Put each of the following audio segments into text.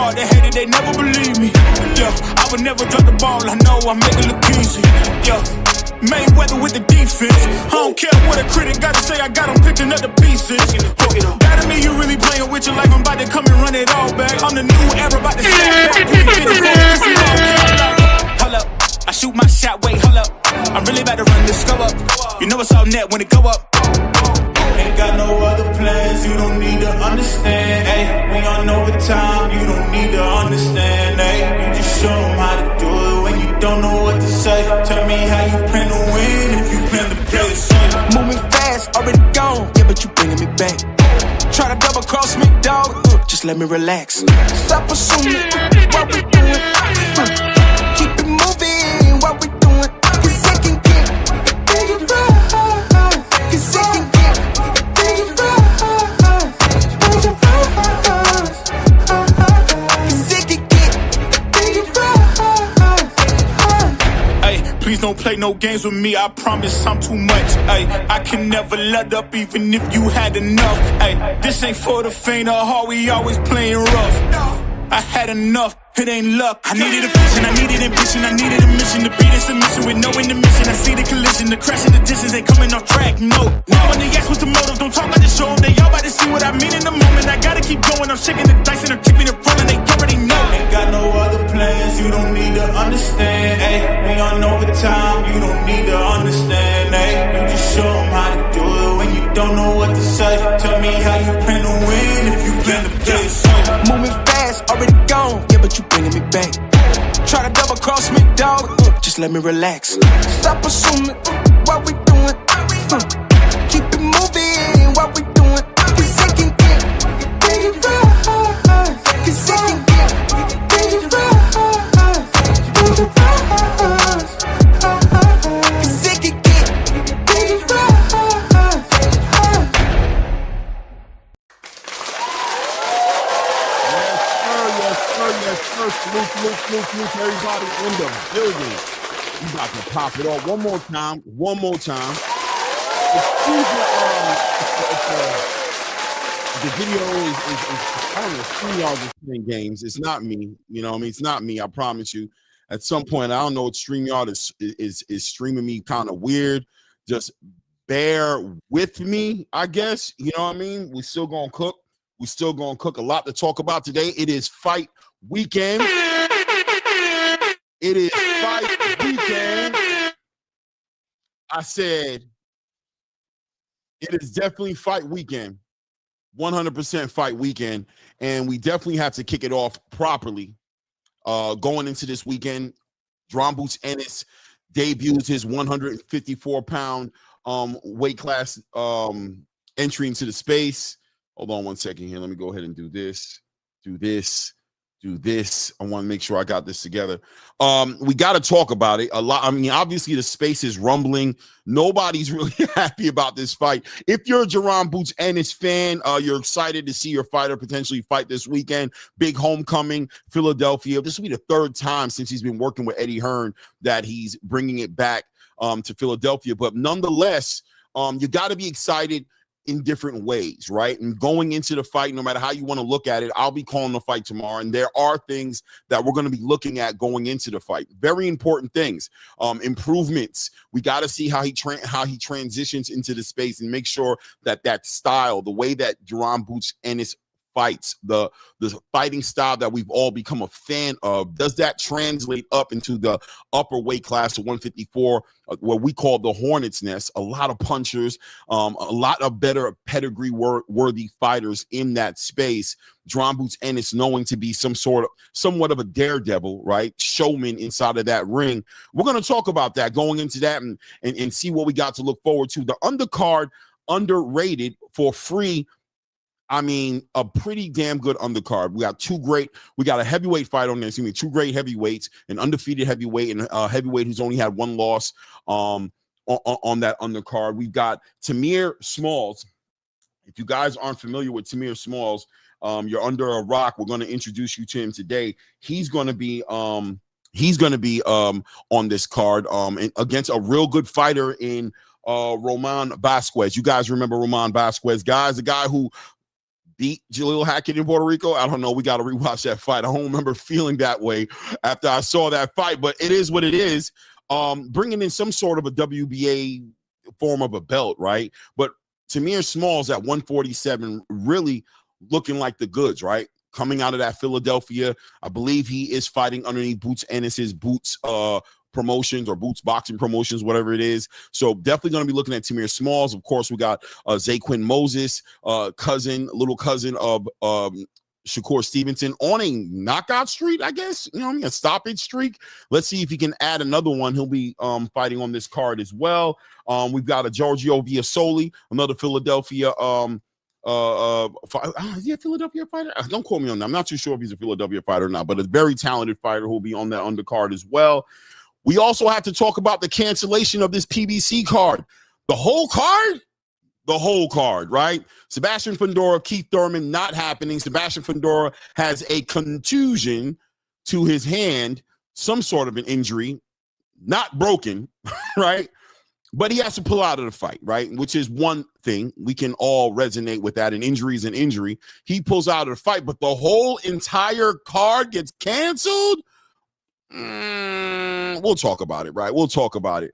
hard, they hate it, they never believe me. Yeah, I would never drop the ball, I know I make it look easy. Yeah, Mayweather with the defense. I don't care what a critic gotta say, I got them picking up the pieces. That me, you really playing with your life, I'm about to come and run it all back. I'm the new era, about to stand back. Hold up, I shoot my shot, wait, hold up. I'm really about to run this go up. You know it's all net when it go up. Ain't got no other plans, you don't need to understand, ayy. We on overtime, you don't need to understand, ayy. You just show them how to do it when you don't know what to say. Tell me how you plan to win if you plan to play it safe. Moving fast, already gone, yeah, but you bringing me back. Try to double cross me, dog, just let me relax. Stop assuming what we doing. Keep it moving, what we doing. Cause it can get dangerous. Cause it can get dangerous. Cause it can get dangerous. Hey, please don't play no games with me, I promise I'm too much. Ay, I can never let up even if you had enough. Ay, this ain't for the faint of heart, we always playing rough. I had enough, it ain't luck. I needed a vision, I needed ambition, I needed a mission to beat this submission with no intermission. I see the collision, the crash in the distance ain't coming off track, no. Now when they ask what's the motive, don't talk, I just show them. They all about to see what I mean in the moment. I gotta keep going, I'm shaking the dice and I'm keeping it rolling. They already know. Ain't got no other plans, you don't need to understand, ayy. We on overtime, you don't need to understand, ayy. You just show them how to do it when you don't know what to say. Tell me how you plan to win if you plan to play it safe. Moving fast, already gone, yeah, but you bringing me back. Try to double cross me, dog, just let me relax. Stop assuming what we doing. Keep it moving, what we doing. Cause it can get dangerous. Cause it can get dangerous. Cause it can get dangerous. Salute, everybody in the building. We about to pop it off one more time. Excuse me, the video is I don't know, StreamYard is playing games. It's not me, you know what I mean? It's not me, I promise you. At some point, I don't know what StreamYard is streaming me kind of weird. Just bear with me, I guess. You know what I mean? We're still gonna cook. A lot to talk about today. It is fight weekend. I said it is definitely fight weekend. 100% fight weekend. And we definitely have to kick it off properly. Going into this weekend, Drum Boots Ennis debuts his 154-pound weight class entry into the space. Hold on one second here. Let me go ahead and do this. I want to make sure I got this together. We got to talk about it a lot. I mean, obviously the space is rumbling. Nobody's really happy about this fight. If you're a Drum Boots Ennis fan, you're excited to see your fighter potentially fight this weekend. Big homecoming, Philadelphia. This will be the third time since he's been working with Eddie Hearn that he's bringing it back to Philadelphia. But nonetheless, you got to be excited in different ways, right? And going into the fight, no matter how you want to look at it, I'll be calling the fight tomorrow, and there are things that we're going to be looking at going into the fight. Very important things, improvements. We got to see how he transitions into the space and make sure that style, the way that Drum Boots Ennis fights, the fighting style that we've all become a fan of, does that translate up into the upper weight class to 154, what we call the Hornet's Nest? A lot of punchers, a lot of better pedigree worthy fighters in that space. Drum Boots Ennis knowing to be somewhat of a daredevil, right? Showman inside of that ring. We're going to talk about that going into that and see what we got to look forward to. The undercard, underrated for free. I mean, a pretty damn good undercard. We got a heavyweight fight on there. Excuse me, two great heavyweights, an undefeated heavyweight and a heavyweight who's only had one loss on that undercard. We've got Tamir Smalls. If you guys aren't familiar with Tamir Smalls, you're under a rock. We're going to introduce you to him today. He's going to be on this card against a real good fighter in Roman Vasquez. You guys remember Roman Vasquez, guys, the guy who beat Jaleel Hackett in Puerto Rico. I don't know. We got to rewatch that fight. I don't remember feeling that way after I saw that fight, but it is what it is. Bringing in some sort of a WBA form of a belt, right? But Tamir Smalls at 147 really looking like the goods, right? Coming out of that Philadelphia, I believe he is fighting underneath Boots Ennis's Boots promotions or Boots Boxing Promotions, whatever it is. So definitely going to be looking at Tamir Smalls. Of course, we got Zaquin Moses, little cousin of Shakur Stevenson on a knockout streak, I guess, a stoppage streak. Let's see if he can add another one. He'll be fighting on this card as well. We've got a Giorgio Viasoli, another Philadelphia is he a Philadelphia fighter? Don't quote me on that. I'm not too sure if he's a Philadelphia fighter or not, but a very talented fighter who'll be on that undercard as well. We also have to talk about the cancellation of this PBC card. The whole card, right? Sebastian Fondura, Keith Thurman, not happening. Sebastian Fondura has a contusion to his hand, some sort of an injury, not broken, right? But he has to pull out of the fight, right? Which is one thing. We can all resonate with that. An injury is an injury. He pulls out of the fight, but the whole entire card gets canceled. We'll talk about it, right? We'll talk about it.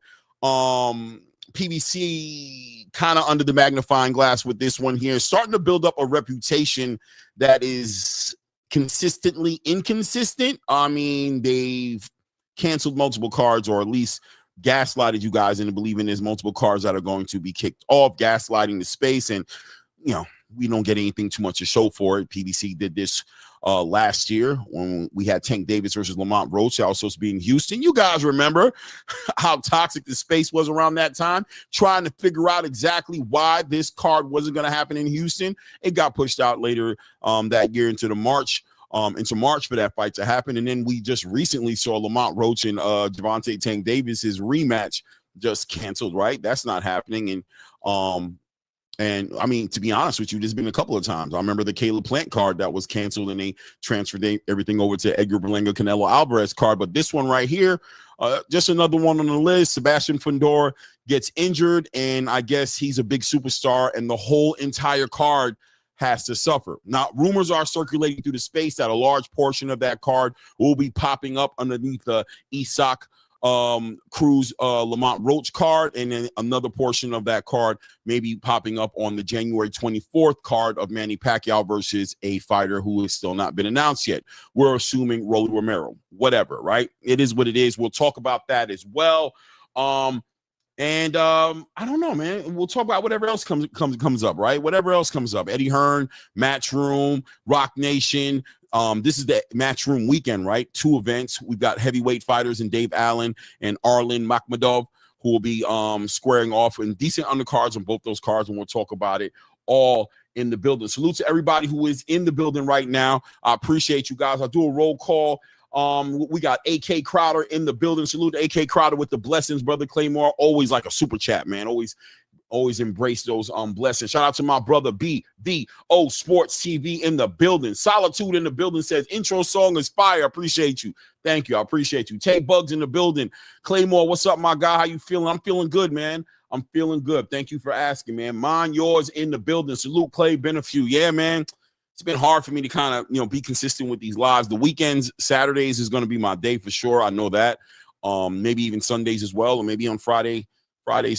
PBC kind of under the magnifying glass with this one here, starting to build up a reputation that is consistently inconsistent. I mean, they've canceled multiple cards, or at least gaslighted you guys into believing there's multiple cards that are going to be kicked off, gaslighting the space. And, we don't get anything too much to show for it. PBC did this last year when we had Tank Davis versus Lamont Roach. I was supposed to be in Houston. You guys remember how toxic the space was around that time, trying to figure out exactly why this card wasn't going to happen in Houston. It got pushed out later that year into March for that fight to happen. And then we just recently saw Lamont Roach and Javante Tank Davis's rematch just canceled, right? That's not happening. And I mean, to be honest with you, there's been a couple of times. I remember the Caleb Plant card that was canceled and they transferred everything over to Edgar Berlanga, Canelo Alvarez card. But this one right here, just another one on the list. Sebastian Fondura gets injured, and I guess he's a big superstar, and the whole entire card has to suffer. Now, rumors are circulating through the space that a large portion of that card will be popping up underneath the Isak Cruz Lamont Roach card, and then another portion of that card may be popping up on the January 24th card of Manny Pacquiao versus a fighter who has still not been announced yet. We're assuming Rolly Romero, whatever, right? It is what it is. We'll talk about that as well. I don't know, man. We'll talk about whatever else comes up, right? Whatever else comes up. Eddie Hearn, Matchroom, Rock Nation. This is the Matchroom weekend, right? 2 events. We've got heavyweight fighters and Dave Allen and Arlen Makhmadov, who will be squaring off in decent undercards on both those cards, and we'll talk about it all in the building. Salute to everybody who is in the building right now. I appreciate you guys. I'll do a roll call. We got AK Crowder in the building. Salute to AK Crowder with the blessings, brother Claymore. Always like a super chat, man. Always embrace those blessings. Shout out to my brother BVO Sports TV in the building. Solitude in the building says intro song is fire. Appreciate you. Thank you. I appreciate you. Tank Bugs in the building. Claymore, what's up, my guy? How you feeling? I'm feeling good, man. I'm feeling good. Thank you for asking, man. Mine, yours in the building. Salute, Clay. Been a few. Yeah, man. It's been hard for me to kind of, be consistent with these lives. The weekends, Saturdays is going to be my day for sure. I know that. Maybe even Sundays as well, or maybe on Fridays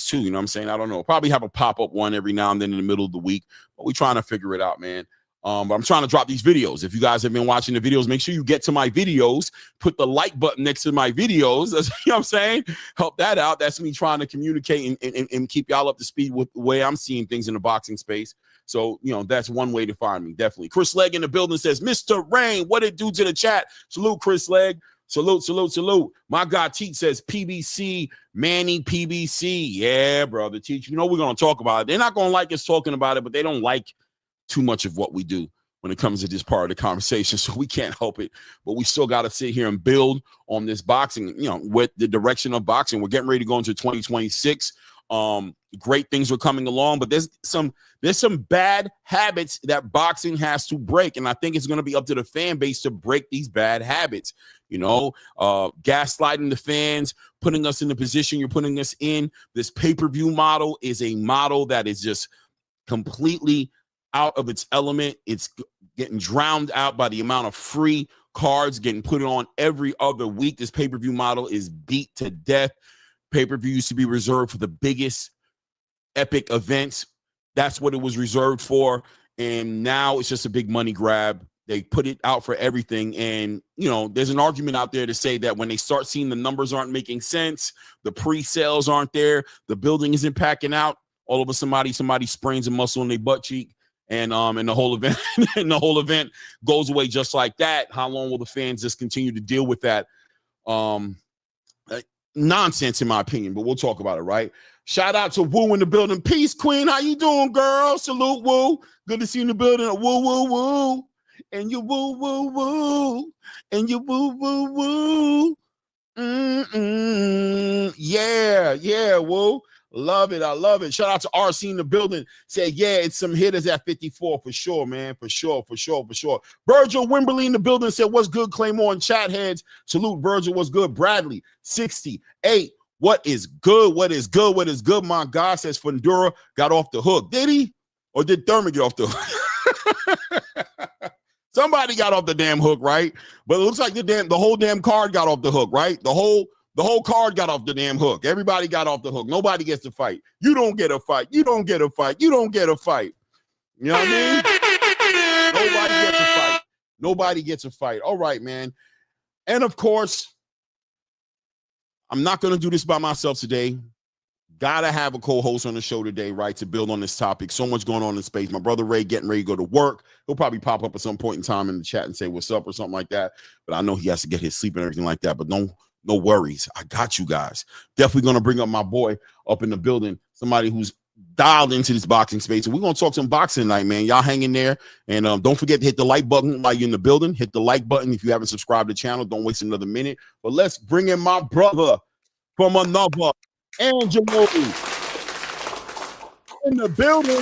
too. You know what I'm saying? I don't know. Probably have a pop-up one every now and then in the middle of the week, but we're trying to figure it out, man. But I'm trying to drop these videos. If you guys have been watching the videos, make sure you get to my videos, put the like button next to my videos. You know what I'm saying? Help that out. That's me trying to communicate and keep y'all up to speed with the way I'm seeing things in the boxing space. So, that's one way to find me, definitely. Chris Legg in the building says, Mr. Rain, what it do to the chat? Salute, Chris Legg. Salute. My guy Teach says PBC, Manny PBC. Yeah, brother Teach. We're going to talk about it. They're not going to like us talking about it, but they don't like too much of what we do when it comes to this part of the conversation. So we can't help it. But we still got to sit here and build on this boxing, with the direction of boxing. We're getting ready to go into 2026. Great things are coming along, but there's some bad habits that boxing has to break, and I think it's going to be up to the fan base to break these bad habits. Gaslighting the fans, putting us in the position you're putting us in. This pay-per-view model is a model that is just completely out of its element. It's getting drowned out by the amount of free cards getting put on every other week. This pay-per-view model is beat to death. Pay-per-view used to be reserved for the biggest epic events. That's what it was reserved for. And now it's just a big money grab. They put it out for everything. And, you know, there's an argument out there to say that when they start seeing the numbers aren't making sense, the pre-sales aren't there, the building isn't packing out, all of a sudden somebody sprains a muscle in their butt cheek, and the whole event and the whole event goes away just like that. How long will the fans just continue to deal with that? Nonsense, in my opinion, but we'll talk about it, right? Shout out to Woo in the building. Peace, Queen. How you doing, girl? Salute, Woo. Good to see you in the building. Woo, woo, woo. And you woo, woo, woo. And you woo, woo, woo. Yeah, Woo. Love it. I love it. Shout out to RC in the building. Say, yeah, it's some hitters at 54 for sure, man. For sure. Virgil Wimberly in the building said, what's good, Claymore and chat heads? Salute, Virgil. What's good? Bradley, 68. What is good? My God, says Fondura got off the hook. Did he? Or did Thurman get off the hook? Somebody got off the damn hook, right? But it looks like the whole damn card got off the hook, right? The whole card got off the damn hook. Everybody got off the hook. Nobody gets to fight. You don't get a fight. You don't get a fight. You know what I mean? Nobody gets a fight. All right, man. And of course, I'm not going to do this by myself today. Gotta have a co-host on the show today, right, to build on this topic. So much going on in space. My brother Ray getting ready to go to work. He'll probably pop up at some point in time in the chat and say what's up or something like that. But I know he has to get his sleep and everything like that. But no worries. I got you guys. Definitely going to bring up my boy up in the building, somebody who's dialed into this boxing space. And we're going to talk some boxing tonight, man. Y'all hang in there. And don't forget to hit the like button while you're in the building. Hit the like button if you haven't subscribed to the channel. Don't waste another minute. But let's bring in my brother from another Angelo in the building.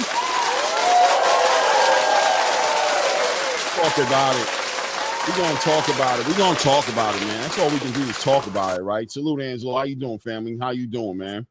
Talk about it. We're going to talk about it, man. That's all we can do is talk about it, right? Salute, Angelo. How you doing, family? How you doing, man?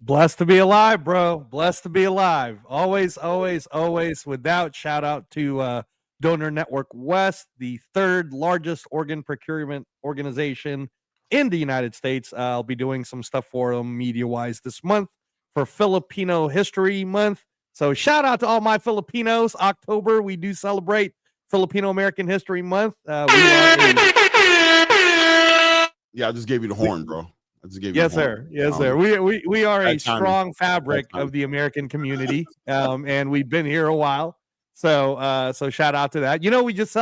Blessed to be alive, bro. Blessed to be alive. Always, without shout out to Donor Network West, the third largest organ procurement organization in the United States. I'll be doing some stuff for them media-wise this month for Filipino History Month. So shout out to all my Filipinos. October, we do celebrate Filipino American History Month. Yeah, I just gave you the horn, bro. I just gave you yes, the horn. Yes, sir. We are a strong fabric of the American community, and we've been here a while. So shout out to that. You know, we just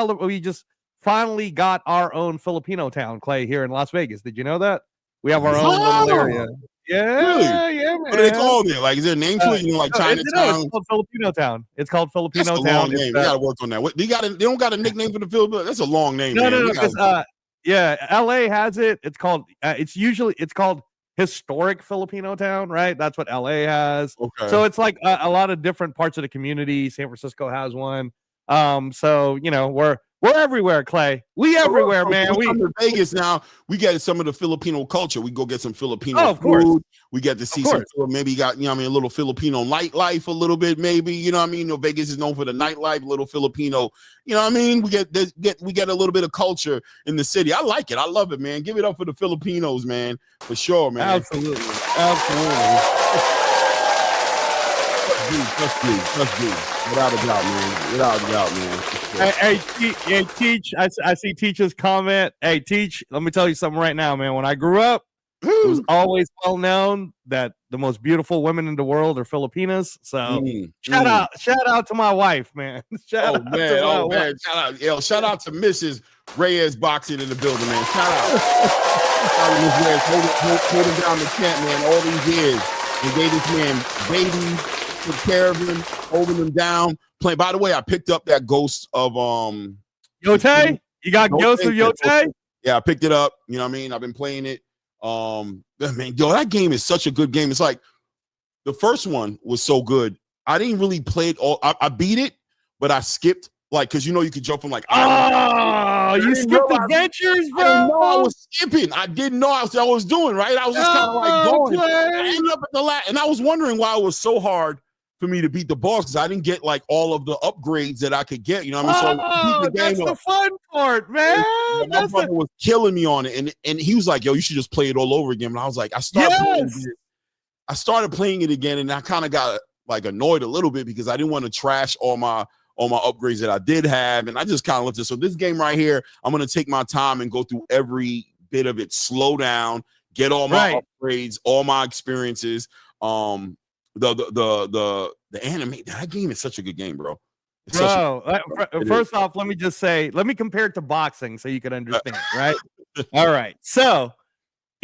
finally got our own Filipino town, Clay, here in Las Vegas. Did you know that? We have our own little area. Yeah, really? Yeah, man. What do they call it? Like, is there a name to it? You know, like Chinatown? It's called Filipino Town. It's called Filipino That's a Town. long name. We got to work on that. They don't got a nickname for the Philippines. That's a long name. No. Yeah, LA has it. It's called. It's called Historic Filipino Town, right? That's what LA has. Okay. So it's like a lot of different parts of the community. San Francisco has one. So you know we're everywhere, Clay. We everywhere, man. We come to Vegas now. We get some of the Filipino culture. We go get some Filipino food. We get to see some. Maybe got a little Filipino nightlife a little bit. Maybe you know what I mean. Vegas is known for the nightlife. Little Filipino. You know what I mean. We get a little bit of culture in the city. I like it. I love it, man. Give it up for the Filipinos, man. For sure, man. Absolutely. Let's do. Without a doubt, man. Hey, Teach. I see Teach's comment. Hey, Teach, let me tell you something right now, man. When I grew up, it was always well known that the most beautiful women in the world are Filipinas. So shout out to my wife, man. Shout out to Mrs. Reyes Boxing in the building, man. Shout out. Miss Reyes holding down the tent, man, all these years. And gave this man babies, took care of him, holding him down. By the way, I picked up that Ghost of Yote. You got Ghost of Yote? Yeah, I picked it up. You know what I mean? I've been playing it. Man, that game is such a good game. It's like the first one was so good. I didn't really play it all. I beat it, but I skipped because you could jump from you skipped adventures, bro. I didn't know I was skipping. I didn't know I was doing right. I was just kind of going. I ended up at the last, and I was wondering why it was so hard for me to beat the boss because I didn't get like all of the upgrades that I could get. You know what I mean? So that's the fun part, man. My brother was killing me on it, and he was like, "Yo, you should just play it all over again." And I was like, I started playing it again, and I kind of got like annoyed a little bit because I didn't want to trash all my upgrades that I did have, and I just kind of left it. So this game right here, I'm gonna take my time and go through every bit of it, slow down, get all my upgrades, all my experiences. The anime, that game is such a good game, bro. First off, let me compare it to boxing so you can understand, right? All right. So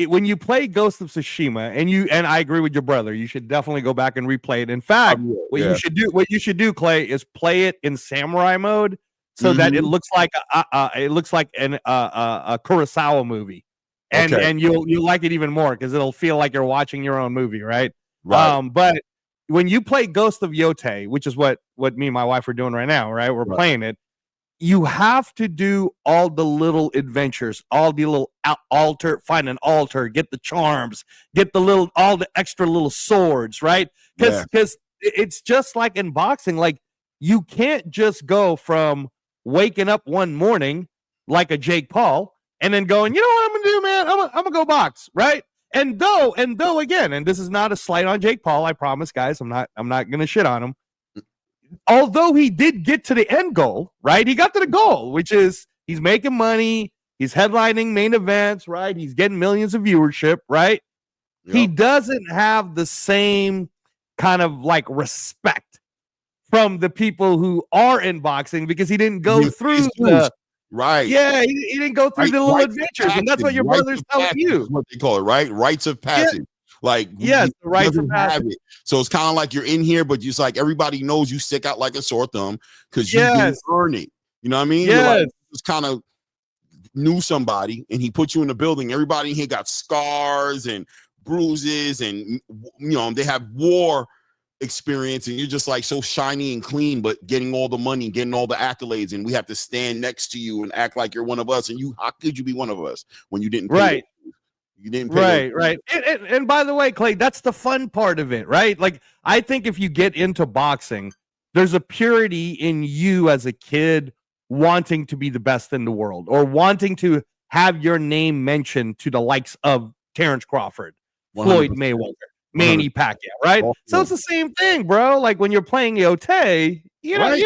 when you play Ghost of Tsushima, and I agree with your brother, you should definitely go back and replay it. In fact, what you should do, Clay, is play it in samurai mode so that it looks like a Kurosawa movie. And you'll like it even more because it'll feel like you're watching your own movie, right? But when you play Ghost of Yote, which is what me and my wife are doing right now, right? We're playing it. You have to do all the little adventures, all the little altar, find an altar, get the charms, get all the extra little swords, right? Because it's just like in boxing, like you can't just go from waking up one morning like a Jake Paul and then going, you know what I'm gonna do, man? I'm gonna go box, right? And though again, and this is not a slight on Jake Paul, I promise, guys, I'm not gonna shit on him. Although he did get to the end goal, right? He got to the goal, which is he's making money, he's headlining main events, right? He's getting millions of viewership, right? Yep. He doesn't have the same kind of like respect from the people who are in boxing because he didn't go through the right. Yeah, he didn't go through the little adventures, and that's what your brother's telling you. What they call it, right? Rites of passage. Yeah. Like, the rites of passage. So it's kind of like you're in here, but it's like everybody knows you stick out like a sore thumb because you didn't earn it. You know what I mean? Yes. Like, just kind of knew somebody, and he put you in the building. Everybody in here got scars and bruises, and they have war experience, and you're just like so shiny and clean, but getting all the money, getting all the accolades, and we have to stand next to you and act like you're one of us. And how could you be one of us when you didn't pay you didn't pay right. And by the way, Clay, that's the fun part of it, right? Like, I think if you get into boxing, there's a purity in you as a kid wanting to be the best in the world or wanting to have your name mentioned to the likes of Terrence Crawford, 100%. Floyd Mayweather, Manny Pacquiao, right? So it's the same thing, bro. Like when you're playing Yote, you know what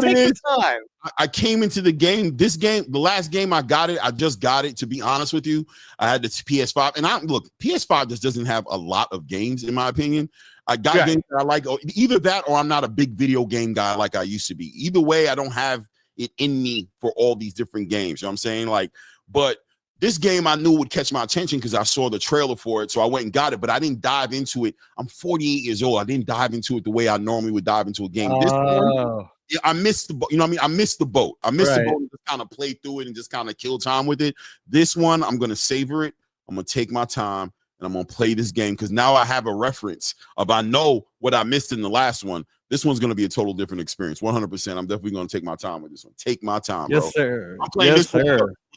it is. Time. I came into the game. The last game I got it. I just got it. To be honest with you, I had the PS5, and PS5 just doesn't have a lot of games, in my opinion. I got games that I like. Either that, or I'm not a big video game guy like I used to be. Either way, I don't have it in me for all these different games. You know what I'm saying? Like, but this game I knew would catch my attention because I saw the trailer for it. So I went and got it, but I didn't dive into it. I'm 48 years old. I didn't dive into it the way I normally would dive into a game. This one, I missed the boat. You know what I mean? I missed the boat. I missed the boat and just kind of play through it and just kind of kill time with it. This one, I'm going to savor it. I'm going to take my time and I'm going to play this game because now I have a reference of I know what I missed in the last one. This one's going to be a total different experience. 100%. I'm definitely going to take my time with this one. Take my time, bro. Yes, sir. I'm playing this with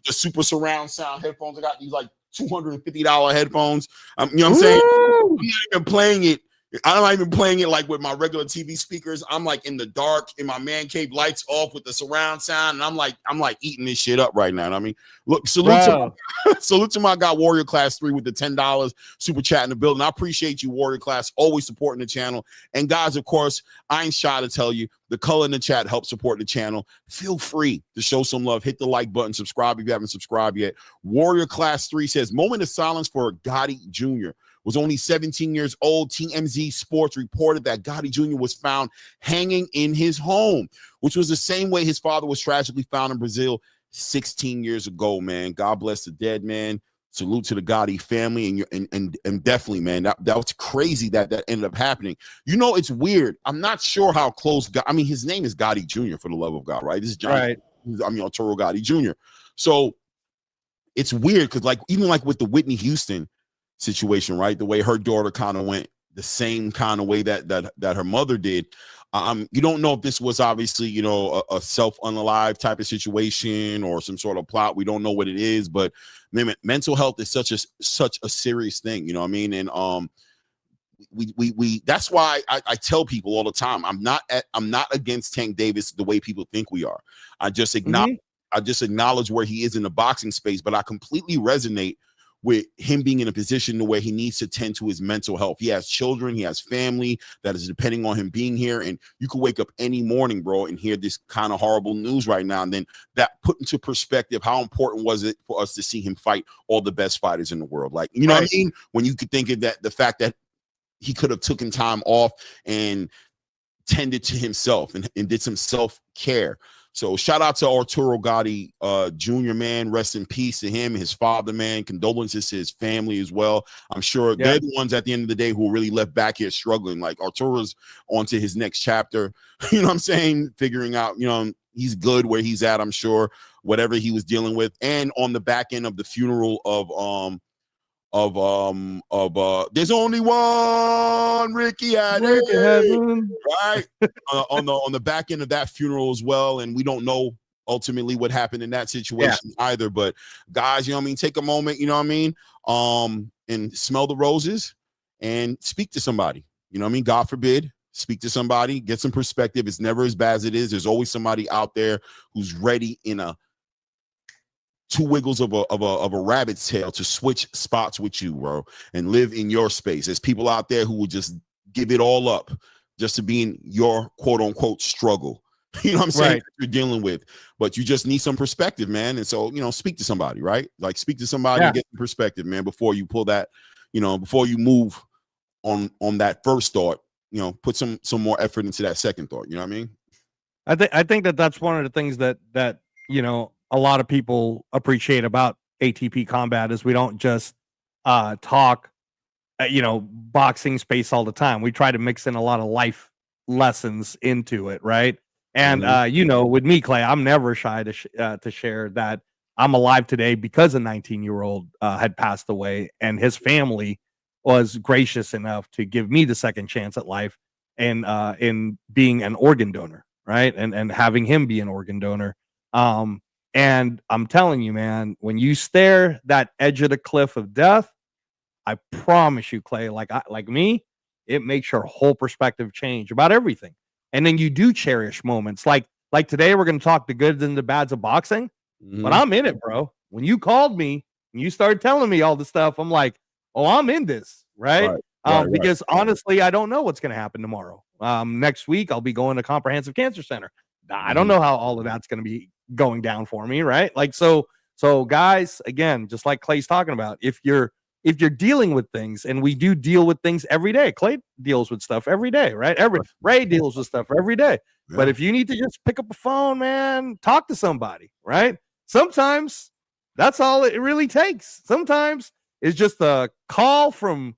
the super surround sound headphones. I got these like $250 headphones. You know what I'm saying? I'm not even playing it. I'm not even playing it like with my regular TV speakers. I'm like in the dark in my man cave, lights off with the surround sound, and I'm like eating this shit up right now. You know what I mean, look, salute to my guy Warrior Class 3 with the $10 super chat in the building. I appreciate you, Warrior Class, always supporting the channel. And guys, of course, I ain't shy to tell you, the color in the chat helps support the channel. Feel free to show some love. Hit the like button. Subscribe if you haven't subscribed yet. Warrior Class 3 says, moment of silence for Gotti Jr. Was only 17 years old. TMZ Sports reported that Gotti Jr. was found hanging in his home, which was the same way his father was tragically found in Brazil 16 years ago, man. God bless the dead, man. Salute to the Gotti family, and definitely, man, that was crazy that ended up happening. You know, it's weird. I'm not sure how close. I mean, his name is Gotti Jr. for the love of God, right? This is John. Right. Arturo Gotti Jr. So it's weird because, like, even like with the Whitney Houston situation, right? The way her daughter kind of went the same kind of way that her mother did. You don't know if this was obviously, a self-unalive type of situation or some sort of plot. We don't know what it is, but man, mental health is such a serious thing, you know what I mean? And we that's why I tell people all the time, I'm not against Tank Davis the way people think we are. I just acknowledge where he is in the boxing space, but I completely resonate with him being in a position to where he needs to tend to his mental health. He has children, he has family that is depending on him being here. And you could wake up any morning, bro, and hear this kind of horrible news right now. And then that put into perspective, how important was it for us to see him fight all the best fighters in the world? Like, you know what I mean? When you could think of that, the fact that he could have taken time off and tended to himself and did some self-care. So shout out to Arturo Gotti Jr., man. Rest in peace to him, his father, man. Condolences to his family as well. I'm sure they're the ones at the end of the day who really left back here struggling. Like Arturo's on to his next chapter. You know what I'm saying? Figuring out, you know, he's good where he's at, I'm sure, whatever he was dealing with. And on the back end of the funeral of there's only one Ricky Addy, right? On the back end of that funeral as well. And we don't know ultimately what happened in that situation either. But guys, you know what I mean? Take a moment, you know what I mean? And smell the roses and speak to somebody. You know what I mean? God forbid, speak to somebody, get some perspective. It's never as bad as it is. There's always somebody out there who's ready in a two wiggles of a rabbit's tail to switch spots with you, bro, and live in your space. There's people out there who will just give it all up just to be in your quote unquote struggle. You know what I'm saying? Right. You're dealing with, but you just need some perspective, man. And so, you know, speak to somebody, right? Like speak to somebody and get some perspective, man, before you pull that, you know, before you move on that first thought, you know, put some more effort into that second thought. You know what I mean? I think that's one of the things that, you know, a lot of people appreciate about ATP Combat is we don't just talk, you know, boxing space all the time. We try to mix in a lot of life lessons into it, right? And you know, with me, Clay, I'm never shy to share that I'm alive today because a 19-year-old had passed away, and his family was gracious enough to give me the second chance at life, and in being an organ donor, right? And having him be an organ donor. And I'm telling you, man, when you stare that edge of the cliff of death, I promise you, Clay, like me, it makes your whole perspective change about everything. And then you do cherish moments like today. We're going to talk the goods and the bads of boxing, but I'm in it, bro. When you called me and you started telling me all the stuff, I'm like, oh, I'm in this, right? Because honestly, I don't know what's going to happen tomorrow. Next week, I'll be going to Comprehensive Cancer Center. I don't know how all of that's going to be going down for me, right? Like, so guys, again, just like Clay's talking about, if you're dealing with things, and we do deal with things every day. Clay deals with stuff every day, right? Ray deals with stuff every day. Yeah. But if you need to just pick up a phone, man, talk to somebody, right? Sometimes that's all it really takes. Sometimes it's just a call from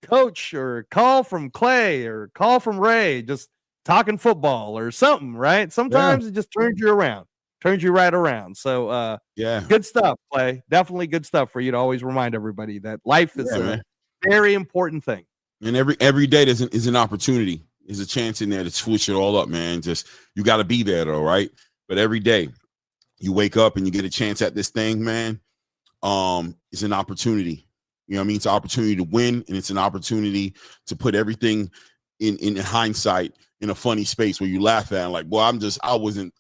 Coach or call from Clay or call from Ray, just talking football or something, right? Sometimes it just turns you around. Turns you right around. So good stuff, Clay. Definitely good stuff for you to always remind everybody that life is a very important thing. And every day is an opportunity. There's a chance in there to switch it all up, man. Just you got to be there though, right? But every day you wake up and you get a chance at this thing, man. It's an opportunity. You know what I mean? It's an opportunity to win, and it's an opportunity to put everything in hindsight in a funny space where you laugh at and like, well,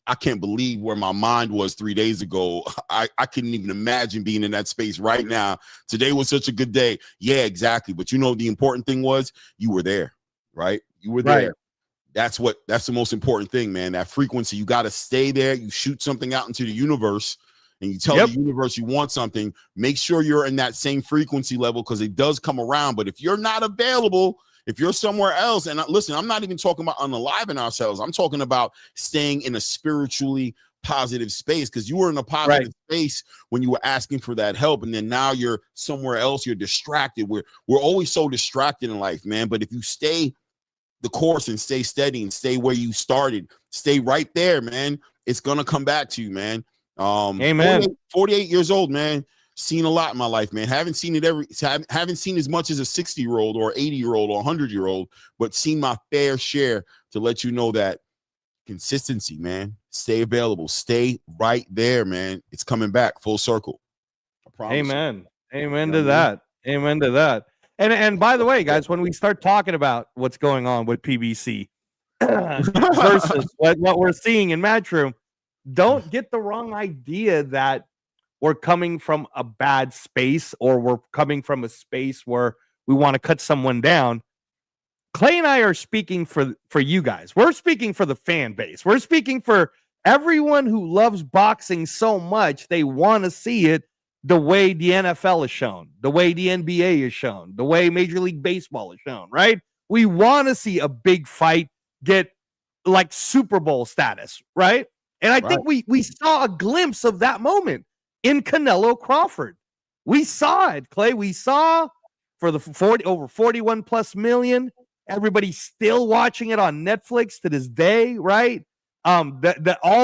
I can't believe where my mind was 3 days ago. I couldn't even imagine being in that space right now. Today was such a good day. Yeah, exactly. But you know, the important thing was you were there, right? You were there. That's the most important thing, man. That frequency, you got to stay there. You shoot something out into the universe and you tell the universe you want something. Make sure you're in that same frequency level, because it does come around. But if you're not available, if you're somewhere else, and listen, I'm not even talking about unaliving ourselves. I'm talking about staying in a spiritually positive space, because you were in a positive space when you were asking for that help. And then now you're somewhere else. You're distracted. We're always so distracted in life, man. But if you stay the course and stay steady and stay where you started, stay right there, man, it's going to come back to you, man. Amen. 48 years old, man. Seen a lot in my life, man. Haven't seen as much as a 60-year-old or 80-year-old or 100-year-old, but seen my fair share to let you know that consistency, man. Stay available. Stay right there, man. It's coming back full circle. I promise. Amen. Amen to that. Amen to that. And by the way, guys, when we start talking about what's going on with PBC versus what we're seeing in Matchroom, don't get the wrong idea that we're coming from a bad space or we're coming from a space where we want to cut someone down. Clay and I are speaking for you guys. We're speaking for the fan base. We're speaking for everyone who loves boxing so much they want to see it the way the NFL is shown, the way the NBA is shown, the way Major League Baseball is shown, right? We want to see a big fight get like Super Bowl status, right? And I think we saw a glimpse of that moment in Canelo Crawford. We saw it, Clay. We saw for the over 41 plus million. Everybody's still watching it on Netflix to this day, right? All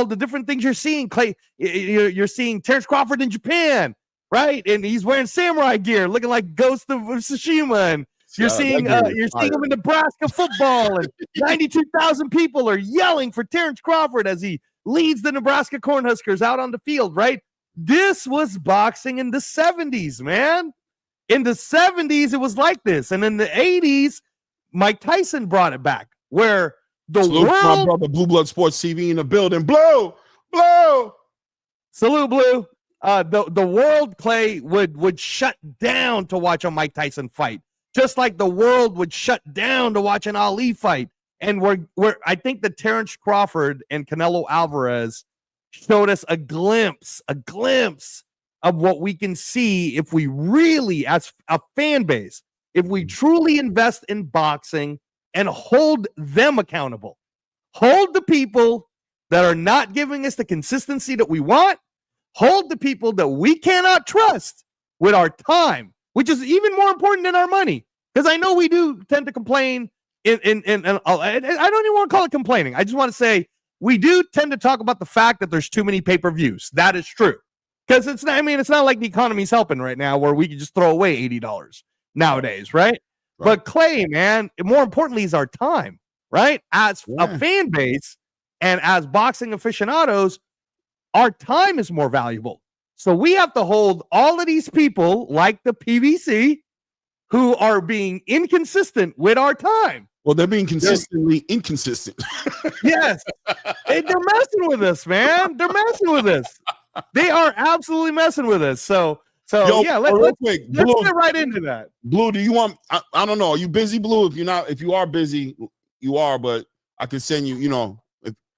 the different things you're seeing, Clay. You're seeing Terrence Crawford in Japan, right? And he's wearing samurai gear, looking like Ghost of Tsushima. And you're seeing him in Nebraska football, and 92,000 people are yelling for Terrence Crawford as he leads the Nebraska Cornhuskers out on the field, right? This was boxing in the 70s, man. In the 70s, it was like this. And in the 80s, Mike Tyson brought it back, where the Salute world... my brother, Blue Blood Sports TV in the building. Blue! Salute, Blue. The world, Clay, would shut down to watch a Mike Tyson fight, just like the world would shut down to watch an Ali fight. And I think that Terrence Crawford and Canelo Alvarez showed us a glimpse of what we can see if we really, as a fan base, if we truly invest in boxing and hold them accountable, hold the people that are not giving us the consistency that we want, hold the people that we cannot trust with our time, which is even more important than our money. Because I know we do tend to complain I don't even want to call it complaining. I just want to say we do tend to talk about the fact that there's too many pay-per-views. That is true. Because it's not like the economy's helping right now where we can just throw away $80 nowadays, right? But Clay, man, more importantly is our time, right? As a fan base and as boxing aficionados, our time is more valuable. So we have to hold all of these people like the PBC who are being inconsistent with our time. Well, they're being consistently inconsistent. Yes. They're messing with us, man. They're messing with us. They are absolutely messing with us. So yeah, let's get right into that. Blue, do you want, I don't know, are you busy, Blue? If you are busy, you are, but I can send you,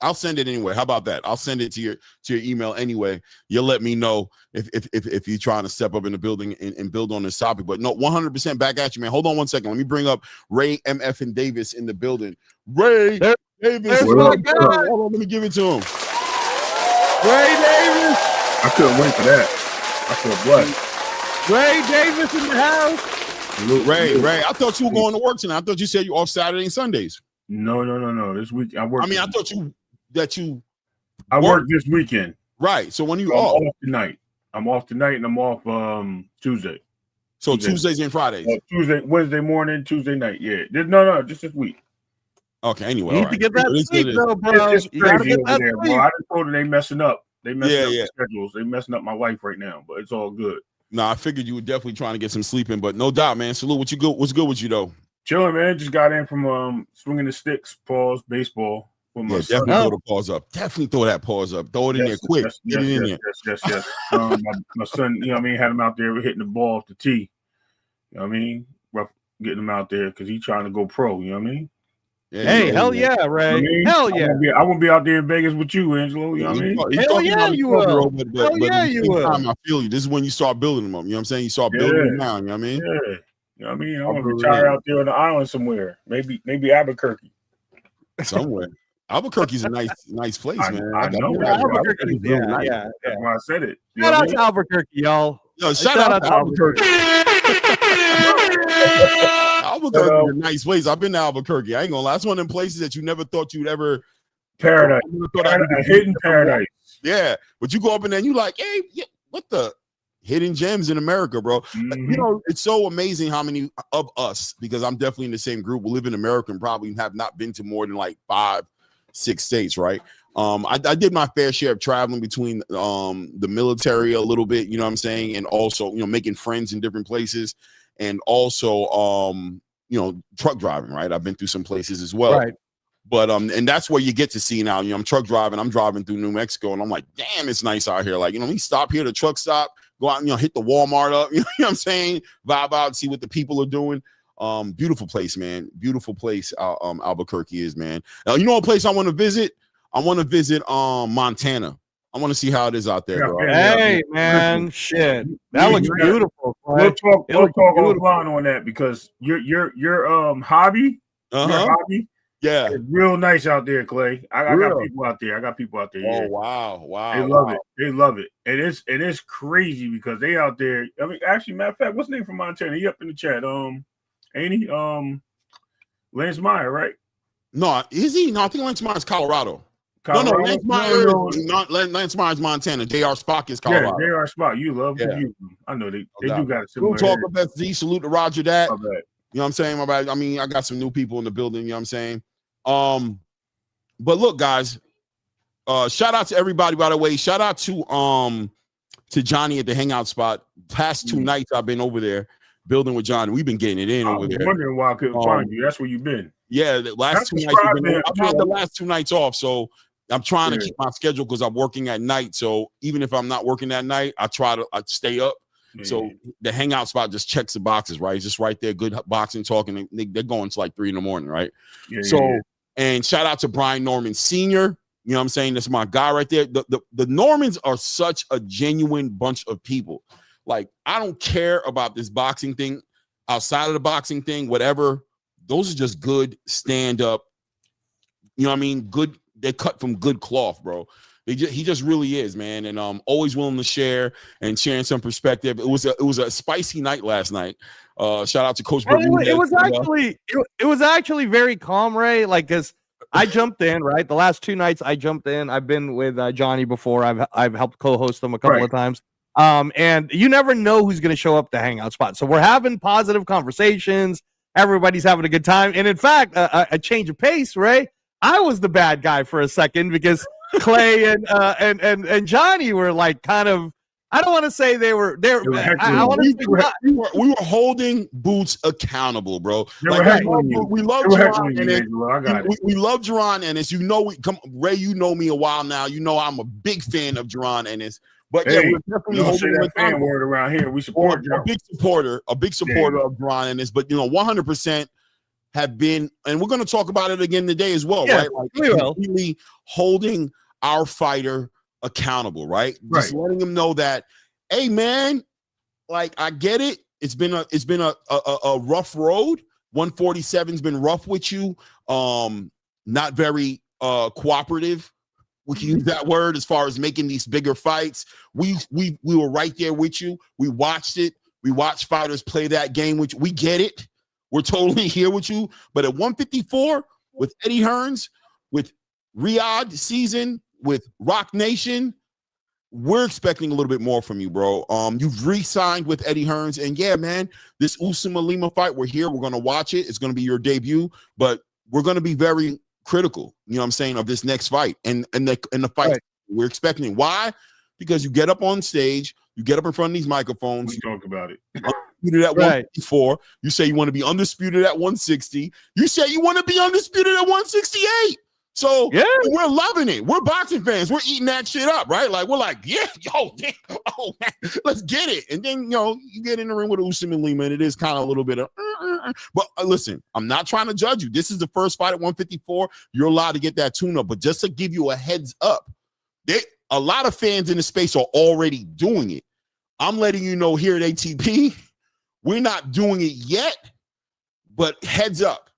I'll send it anyway. How about that? I'll send it to your email anyway. You'll let me know if you're trying to step up in the building and build on this topic. But no, 100% back at you, man. Hold on one second. Let me bring up Ray MF and Davis in the building. Ray Davis. Hold on, let me give it to him. Ray Davis. I couldn't wait for that. I feel blessed. Ray Davis in the house. Ray, I thought you were going to work tonight. I thought you said you're off Saturday and Sundays. No. This week I work. I mean, I thought I work this weekend. Right. So when you I'm off tonight. I'm off tonight and I'm off Tuesday. So Tuesdays and Fridays. Wednesday morning, Tuesday night. Yeah. No, just this week. Okay. Anyway, you need to get that sleep, though, bro. It's crazy over there, bro. I just told her they messing up. They messing up the schedules. They messing up my life right now, but it's all good. No, I figured you were definitely trying to get some sleep in, but no doubt, man. Salute. What's good with you though? Chilling, man. Just got in from swinging the sticks, baseball. Definitely throw the pause up. Definitely throw that pause up. Throw it in there quick. Get it in there. Yes. My son, had him out there hitting the ball off the tee. You know what I mean? Rough getting him out there because he's trying to go pro. You know what I mean? Yeah, hey, hell yeah, Ray. Hell yeah. I won't be out there in Vegas with you, Angelo. You know what I mean? Hell yeah, you will. Hell yeah, you will. I feel you. This is when you start building them up. You know what I'm saying? You start building them down. You know what I mean? Yeah. You know what I mean? I want to retire out there on the island somewhere. Maybe Albuquerque. Somewhere. Albuquerque's a nice place, man. I know. Albuquerque. Yeah. That's why I said it. Shout out to Albuquerque, y'all. Yo, shout out to Albuquerque. Albuquerque is a nice place. I've been to Albuquerque. I ain't gonna lie. That's one of them places that you never thought you'd ever. Paradise. A hidden paradise. Yeah. But you go up in there and you like, hey, what the hidden gems in America, bro. Mm-hmm. It's so amazing how many of us, because I'm definitely in the same group, we live in America and probably have not been to more than like 5-6 states, right? I did my fair share of traveling between the military a little bit, you know what I'm saying, and also making friends in different places. and also truck driving, right? I've been through some places as well. Right. But and that's where you get to see now. I'm truck driving. I'm driving through New Mexico, and I'm like, damn, it's nice out here. Like, we stop here, the truck stop, go out and hit the Walmart up. You know what I'm saying? Vibe out, see what the people are doing. Beautiful place, man. Beautiful place. Albuquerque is, man. You know a place I want to visit? I want to visit Montana. I want to see how it is out there, bro. Hey, man, shit, that looks beautiful. We'll talk offline on that because your hobby, your hobby. Yeah, it's real nice out there, Clay. I got people out there. Oh, wow. They love it. And it's crazy because they out there. I mean, actually, matter of fact, what's the name from Montana? He up in the chat. Ain't he? Lance Meyer, right? No, is he? No, I think Lance Meyer's Colorado. No, Lance Meyer is not Lance Meyer's Montana. J.R. Spock is Colorado. Yeah, J.R. Spock. You love him. I know they do got a similar. We'll talk about Z. Salute to Roger that. You know what I'm saying? My bad. I mean, I got some new people in the building, you know what I'm saying? But look, guys, shout out to everybody, by the way. Shout out to Johnny at the hangout spot. Past 2 nights I've been over there building with Johnny. We've been getting it in over there. I'm wondering why I couldn't find you. That's where you've been. Yeah, the last 2 nights. I've had the last 2 nights off, so I'm trying to keep my schedule because I'm working at night. So even if I'm not working that night, I try to stay up. So the hangout spot just checks the boxes, right? It's just right there, good boxing talking. They're going to like 3 a.m, right? And shout out to Brian Norman Sr. You know what I'm saying? That's my guy right there. The Normans are such a genuine bunch of people. Like, I don't care about this boxing thing, outside of the boxing thing, whatever. Those are just good stand-up, you know what I mean? Good, they're cut from good cloth, bro. He just really is, man, and always willing to share and sharing some perspective. It was a spicy night last night. Shout out to Coach. It was actually very calm, Ray. Like, cause I jumped in, right. The last 2 nights I jumped in. I've been with Johnny before. I've helped co-host them a couple of times. And you never know who's going to show up to hangout spot. So we're having positive conversations. Everybody's having a good time. And in fact, a change of pace, Ray. I was the bad guy for a second because Clay and Johnny were like kind of, I don't want to say they were there. We were holding Boots accountable, bro. Like, we love Jerron Ennis. We love Jerron Ennis. Ray, you know me a while now. You know I'm a big fan of Jerron Ennis. But we're definitely holding that fan word around here. We support a big supporter of Jerron Ennis. But 100% have been, and we're going to talk about it again today as well, right? Like, completely holding our fighter accountable, right? Just letting him know that, hey, man, like, I get it. It's been a rough road. 147's been rough with you. Not very cooperative. We can use that word as far as making these bigger fights. We were right there with you. We watched it. We watched fighters play that game with you. We get it. We're totally here with you. But at 154, with Eddie Hearns, with Riyadh season, with Rock Nation, we're expecting a little bit more from you, bro. You've re-signed with Eddie Hearns, and yeah, man, this Usman Lima fight, we're here. We're going to watch it. It's going to be your debut, but we're going to be very critical, you know what I'm saying, of this next fight and the fight we're expecting. Why? Because you get up on stage, you get up in front of these microphones. We talk about it. Undisputed at 154. You say you want to be undisputed at 160. You say you want to be undisputed at 168. So we're loving it. We're boxing fans. We're eating that shit up, right? Like, we're like, yeah, yo, damn, oh man, let's get it. And then you get in the ring with Usman Lima, and it is kind of a little bit of. But listen, I'm not trying to judge you. This is the first fight at 154. You're allowed to get that tune-up, but just to give you a heads up, a lot of fans in the space are already doing it. I'm letting you know here at ATP, we're not doing it yet, but heads up.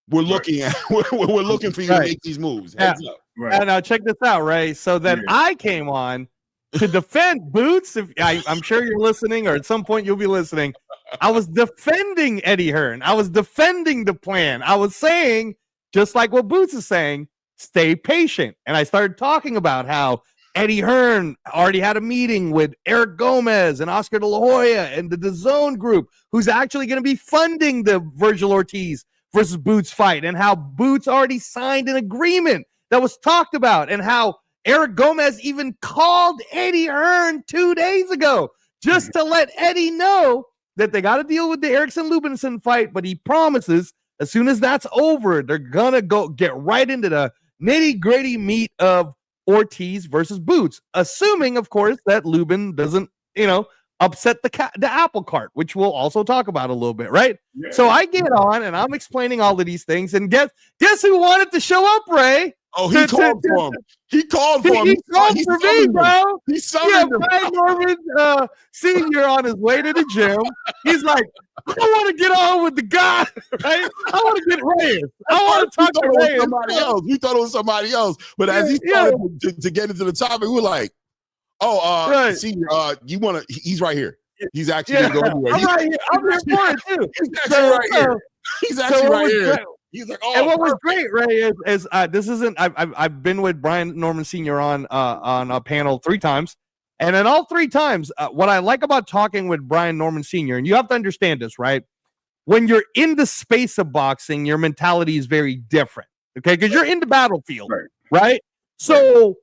We're looking at we're looking for you to make these moves. Heads up. And now check this out, Ray. So then I came on to defend Boots. If I'm sure you're listening, or at some point you'll be listening. I was defending Eddie Hearn. I was defending the plan. I was saying, just like what Boots is saying, stay patient. And I started talking about how Eddie Hearn already had a meeting with Eric Gomez and Oscar De La Hoya and the DAZN group, who's actually going to be funding the Virgil Ortiz versus Boots fight, and how Boots already signed an agreement that was talked about, and how Eric Gomez even called Eddie Hearn 2 days ago just to let Eddie know that they got to deal with the Erickson Lubinson fight, but he promises as soon as that's over, they're gonna go get right into the nitty-gritty meat of Ortiz versus Boots, assuming, of course, that Lubin doesn't, upset the apple cart, which we'll also talk about a little bit, right? Yeah. So I get on and I'm explaining all of these things, and guess who wanted to show up, Ray? Oh, he called for him. He called for him. He called for me, bro. He summoned him. Brian Norman Sr. on his way to the gym. He's like, I want to get on with the guy, right? I want to get Reyes. I want to talk to Reyes. Somebody else. We thought it was somebody else. But as he started to get into the topic, we were like, right. Senior, you want to, he's right here. He's actually going to go anywhere. I'm right here. I'm here for it, too. He's actually right here. He's actually right here. He's like, and what was great, Ray, is this isn't. I've been with Brian Norman Sr. on a panel 3 times, and in all 3 times, what I like about talking with Brian Norman Sr. and you have to understand this, right? When you're in the space of boxing, your mentality is very different, okay? Because you're in the battlefield, right? So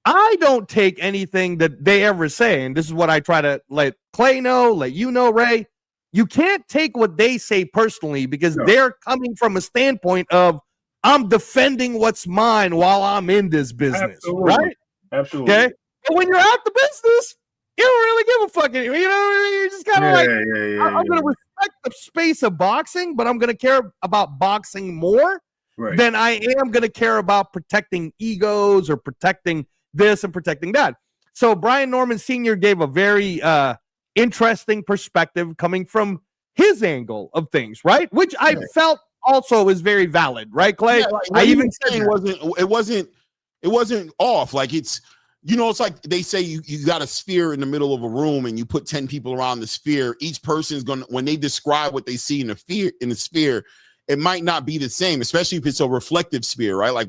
I don't take anything that they ever say, and this is what I try to let Clay know, let you know, Ray. You can't take what they say personally because they're coming from a standpoint of I'm defending what's mine while I'm in this business, right? Absolutely. Okay. But when you're out the business, you don't really give a fuck. You're just kind of I'm going to respect the space of boxing, but I'm going to care about boxing more than I am going to care about protecting egos or protecting this and protecting that. So Brian Norman Sr. gave a very interesting perspective coming from his angle of things, right? Which I felt also is very valid, right, Clay? Yeah, I even said it wasn't off. Like it's like they say you got a sphere in the middle of a room and you put 10 people around the sphere. Each person's gonna, when they describe what they see in the sphere, it might not be the same, especially if it's a reflective sphere, right? Like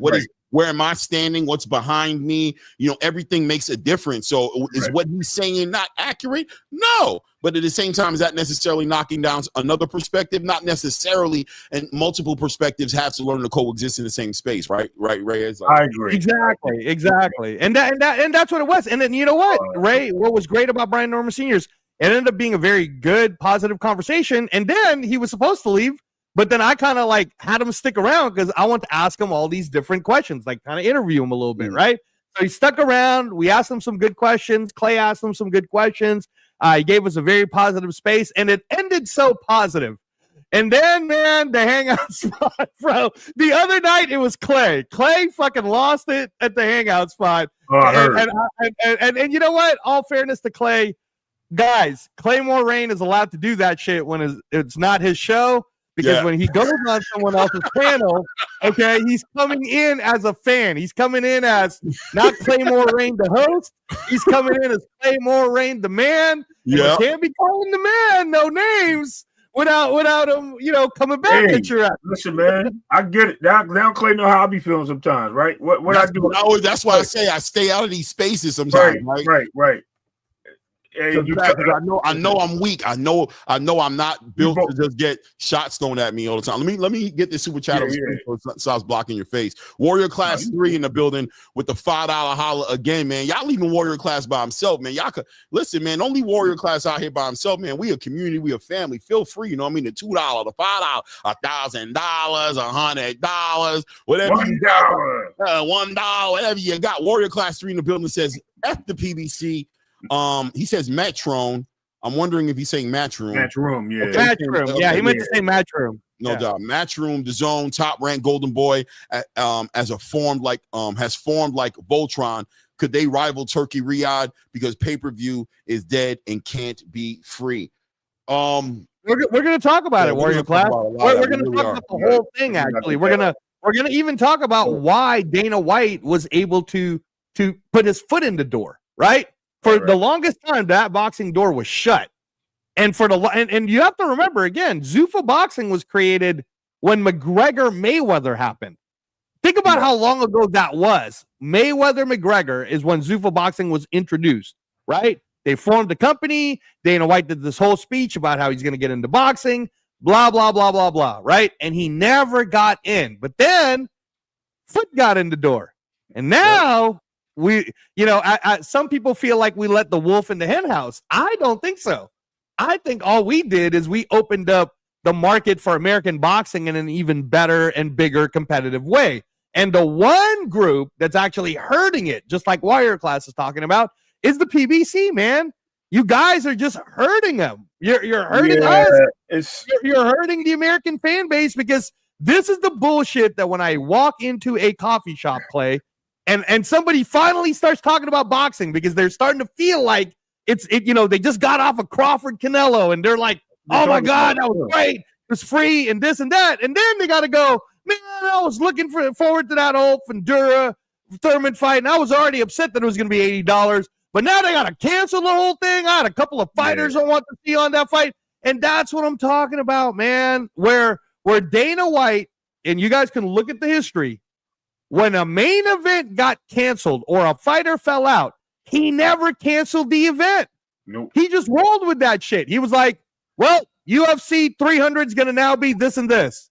where am I standing? What's behind me? Everything makes a difference. So is what he's saying not accurate? No. But at the same time, is that necessarily knocking down another perspective? Not necessarily. And multiple perspectives have to learn to coexist in the same space, right? Right, Ray? I agree. Exactly. And that's what it was. And then you know what, Ray? What was great about Brian Norman Sr.'s, it ended up being a very good, positive conversation. And then he was supposed to leave. But then I kind of had him stick around because I want to ask him all these different questions, kind of interview him a little bit, right? So he stuck around. We asked him some good questions. Clay asked him some good questions. He gave us a very positive space, and it ended so positive. And then, man, the hangout spot, bro. The other night, it was Clay. Clay fucking lost it at the hangout spot. And you know what? All fairness to Clay, guys, Claymore Rain is allowed to do that shit when it's not his show. Because when he goes on someone else's panel, okay, he's coming in as a fan. He's coming in as not Claymore Rain the host. He's coming in as Claymore Rain the man. Yeah, can't be calling the man no names without him, coming back at your ass. Listen, man, I get it. Now Clay know how I be feeling sometimes, right? What I do? That's why I say I stay out of these spaces sometimes. Right. I know I'm weak. I know I'm not built to just get shots thrown at me all the time. Let me get this super chat so it stops blocking your face. Warrior Class 3 in the building with the $5 holla again, man. Y'all leaving Warrior Class by himself, man. Y'all could listen, man. Don't leave Warrior Class out here by himself, man. We a community, we a family. Feel free, the $2, the $5, $1,000, $100, whatever. $1, whatever you got. Warrior Class 3 in the building says F the PBC. He says Matron. I'm wondering if he's saying Matchroom. Matchroom, yeah. Okay. Matchroom, yeah. He meant to say Matchroom. No doubt. Matchroom, the Zone, top ranked Golden Boy, has formed like Voltron. Could they rival Turkey Riyadh because pay-per-view is dead and can't be free? We're gonna talk about it, Warrior Class. We're gonna talk about the whole thing. Actually, we're gonna even talk about why Dana White was able to put his foot in the door, right? For the longest time, that boxing door was shut. And and you have to remember, again, Zuffa boxing was created when McGregor-Mayweather happened. Think about how long ago that was. Mayweather-McGregor is when Zuffa boxing was introduced, right? They formed a company. Dana White did this whole speech about how he's going to get into boxing, blah, blah, blah, blah, blah, right? And he never got in. But then Foot got in the door. And now... some people feel like we let the wolf in the hen house. I don't think so. I think all we did is we opened up the market for American boxing in an even better and bigger competitive way. And the one group that's actually hurting it, just like Warrior Class is talking about, is the PBC, man. You guys are just hurting them. You're hurting us. You're hurting the American fan base, because this is the bullshit that when I walk into a coffee shop, Clay, and somebody finally starts talking about boxing because they're starting to feel like they just got off of Crawford Canelo and they're like, oh my God, that was great. It was free and this and that. And then they got to go, man, I was looking forward to that old Fondura Thurman fight, and I was already upset that it was going to be $80. But now they got to cancel the whole thing. I had a couple of fighters I want to see on that fight. And that's what I'm talking about, man, where Dana White, and you guys can look at the history, when a main event got canceled or a fighter fell out, he never canceled the event. Nope. He just rolled with that shit. He was like, well, UFC 300 is going to now be this and this.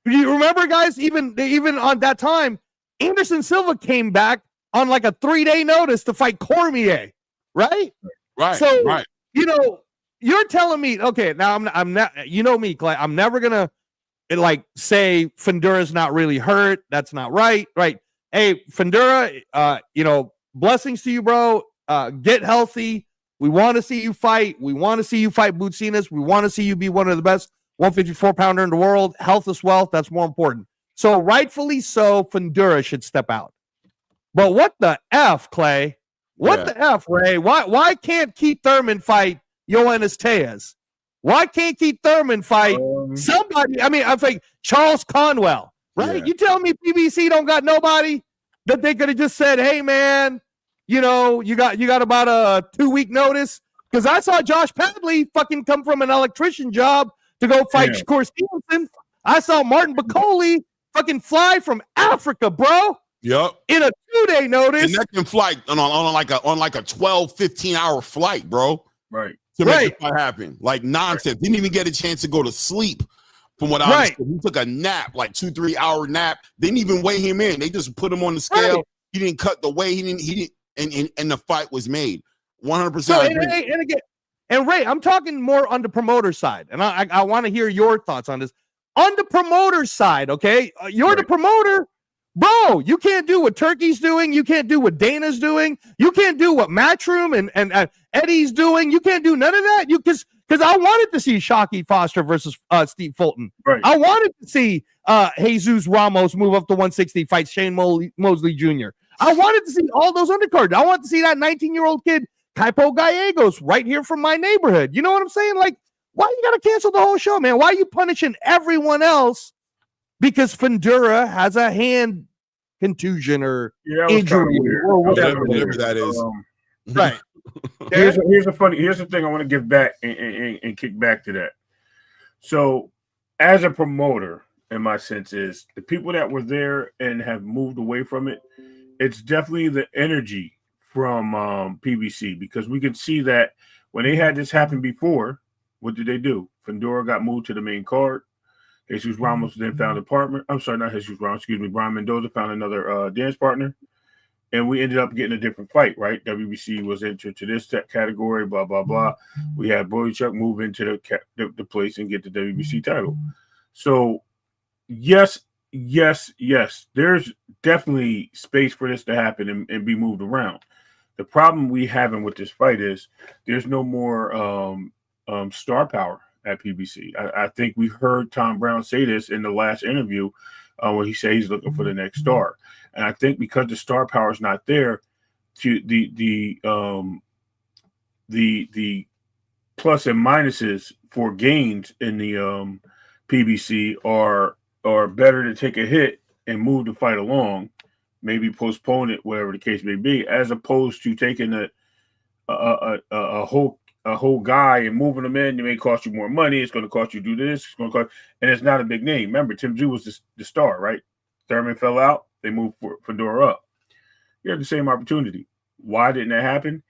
You remember, guys, even on that time, Anderson Silva came back on like a 3-day notice to fight Cormier, right? Right. So, right. You're telling me, okay, now I'm not, me, Clay, I'm never going to say Fondura's not really hurt. That's not right. Right. Hey, Fondura, blessings to you, bro. Get healthy. We want to see you fight. We want to see you fight Butsinas. We want to see you be one of the best 154-pounder in the world. Health is wealth. That's more important. So rightfully so, Fondura should step out. But what the F, Clay? What the F, Ray? Why can't Keith Thurman fight Yoenis Tejas? Why can't Keith Thurman fight somebody? I mean, I think Charles Conwell, right? Yeah. You tell me PBC don't got nobody that they could have just said, hey, man, you got about a 2-week notice? Because I saw Josh Padley fucking come from an electrician job to go fight Shakur Stevenson. I saw Martin Bacoli fucking fly from Africa, bro. Yep. In a 2-day notice. And that can fly on like a 12, 15-hour flight, bro. Right. To make it happen. Like nonsense. Didn't even get a chance to go to sleep. From what I understood. He took a nap, like 2-3 hour nap. Didn't even weigh him in. They just put him on the scale. Right. He didn't cut the weight. He didn't and the fight was made. 100%. So, and again, and Ray, I'm talking more on the promoter side. And I want to hear your thoughts on this. On the promoter side, okay? You're the promoter. Bro, you can't do what Turkey's doing. You can't do what Dana's doing. You can't do what Matchroom and Eddie's doing. You can't do none of that. Because I wanted to see Shockey Foster versus Steve Fulton. Right. I wanted to see Jesus Ramos move up to 160, fight Shane Mosley Jr. I wanted to see all those undercards. I wanted to see that 19-year-old kid, Kaipo Gallegos, right here from my neighborhood. You know what I'm saying? Like, why you got to cancel the whole show, man? Why are you punishing everyone else because Fondura has a hand contusion or injury or whatever that is? Right. Here's the thing I want to give back and kick back to that. So, as a promoter, in my sense is the people that were there and have moved away from it. It's definitely the energy from PBC, because we could see that when they had this happen before, what did they do? Fondura got moved to the main card. Jesus Ramos then found a partner. I'm sorry, not Jesus Ramos, excuse me. Brian Mendoza found another dance partner. And we ended up getting a different fight, right? WBC was entered to this category, blah, blah, blah. We had Boychuk move into the place and get the WBC title. So, yes. There's definitely space for this to happen and be moved around. The problem we having with this fight is there's no more star power at PBC. I think we heard Tom Brown say this in the last interview when he said he's looking for the next star. And I think because the star power is not there, to the plus and minuses for gains in the PBC are better to take a hit and move the fight along, maybe postpone it, whatever the case may be, as opposed to taking a whole guy and moving them in. It may cost you more money. It's going to cost you to do this. It's going to cost, and it's not a big name. Remember, Tim Tszyu was the star, right? Thurman fell out. They moved Fondura up. You have the same opportunity. Why didn't that happen?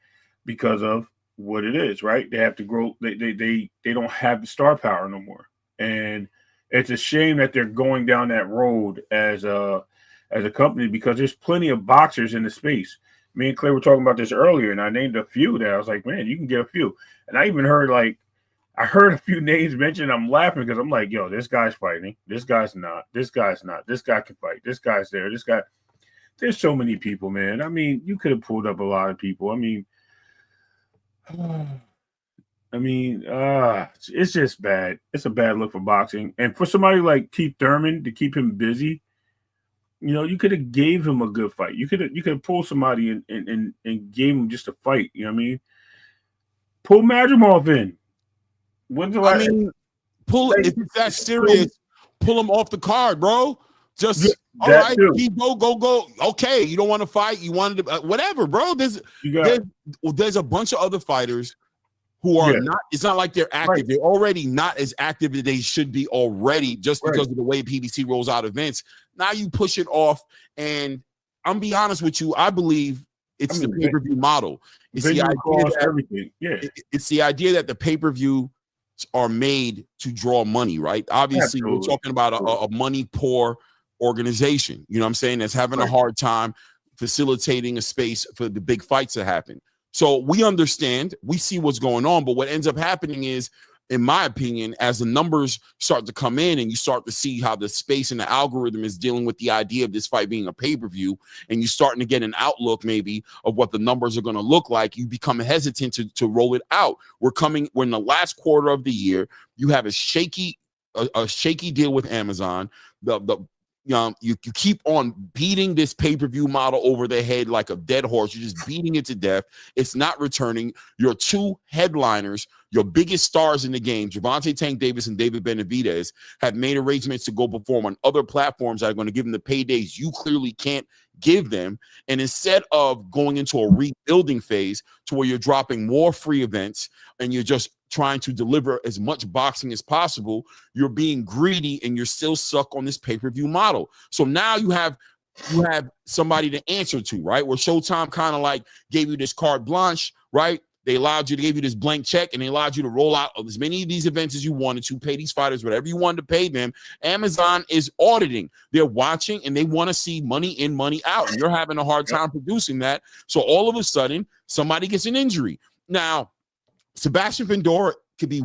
Because of what it is, right? They have to grow. They don't have the star power no more, and it's a shame that they're going down that road as a company, because there's plenty of boxers in the space. Me and Clay were talking about this earlier, and I named a few that I was like, man, you can get a few. And I even heard like I heard a few names mentioned. I'm laughing because I'm like, yo, this guy's fighting. This guy's not. This guy's not. This guy can fight. This guy's there. This guy. There's so many people, man. I mean, you could have pulled up a lot of people. I mean, it's just bad. It's a bad look for boxing. And for somebody like Keith Thurman to keep him busy, you know, you could have gave him a good fight. You could have pulled somebody and gave him just a fight. You know what I mean? Pull Madrimov in. When's the last? I mean, if it's that serious, pull him off the card, bro. Just all right, go. Okay, you don't want to fight. You wanted to whatever, bro. There's a bunch of other fighters who are not. It's not like they're active. Right. They're already not as active as they should be already, just because of the way PBC rolls out events. Now you push it off, and I'm be honest with you. I believe it's the pay-per-view model. It's the idea everything. Yeah, it's the idea that the pay-per-view are made to draw money, right? Obviously, we're talking about a money poor organization, you know what I'm saying, that's having a hard time facilitating a space for the big fights to happen. So we understand, we see what's going on, but what ends up happening is, in my opinion, as the numbers start to come in and you start to see how the space and the algorithm is dealing with the idea of this fight being a pay-per-view, and you're starting to get an outlook maybe of what the numbers are going to look like, you become hesitant to roll it out. We're in the last quarter of the year. You have a shaky deal with Amazon. You keep on beating this pay-per-view model over the head like a dead horse. You're just beating it to death. It's not returning. Your two headliners, your biggest stars in the game, Gervonta Tank Davis and David Benavidez, have made arrangements to go perform on other platforms that are going to give them the paydays you clearly can't give them. And instead of going into a rebuilding phase to where you're dropping more free events and you're just trying to deliver as much boxing as possible, you're being greedy and you're still stuck on this pay-per-view model. So now you have somebody to answer to, right? Where Showtime kind of like gave you this carte blanche, right? They gave you this blank check, and they allowed you to roll out as many of these events as you wanted to, pay these fighters whatever you wanted to pay them. Amazon is auditing. They're watching, and they want to see money in, money out. And you're having a hard time producing that. So all of a sudden, somebody gets an injury. Now, Sebastian Fondura could be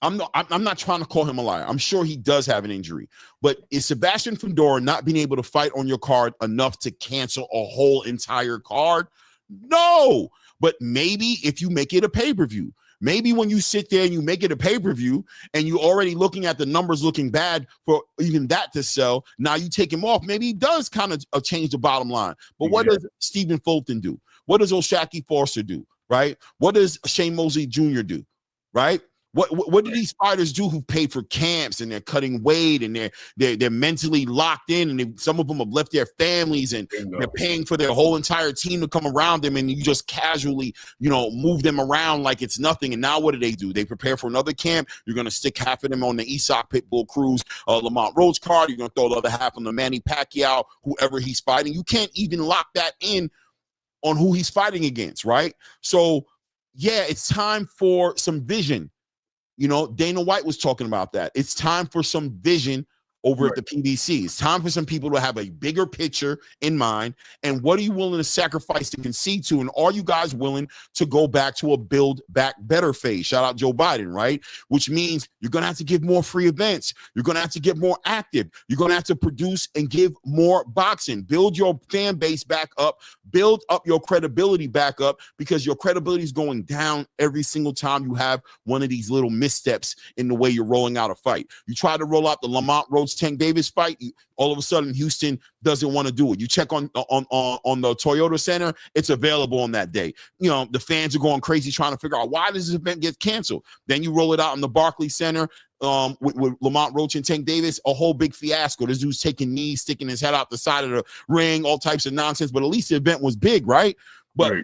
I'm not trying to call him a liar. I'm sure he does have an injury. But is Sebastian Fondura not being able to fight on your card enough to cancel a whole entire card? No. But maybe if you make it a pay-per-view, maybe when you sit there and you make it a pay-per-view and you're already looking at the numbers looking bad for even that to sell, now you take him off. Maybe he does kind of change the bottom line. But what does Stephen Fulton do? What does O'Shaquie Foster do? Right? What does Shane Mosley Jr. do? Right? What do these fighters do who pay for camps and they're cutting weight and they're mentally locked in, and some of them have left their families and they're paying for their whole entire team to come around them, and you just casually, move them around like it's nothing. And now what do? They prepare for another camp. You're going to stick half of them on the Esoc Pitbull Cruz, Lamont Roach card. You're going to throw the other half on the Manny Pacquiao, whoever he's fighting. You can't even lock that in on who he's fighting against, right? So, yeah, it's time for some vision. Dana White was talking about that. It's time for some vision over at the PBC. It's time for some people to have a bigger picture in mind. And what are you willing to sacrifice to concede to? And are you guys willing to go back to a build back better phase? Shout out Joe Biden, right? Which means you're going to have to give more free events. You're going to have to get more active. You're going to have to produce and give more boxing. Build your fan base back up. Build up your credibility back up, because your credibility is going down every single time you have one of these little missteps in the way you're rolling out a fight. You try to roll out the Lamont Roach Tank Davis fight, all of a sudden Houston doesn't want to do it. You check on the Toyota Center, it's available on that day. The fans are going crazy trying to figure out why does this event get canceled. Then you roll it out in the Barclays Center with Lamont Roach and Tank Davis, a whole big fiasco. This dude's taking knees, sticking his head out the side of the ring, all types of nonsense. But at least the event was big, right? But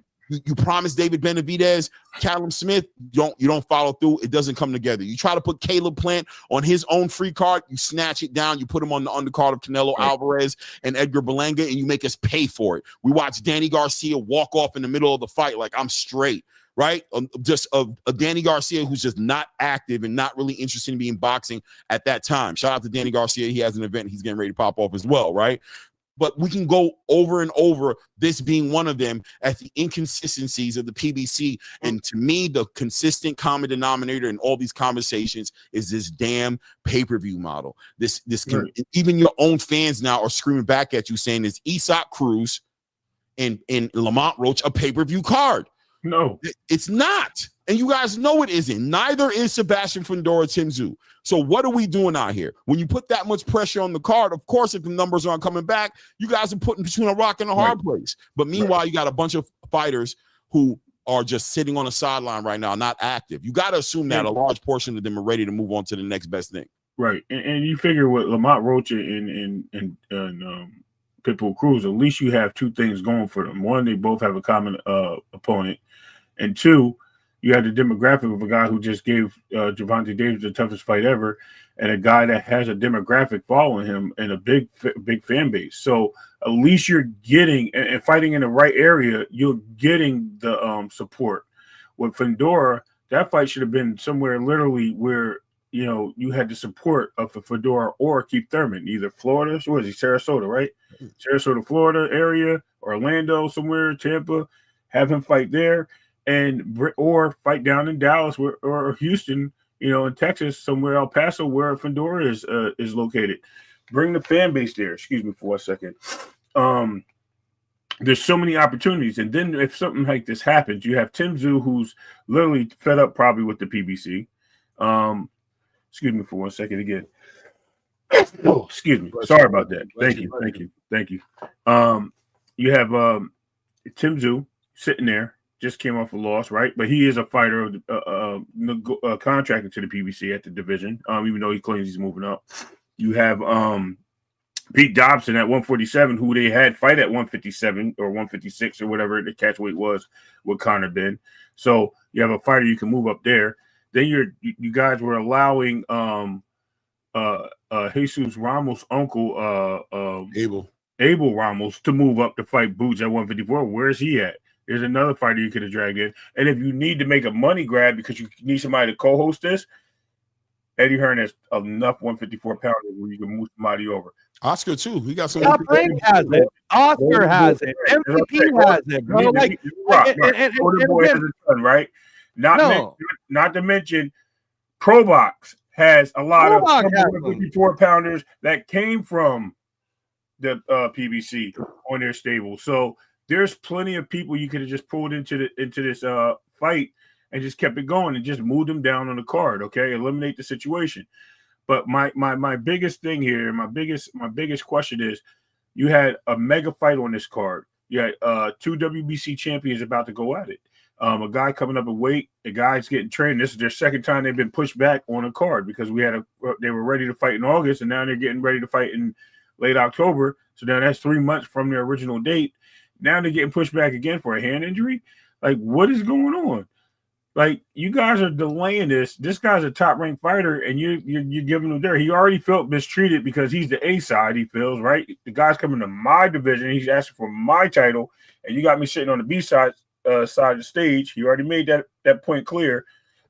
you promised David Benavidez, Callum Smith, you don't follow through. It doesn't come together. You try to put Caleb Plant on his own free card, you snatch it down, you put him on the undercard of Canelo Alvarez and Edgar Berlanga, and you make us pay for it. We watch Danny Garcia walk off in the middle of the fight like I'm straight, right? Just a Danny Garcia who's just not active and not really interested in being boxing at that time. Shout out to Danny Garcia. He has an event he's getting ready to pop off as well, right? but we can go over and over this being one of them at the inconsistencies of the PBC. And to me, the consistent common denominator in all these conversations is this damn pay-per-view model. This can, even your own fans now are screaming back at you saying, is Aesop Cruz and Lamont Roach a pay-per-view card? No, it's not. And you guys know it isn't. Neither is Sebastian Fondura, Tim Tszyu. So what are we doing out here? When you put that much pressure on the card, of course, if the numbers aren't coming back, you guys are putting between a rock and a hard place. But meanwhile, you got a bunch of fighters who are just sitting on the sideline right now, not active. You got to assume that a large portion of them are ready to move on to the next best thing. Right. And you figure with Lamont Roach and Pitbull Cruz, at least you have two things going for them. One, they both have a common opponent. And two, you had the demographic of a guy who just gave Gervonta Davis the toughest fight ever, and a guy that has a demographic following him and a big fan base. So at least you're getting, and fighting in the right area, you're getting the support. With Fondura, that fight should have been somewhere literally where, you know, you had the support of the Fondura or Keith Thurman, either Florida, where is he? Sarasota, right? Sarasota, Florida area, Orlando, somewhere, Tampa, have him fight there. Or fight down in Dallas or Houston, you know, in Texas, somewhere, El Paso, where Fondura is located. Bring the fan base there. Excuse me for a second. There's so many opportunities. And then if something like this happens, you have Tim Tszyu, who's literally fed up probably with the PBC. Excuse me for 1 second again. Oh, excuse me. Sorry about that. Thank you. You have Tim Tszyu sitting there. Just came off a loss, right? But he is a fighter contracted to the PBC at the division, even though he claims he's moving up. You have Pete Dobson at 147, who they had fight at 157 or 156 or whatever the catch weight was with Conor Ben. So you have a fighter you can move up there. Then you guys were allowing Jesus Ramos' uncle Abel Ramos to move up to fight Boots at 154. Where's he at? There's another fighter you could have dragged in. And if you need to make a money grab because you need somebody to co-host this, Eddie Hearn has enough 154 pounders where you can move somebody over. Oscar, too. He got some. Top Rank has it. Oscar has it. MVP has it, bro. Right? Not to mention, Probox has a lot of 154 pounders that came from the PBC on their stable. So there's plenty of people you could have just pulled into this fight and just kept it going and just moved them down on the card. Okay, eliminate the situation. But my biggest thing here, my biggest question is, you had a mega fight on this card. You had two WBC champions about to go at it. A guy coming up in weight, a guy's getting trained. This is their second time they've been pushed back on a card because they were ready to fight in August, and now they're getting ready to fight in late October. So now that's 3 months from their original date. Now they're getting pushed back again for a hand injury. Like, what is going on? Like, you guys are delaying this. This guy's a top-ranked fighter, and you're giving him there. He already felt mistreated because he's the A side, he feels, right? The guy's coming to my division. He's asking for my title, and you got me sitting on the B side of the stage. He already made that point clear.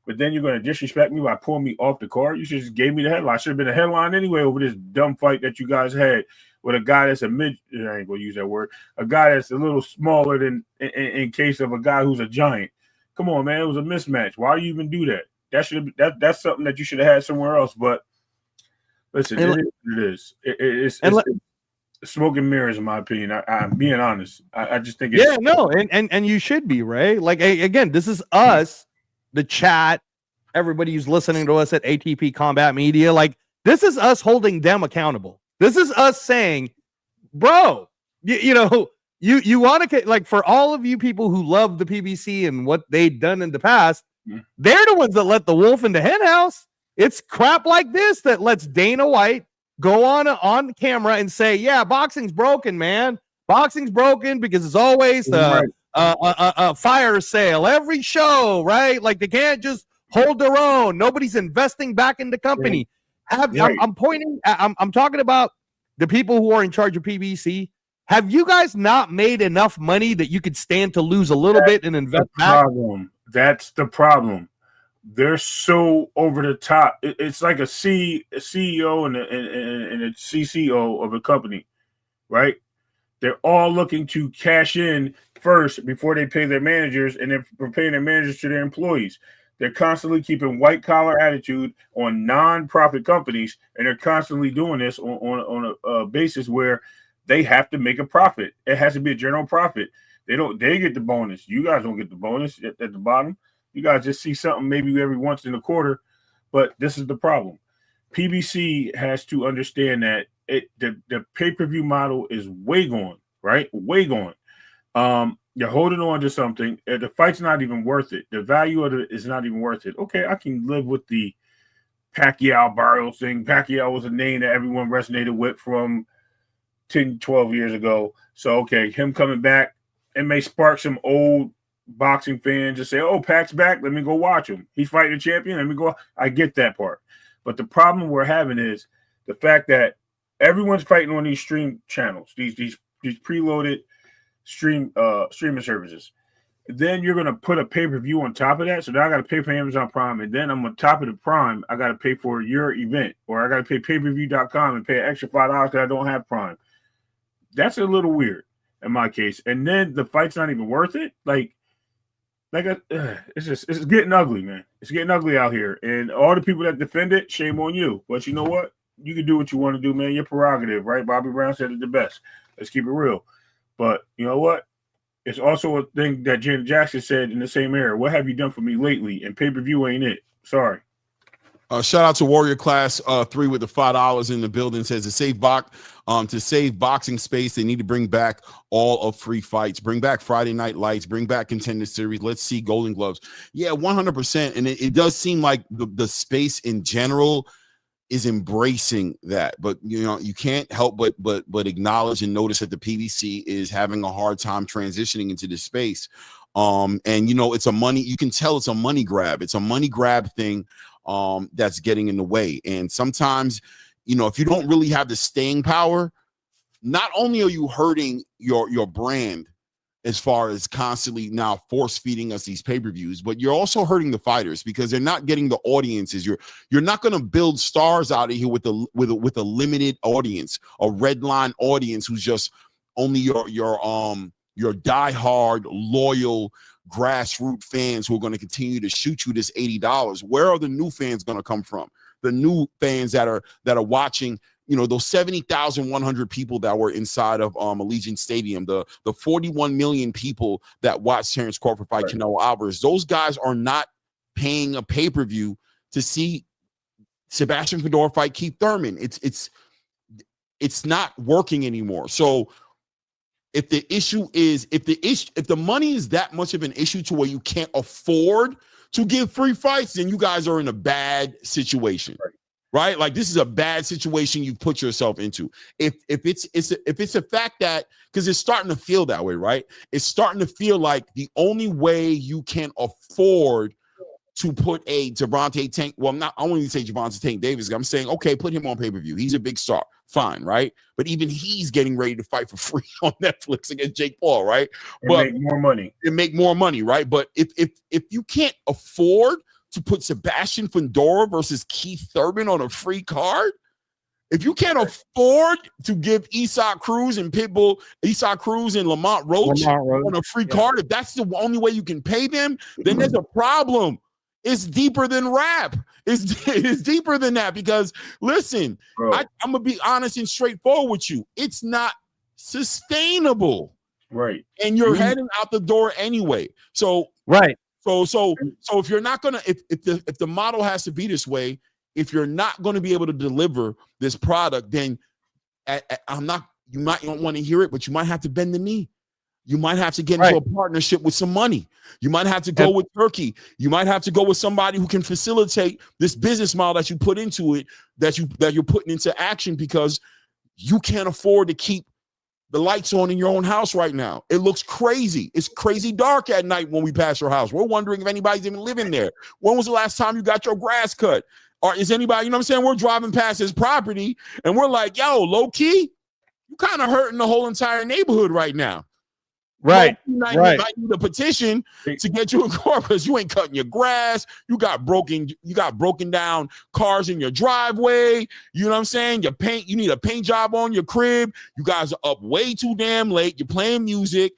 But then you're going to disrespect me by pulling me off the card? You should just gave me the headline. Should have been a headline anyway over this dumb fight that you guys had with a guy that's I ain't going to use that word, a guy that's a little smaller than in case of a guy who's a giant. Come on, man. It was a mismatch. Why you even do that? That's something that you should have had somewhere else. But listen, it is. It's smoke and mirrors, in my opinion. I'm being honest. I just think it's and you should be, right? Like, again, this is us, the chat, everybody who's listening to us at ATP Combat Media. Like, this is us holding them accountable. This is us saying, bro, you want to, like, for all of you people who love the PBC and what they've done in the past, they're the ones that let the wolf in the hen house. It's crap like this that lets Dana White go on camera and say, yeah, boxing's broken, man. Boxing's broken because it's always a fire sale every show, right? Like, they can't just hold their own. Nobody's investing back in the company. I'm talking about the people who are in charge of PBC. Have you guys not made enough money that you could stand to lose a little bit and invest back? That's the problem. They're so over the top. It's like a CEO and a CCO of a company, right? They're all looking to cash in first before they pay their managers, and then paying their managers to their employees. They're constantly keeping white collar attitude on non-profit companies, and they're constantly doing this on a basis where they have to make a profit. It has to be a general profit. They get the bonus. You guys don't get the bonus at the bottom. You guys just see something maybe every once in a quarter, but this is the problem. PBC has to understand that the pay-per-view model is way gone, right? Way gone. You're holding on to something. The fight's not even worth it. The value of it is not even worth it. Okay, I can live with the Pacquiao Barrios thing. Pacquiao was a name that everyone resonated with from 10, 12 years ago. So, okay, him coming back, it may spark some old boxing fans to say, oh, Pac's back. Let me go watch him. He's fighting a champion. Let me go. I get that part. But the problem we're having is the fact that everyone's fighting on these stream channels, these preloaded streaming services. Then you're going to put a pay-per-view on top of that. So now I got to pay for Amazon Prime. And then I'm on top of the Prime, I got to pay for your event. Or I got to pay pay-per-view.com and pay an extra $5 because I don't have Prime. That's a little weird in my case. And then the fight's not even worth it. It's getting ugly, man. It's getting ugly out here. And all the people that defend it, shame on you. But you know what? You can do what you want to do, man. Your prerogative, right? Bobby Brown said it the best. Let's keep it real. But you know what? It's also a thing that Janet Jackson said in the same era. What have you done for me lately? And pay-per-view ain't it. Sorry. Shout out to Warrior Class 3 with the $5 in the building. Says to save boxing space, they need to bring back all of free fights. Bring back Friday Night Lights. Bring back Contender Series. Let's see Golden Gloves. Yeah, 100%. And it does seem like the space in general is embracing that, but you know, you can't help but acknowledge and notice that the PBC is having a hard time transitioning into this space. And you know, you can tell it's a money grab. It's a money grab thing that's getting in the way. And sometimes, you know, if you don't really have the staying power, not only are you hurting your brand as far as constantly now force feeding us these pay-per-views, but you're also hurting the fighters because they're not getting the audiences. You're not going to build stars out of here with a limited audience, a red line audience who's just only your diehard, loyal, grassroots fans who are going to continue to shoot you this $80. Where are the new fans going to come from? The new fans that are watching, you know, those 70,100 people that were inside of Allegiant Stadium, the 41 million people that watched Terrence Crawford fight Canelo Alvarez. Those guys are not paying a pay-per-view to see Sebastian Fondura fight Keith Thurman. It's not working anymore. So if the money is that much of an issue to where you can't afford to give free fights, then you guys are in a bad situation. Right? Like, this is a bad situation you've put yourself into. If it's a fact that, because it's starting to feel that way, right? It's starting to feel like the only way you can afford to put a Gervonta Tank, well, I won't even say Gervonta Tank Davis. I'm saying, okay, put him on pay-per-view. He's a big star. Fine, right? But even he's getting ready to fight for free on Netflix against Jake Paul, right? Make more money. And make more money, right? But if you can't afford to put Sebastian Fondura versus Keith Thurman on a free card, if you can't afford to give Isak Cruz and Lamont Roach on a free card, if that's the only way you can pay them, then there's a problem. It's deeper than rap. It's deeper than that because, listen, I'm going to be honest and straightforward with you. It's not sustainable. Right. And you're heading out the door anyway. So, right. So if you're not gonna, if the model has to be this way, if you're not going to be able to deliver this product, then you might not want to hear it, but you might have to bend the knee. You might have to get into a partnership with some money. You might have to go with Turkey. You might have to go with somebody who can facilitate this business model that you put into it, that you're putting into action, because you can't afford to keep the lights on in your own house right now. It looks crazy. It's crazy dark at night when we pass your house. We're wondering if anybody's even living there. When was the last time you got your grass cut? Or is anybody, you know what I'm saying? We're driving past his property and we're like, yo, low key, you kind of hurting the whole entire neighborhood right now. Right. You might Right. need a petition to get you in court because you ain't cutting your grass. You got broken down cars in your driveway. You know what I'm saying? You need a paint job on your crib. You guys are up way too damn late. You're playing music.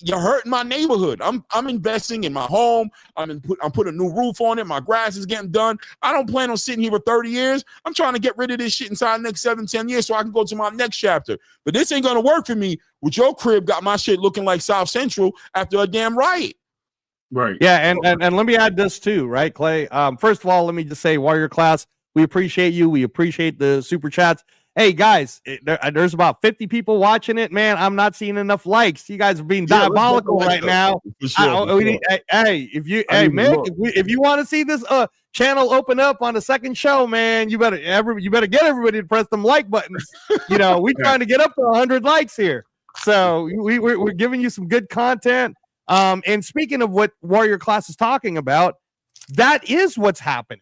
You're hurting my neighborhood. I'm investing in my home. I'm putting a new roof on it. My grass is getting done. I don't plan on sitting here for 30 years. I'm trying to get rid of this shit inside the next 7-10 years so I can go to my next chapter. But this ain't gonna work for me. With your crib, got my shit looking like South Central after a damn riot. Right. Yeah, and let me add this too, right, Clay? First of all, let me just say, Warrior Class, we appreciate you. We appreciate the super chats. Hey guys, there's about 50 people watching it, man. I'm not seeing enough likes. You guys are being diabolical right now. Hey, if you want to see this channel open up on the second show, man, you better get everybody to press them like buttons. You know, we're trying to get up to 100 likes here, so we're giving you some good content. And speaking of what Warrior Class is talking about, that is what's happening.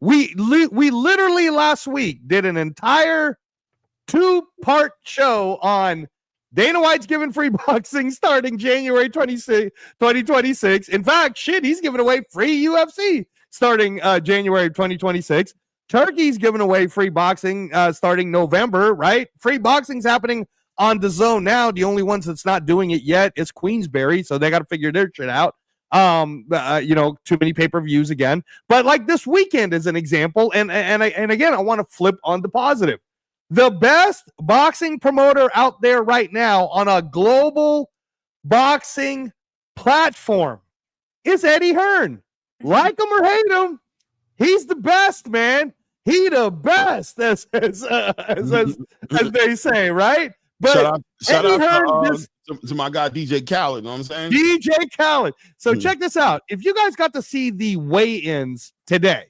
We literally last week did an entire 2-part show on Dana White's giving free boxing starting January 26, 2026. In fact, he's giving away free UFC starting January 2026. Turkey's giving away free boxing starting November, right? Free boxing's happening on DAZN now. The only ones that's not doing it yet is Queensberry, so they got to figure their shit out. Too many pay-per-views again. But like this weekend is an example, and again, I want to flip on the positive. The best boxing promoter out there right now on a global boxing platform is Eddie Hearn. Like him or hate him, he's the best, man. He the best, as they say, right? But shout out to my guy DJ Khaled. You know what I'm saying? DJ Khaled. So check this out. If you guys got to see the weigh-ins today,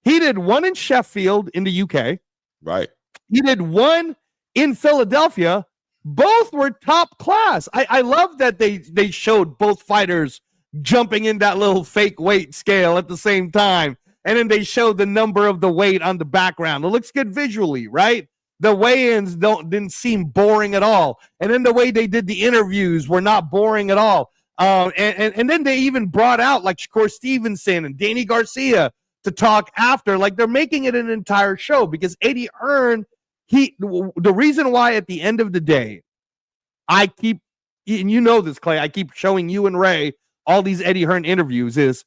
he did one in Sheffield in the UK. Right. He did one in Philadelphia. Both were top class. I love that they showed both fighters jumping in that little fake weight scale at the same time. And then they showed the number of the weight on the background. It looks good visually, right? The weigh-ins didn't seem boring at all. And then the way they did the interviews were not boring at all. And then they even brought out like Shakur Stevenson and Danny Garcia to talk after. Like they're making it an entire show because Eddie Hearn, the reason why at the end of the day, and you know this, Clay, I keep showing you and Ray all these Eddie Hearn interviews is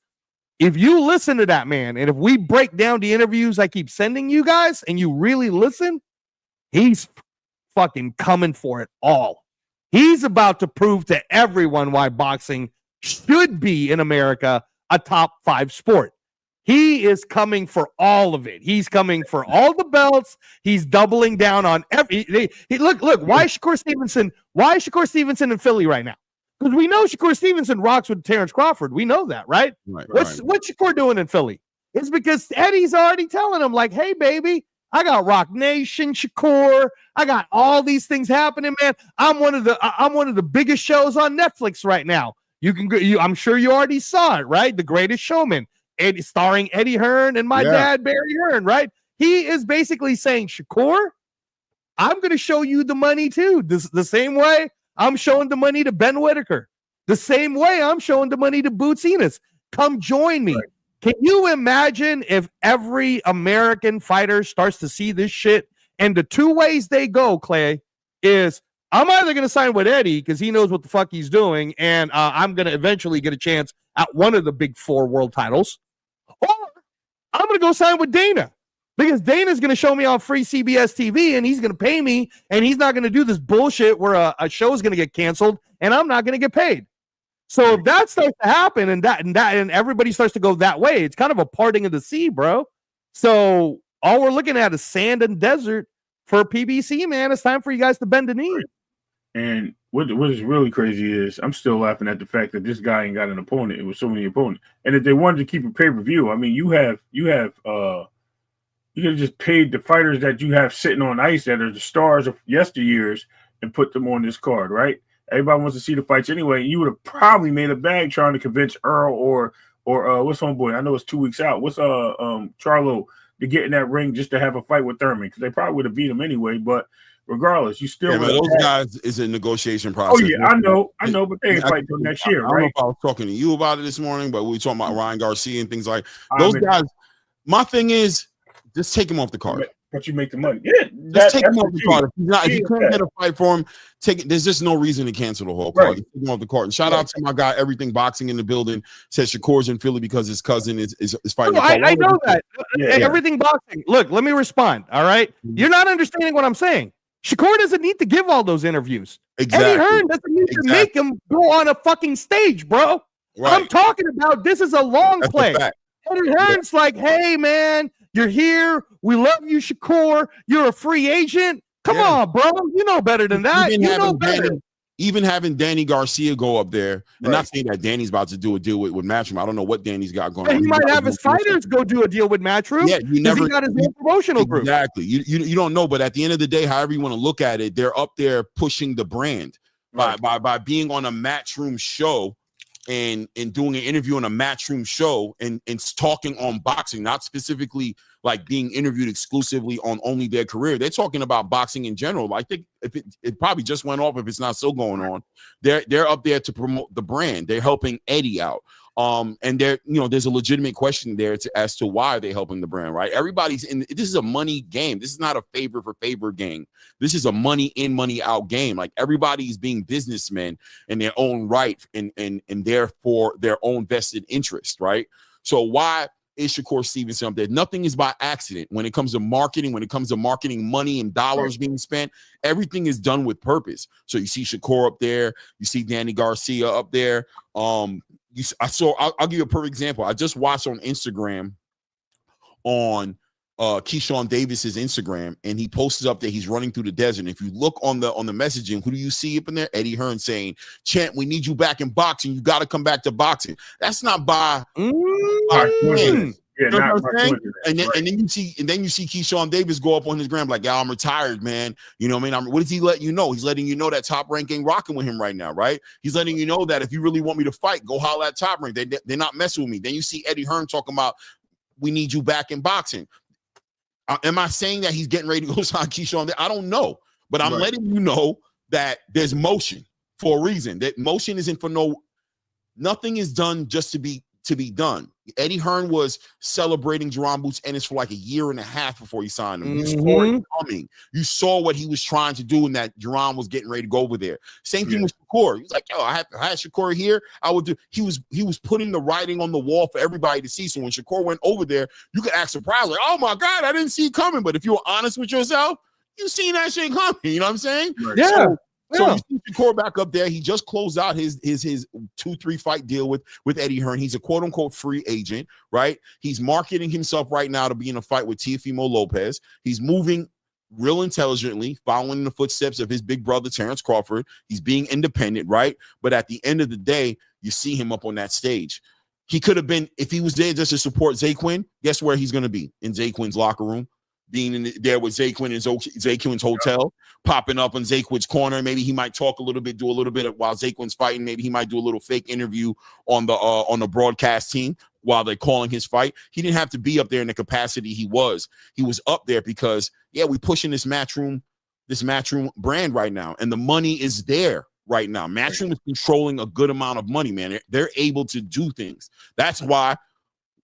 if you listen to that man, and if we break down the interviews I keep sending you guys and you really listen, he's fucking coming for it all. He's about to prove to everyone why boxing should be in America a top 5 sport. He is coming for all of it. He's coming for all the belts. He's doubling down on every. Look. Why is Shakur Stevenson? Why is Shakur Stevenson in Philly right now? Because we know Shakur Stevenson rocks with Terrence Crawford. We know that, right? What's Shakur doing in Philly? It's because Eddie's already telling him, like, "Hey, baby, I got Rock Nation, Shakur. I got all these things happening, man. I'm one of the biggest shows on Netflix right now. I'm sure you already saw it, right? The Greatest Showman." Starring Eddie Hearn and my dad, Barry Hearn, right? He is basically saying, Shakur, I'm going to show you the money too. The same way I'm showing the money to Ben Whitaker. The same way I'm showing the money to Boots Ennis. Come join me. Right. Can you imagine if every American fighter starts to see this shit? And the two ways they go, Clay, is I'm either going to sign with Eddie because he knows what the fuck he's doing, and I'm going to eventually get a chance at one of the big 4 world titles, or I'm going to go sign with Dana because Dana's going to show me on free CBS TV, and he's going to pay me, and he's not going to do this bullshit where a show is going to get canceled, and I'm not going to get paid. So if that starts to happen, and everybody starts to go that way, it's kind of a parting of the sea, bro. So all we're looking at is sand and desert for PBC, man. It's time for you guys to bend the knee. And what is really crazy is I'm still laughing at the fact that this guy ain't got an opponent. It was so many opponents. And if they wanted to keep a pay-per-view, I mean, you could have just paid the fighters that you have sitting on ice that are the stars of yesteryears and put them on this card, right? Everybody wants to see the fights anyway. You would have probably made a bag trying to convince Earl or what's homeboy? I know it's 2 weeks out. What's Charlo to get in that ring just to have a fight with Thurman because they probably would have beat him anyway. But regardless, you still those guys is a negotiation process. Oh yeah, I know, but they ain't fight till next year, I don't know right? if I was talking to you about it this morning, but we were talking about Ryan Garcia and things like those guys. My thing is, just take him off the card. But you make the money. Yeah, just take him off the card. If you can't get a fight for him, take it. There's just no reason to cancel the whole card. Right. Take him off the card. And shout out to my guy, Everything Boxing in the building. Says Shakur's in Philly because his cousin is fighting. No, I know that. Everything Boxing. Look, let me respond. All right, you're not understanding what I'm saying. Shakur doesn't need to give all those interviews. Exactly. Eddie Hearn doesn't need to make him go on a fucking stage, bro. Right. I'm talking about this is a long play. Eddie Hearn's like, hey man, you're here. We love you, Shakur. You're a free agent. Come on, bro. You know better than that. You know better. Even having Danny Garcia go up there, and not saying that Danny's about to do a deal with Matchroom. I don't know what Danny's got going on. He might have his fighters go do a deal with Matchroom. Yeah, he got his own promotional group. Exactly. You don't know, but at the end of the day, however you want to look at it, they're up there pushing the brand by being on a Matchroom show and doing an interview on a Matchroom show and talking on boxing, not specifically like being interviewed exclusively on only their career. They're talking about boxing in general. I think if it probably just went off if it's not still going on. They're up there to promote the brand. They're helping Eddie out. And there's a legitimate question there as to why they're helping the brand, right? Everybody's in. This is a money game. This is not a favor for favor game. This is a money in, money out game. Like everybody's being businessmen in their own right and therefore their own vested interest, right? So why is Shakur Stevenson up there? Nothing is by accident when it comes to marketing. When it comes to marketing, money and dollars being spent, everything is done with purpose. So you see Shakur up there. You see Danny Garcia up there. I'll give you a perfect example. I just watched on Instagram on Keyshawn Davis's Instagram, and he posted up that he's running through the desert. And if you look on the messaging, who do you see up in there? Eddie Hearn saying, "Champ, we need you back in boxing. You got to come back to boxing." That's not by and then you see Keyshawn Davis go up on his gram like, "Yeah, I'm retired, man." You know what I mean? What does he let you know? He's letting you know that Top Rank ain't rocking with him right now, right? He's letting you know that if you really want me to fight, go holler at Top Rank. They're not messing with me. Then you see Eddie Hearn talking about, "We need you back in boxing." Am I saying that he's getting ready to go sign Keyshawn? I don't know, but I'm letting you know that there's motion for a reason. That motion isn't for nothing is done just to be done. Eddie Hearn was celebrating Jerome Boots Ennis for like a year and a half before he signed him. You saw it coming. You saw what he was trying to do and that Jerome was getting ready to go over there. Same thing with Shakur. He was like, "Yo, I had Shakur here. I would do." He was putting the writing on the wall for everybody to see. So when Shakur went over there, you could act surprised, like, "Oh my God, I didn't see it coming." But if you were honest with yourself, you seen that shit coming. You know what I'm saying? Right. Yeah. So you see Shakur back up there. He just closed out his 2-3 fight deal with Eddie Hearn. He's a quote unquote free agent, right? He's marketing himself right now to be in a fight with Teofimo Lopez. He's moving real intelligently, following the footsteps of his big brother Terrence Crawford. He's being independent, right? But at the end of the day, you see him up on that stage. He could have been, if he was there just to support Zaquin, guess where he's going to be? In Zaquin's locker room. Being there with Zaquin in Zaquin's hotel, popping up on Zaquin's corner. Maybe he might talk a little bit, do a little bit while Zaquin's fighting. Maybe he might do a little fake interview on the broadcast team while they're calling his fight. He didn't have to be up there in the capacity he was. He was up there because, we pushing this Matchroom brand right now, and the money is there right now. Matchroom is controlling a good amount of money, man. They're able to do things. That's why,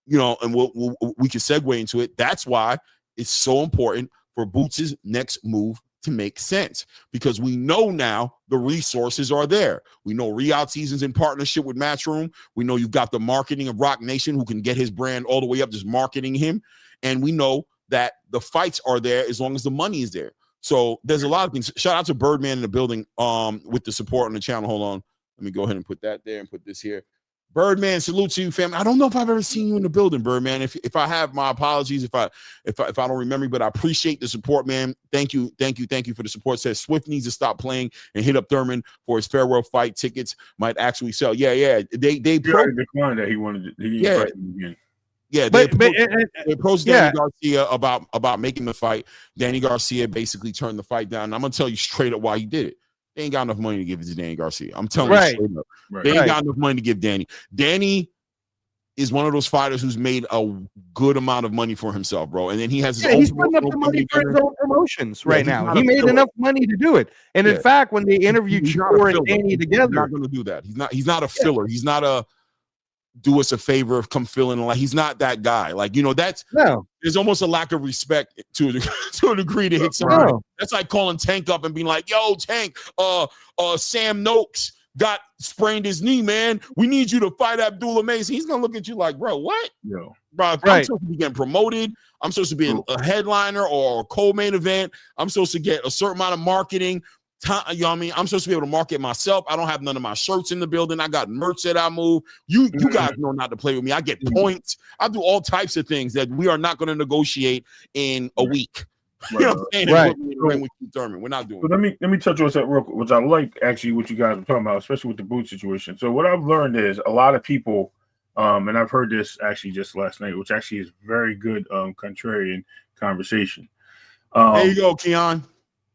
and we can segue into it. That's why it's so important for Boots' next move to make sense, because we know now the resources are there. We know Riyadh Season's in partnership with Matchroom. We know you've got the marketing of Rock Nation who can get his brand all the way up, just marketing him. And we know that the fights are there as long as the money is there. So there's a lot of things. Shout out to Birdman in the building with the support on the channel. Hold on. Let me go ahead and put that there and put this here. Birdman, salute to you, fam. I don't know if I've ever seen you in the building, Birdman. If I have, my apologies if I don't remember, but I appreciate the support, man. Thank you for the support. Says Swift needs to stop playing and hit up Thurman for his farewell fight. Tickets might actually sell. Yeah. They declined that he wanted to. They approached Danny Garcia about making the fight. Danny Garcia basically turned the fight down. And I'm gonna tell you straight up why he did it. They ain't got enough money to give it to Danny Garcia. I'm telling you straight up. They ain't got enough money to give Danny. Danny is one of those fighters who's made a good amount of money for himself, bro. And then he has his he's putting up the money for his own promotions right now. He made enough money to do it. And in fact, when they interviewed Shakur and Danny together, he's not going to do that. He's not a filler. He's not a do us a favor, come fill in. Like, he's not that guy. Like, there's almost a lack of respect to a degree to hit somebody. That's like calling Tank up and being like, yo, Tank, Sam Noakes got sprained his knee, man. We need you to fight Abdullah Mason. He's gonna look at you like, bro, what? Yo, bro, I'm supposed to be getting promoted. I'm supposed to be a headliner or a co-main event. I'm supposed to get a certain amount of marketing. You know what I mean? I'm supposed to be able to market myself. I don't have none of my shirts in the building. I got merch that I move. You guys know not to play with me. I get points. I do all types of things that we are not going to negotiate in a week. You know what I'm saying? Right. With Thurman. We're not doing it. Let me touch on that real quick, which I like actually what you guys are talking about, especially with the boot situation. So what I've learned is a lot of people, and I've heard this actually just last night, which actually is very good contrarian conversation. There you go, Keon.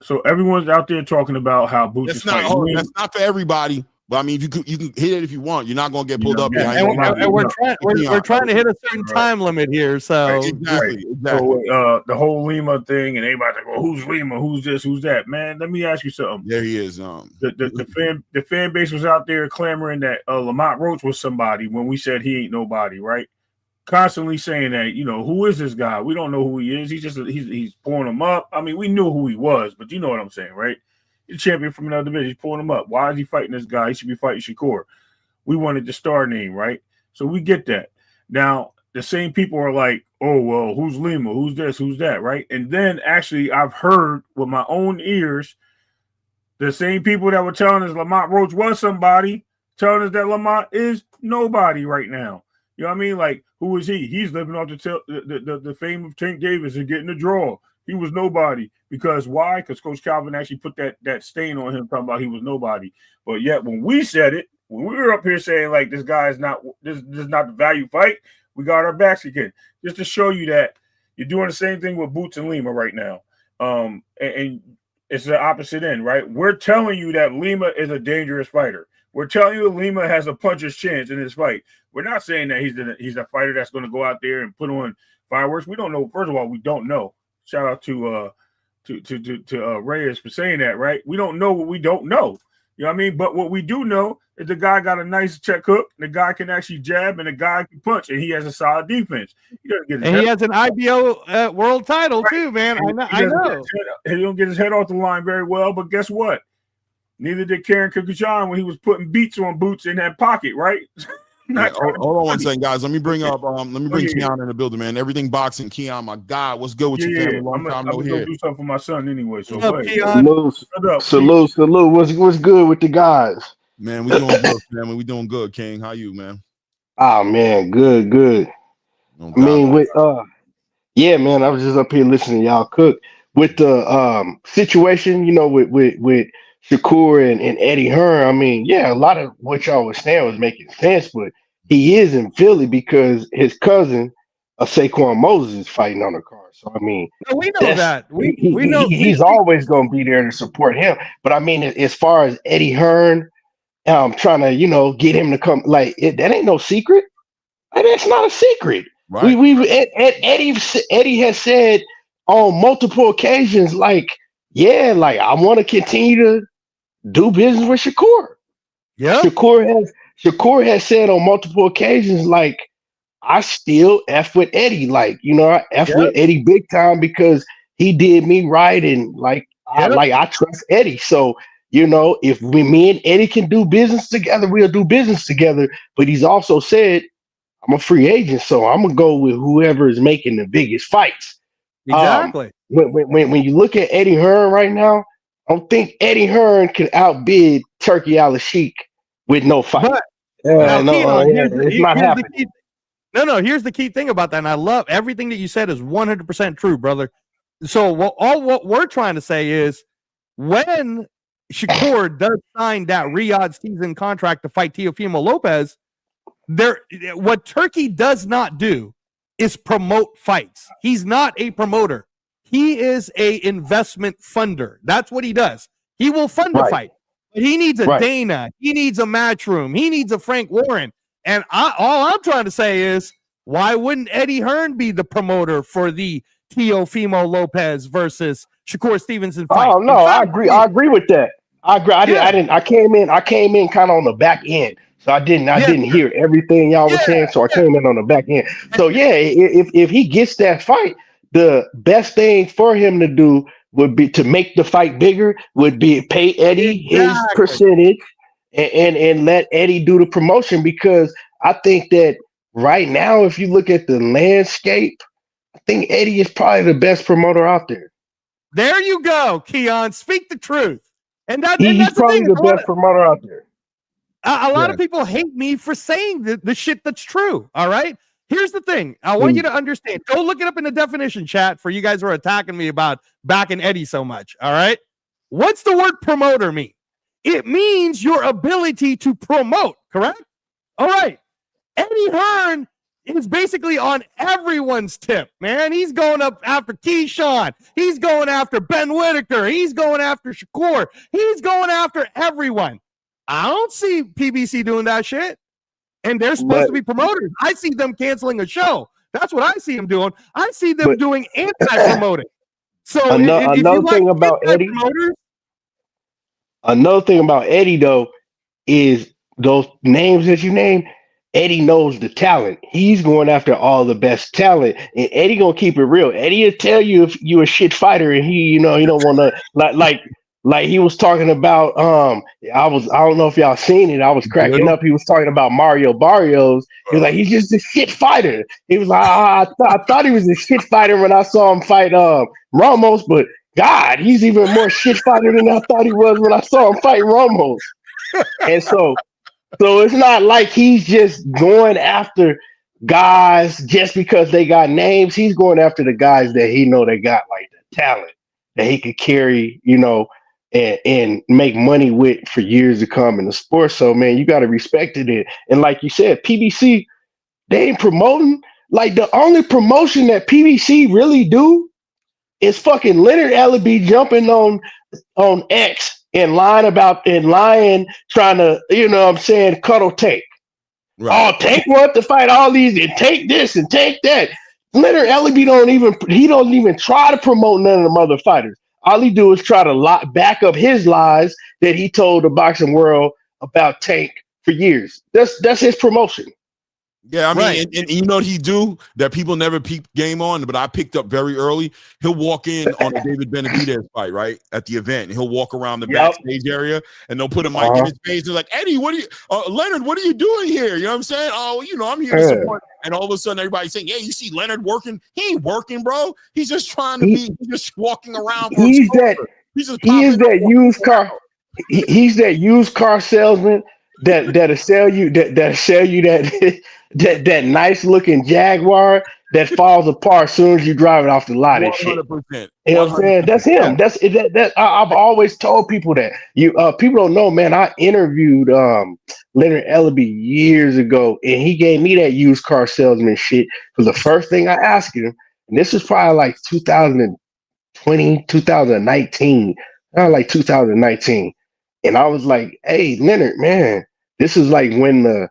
So everyone's out there talking about how Boots is fighting. That's not for everybody. But I mean, you can hit it if you want. You're not going to get pulled up. And we're trying to hit a certain time limit here. So exactly. So the whole Lima thing, and everybody's like, "Well, who's Lima? Who's this? Who's that?" Man, let me ask you something. There he is. The fan base was out there clamoring that Lamont Roach was somebody when we said he ain't nobody, right? Constantly saying that, who is this guy? We don't know who he is. He's pulling him up. I mean, we knew who he was, but you know what I'm saying, right? He's a champion from another division. He's pulling him up. Why is he fighting this guy? He should be fighting Shakur. We wanted the star name, right? So we get that. Now, the same people are like, oh, well, who's Lima? Who's this? Who's that, right? And then actually I've heard with my own ears the same people that were telling us Lamont Roach was somebody telling us that Lamont is nobody right now. You know what I mean? Like, who is he? He's living off the fame of Tank Davis and getting the draw. He was nobody. Because why? Because Coach Calvin actually put that stain on him talking about he was nobody. But yet when we said it, when we were up here saying like this guy is not this is not the value fight, we got our backs again. Just to show you that you're doing the same thing with Boots and Lima right now. And it's the opposite end, right? We're telling you that Lima is a dangerous fighter. We're telling you Lima has a puncher's chance in this fight. We're not saying that he's a fighter that's going to go out there and put on fireworks. We don't know. First of all, we don't know. Shout out to Reyes for saying that, right? We don't know what we don't know. You know what I mean? But what we do know is the guy got a nice check hook. The guy can actually jab, and the guy can punch, and he has a solid defense. He has an IBO world title too, man. I know. He don't get his head off the line very well, but guess what? Neither did Karen Kikuchan when he was putting beats on Boots in that pocket, right? Hold on one second, guys. Let me bring Keon in the building, man. Everything boxing, Keon, my God. What's good with you, family? Long time no hear. I'm gonna do something for my son anyway. So salute. What's good with the guys? Man, we doing good, family. We doing good, King. How you, man? Oh man, good. No, I mean, man, I was just up here listening to y'all cook with the situation, with Shakur and Eddie Hearn. I mean, yeah, a lot of what y'all was saying was making sense, but he is in Philly because his cousin, Saquon Moses, is fighting on the card. So I mean, we know that. We know he's always going to be there to support him. But I mean, as far as Eddie Hearn, trying to get him to come, like that ain't no secret. Like, that's not a secret. Right. Eddie has said on multiple occasions, like, yeah, like I want to continue to do business with Shakur. Yeah. Shakur has said on multiple occasions, like, I still F with Eddie. Like, I F with Eddie big time because he did me right. And I trust Eddie. So, if me and Eddie can do business together, we'll do business together. But he's also said, I'm a free agent, so I'm gonna go with whoever is making the biggest fights. Exactly. When you look at Eddie Hearn right now, I don't think Eddie Hearn can outbid Turkey Al-Sheikh with no fight. But it's not happening. Here's the key thing about that, and I love everything that you said is 100% true, brother. So what we're trying to say is when Shakur does sign that Riyadh season contract to fight Teofimo Lopez, what Turkey does not do is promote fights. He's not a promoter. He is a investment funder. That's what he does. He will fund a fight. But he needs a Dana. He needs a Matchroom. He needs a Frank Warren. And all I'm trying to say is, why wouldn't Eddie Hearn be the promoter for the Teofimo Lopez versus Shakur Stevenson fight? Oh no, I agree. I agree with that. I agree. I came in kind of on the back end. So I Yes, didn't hear everything y'all was saying. So I came in on the back end. So yeah, if he gets that fight, the best thing for him to do would be to make the fight bigger, would be pay Eddie his exactly. percentage and let Eddie do the promotion, because I think that right now, if you look at the landscape, I think Eddie is probably the best promoter out there. There you go, Keon. Speak the truth. And He's that's the probably thing. the best promoter out there. A lot Yeah. of people hate me for saying the shit that's true. All right. Here's the thing. I want you to understand. Go look it up in the definition chat for you guys who are attacking me about backing Eddie so much. All right. What's the word promoter mean? It means your ability to promote, correct? All right. Eddie Hearn is basically on everyone's tip, man. He's going up after Keyshawn. He's going after Ben Whitaker. He's going after Shakur. He's going after everyone. I don't see PBC doing that shit. And they're supposed to be promoters. I see them canceling a show. That's what I see them doing. I see them doing anti-promoting. So if you Another like thing about Eddie, anti-promoters, another thing about Eddie though is those names that you name. Eddie knows the talent. He's going after all the best talent, and Eddie gonna keep it real. Eddie will tell you if you a shit fighter, and he don't want to like he was talking about. I don't know if y'all seen it. I was cracking up. He was talking about Mario Barrios. He was like, he's just a shit fighter. He was like, I thought he was a shit fighter when I saw him fight Ramos, but God, he's even more shit fighter than I thought he was when I saw him fight Ramos. And so it's not like he's just going after guys just because they got names. He's going after the guys that he know they got like the talent that he could carry, and make money with for years to come in the sport. So man, you got to respect it. And like you said, PBC, they ain't promoting. Like the only promotion that PBC really do is fucking Leonard Ellaby jumping on X and lying, trying to, what I'm saying, cuddle Tank. Right. Oh, Tank want to fight all these and take this and take that. Leonard Ellaby don't even try to promote none of the other fighters. All he do is try to back up his lies that he told the boxing world about Tank for years. That's his promotion. Yeah, I mean, Right. and you know what he do that people never peep game on, but I picked up very early. He'll walk in on a David Benavidez fight, right, at the event, and he'll walk around the backstage area, and they'll put a mic in his face. They're like, Eddie, Leonard, what are you doing here? You know what I'm saying? Oh, I'm here to support. And all of a sudden, everybody's saying, yeah, you see Leonard working? He ain't working, bro. He's just trying to he's just walking around. He is that used car. He's that used car salesman that'll sell you that nice looking Jaguar that falls apart as soon as you drive it off the lot and shit. 100%. You know what I'm saying? That's him. I've always told people that. People don't know, man. I interviewed Leonard Ellaby years ago, and he gave me that used car salesman shit. Because the first thing I asked him, and this was probably like 2020, 2019, like 2019. And I was like, hey, Leonard, man, this is like when the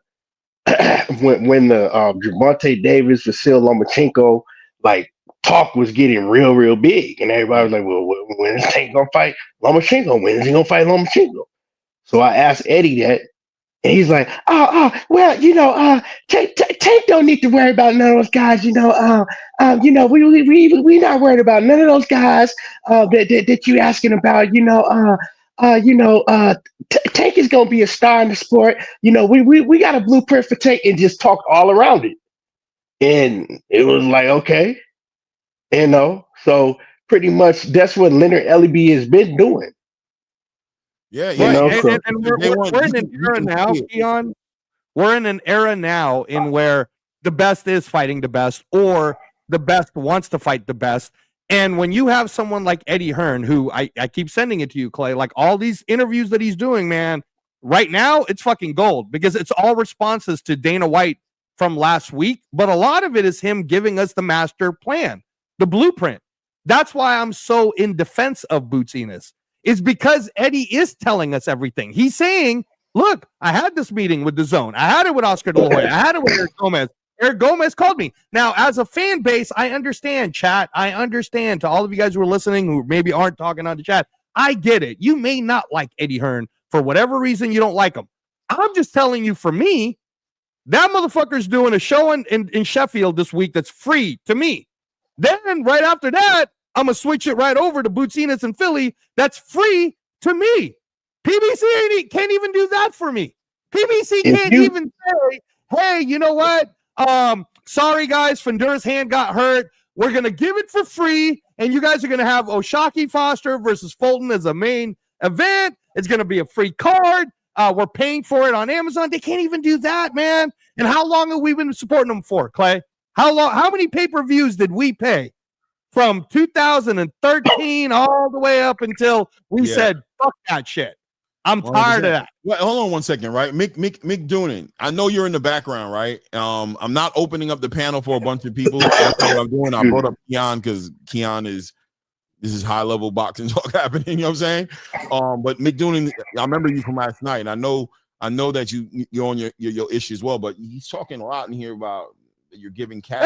Gervonta Davis, Vasil Lomachenko, like talk was getting real, real big. And everybody was like, well, when is Tank gonna fight Lomachenko? When is he gonna fight Lomachenko? So I asked Eddie that, and he's like, well, Tank don't need to worry about none of those guys, we not worried about none of those guys that you asking about, Tank is gonna be a star in the sport. We got a blueprint for Tank, and just talk all around it. And it was like, okay, so pretty much that's what Leonard Ellaby has been doing. Yeah, and we're in an era now, Keon. We're in an era now in where the best is fighting the best, or the best wants to fight the best. And when you have someone like Eddie Hearn, who I keep sending it to you, Clay, like all these interviews that he's doing, man, right now it's fucking gold, because it's all responses to Dana White from last week. But a lot of it is him giving us the master plan, the blueprint. That's why I'm so in defense of Boots Ennis, is because Eddie is telling us everything. He's saying, Look, I had this meeting with DAZN. I had it with Oscar De La Hoya. I had it with Eric Gomez. Eric Gomez called me. Now, as a fan base, I understand, chat. I understand. To all of you guys who are listening who maybe aren't talking on the chat, I get it. You may not like Eddie Hearn for whatever reason. You don't like him. I'm just telling you, for me, that motherfucker's doing a show in Sheffield this week that's free to me. Then right after that, I'm going to switch it right over to Boots Ennis in Philly. That's free to me. PBC can't even do that for me. PBC can't even say, hey, you know what? Sorry, guys, Fondura's hand got hurt. We're going to give it for free, and you guys are going to have Oshaki Foster versus Fulton as a main event. It's going to be a free card. We're paying for it on Amazon. They can't even do that, man. And how long have we been supporting them for, Clay? How many pay-per-views did we pay from 2013 all the way up until we said, fuck that shit? I'm tired of that. Well, hold on one second, right? Mick Doonan, I know you're in the background, right? I'm not opening up the panel for a bunch of people. That's what I'm doing. I brought up Keon because Keon this is high level boxing talk happening. You know what I'm saying? But Mick Doonan, I remember you from last night, and I know that you're on your issue as well. But he's talking a lot in here about you're giving cash.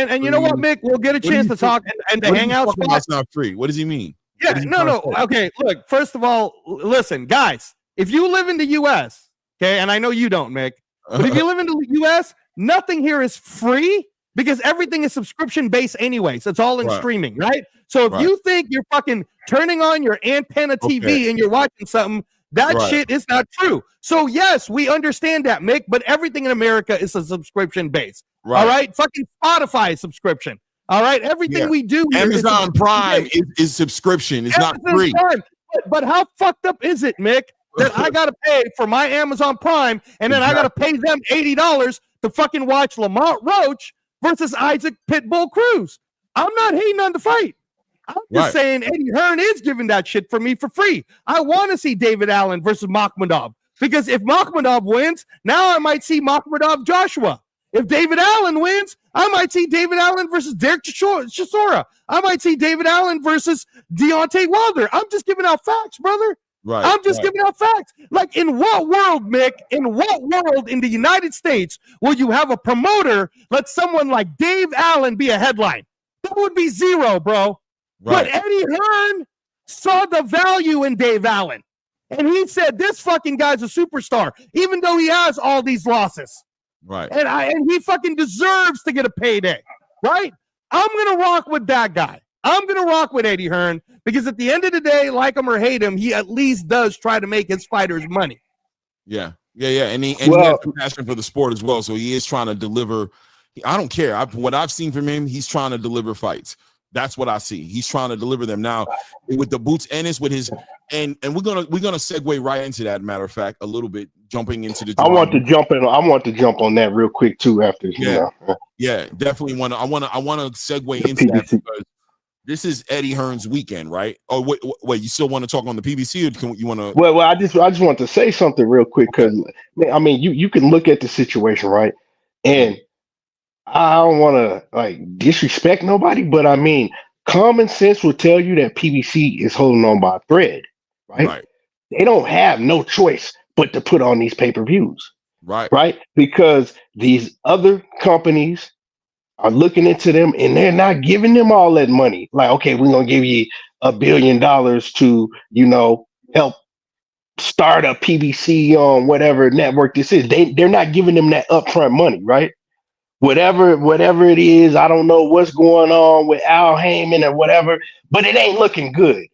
And you know what, Mick? We'll get a chance to talk and the hangout spot. That's not free. What does he mean? Yeah, no. Okay, look, first of all, listen, guys, if you live in the U.S., okay, and I know you don't, Mick, but if you live in the U.S., nothing here is free because everything is subscription-based anyways. It's all in streaming, right? So if you think you're fucking turning on your antenna TV and you're watching something, that shit is not true. So, yes, we understand that, Mick, but everything in America is a subscription-based. All right? Fucking Spotify subscription. All right, everything we do. Amazon Prime is subscription. It's not free. But how fucked up is it, Mick, that I got to pay for my Amazon Prime and then I got to pay them $80 to fucking watch Lamont Roach versus Isaac Pitbull Cruz? I'm not hating on the fight. I'm just saying Eddie Hearn is giving that shit for me for free. I want to see David Allen versus Makhmudov because if Makhmudov wins, now I might see Makhmudov Joshua. If David Allen wins, I might see David Allen versus Derek Chisora. I might see David Allen versus Deontay Wilder. I'm just giving out facts, brother. I'm just giving out facts. Like, in what world, Mick, in what world in the United States will you have a promoter let someone like Dave Allen be a headline? That would be zero, bro. But Eddie Hearn saw the value in Dave Allen. And he said, this fucking guy's a superstar, even though he has all these losses. And he fucking deserves to get a payday, right? I'm going to rock with that guy. I'm going to rock with Eddie Hearn because at the end of the day, like him or hate him, he at least does try to make his fighters money. Yeah. And he has passion for the sport as well. So he is trying to deliver. I don't care. What I've seen from him, he's trying to deliver fights. That's what I see. He's trying to deliver them now with the Boots Ennis with his and we're gonna segue right into that. Matter of fact, a little bit jumping into the. I want to jump on that real quick too. After definitely want to. I want to segue into that because this is Eddie Hearn's weekend, right? Oh wait, you still want to talk on the PBC, or you want to? Well, I just want to say something real quick because I mean, you can look at the situation, right? And I don't want to like disrespect nobody, but I mean, common sense will tell you that PBC is holding on by a thread, right? They don't have no choice but to put on these pay-per-views, right? Because these other companies are looking into them and they're not giving them all that money. Like, okay, we're gonna give you $1 billion to, help start a PBC on whatever network this is. They're not giving them that upfront money, right? Whatever it is, I don't know what's going on with Al Heyman or whatever, but it ain't looking good,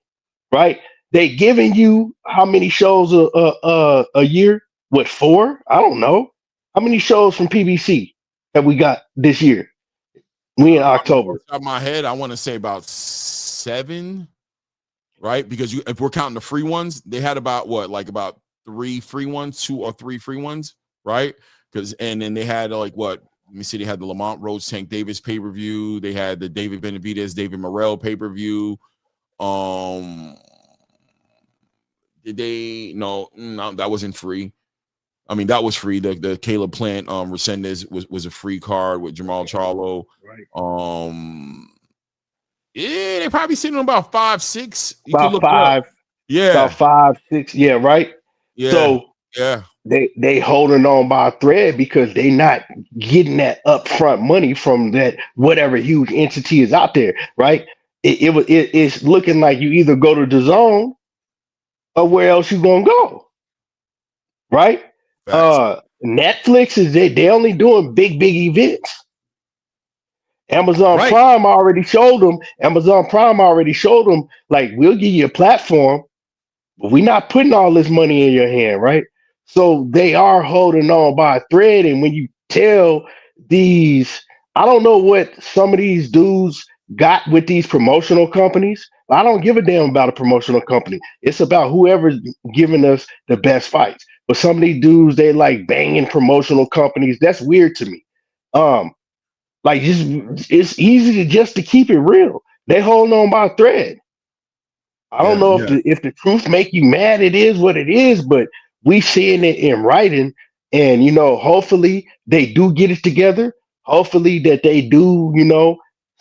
right? They giving you how many shows a year? What, 4? I don't know. How many shows from PBC have we got this year? We in October. Off the top of my head, I want to say about 7, right? Because if we're counting the free ones, they had about 3 free ones, 2 or 3 free ones, right? And then they had let me see. They had the Lamont Roach Tank Davis pay-per-view. They had the David Benavidez, David Morrell pay-per-view. Did they? No, that wasn't free. I mean, that was free. The Caleb Plant, Resendez was a free card with Jamal Charlo. Yeah, they probably sitting on about 5, 6. About 5. Yeah. About 5, 6. Yeah, right. Yeah. So Yeah. They holding on by a thread because they not getting that upfront money from that whatever huge entity is out there, right? It's looking like you either go to the zone or where else you gonna go, right? Facts. Netflix is they only doing big events. Right. Amazon Prime already showed them, like, we'll give you a platform, but we're not putting all this money in your hand, right? So they are holding on by a thread. And when you tell these, I don't know what some of these dudes got with these promotional companies. I don't give a damn about a promotional company. It's about whoever's giving us the best fights. But some of these dudes, they like banging promotional companies. That's weird to me. Um, like, just it's easy to just to keep it real. They holding on by a thread. I don't Yeah. know if the truth make you mad. It is what it is, but we seeing it in writing, and hopefully they do get it together. Hopefully that they do,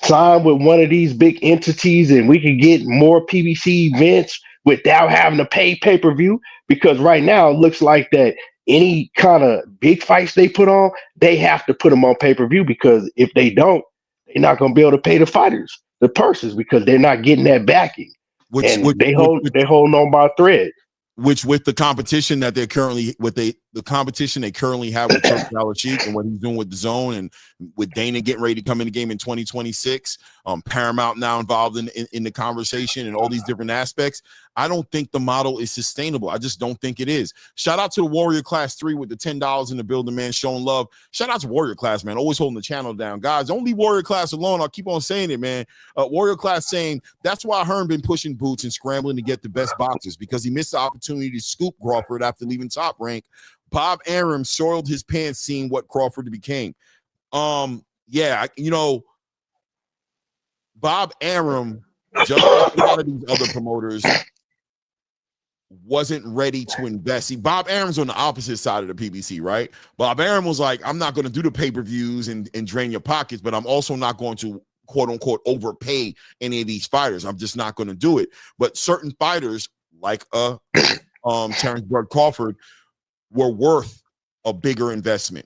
sign with one of these big entities, and we can get more PBC events without having to pay per view. Because right now it looks like that any kind of big fights they put on, they have to put them on pay per view, because if they don't, they're not going to be able to pay the fighters the purses because they're not getting that backing, Which and which they which, hold which they holding on by a thread. which with the competition that they're currently the competition they currently have with Turk Al-Sheikh and what he's doing with the zone, and with Dana getting ready to come in the game in 2026, Paramount now involved in the conversation and all these different aspects. I don't think the model is sustainable. I just don't think it is. Shout out to the Warrior Class 3 with the $10 in the building, man, showing love. Shout out to Warrior Class, man, always holding the channel down. Guys, don't leave Warrior Class alone. I'll keep on saying it, man. Warrior Class saying that's why Hearn been pushing boots and scrambling to get the best boxers, because he missed the opportunity to scoop Crawford after leaving Top Rank. Bob Arum soiled his pants seeing what Crawford became. Yeah, Bob Arum, just like a lot of these other promoters, wasn't ready to invest. See, Bob Arum's on the opposite side of the PBC, right? Bob Arum was like, I'm not going to do the pay-per-views and drain your pockets, but I'm also not going to, quote unquote, overpay any of these fighters. I'm just not going to do it. But certain fighters, like Terrence Bud Crawford, were worth a bigger investment.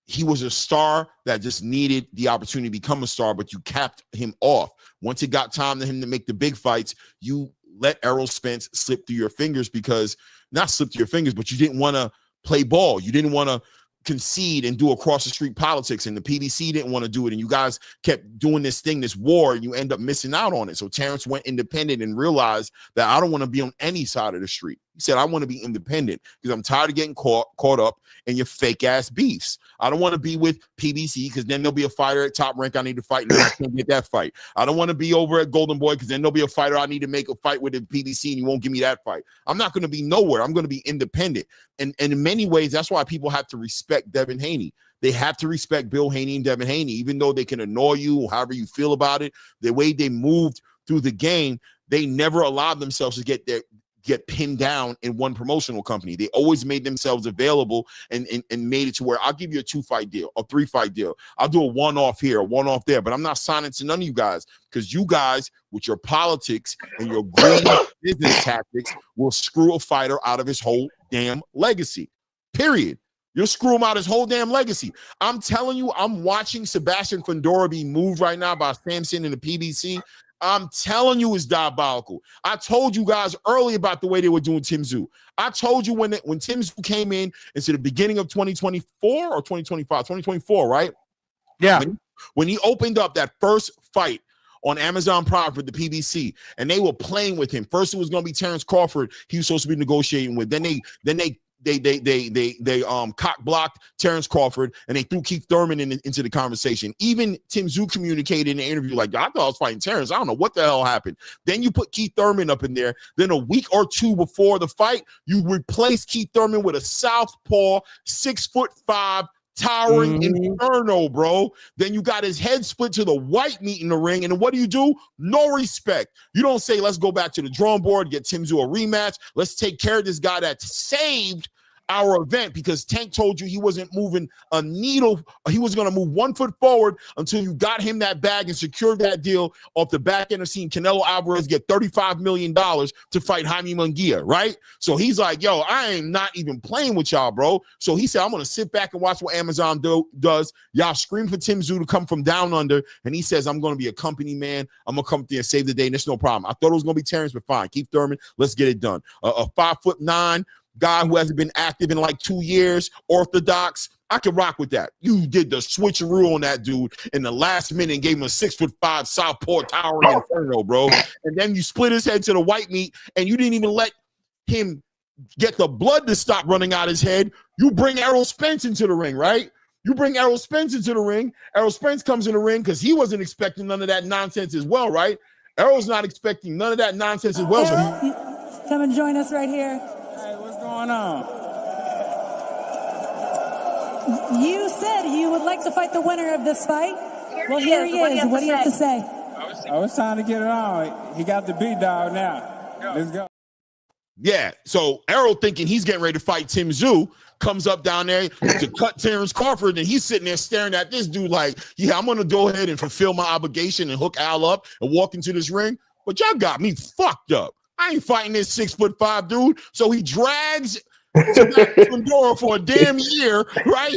He was a star that just needed the opportunity to become a star, but you capped him off. Once it got time to him to make the big fights, you let Errol Spence slip through your fingers, because not slip through your fingers, but you didn't want to play ball. You didn't want to concede and do across the street politics, and the PDC didn't want to do it, and you guys kept doing this thing, this war, and you end up missing out on it. So Terrence went independent and realized that I don't want to be on any side of the street. He said, I want to be independent because I'm tired of getting caught up in your fake ass beefs. I don't want to be with PBC because then there'll be a fighter at Top Rank I need to fight and I can't get that fight. I don't want to be over at Golden Boy because then there'll be a fighter I need to make a fight with at PBC and you won't give me that fight. I'm not going to be nowhere. I'm going to be independent. And in many ways, that's why people have to respect Devin Haney. They have to respect Bill Haney and Devin Haney, even though they can annoy you or however you feel about it. The way they moved through the game, they never allowed themselves to get pinned down in one promotional company. They always made themselves available and made it to where I'll give you a 2-fight deal, a 3-fight deal. I'll do a one-off here, a one-off there, but I'm not signing to none of you guys, because you guys, with your politics and your greedy business tactics, will screw a fighter out of his whole damn legacy, period. You'll screw him out his whole damn legacy. I'm telling you, I'm watching Sebastian Fondura be moved right now by Samson in the PBC. I'm telling you, it's diabolical. I told you guys earlier about the way they were doing Tim Tszyu. I told you when Tim Tszyu came in into the beginning of 2024 or 2024, right? Yeah. When he opened up that first fight on Amazon Prime for the PBC, and they were playing with him. First, it was going to be Terrence Crawford. He was supposed to be negotiating with. Then they cock blocked Terrence Crawford, and they threw Keith Thurman into the conversation. Even Tim Tszyu communicated in the interview like, I thought I was fighting Terrence. I don't know what the hell happened. Then you put Keith Thurman up in there. Then a week or two before the fight, you replace Keith Thurman with a southpaw, 6'5", towering inferno, bro. Then you got his head split to the white meat in the ring, and what do? No respect. You don't say, let's go back to the drawing board, get Tim Tszyu a rematch. Let's take care of this guy that saved our event because Tank told you he wasn't moving a needle. He was going to move 1 foot forward until you got him that bag and secured that deal off the back end of seeing Canelo Alvarez get $35 million to fight Jaime Munguia, right? So he's like, yo, I ain't not even playing with y'all, bro. So he said, I'm going to sit back and watch what Amazon does. Y'all scream for Tim Tszyu to come from down under. And he says, I'm going to be a company man. I'm going to come there and save the day. And there's no problem. I thought it was going to be Terrence, but fine. Keep Thurman. Let's get it done. A 5'9" guy who hasn't been active in like 2 years, orthodox. I can rock with that. You did the switcheroo on that dude in the last minute and gave him a 6'5" southpaw towering inferno, bro. And then you split his head to the white meat, and you didn't even let him get the blood to stop running out his head. You bring Errol Spence into the ring, right? You bring Errol Spence into the ring. Errol Spence comes in the ring because he wasn't expecting none of that nonsense as well, right? Errol's not expecting none of that nonsense as well. Errol, come and join us right here. Hey, what's going on? You said you would like to fight the winner of this fight. Well, here he is. What do you have to say? I was trying to get it on. He got the beat dog now. Let's go. Yeah, so Errol thinking he's getting ready to fight Tim Tszyu comes up down there to cut Terrence Crawford, and he's sitting there staring at this dude like, yeah, I'm going to go ahead and fulfill my obligation and hook Al up and walk into this ring, but y'all got me fucked up. I ain't fighting this 6'5" dude. So he drags Fondura for a damn year, right?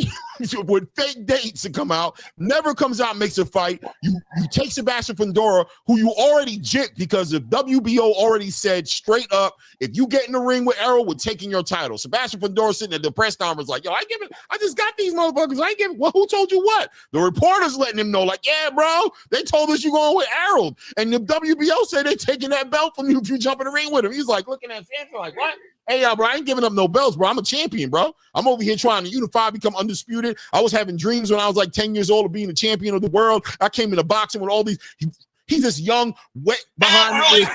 With fake dates to come out, never comes out and makes a fight. You take Sebastian Fondura, who you already jipped because the WBO already said straight up, if you get in the ring with Errol, we're taking your title. Sebastian Fondura sitting at the press conference like, yo, I just got these motherfuckers. I ain't give it. Well, who told you what? The reporter's letting him know, like, yeah, bro, they told us you going with Errol. And the WBO said they're taking that belt from you if you jump in the ring with him. He's like looking at Sanford like, what? Hey, bro, I ain't giving up no belts, bro. I'm a champion, bro. I'm over here trying to unify, become undisputed. I was having dreams when I was like 10 years old of being the champion of the world. I came into boxing with all these. He's this young, wet behind me.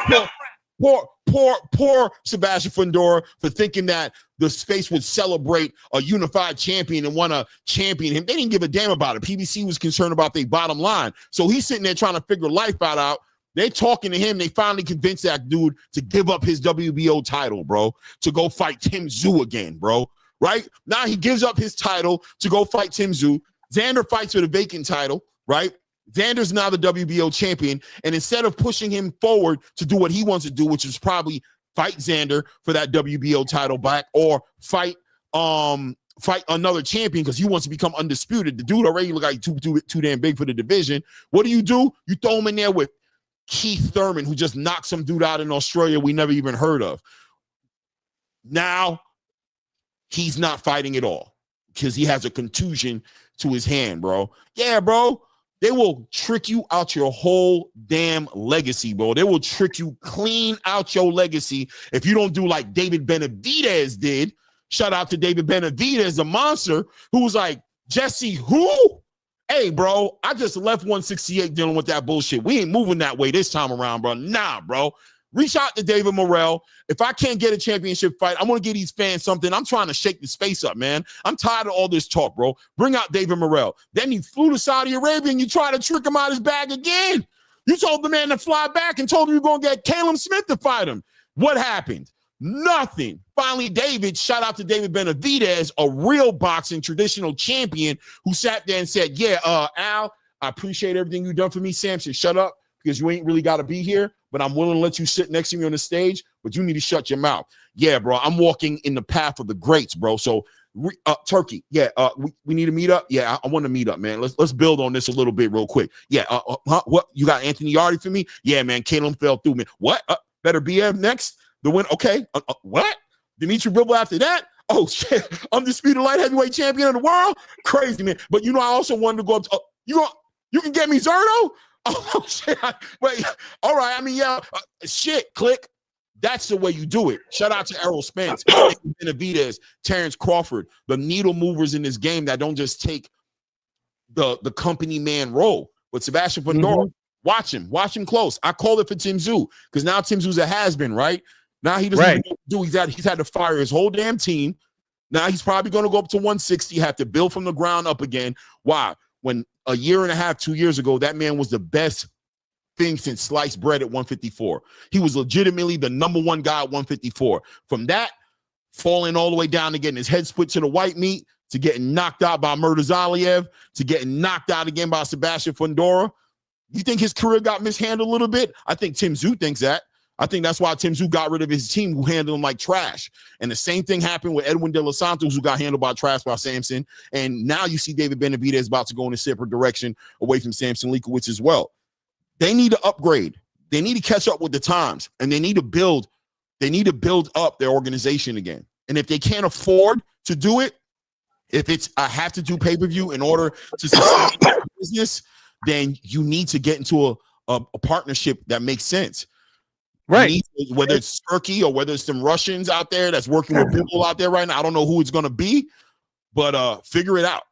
Poor Sebastian Fondura for thinking that the space would celebrate a unified champion and want to champion him. They didn't give a damn about it. PBC was concerned about their bottom line. So he's sitting there trying to figure life out. They talking to him. They finally convinced that dude to give up his WBO title, bro, to go fight Tim Tszyu again, bro. Right? Now he gives up his title to go fight Tim Tszyu. Xander fights for the vacant title, right? Xander's now the WBO champion. And instead of pushing him forward to do what he wants to do, which is probably fight Xander for that WBO title back or fight another champion because he wants to become undisputed. The dude already look like too damn big for the division. What do? You throw him in there with Keith Thurman, who just knocked some dude out in Australia we never even heard of. Now he's not fighting at all because he has a contusion to his hand, bro. Yeah, bro. They will trick you out your whole damn legacy, bro. They will trick you clean out your legacy if you don't do like David Benavidez did. Shout out to David Benavidez, the monster, who was like, Jesse, who? Hey, bro, I just left 168 dealing with that bullshit. We ain't moving that way this time around, bro. Nah, bro. Reach out to David Morrell. If I can't get a championship fight, I'm going to give these fans something. I'm trying to shake the space up, man. I'm tired of all this talk, bro. Bring out David Morrell. Then he flew to Saudi Arabia and you try to trick him out his bag again. You told the man to fly back and told him you're going to get Caleb Smith to fight him. What happened? Nothing. Finally, shout out to David Benavidez, a real boxing traditional champion who sat there and said, yeah, Al, I appreciate everything you've done for me. Samson, shut up because you ain't really got to be here, but I'm willing to let you sit next to me on the stage, but you need to shut your mouth. Yeah, bro, I'm walking in the path of the greats, bro. So, Turkey, yeah, we need to meet up. Yeah, I want to meet up, man. Let's build on this a little bit real quick. Yeah, what? You got Anthony Yardy for me? Yeah, man, Caleb fell through, man. What? Better be next? The win, okay. What? Dimitri Bivol after that? Oh shit! Undisputed light heavyweight champion of the world. Crazy, man. But I also wanted to go up to. You can get me Zerto? Oh shit! Wait. All right. I mean, yeah. Shit. Click. That's the way you do it. Shout out to Errol Spence, Benavidez, Terrence Crawford, the needle movers in this game that don't just take the company man role. But Sebastian Fondura, watch him close. I called it for Tim Tszyu because now Tim Tszyu's a has-been, right? Now he doesn't even do. He's had to fire his whole damn team. Now he's probably going to go up to 160, have to build from the ground up again. Why? When a year and a half, 2 years ago, that man was the best thing since sliced bread at 154. He was legitimately the number one guy at 154. From that falling all the way down to getting his head split to the white meat, to getting knocked out by Murder Zaliev, to getting knocked out again by Sebastian Fondura. You think his career got mishandled a little bit? I think Tim Tszyu thinks that. I think that's why Tim Tszyu got rid of his team, who handled him like trash. And the same thing happened with Edwin De Los Santos, who got handled by trash by Samson. And now you see David Benavidez about to go in a separate direction away from Samson Leakowicz as well. They need to upgrade. They need to catch up with the times, and they need to build up their organization again. And if they can't afford to do it, if it's I have to do pay-per-view in order to sustain the business, then you need to get into a partnership that makes sense. Right. Whether it's Turkey or whether it's some Russians out there that's working with people out there right now. I don't know who it's going to be, but figure it out.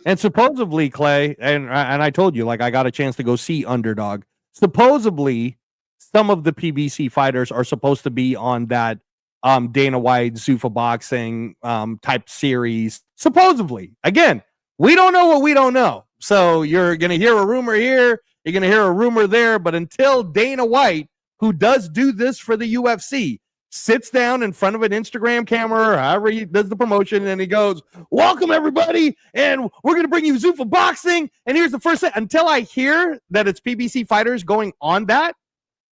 And supposedly, Clay, and I told you, like, I got a chance to go see Underdog. Supposedly, some of the PBC fighters are supposed to be on that Dana White Zuffa boxing type series. Supposedly. Again, we don't know what we don't know. So you're going to hear a rumor here, you're going to hear a rumor there, but until Dana White, who does do this for the UFC, sits down in front of an Instagram camera or however he does the promotion, and he goes, welcome everybody, and we're going to bring you Zuffa boxing, and here's the first thing. Until I hear that it's PBC fighters going on that,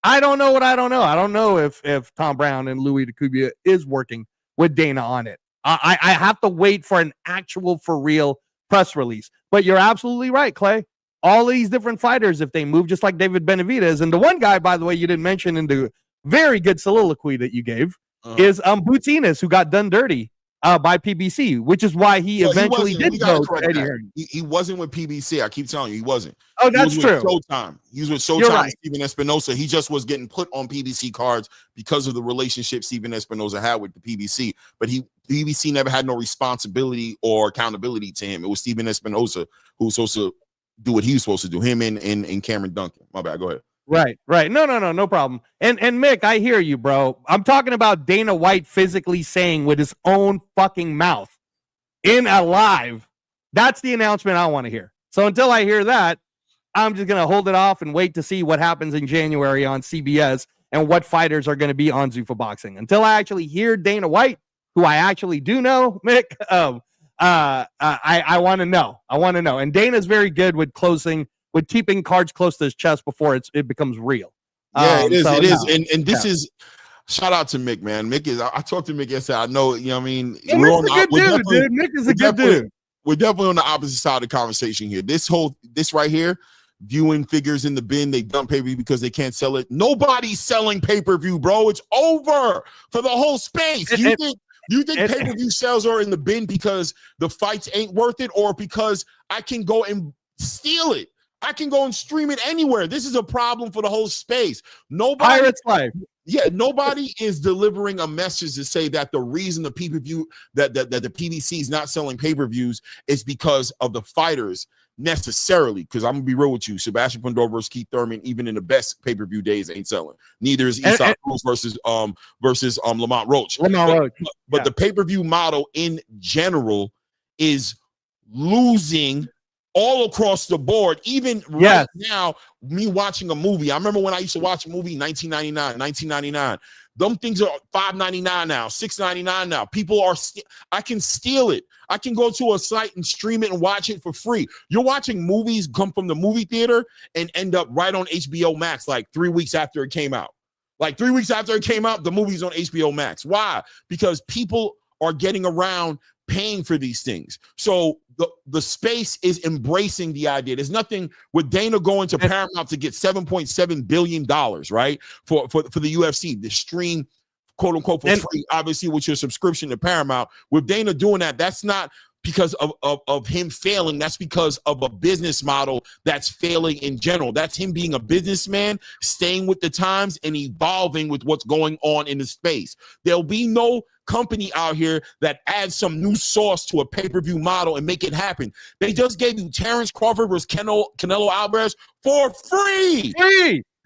I don't know what I don't know. I don't know if Tom Brown and Louis DeCubia is working with Dana on it. I have to wait for an actual for real press release. But you're absolutely right, Clay. All these different fighters, if they move just like David Benavidez, and the one guy, by the way, you didn't mention in the very good soliloquy that you gave, is Boots Ennis, who got done dirty by PBC, which is why he eventually did go to Eddie Hearn. He wasn't with PBC. I keep telling you, he wasn't. Oh, that's true. Showtime. He was with Showtime and Steven Espinosa. He just was getting put on PBC cards because of the relationship Steven Espinosa had with the PBC. But PBC never had no responsibility or accountability to him. It was Steven Espinosa who was supposed to do what he was supposed to do. Him and Cameron Duncan. My bad. Go ahead. Right. No problem. And Mick, I hear you, bro. I'm talking about Dana White physically saying with his own fucking mouth in a live. That's the announcement I want to hear. So until I hear that, I'm just going to hold it off and wait to see what happens in January on CBS and what fighters are going to be on Zuffa Boxing. Until I actually hear Dana White, who I actually do know, Mick, I want to know. I want to know. And Dana's very good with keeping cards close to his chest before it becomes real. Yeah, it is. So, it is. And this is shout out to Mick, man. Mick is. I talked to Mick yesterday. I know. You know what I mean? Yeah, Mick's a good dude, dude. Mick is a good dude. We're definitely on the opposite side of the conversation here. This right here, viewing figures in the bin, they dump pay-per-view because they can't sell it. Nobody's selling pay-per-view, bro. It's over for the whole space. Do you think pay-per-view sales are in the bin because the fights ain't worth it, or because I can go and steal it? I can go and stream it anywhere. This is a problem for the whole space. Pirates Life. Yeah, nobody is delivering a message to say that the reason the pay-per-view that the PBC is not selling pay-per-views is because of the fighters necessarily. Because I'm gonna be real with you, Sebastian Fondura versus Keith Thurman, even in the best pay-per-view days, ain't selling. Neither is Esau Cruz versus Lamont Roach. But the pay-per-view model in general is losing all across the board. Even right now, me watching a movie, I remember when I used to watch a movie 1999. Them things are $5.99 now, $6.99 now. People are I can steal it. I can go to a site and stream it and watch it for free. You're watching movies come from the movie theater and end up right on HBO Max like 3 weeks after it came out. Like 3 weeks after it came out, the movie's on HBO Max. Why? Because people are getting around paying for these things. So the space is embracing the idea. There's nothing with Dana going to Paramount to get $7.7 billion, right? For the UFC, the stream, quote unquote, for free, obviously with your subscription to Paramount. With Dana doing that, that's not because of him failing. That's because of a business model that's failing in general. That's him being a businessman, staying with the times and evolving with what's going on in the space. There'll be no company out here that adds some new sauce to a pay-per-view model and make it happen. They just gave you Terrence Crawford versus Canelo Alvarez for free.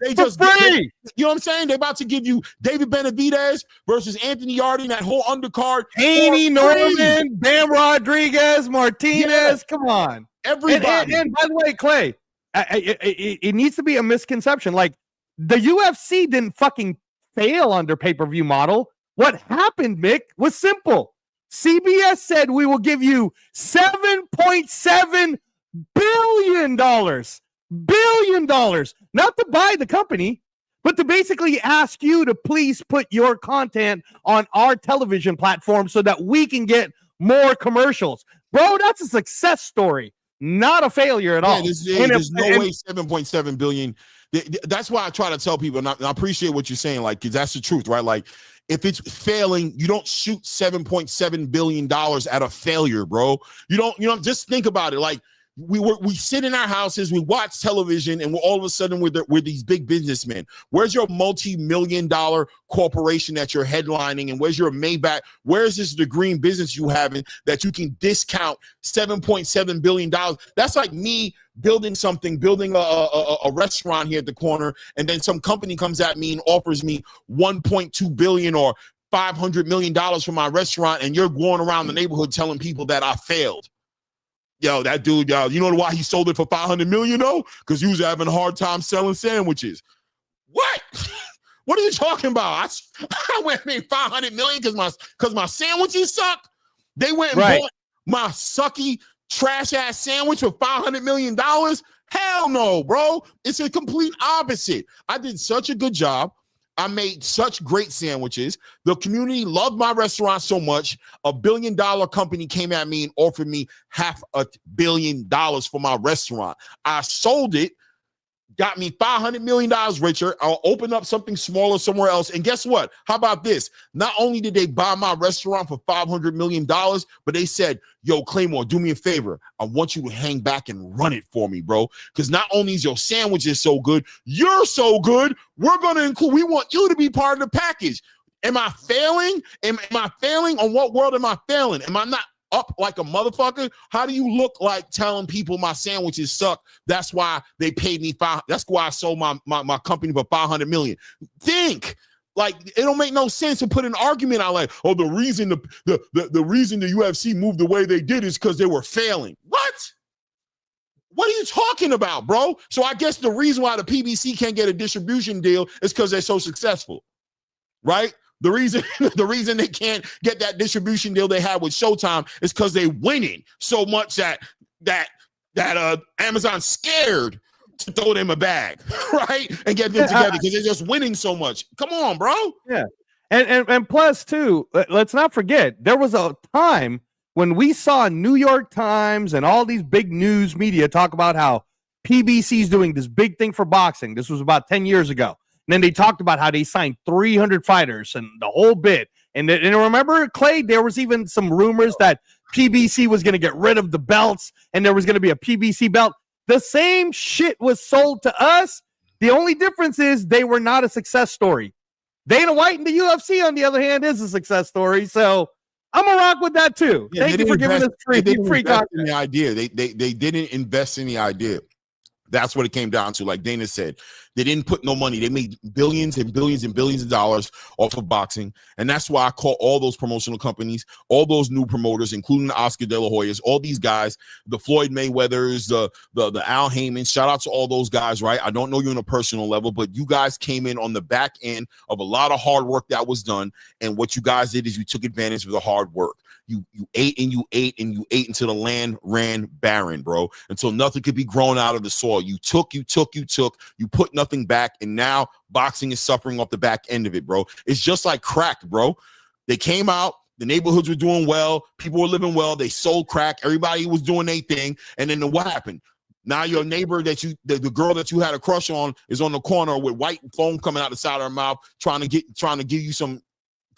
They just free. You know what I'm saying? They're about to give you David Benavidez versus Anthony Yardy in that whole undercard. Haney, Norman, Bam Rodriguez, Martinez. Yeah. Come on. Everybody. And by the way, Clay, it needs to be a misconception. Like, the UFC didn't fucking fail under pay-per-view model. What happened, Mick, was simple. CBS said we will give you $7.7 billion. Billion dollars. Not to buy the company, but to basically ask you to please put your content on our television platform so that we can get more commercials. Bro, that's a success story, not a failure at all. There's no way 7.7 billion. That's why I try to tell people, and I appreciate what you're saying, like, because that's the truth, right? Like, if it's failing, you don't shoot $7.7 billion at a failure, bro. You don't just think about it. Like, we sit in our houses, we watch television, and all of a sudden we're these big businessmen. Where's your multi-million-dollar corporation that you're headlining, and where's your Maybach? Where's this green business you having that you can discount $7.7 billion? That's like me building a restaurant here at the corner, and then some company comes at me and offers me $1.2 billion or $500 million for my restaurant, and you're going around the neighborhood telling people that I failed. Yo, that dude, yo, you know why he sold it for $500 million, though? Because he was having a hard time selling sandwiches. What? What are you talking about? I went and made $500 million because my sandwiches suck. They went and bought my sucky, trash-ass sandwich for $500 million? Hell no, bro. It's a complete opposite. I did such a good job. I made such great sandwiches. The community loved my restaurant so much. $1 billion company came at me and offered me $500 million for my restaurant. I sold it, got me $500 million richer. I'll open up something smaller somewhere else. And guess what? How about this? Not only did they buy my restaurant for $500 million, but they said, yo, Claymore, do me a favor. I want you to hang back and run it for me, bro. Because not only is your sandwiches so good, you're so good, we're going to include, we want you to be part of the package. Am I failing? Am I failing? On what world am I failing? Am I not up like a motherfucker? How do you look like telling people my sandwiches suck? That's why they paid me that's why I sold my company for $500 million. Think. Like, it don't make no sense to put an argument out like, oh, the reason the reason the UFC moved the way they did is because they were failing. What? What are you talking about, bro? So I guess the reason why the PBC can't get a distribution deal is because they're so successful, right? The reason they can't get that distribution deal they had with Showtime is because they winning so much that Amazon's scared to throw them a bag, right? And get them together because they're just winning so much. Come on, bro. Yeah. And plus, too, let's not forget, there was a time when we saw New York Times and all these big news media talk about how PBC is doing this big thing for boxing. This was about 10 years ago. And then they talked about how they signed 300 fighters and the whole bit. And remember, Clay, there was even some rumors that PBC was going to get rid of the belts and there was going to be a PBC belt. The same shit was sold to us. The only difference is they were not a success story. Dana White and the UFC, on the other hand, is a success story. So I'm going to rock with that, too. Yeah, Thank you for giving us free content. The idea. They didn't invest in the idea. That's what it came down to. Like Dana said, they didn't put no money. They made billions and billions and billions of dollars off of boxing. And that's why I call all those promotional companies, all those new promoters, including the Oscar De La Hoyas, all these guys, the Floyd Mayweathers, the Al Heyman, shout out to all those guys, right? I don't know you on a personal level, but you guys came in on the back end of a lot of hard work that was done. And what you guys did is you took advantage of the hard work. You ate and you ate and you ate until the land ran barren, bro, until nothing could be grown out of the soil. You took, you put nothing back, and now boxing is suffering off the back end of it, bro. It's just like crack, bro. They came out, the neighborhoods were doing well, people were living well, they sold crack, everybody was doing their thing, and then what happened? Now your neighbor the girl that you had a crush on is on the corner with white foam coming out the side of her mouth, trying to give you some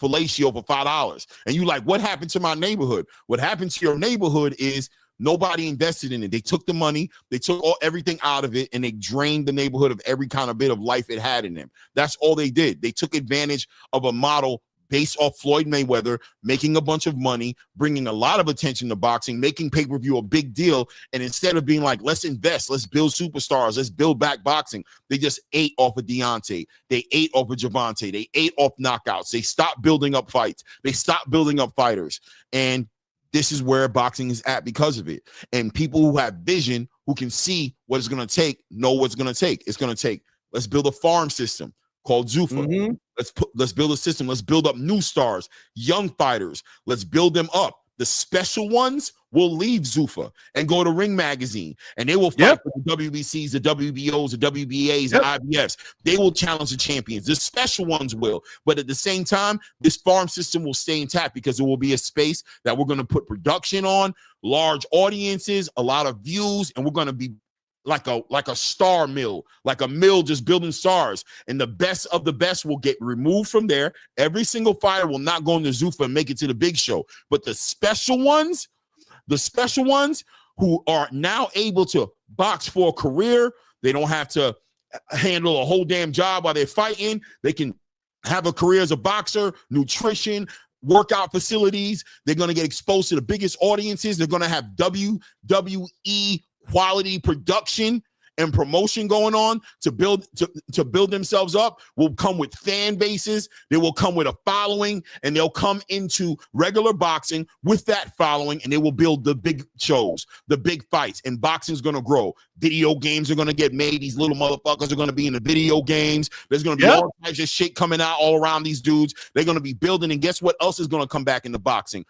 fellatio for $5. And you like, what happened to my neighborhood? What happened to your neighborhood is nobody invested in it. They took the money, they took everything out of it, and they drained the neighborhood of every kind of bit of life it had in them. That's all they did. They took advantage of a model based off Floyd Mayweather, making a bunch of money, bringing a lot of attention to boxing, making pay-per-view a big deal. And instead of being like, let's invest, let's build superstars, let's build back boxing, they just ate off of Deontay. They ate off of Javante. They ate off knockouts. They stopped building up fights. They stopped building up fighters. And this is where boxing is at because of it. And people who have vision, who can see what it's going to take, know what's going to take. It's going to take, let's build a farm system called Zuffa. Let's build a system. Let's build up new stars, young fighters. Let's build them up. The special ones will leave Zuffa and go to Ring Magazine, and they will fight for the WBCs, the WBOs, the WBAs, the IBFs. They will challenge the champions. The special ones will. But at the same time, this farm system will stay intact because it will be a space that we're going to put production on, large audiences, a lot of views, and we're going to be like a star mill, like a mill just building stars. And the best of the best will get removed from there. Every single fighter will not go into Zuffa and make it to the big show. But the special ones who are now able to box for a career, they don't have to handle a whole damn job while they're fighting. They can have a career as a boxer, nutrition, workout facilities. They're going to get exposed to the biggest audiences. They're going to have WWE quality production and promotion going on to build themselves up. Will come with fan bases. They will come with a following, and they'll come into regular boxing with that following, and they will build the big shows, the big fights, and boxing's going to grow. Video games are going to get made. These little motherfuckers are going to be in the video games. There's going to be all types of shit coming out all around these dudes. They're going to be building, and guess what else is going to come back into boxing?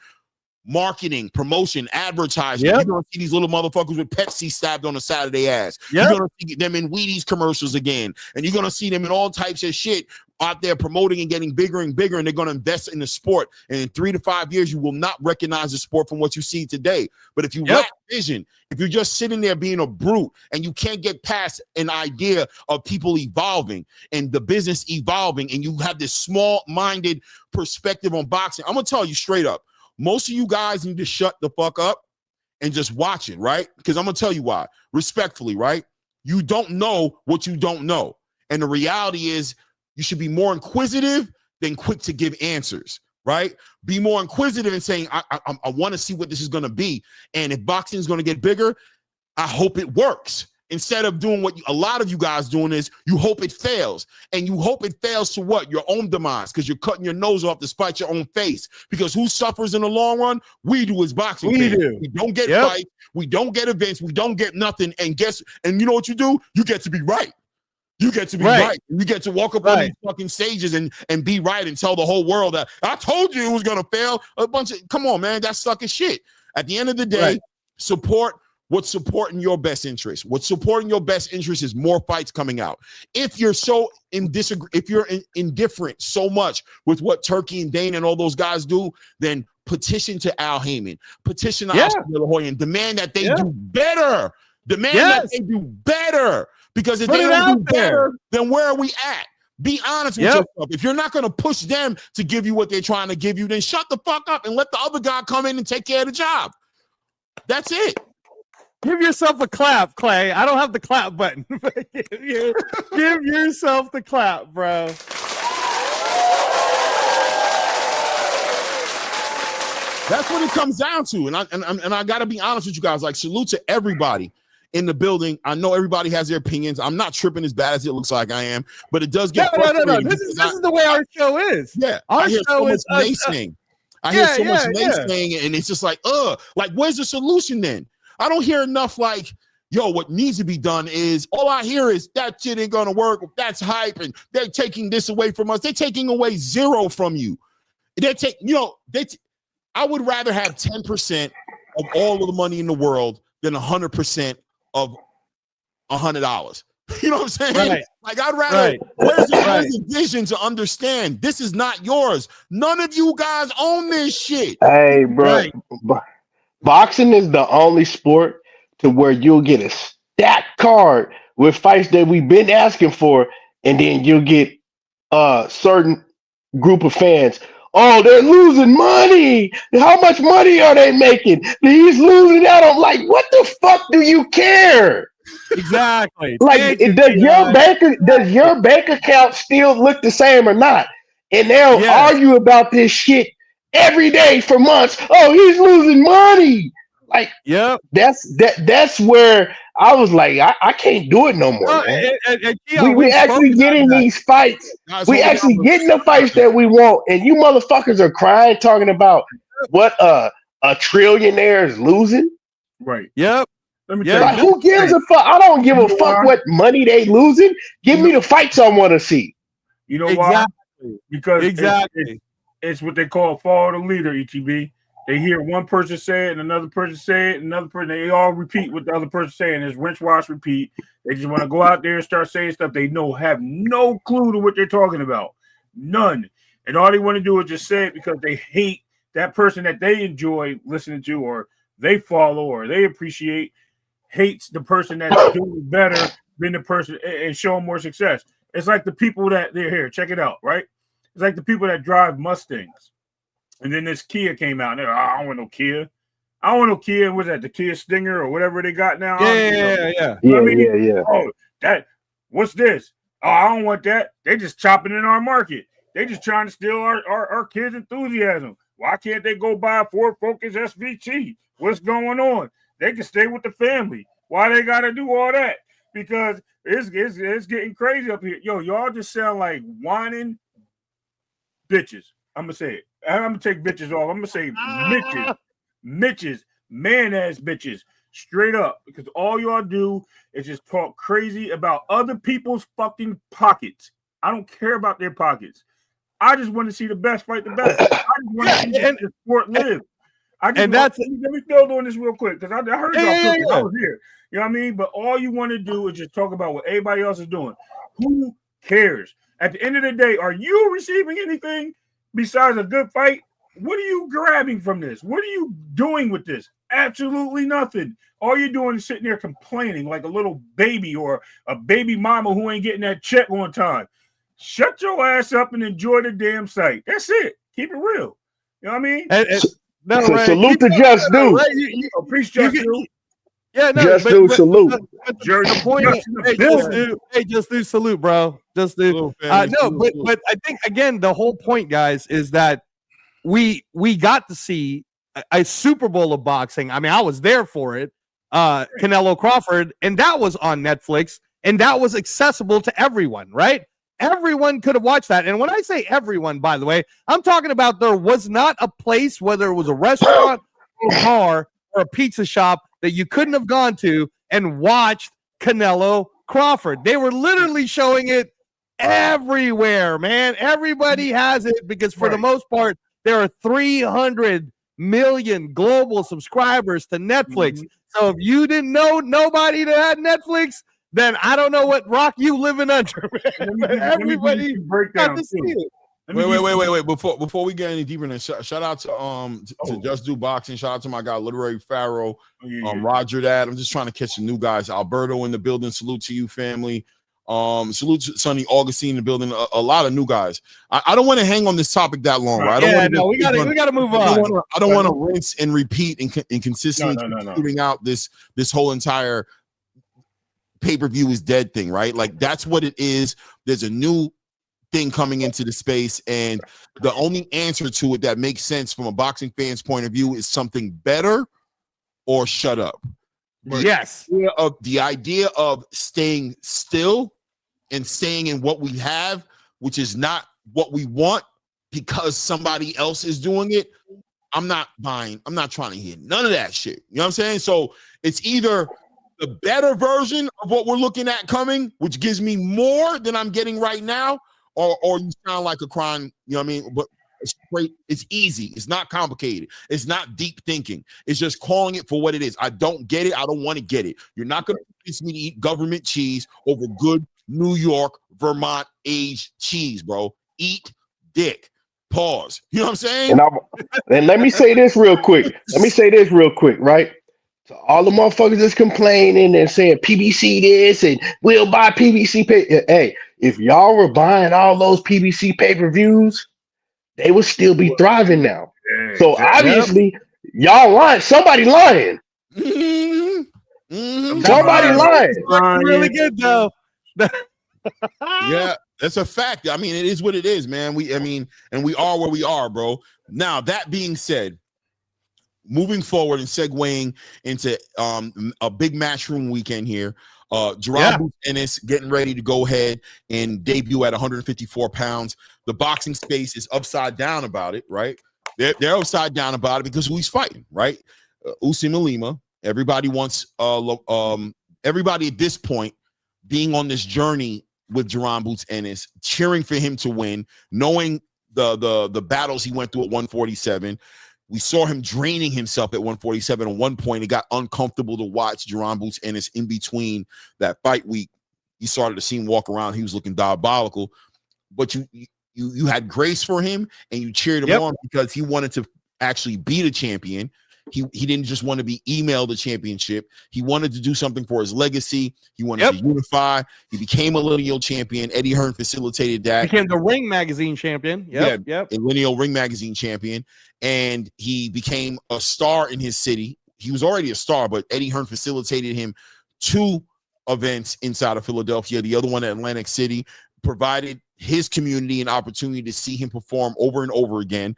Marketing, promotion, advertising. You're gonna see these little motherfuckers with Pepsi stabbed on the side of their ass. You're gonna see them in Wheaties commercials again, and you're gonna see them in all types of shit out there promoting and getting bigger and bigger. And they're gonna invest in the sport. And in 3 to 5 years, you will not recognize the sport from what you see today. But if you lack vision, if you're just sitting there being a brute and you can't get past an idea of people evolving and the business evolving, and you have this small-minded perspective on boxing, I'm gonna tell you straight up. Most of you guys need to shut the fuck up and just watch it, right? Because I'm going to tell you why. Respectfully, right? You don't know what you don't know. And the reality is you should be more inquisitive than quick to give answers, right? Be more inquisitive and saying, I want to see what this is going to be. And if boxing is going to get bigger, I hope it works. Instead of doing what a lot of you guys doing is you hope it fails. And you hope it fails to what? Your own demise, because you're cutting your nose off to spite your own face. Because who suffers in the long run? We do as boxing fans. We don't get fights. We don't get events. We don't get nothing. And you know what you do? You get to be right. You get to be right. You get to walk up on these fucking stages and be right and tell the whole world that I told you it was going to fail. Come on, man. That's sucking shit. At the end of the day, support what's supporting your best interest. What's supporting your best interest is more fights coming out. If you're so indifferent so much with what Turkey and Dana and all those guys do, then petition to Al Heyman, petition to Oscar De La Hoya, and demand that they do better. Demand that they do better. Because if they don't do better, then where are we at? Be honest with yourself. If you're not going to push them to give you what they're trying to give you, then shut the fuck up and let the other guy come in and take care of the job. That's it. Give yourself a clap, Clay. I don't have the clap button. Give yourself the clap, bro. That's what it comes down to. And I got to be honest with you guys. Like, salute to everybody in the building. I know everybody has their opinions. I'm not tripping as bad as it looks like I am, but it does get frustrating. No. This is the way our show is. Yeah, our show is naysaying. I hear so much naysaying, and it's just like, where's the solution then? I don't hear enough like, yo, what needs to be done is, all I hear is that shit ain't gonna work. That's hype, and they're taking this away from us. They're taking away zero from you. I would rather have 10% of all of the money in the world than 100% of $100. You know what I'm saying? Right. Like, I'd rather, where's the vision to understand this is not yours? None of you guys own this shit. Hey, bro. Boxing is the only sport to where you'll get a stacked card with fights that we've been asking for, and then you'll get a certain group of fans. Oh, they're losing money. How much money are they making? He's losing out. I'm like, what the fuck do you care? Exactly. Like, does your bank account still look the same or not? And they'll argue about this shit every day for months. Oh, he's losing money. Like, that's where I was like, I can't do it no more. We actually getting these fights. We actually getting the fights that we want, and you motherfuckers are crying, talking about what a trillionaire is losing. Right. Yep. Let me tell Like, you. who gives a fuck? I don't give a fuck what money they losing. Give me the fights I want to see. You know why? because Exactly. it's what they call follow the leader. ETB. They hear one person say it, and another person say it, another person. They all repeat what the other person saying. It's rinse, wash, repeat. They just want to go out there and start saying stuff they have no clue to what they're talking about, none. And all they want to do is just say it because they hate that person that they enjoy listening to, or they follow, or they appreciate. Hates the person that's doing better than the person and showing more success. It's like the people that they're here. Check it out, right? It's like the people that drive Mustangs. And then this Kia came out, and they're like, I don't want no Kia. I don't want no Kia. What's that? The Kia Stinger or whatever they got now? Yeah. Oh, what's this? Oh, I don't want that. They just chopping in our market. They just trying to steal our kids' enthusiasm. Why can't they go buy a Ford Focus SVT? What's going on? They can stay with the family. Why they got to do all that? Because it's getting crazy up here. Yo, y'all just sound like whining bitches. I'm going to say it. I'm going to take bitches off. I'm going to say Mitches, man-ass bitches, straight up. Because all y'all do is just talk crazy about other people's fucking pockets. I don't care about their pockets. I just want to see the best fight the best. I just want to see the sport live. Let me build on this real quick because I heard y'all cooking. I was here. You know what I mean? But all you want to do is just talk about what everybody else is doing. Who cares? At the end of the day, are you receiving anything besides a good fight? What are you grabbing from this? What are you doing with this? Absolutely nothing. All you're doing is sitting there complaining like a little baby or a baby mama who ain't getting that check on time. Shut your ass up and enjoy the damn sight. That's it. Keep it real. You know what I mean? Salute to Just Do. Preach Just Do. Yeah, no, Just Do, salute. The point is, Just Do, salute, bro. Just Do. But I think again, the whole point, guys, is that we got to see a Super Bowl of boxing. I mean, I was there for it. Canelo Crawford, and that was on Netflix, and that was accessible to everyone, right? Everyone could have watched that. And when I say everyone, by the way, I'm talking about there was not a place, whether it was a restaurant or a bar or a pizza shop, that you couldn't have gone to and watched Canelo Crawford. They were literally showing it everywhere, man. Everybody has it because for the most part, there are 300 million global subscribers to Netflix. Mm-hmm. So if you didn't know nobody that had Netflix, then I don't know what rock you living under, man. Everybody got to see it. Wait. Before we get any deeper in this, shout out to Just Do Boxing. Shout out to my guy, Literary Pharaoh, Roger that. I'm just trying to catch some new guys. Alberto in the building. Salute to you, family. Salute to Sonny Augustine in the building. A lot of new guys. I don't want to hang on this topic that long, right? We gotta move on. I don't want to rinse and repeat and consistently shooting out this whole entire pay-per-view is dead thing, right? Like that's what it is. There's a new thing coming into the space, and the only answer to it that makes sense from a boxing fan's point of view is something better or shut up. The idea of staying still and staying in what we have, which is not what we want because somebody else is doing it, I'm not buying. I'm not trying to hear none of that shit. You know what I'm saying? So it's either the better version of what we're looking at coming, which gives me more than I'm getting right now, or you sound like a crying, you know what I mean? But it's great. It's easy. It's not complicated. It's not deep thinking. It's just calling it for what it is. I don't get it. I don't want to get it. You're not going to convince me to eat government cheese over good New York, Vermont aged cheese, bro. Eat dick. Pause. You know what I'm saying? And let me say this real quick. Right? So all the motherfuckers that's complaining and saying PBC this and we'll buy PBC pay. Hey, if y'all were buying all those PBC pay-per-views, they would still be thriving now. Yeah, so obviously, y'all lying. Somebody lying. Somebody lying. Really good though. Yeah, that's a fact. I mean, it is what it is, man. We are where we are, bro. Now, that being said, moving forward and segueing into a big matchroom weekend here. Jerome Ennis getting ready to go ahead and debut at 154 pounds. The boxing space is upside down about it, right? They're upside down about it because who he's fighting, right? Usman Lima. Everybody wants everybody at this point being on this journey with Jerron Boots Ennis, cheering for him to win, knowing the battles he went through at 147. We saw him draining himself at 147. At one point, it got uncomfortable to watch Jerron Boots Ennis in between that fight week. You started to see him walk around. He was looking diabolical. But you had grace for him, and you cheered him on because he wanted to actually be the champion. He didn't just want to be emailed the championship. He wanted to do something for his legacy. He wanted to unify. He became a lineal champion. Eddie Hearn facilitated that. Became the Ring Magazine champion. Yep. A lineal Ring Magazine champion. And he became a star in his city. He was already a star, but Eddie Hearn facilitated him 2 events inside of Philadelphia. The other one at Atlantic City, provided his community an opportunity to see him perform over and over again.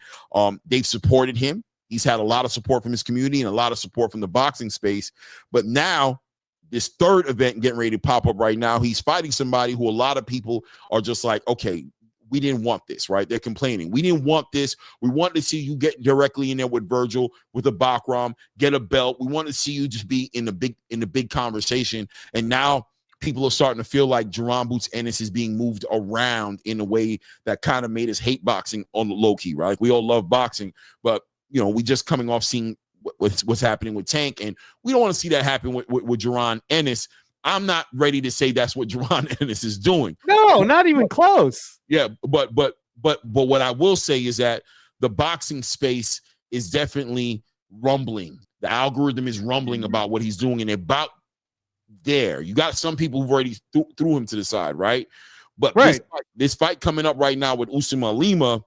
They've supported him. He's had a lot of support from his community and a lot of support from the boxing space. But now, this 3rd event getting ready to pop up right now, he's fighting somebody who a lot of people are just like, okay, we didn't want this, right? They're complaining. We didn't want this. We wanted to see you get directly in there with Virgil, with a Bakram, get a belt. We want to see you just be in the big conversation. And now people are starting to feel like Jerron Boots Ennis is being moved around in a way that kind of made us hate boxing on the low key, right? Like, we all love boxing, but we just coming off seeing what's happening with Tank, and we don't want to see that happen with Jerron Ennis. I'm not ready to say that's what Jerron Ennis is doing. No, not even close. Yeah, but what I will say is that the boxing space is definitely rumbling. The algorithm is rumbling about what he's doing, and about there. You got some people who've already threw him to the side, right? But this fight coming up right now with Usman Lima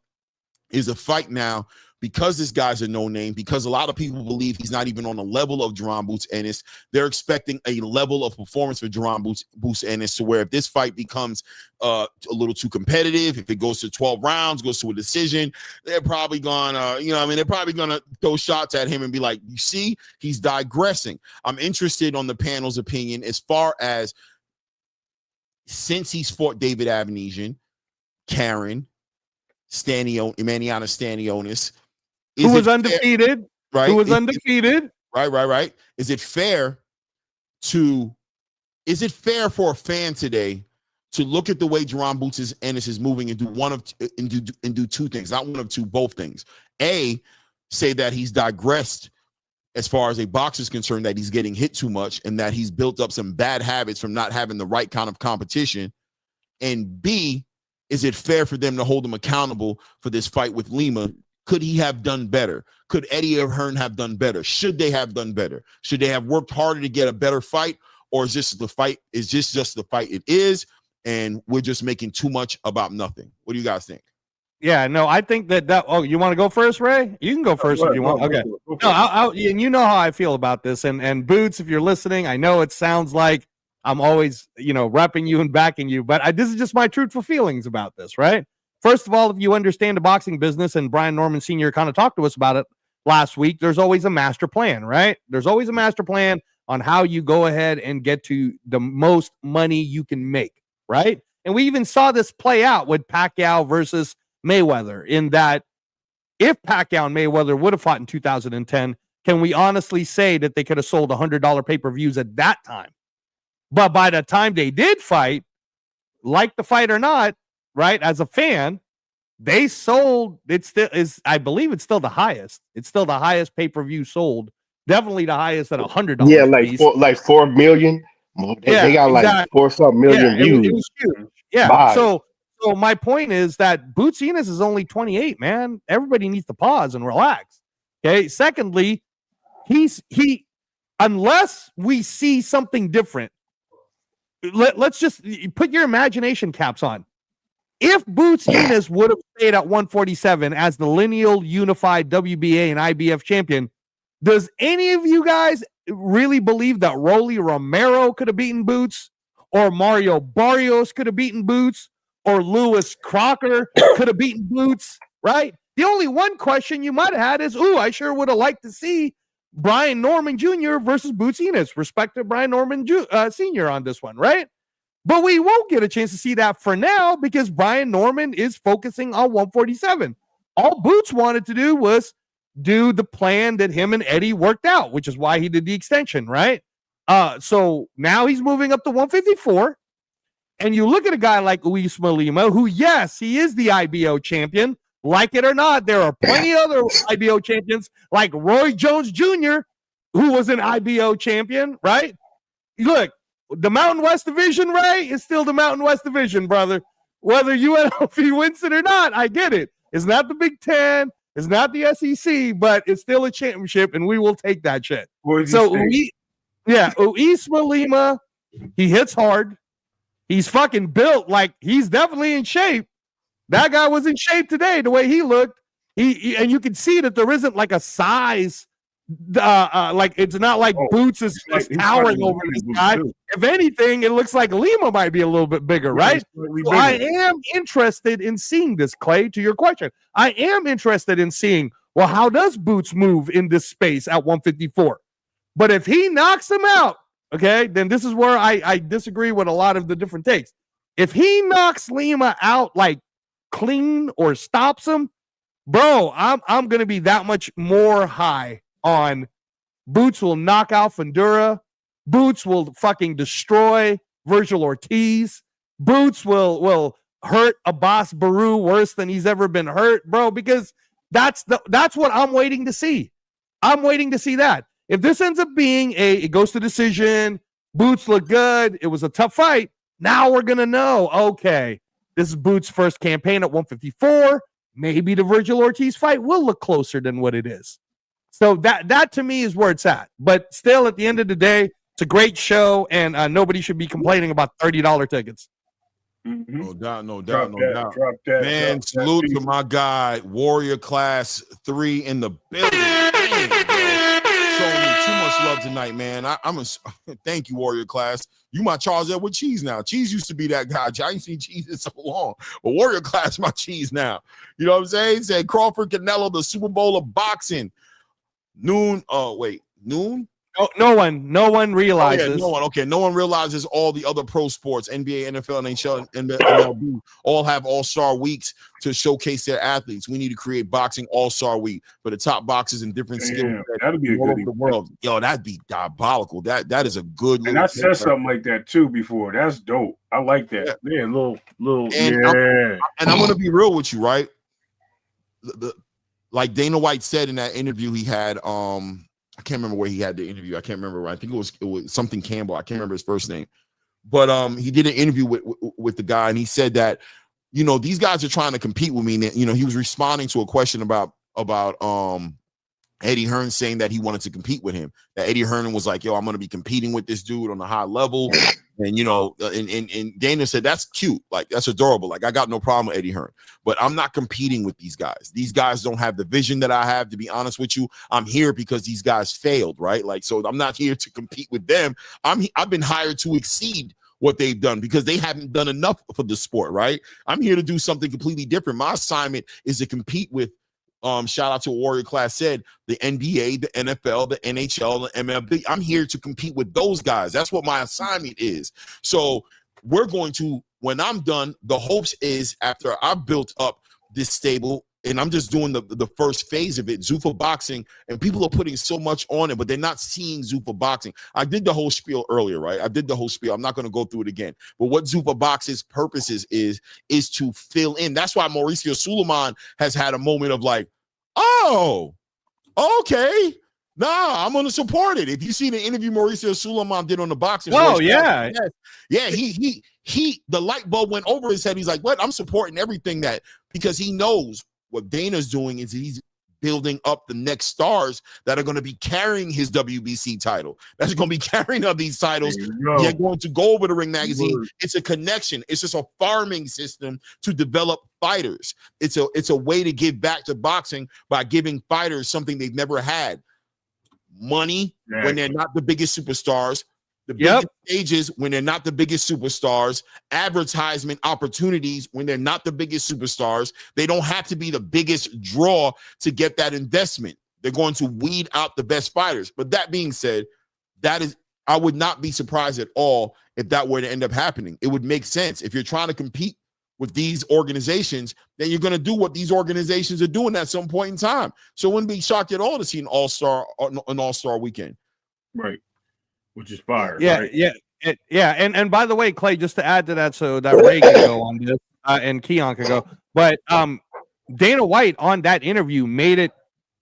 is a fight now, because this guy's a no-name, because a lot of people believe he's not even on the level of Jerron Boots Ennis. They're expecting a level of performance for Jerron Boots Ennis, to where if this fight becomes a little too competitive, if it goes to 12 rounds, goes to a decision, they're probably gonna, they're probably gonna throw shots at him and be like, you see, he's digressing. I'm interested on the panel's opinion as far as, since he's fought David Avenesian, Karen, Emaniana Stanionis, who was undefeated, right? Who was undefeated. Right. Is it fair for a fan today to look at the way Jerron Boots Ennis is moving and do 2 things, not one of 2, both things? A, say that he's digressed as far as a boxer is concerned, that he's getting hit too much and that he's built up some bad habits from not having the right kind of competition. And B, is it fair for them to hold him accountable for this fight with Lima? Could he have done better? Could Eddie Hearn have done better? Should they have done better? Should they have worked harder to get a better fight? Or is this the fight? Is this just the fight it is, and we're just making too much about nothing? What do you guys think? Yeah, no, I think that oh, you want to go first, Ray? You can go first if you want. Okay. No, and you know how I feel about this. And Boots, if you're listening, I know it sounds like I'm always, repping you and backing you, but this is just my truthful feelings about this, right? First of all, if you understand the boxing business, and Brian Norman Sr. kind of talked to us about it last week, there's always a master plan, right? There's always a master plan on how you go ahead and get to the most money you can make, right? And we even saw this play out with Pacquiao versus Mayweather, in that if Pacquiao and Mayweather would have fought in 2010, can we honestly say that they could have sold $100 pay-per-views at that time? But by the time they did fight, like the fight or not, right, as a fan, they sold, I believe it's still the highest. It's still the highest pay-per-view sold. Definitely the highest at $100. Yeah, like 4 million. They got like 4-something million views. It was huge. Yeah. So my point is that Boots Ennis is only 28, man. Everybody needs to pause and relax. Okay. Secondly, he unless we see something different, let's just put your imagination caps on. If Boots Ennis would have stayed at 147 as the lineal unified WBA and IBF champion, does any of you guys really believe that Rolly Romero could have beaten Boots, or Mario Barrios could have beaten Boots, or Lewis Crocker could have beaten Boots, right? The only one question you might have had is, I sure would have liked to see Brian Norman Jr. versus Boots Ennis. Respect to Brian Norman Sr. on this one, right? But we won't get a chance to see that for now because Brian Norman is focusing on 147. All Boots wanted to do was do the plan that him and Eddie worked out, which is why he did the extension, right? So now he's moving up to 154. And you look at a guy like Luis Lima, who, yes, he is the IBO champion. Like it or not, there are plenty of other IBO champions like Roy Jones Jr., who was an IBO champion, right? Look, the Mountain West Division, Ray, is still the Mountain West Division, brother. Whether UNLV wins it or not, I get it. It's not the Big Ten. It's not the SEC, but it's still a championship, and we will take that shit. So, Luis Lima, he hits hard. He's fucking built. Like, he's definitely in shape. That guy was in shape today, the way he looked. He and you can see that there isn't like a size, like it's not like Boots is towering over this guy. If anything, it looks like Lima might be a little bit bigger, right? So I am interested in seeing this, Clay, to your question. I am interested in seeing, well, how does Boots move in this space at 154? But if he knocks him out, okay, then this is where I disagree with a lot of the different takes. If he knocks Lima out like clean or stops him, bro, I'm gonna be that much more high on Boots will knock out Fondura. Boots will fucking destroy Virgil Ortiz. Boots will hurt Abbas Baru worse than he's ever been hurt, bro, because that's what I'm waiting to see. I'm waiting to see that. If this ends up being it goes to decision, Boots look good, it was a tough fight, now we're gonna know, okay, this is Boots' first campaign at 154. Maybe the Virgil Ortiz fight will look closer than what it is. So that to me is where it's at. But still, at the end of the day, it's a great show, and nobody should be complaining about $30 tickets. Mm-hmm. No doubt. Man, salute to my guy, Warrior Class 3 in the building. Showing me too much love tonight, man. Thank you, Warrior Class. You my Charles Edward Cheese now. Cheese used to be that guy. I ain't seen Cheese in so long. But Warrior Class my Cheese now. You know what I'm saying? He said Crawford Canelo, the Super Bowl of boxing. Noon. No one realizes. No one realizes all the other pro sports, NBA, NFL, NHL, and MLB, all have all-star weeks to showcase their athletes. We need to create boxing all-star week for the top boxers in different skills. That'd be all over the world. Yo, that'd be diabolical. That is a good. And I said something like that too before. That's dope. I like that. Yeah, little. And I'm gonna be real with you, right? Like Dana White said in that interview he had, I can't remember where he had the interview. I can't remember. I think it was something Campbell. I can't remember his first name, but he did an interview with the guy, and he said that, you know, these guys are trying to compete with me. And, you know, he was responding to a question about Eddie Hearn saying that he wanted to compete with him. That Eddie Hearn was like, yo, I'm going to be competing with this dude on a high level. And, you know, and Dana said, that's cute. Like, that's adorable. Like, I got no problem with Eddie Hearn, but I'm not competing with these guys. These guys don't have the vision that I have, to be honest with you. I'm here because these guys failed, right? Like, so I'm not here to compete with them. I've been hired to exceed what they've done because they haven't done enough for the sport, right? I'm here to do something completely different. My assignment is to compete with, shout out to Warrior Class said, the NBA, the NFL, the NHL, the MLB. I'm here to compete with those guys. That's what my assignment is. So we're going to, when I'm done, the hopes is after I've built up this stable, and I'm just doing the first phase of it, Zuffa Boxing, and people are putting so much on it, but they're not seeing Zuffa Boxing. I did the whole spiel earlier, right? I did the whole spiel. I'm not going to go through it again. But what Zuffa Boxing's purpose is to fill in. That's why Mauricio Suleiman has had a moment of like, oh, okay. Nah, I'm going to support it. If you see the interview Mauricio Suleiman did on the boxing. Oh, yeah. Yeah, he the light bulb went over his head. He's like, what? I'm supporting everything that, because he knows what Dana's doing is he's building up the next stars that are going to be carrying his WBC title. That's going to be carrying up these titles. They're going to go over the Ring Magazine. It's a connection. It's just a farming system to develop fighters. It's a way to give back to boxing by giving fighters something they've never had. Money when they're not the biggest superstars. The biggest stages when they're not the biggest superstars, advertisement opportunities when they're not the biggest superstars. They don't have to be the biggest draw to get that investment. They're going to weed out the best fighters. But that being said, I would not be surprised at all if that were to end up happening. It would make sense. If you're trying to compete with these organizations, then you're going to do what these organizations are doing at some point in time. So I wouldn't be shocked at all to see an all-star weekend. Right. Which is fire. Yeah, right? yeah. And by the way, Clay, just to add to that, so that Ray can go on this and Keon can go, but Dana White on that interview made it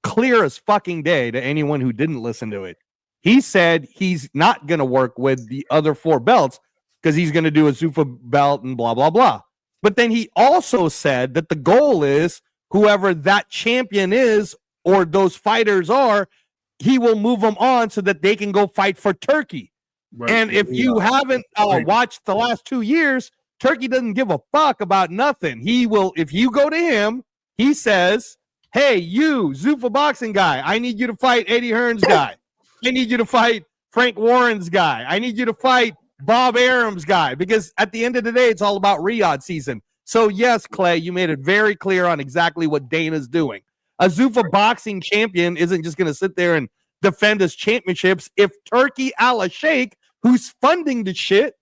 clear as fucking day to anyone who didn't listen to it. He said he's not going to work with the other 4 belts because he's going to do a Zuffa belt and blah, blah, blah. But then he also said that the goal is whoever that champion is or those fighters are, he will move them on so that they can go fight for Turkey. Right. And if you haven't watched the last 2 years, Turkey doesn't give a fuck about nothing. He will, if you go to him, he says, hey, you, Zuffa boxing guy, I need you to fight Eddie Hearn's guy. I need you to fight Frank Warren's guy. I need you to fight Bob Arum's guy. Because at the end of the day, it's all about Riyadh season. So, yes, Clay, you made it very clear on exactly what Dana's doing. A Zuffa boxing champion isn't just going to sit there and defend his championships. If Turkey Al-Sheikh, who's funding the shit,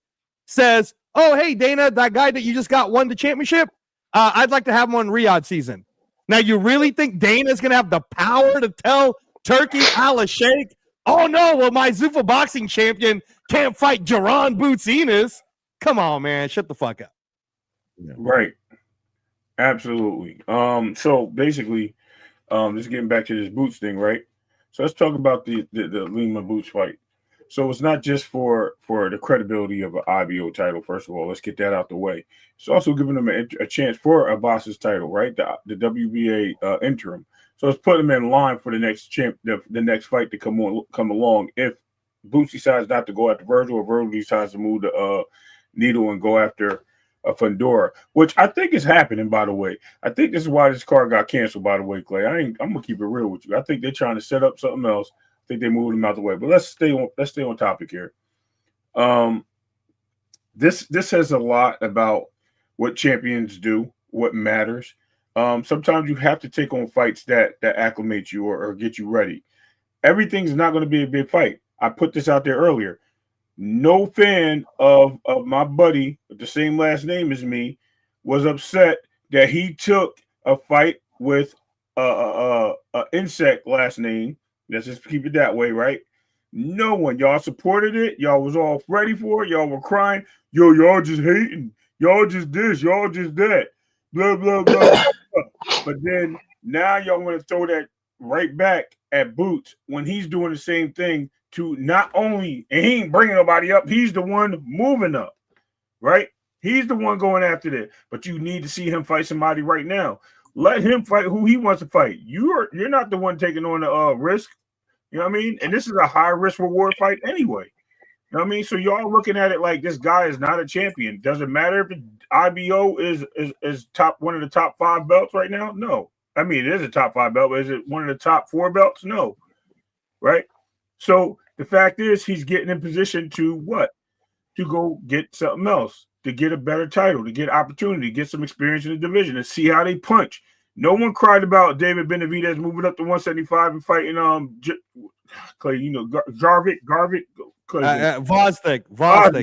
says, oh, hey, Dana, that guy that you just got won the championship, I'd like to have him on Riyadh season. Now, you really think Dana's going to have the power to tell Turkey Al-Sheikh, oh, no, well, my Zuffa boxing champion can't fight Jaron Boots Ennis? Come on, man. Shut the fuck up. Right. Absolutely. So, basically, just getting back to this Boots thing, right? So, let's talk about the Lima Boots fight. So it's not just for the credibility of an IBO title. First of all, let's get that out the way. It's also giving them a chance for a boss's title, right? The WBA interim. So it's putting them in line for the next the next fight to come along. If Boots decides not to go after Virgil, or Virgil decides to move the needle and go after Fondura, which I think is happening. By the way, I think this is why this card got canceled. By the way, Clay, I'm gonna keep it real with you. I think they're trying to set up something else. I think they moved him out the way, but let's stay on topic here. This says a lot about what champions do, what matters. Sometimes you have to take on fights that acclimate you or get you ready. Everything's not going to be a big fight. I put this out there earlier. No fan of my buddy with the same last name as me was upset that he took a fight with a insect last name. Let's just keep it that way, right? No one. Y'all supported it. Y'all was all ready for it. Y'all were crying. Yo, y'all just hating. Y'all just this. Y'all just that. Blah, blah, blah, blah. But then now y'all want to throw that right back at Boots when he's doing the same thing to not only, and he ain't bringing nobody up, he's the one moving up, right? He's the one going after that. But you need to see him fight somebody right now. Let him fight who he wants to fight. You're not the one taking on the risk. You know what I mean? And this is a high risk reward fight anyway. You know what I mean? So y'all looking at it like this guy is not a champion. Doesn't matter if the IBO is one of the top 5 belts right now? No. I mean, it is a top 5 belt, but is it one of the top 4 belts? No. Right? So the fact is he's getting in position to what? To go get something else, to get a better title, to get opportunity, get some experience in the division and see how they punch. No one cried about David Benavidez moving up to 175 and fighting Clay, Garvik, Vosnik,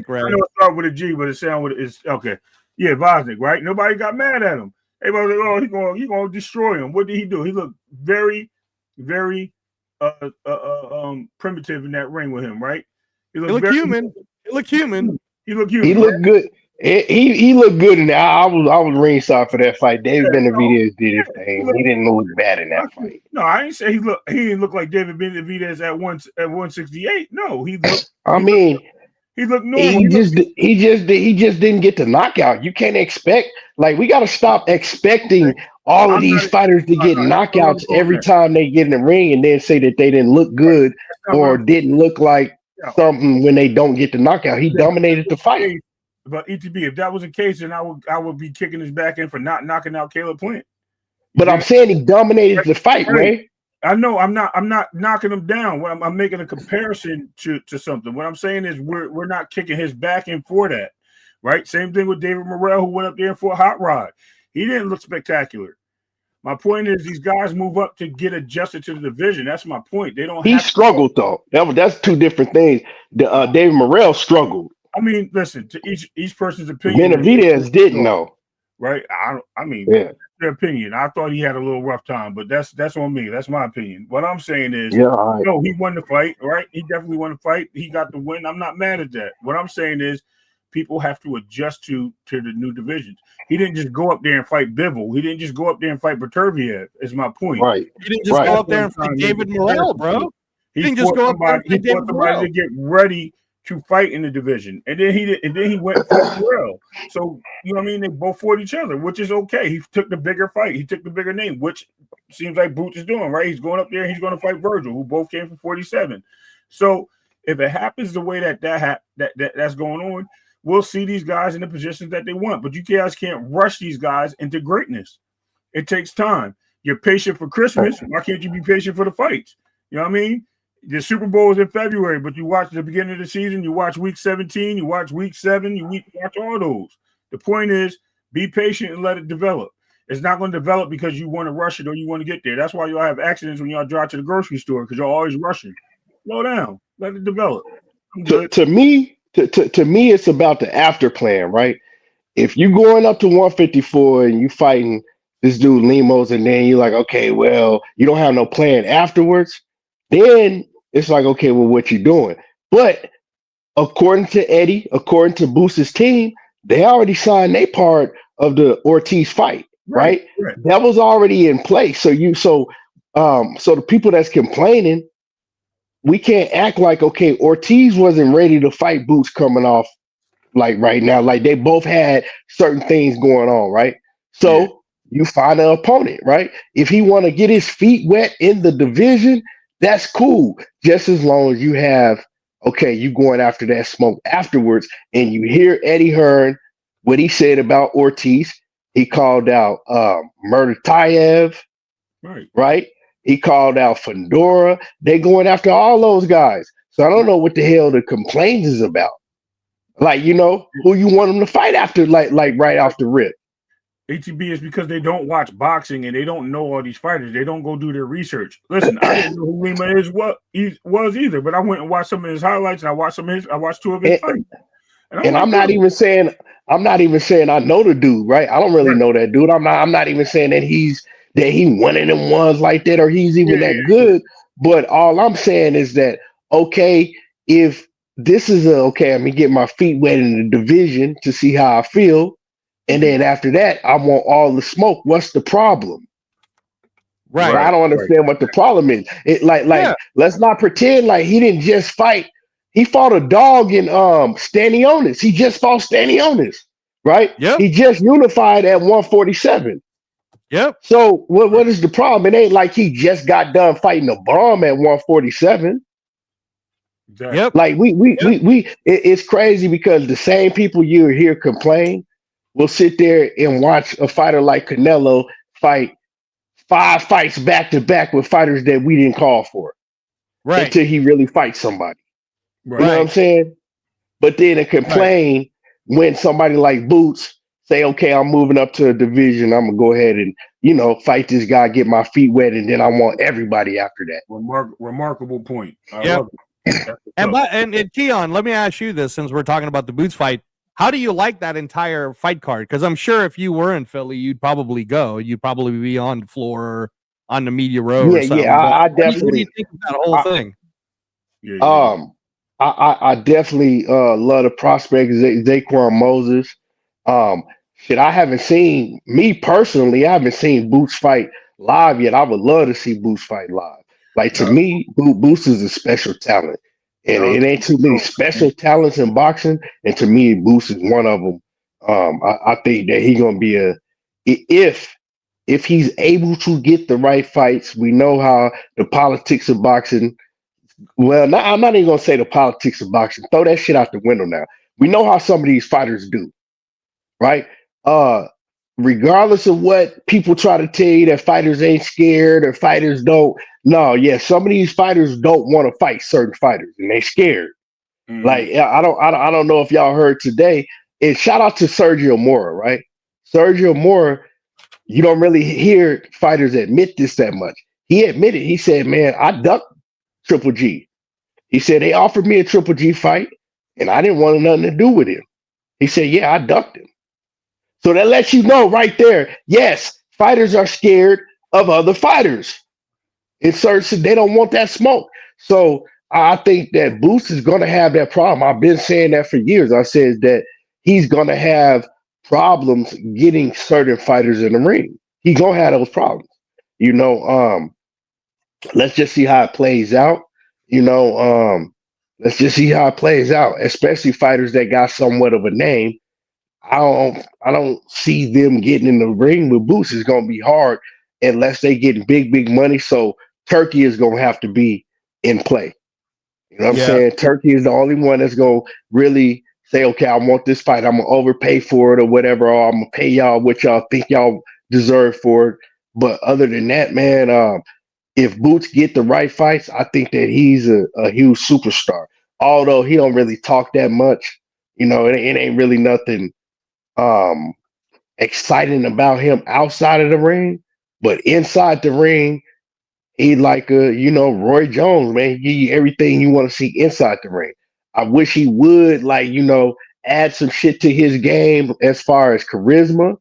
right? I know it start with a G, but it sound with it's okay. Yeah, Vosnik, right? Nobody got mad at him. Everybody was like, oh, he's gonna destroy him. What did he do? He looked very, very primitive in that ring with him, right? He looked human. He looked human. He looked human. He looked good. He looked good in that. I was ringside for that fight. David Benavidez did his thing. He didn't look bad in that fight. No, I didn't say he didn't look like David Benavidez at 168. No, he looked. He looked normal. He just didn't get the knockout. You can't expect, like, we got to stop expecting all of these fighters to get knockouts every time they get in the ring and then say that they didn't look good or didn't look like something when they don't get the knockout. He dominated the fight. But ETB, if that was the case, then I would be kicking his back in for not knocking out Caleb Plant. But I'm saying he dominated the fight, Ray. I know I'm not knocking him down. I'm making a comparison to something. What I'm saying is we're not kicking his back in for that, right? Same thing with David Morrell, who went up there for a hot rod. He didn't look spectacular. My point is these guys move up to get adjusted to the division. That's my point. They don't. He struggled though. That's two different things. David Morrell struggled. I mean, listen, to each person's opinion. Benavidez didn't know. Right? I mean, their opinion. I thought he had a little rough time, but that's on me. That's my opinion. What I'm saying is, Yeah, all right. no, he won the fight, right? He definitely won the fight. He got the win. I'm not mad at that. What I'm saying is, people have to adjust to the new divisions. He didn't just go up there and fight Bivol. He didn't just go up there and fight Berterviev. Is my point. Right. He didn't just Right. go That's up there what and I'm fight trying to make David a Morrell, comparison bro. to. He He didn't just fought go up there and somebody. He fight David fought somebody Morrell. to get ready to fight in the division, and then he went and fought Morrell. So you know what I mean. They both fought each other, which is okay. He took the bigger fight. He took the bigger name, which seems like Boots is doing right. He's going up there. He's going to fight Virgil, who both came from 47. So if it happens the way that's going on, we'll see these guys in the positions that they want. But you guys can't rush these guys into greatness. It takes time. You're patient for Christmas. Why can't you be patient for the fights? You know what I mean? The Super Bowl is in February, but you watch the beginning of the season, you watch week 17, you watch week 7, you watch all those. The point is, be patient and let it develop. It's not going to develop because you want to rush it or you want to get there. That's why y'all have accidents when y'all drive to the grocery store, because y'all always rushing. Slow down. Let it develop. I'm good. To me, it's about the after plan, right? If you going up to 154 and you fighting this dude Limos, and then you're like, okay, well, you don't have no plan afterwards, then it's like, okay, well, what you doing? But according to Eddie, according to Boost's team, they already signed their part of the Ortiz fight, right? Right. That was already in place. So the people that's complaining, we can't act like, okay, Ortiz wasn't ready to fight Boots coming off like right now. Like they both had certain things going on, right? So you find an opponent, right? If he want to get his feet wet in the division, that's cool. Just as long as you have, okay, you going after that smoke afterwards, and you hear Eddie Hearn, what he said about Ortiz. He called out Murder Tayev, right? He called out Fondura. They going after all those guys. So I don't know what the hell the complaint is about. Like, you know, who you want them to fight after, like right off the rip. ATB is because they don't watch boxing and they don't know all these fighters. They don't go do their research. Listen, I didn't know who Lima was either, but I went and watched some of his highlights, and I watched two of his fights. And I'm not even saying I know the dude, right? I don't really know that dude. I'm not even saying that he one of them ones like that, or he's even that good. But all I'm saying is that, okay, if this is let me get my feet wet in the division to see how I feel. And then after that, I want all the smoke. What's the problem? Right. I don't understand what the problem is. Let's not pretend like he didn't just fight. He fought a dog in Stanionis. He just fought Stanionis, right? Yep. He just unified at 147. Yep. So what is the problem? It ain't like he just got done fighting a bomb at 147. Yep. Like it's crazy because the same people you hear complain will sit there and watch a fighter like Canelo fight 5 fights back to back with fighters that we didn't call for, right? Until he really fights somebody. Right. You know what I'm saying? But then to complain when somebody like Boots say, okay, I'm moving up to a division, I'm gonna go ahead and, you know, fight this guy, get my feet wet, and then I want everybody after that. Remarkable point. I love it. And Keon, let me ask you this, since we're talking about the Boots fight. How do you like that entire fight card? Because I'm sure if you were in Philly, you'd probably go. You'd probably be on the floor or on the media row or something. Yeah, I definitely. What do you think of that whole thing? I definitely love the prospect Zaquan Moses. I haven't seen I haven't seen Boots fight live yet. I would love to see Boots fight live. Like to me, Boots is a special talent. And it ain't too many special talents in boxing, and to me, Boots is one of them. I think that he's gonna be if he's able to get the right fights. We know how the politics of boxing. Well, I'm not even gonna say the politics of boxing. Throw that shit out the window now. We know how some of these fighters do, right? Regardless of what people try to tell you that fighters ain't scared or fighters don't. No, some of these fighters don't want to fight certain fighters and they scared. Mm-hmm. Like I don't know if y'all heard today. And shout out to Sergio Mora, right? Sergio Mora, you don't really hear fighters admit this that much. He admitted, he said, man, I ducked Triple G. He said they offered me a Triple G fight and I didn't want nothing to do with him. He said, yeah, I ducked him. So that lets you know right there, yes, fighters are scared of other fighters. They don't want that smoke. So I think that Boots is going to have that problem. I've been saying that for years. I said that he's going to have problems getting certain fighters in the ring. He's going to have those problems. You know, let's just see how it plays out. You know, let's just see how it plays out, especially fighters that got somewhat of a name. I don't see them getting in the ring with Boots. It's gonna be hard unless they get big money. So Turkey is gonna have to be in play. You know what I'm Yeah. saying? Turkey is the only one that's gonna really say, okay, I want this fight. I'm gonna overpay for it or whatever, or I'm gonna pay y'all what y'all think y'all deserve for it. But other than that, man, if Boots get the right fights, I think that he's a huge superstar. Although he don't really talk that much, you know, it ain't really nothing um exciting about him outside of the ring, but inside the ring, he like Roy Jones, man. He give you everything you want to see inside the ring. I wish he would add some shit to his game as far as charisma.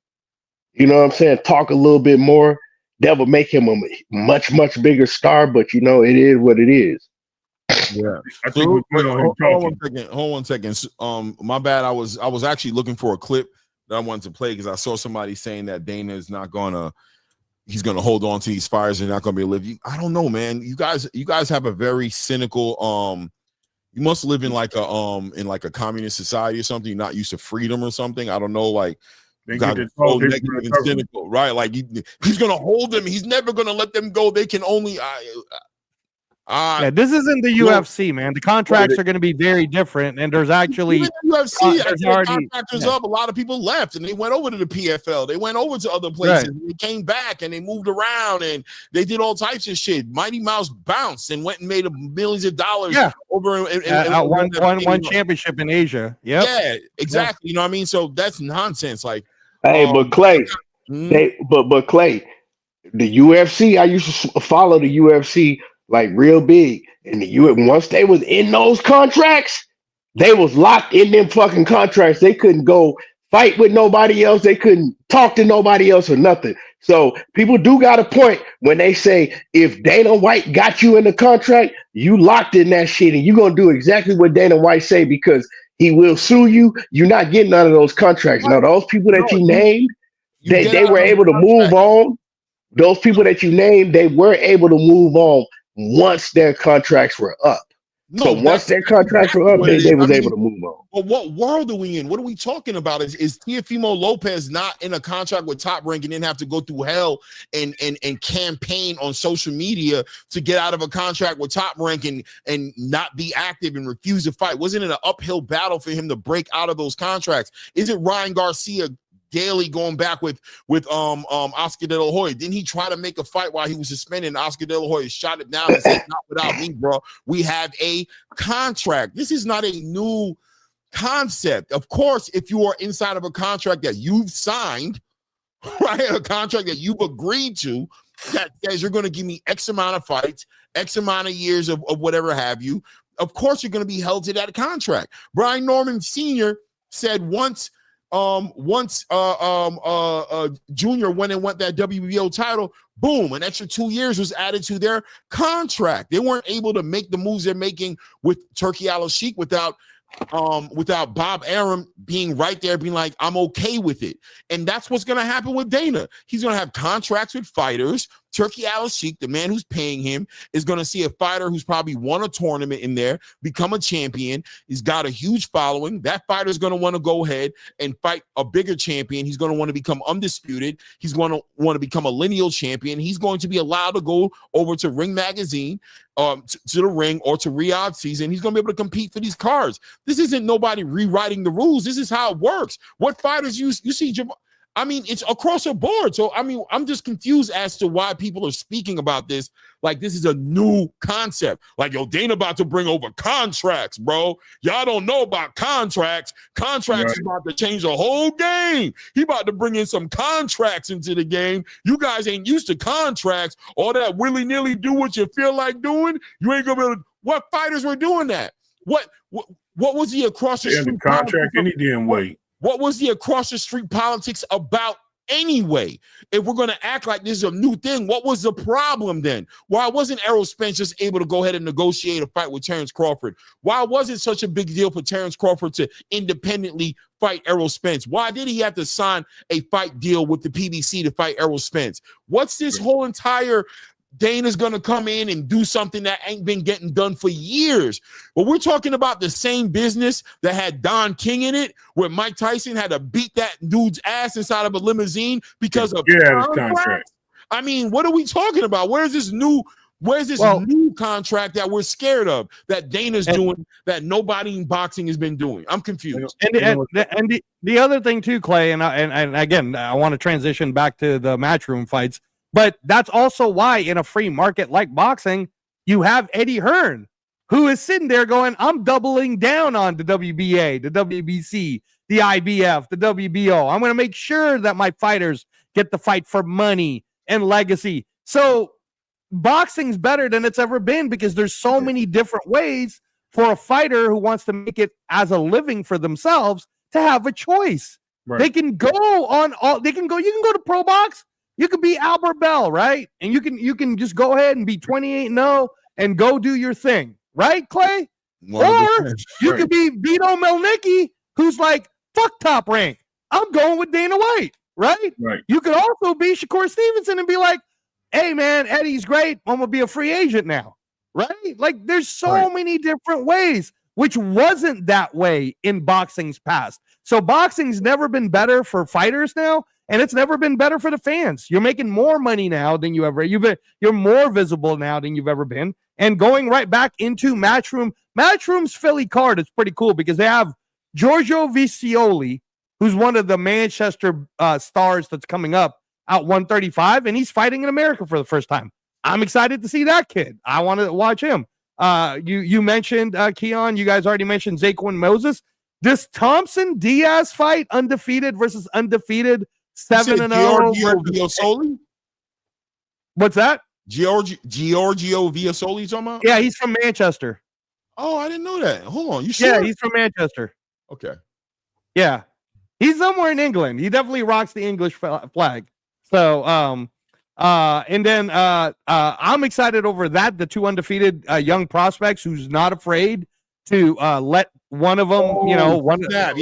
You know what I'm saying? Talk a little bit more. That would make him a much bigger star, but it is what it is. Yeah. I think we plan on him talking. Hold on 1 second. My bad. I was actually looking for a clip that I wanted to play because I saw somebody saying that Dana is not he's gonna hold on to these fires and not gonna be able to live. I don't know, man. You guys have a very cynical you must live in like a communist society or something. You're not used to freedom or something. I don't know, like They got get so the negative and cynical, right? Like he's gonna hold them. He's never gonna let them go. They can only yeah, this isn't the UFC, man. The contracts are going to be very different, and there's actually even the UFC. already Contractors up. A lot of people left, and they went over to the PFL. They went over to other places. Right. They came back, and they moved around, and they did all types of shit. Mighty Mouse bounced and went and made millions of dollars. Yeah. Over one championship in Asia. Yep. Yeah, exactly. You know what I mean? So that's nonsense. Like, hey, but Clay, but Clay, the UFC. I used to follow the UFC like real big, and once they was in those contracts, they was locked in them fucking contracts. They couldn't go fight with nobody else. They couldn't talk to nobody else or nothing. So people do got a point when they say if Dana White got you in the contract, you locked in that shit, and you're gonna do exactly what Dana White say because he will sue you. You're not getting none of those contracts. Now those people that you named, they were able to move on. Those people that you named, they were able to move on once their contracts were up. So once their contracts were up, they was able to move on. But what world are we in? What are we talking about? Is Teofimo Lopez not in a contract with Top Rank and then have to go through hell and campaign on social media to get out of a contract with Top Rank and not be active and refuse to fight? Wasn't it an uphill battle for him to break out of those contracts? Is it Ryan Garcia daily going back with Oscar De La Hoya? Didn't he try to make a fight while he was suspended? And Oscar De La Hoya shot it down and said, "Not without me, bro. We have a contract." This is not a new concept. Of course, if you are inside of a contract that you've signed, right, a contract that you've agreed to, that says you're going to give me X amount of fights, X amount of years of whatever have you, of course you're going to be held to that contract. Brian Norman Sr. said once Junior went and won that WBO title, boom, an extra 2 years was added to their contract. They weren't able to make the moves they're making with Turki Al-Sheikh without Bob Arum being right there, being like, I'm okay with it. And that's what's going to happen with Dana. He's going to have contracts with fighters. Turki Al-Sheikh, the man who's paying him, is going to see a fighter who's probably won a tournament in there, become a champion. He's got a huge following. That fighter is going to want to go ahead and fight a bigger champion. He's going to want to become undisputed. He's going to want to become a lineal champion. He's going to be allowed to go over to Ring Magazine, to the Ring, or to Riyadh Season. He's going to be able to compete for these cards. This isn't nobody rewriting the rules. This is how it works. What fighters you see, I mean, it's across the board. So, I mean, I'm just confused as to why people are speaking about this like this is a new concept. Like, yo, Dana about to bring over contracts, bro. Y'all don't know about contracts. Contracts is about to change the whole game. He about to bring in some contracts into the game. You guys ain't used to contracts. All that willy-nilly do what you feel like doing. You ain't gonna be able to. What fighters were doing that? What was the across the street contract any damn way? What was the across the street politics about anyway? If we're going to act like this is a new thing, what was the problem then? Why wasn't Errol Spence just able to go ahead and negotiate a fight with Terrence Crawford? Why was it such a big deal for Terrence Crawford to independently fight Errol Spence? Why did he have to sign a fight deal with the PBC to fight Errol Spence? What's this whole entire Dana's going to come in and do something that ain't been getting done for years? But we're talking about the same business that had Don King in it, where Mike Tyson had to beat that dude's ass inside of a limousine because of contract. I mean, what are we talking about? Where's this new contract that we're scared of, that Dana's doing, that nobody in boxing has been doing? I'm confused. And the other thing too, Clay, and again, I want to transition back to the matchroom fights, but that's also why in a free market like boxing, you have Eddie Hearn, who is sitting there going, I'm doubling down on the WBA, the WBC, the IBF, the WBO. I'm going to make sure that my fighters get the fight for money and legacy. So boxing's better than it's ever been because there's so many different ways for a fighter who wants to make it as a living for themselves to have a choice. Right. They can go on all, you can go to pro box. You could be Albert Bell, right? And you can just go ahead and be 28-0 and go do your thing, right, Clay? 100%. Or you could be Vito Melnicki, who's like, fuck Top Rank. I'm going with Dana White, right? You could also be Shakur Stevenson and be like, hey, man, Eddie's great. I'm going to be a free agent now, right? Like, there's so many different ways, which wasn't that way in boxing's past. So boxing's never been better for fighters now, and it's never been better for the fans. You're making more money now than you're more visible now than you've ever been. And going right back into Matchroom. Matchroom's Philly card is pretty cool because they have Giorgio Vicioli, who's one of the Manchester stars that's coming up at 135, and he's fighting in America for the first time. I'm excited to see that kid. I want to watch him. You mentioned Keon. You guys already mentioned Zaquan Moses. This Thompson Diaz fight, undefeated versus undefeated, 7-0. Giorgio Vicioli? What's that? Giorgio Vicioli, you talking about? Yeah, he's from Manchester. Oh, I didn't know that. Hold on, you sure? Yeah, he's from Manchester. Okay. Yeah, he's somewhere in England. He definitely rocks the English flag. So, and then I'm excited over that. The two undefeated young prospects who's not afraid to let one of them, I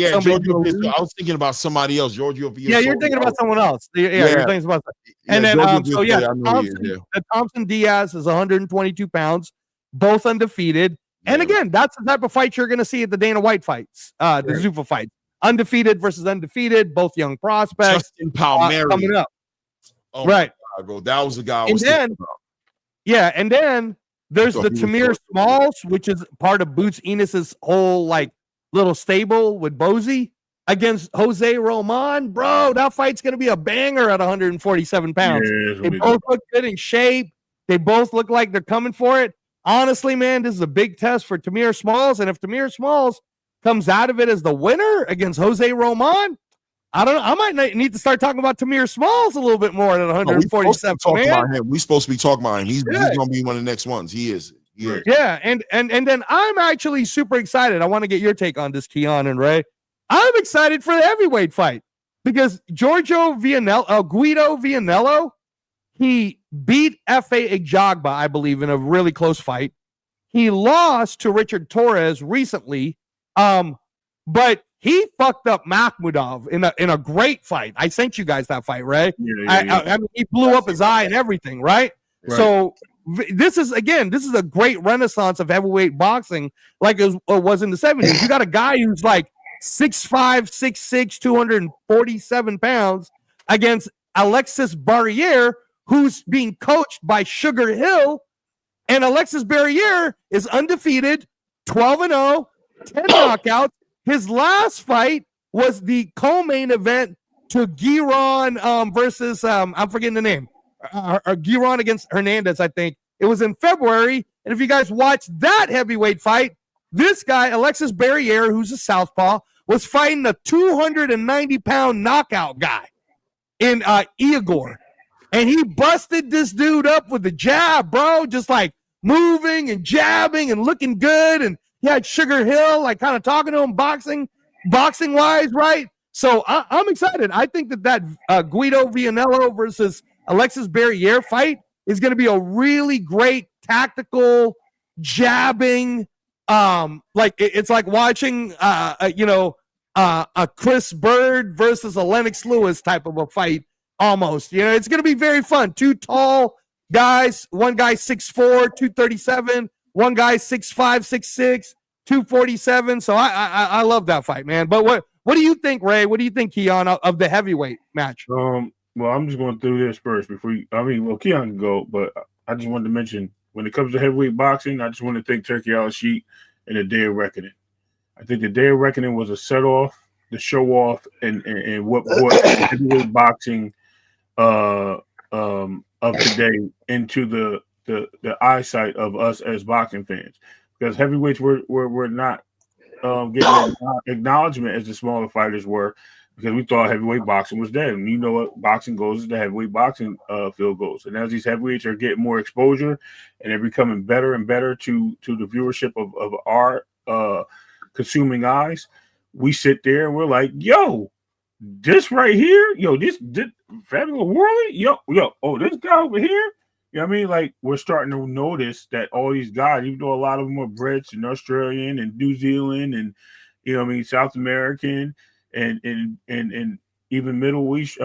was thinking about somebody else, Giorgio Vicioli. Yeah, you're thinking about someone else. You're thinking about that. And then, the Thompson Diaz is 122 pounds, both undefeated. Yeah. And again, that's the type of fight you're going to see at the Dana White fights, the Zuffa fights. Undefeated versus undefeated, both young prospects. Justin Palmieri coming up. Oh right. God, bro. That was the guy I was thinking about. Yeah, and then there's the Tamir Smalls, which is part of Boots Enos's whole like little stable with Bozy against Jose Roman. Bro, that fight's gonna be a banger at 147 pounds. They both look good in shape. They both look like they're coming for it. Honestly, man, this is a big test for Tamir Smalls. And if Tamir Smalls comes out of it as the winner against Jose Roman, I don't know. I might need to start talking about Tamir Smalls a little bit more than 147. We're supposed to be talking about him. He's going to be one of the next ones. He is. Yeah, and then I'm actually super excited. I want to get your take on this, Keon and Ray. I'm excited for the heavyweight fight because Guido Vianello, he beat F.A. Igjagba, I believe, in a really close fight. He lost to Richard Torres recently, but he fucked up Makhmudov in a great fight. I sent you guys that fight, right? I mean, he blew up his eye and everything, right? So this is a great renaissance of heavyweight boxing, like it was in the 70s. You got a guy who's like 6'5", 6'6", 247 pounds against Alexis Barriere, who's being coached by Sugar Hill, and Alexis Barriere is undefeated, 12-0, 10 knockouts. His last fight was the co-main event to Giron versus I'm forgetting the name. Giron against Hernandez, I think. It was in February. And if you guys watch that heavyweight fight, this guy, Alexis Barriere, who's a southpaw, was fighting a 290-pound knockout guy in Igor. And he busted this dude up with the jab, bro, just like moving and jabbing and looking good. And he had Sugar Hill, like kind of talking to him boxing-wise, right? So I'm excited. I think that Guido Vianello versus Alexis Barriere fight is going to be a really great tactical jabbing. It's like watching a Chris Bird versus a Lennox Lewis type of a fight almost. It's going to be very fun. Two tall guys, one guy 6'4", 237, one guy 6'5", 6'6", 247. So I love that fight, man. But what do you think, Ray? What do you think, Keon, of the heavyweight match? Well, I'm just going through this first before Keon can go, but I just wanted to mention when it comes to heavyweight boxing, I just want to thank Turkey Al-Sheet and the Day of Reckoning. I think the Day of Reckoning was a set off, the show off, and what brought heavyweight boxing of today into the eyesight of us as boxing fans, because heavyweights were not getting acknowledgement as the smaller fighters were, because we thought heavyweight boxing was dead. And you know what boxing goes is the heavyweight boxing field goals. And as these heavyweights are getting more exposure and they're becoming better and better to the viewership of our consuming eyes, we sit there and we're like, yo, this right here, this Fabulous Worley, oh, this guy over here. You know what I mean? Like, we're starting to notice that all these guys, even though a lot of them are Brits and Australian and New Zealand and South American and even Middle East,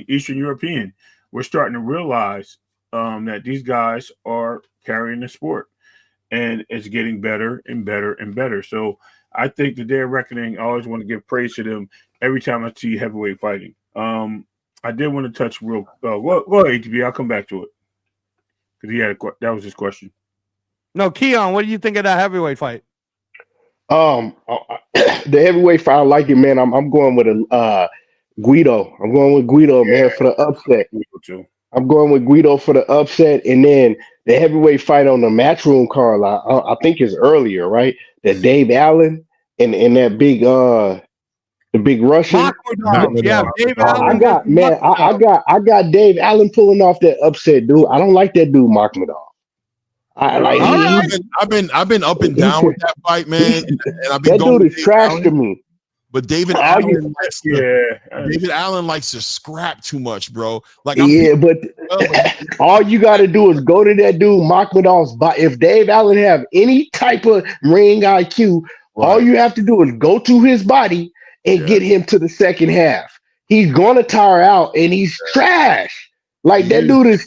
Eastern European, we're starting to realize that these guys are carrying the sport, and it's getting better and better and better. So I think the Day of Reckoning, I always want to give praise to them every time I see heavyweight fighting. I did want to touch go ahead, ATB. I'll come back to it because he had that was his question. No, Keon, what do you think of that heavyweight fight? The heavyweight fight, I like it, man. I'm going with Guido. I'm going with Guido, man, for the upset. I'm going with Guido for the upset, and then the heavyweight fight on the Matchroom card. I think is earlier, right? That Dave Allen and that big the big Russian. Yeah, Dave Allen. I got Dave Allen pulling off that upset, dude. I don't like that dude, Makhmudov. I've been up and down with that fight, man. And I've been that dude is trash to me. But David Allen likes to scrap too much, bro. Like, but all you got to do is go to that dude Makhmudov's body. If Dave Allen have any type of ring IQ, all you have to do is go to his body and get him to the second half. He's gonna tire out, and he's trash. Like that dude is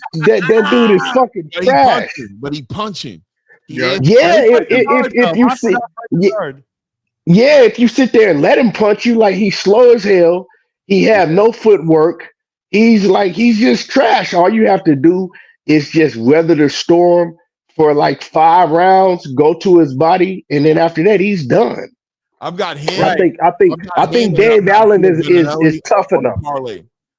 fucking trash. But he punching. If you sit there and let him punch you, like he's slow as hell. He have no footwork. He's just trash. All you have to do is just weather the storm for like 5 rounds, go to his body, and then after that, he's done. I've got him. I think Dave Allen is tough enough.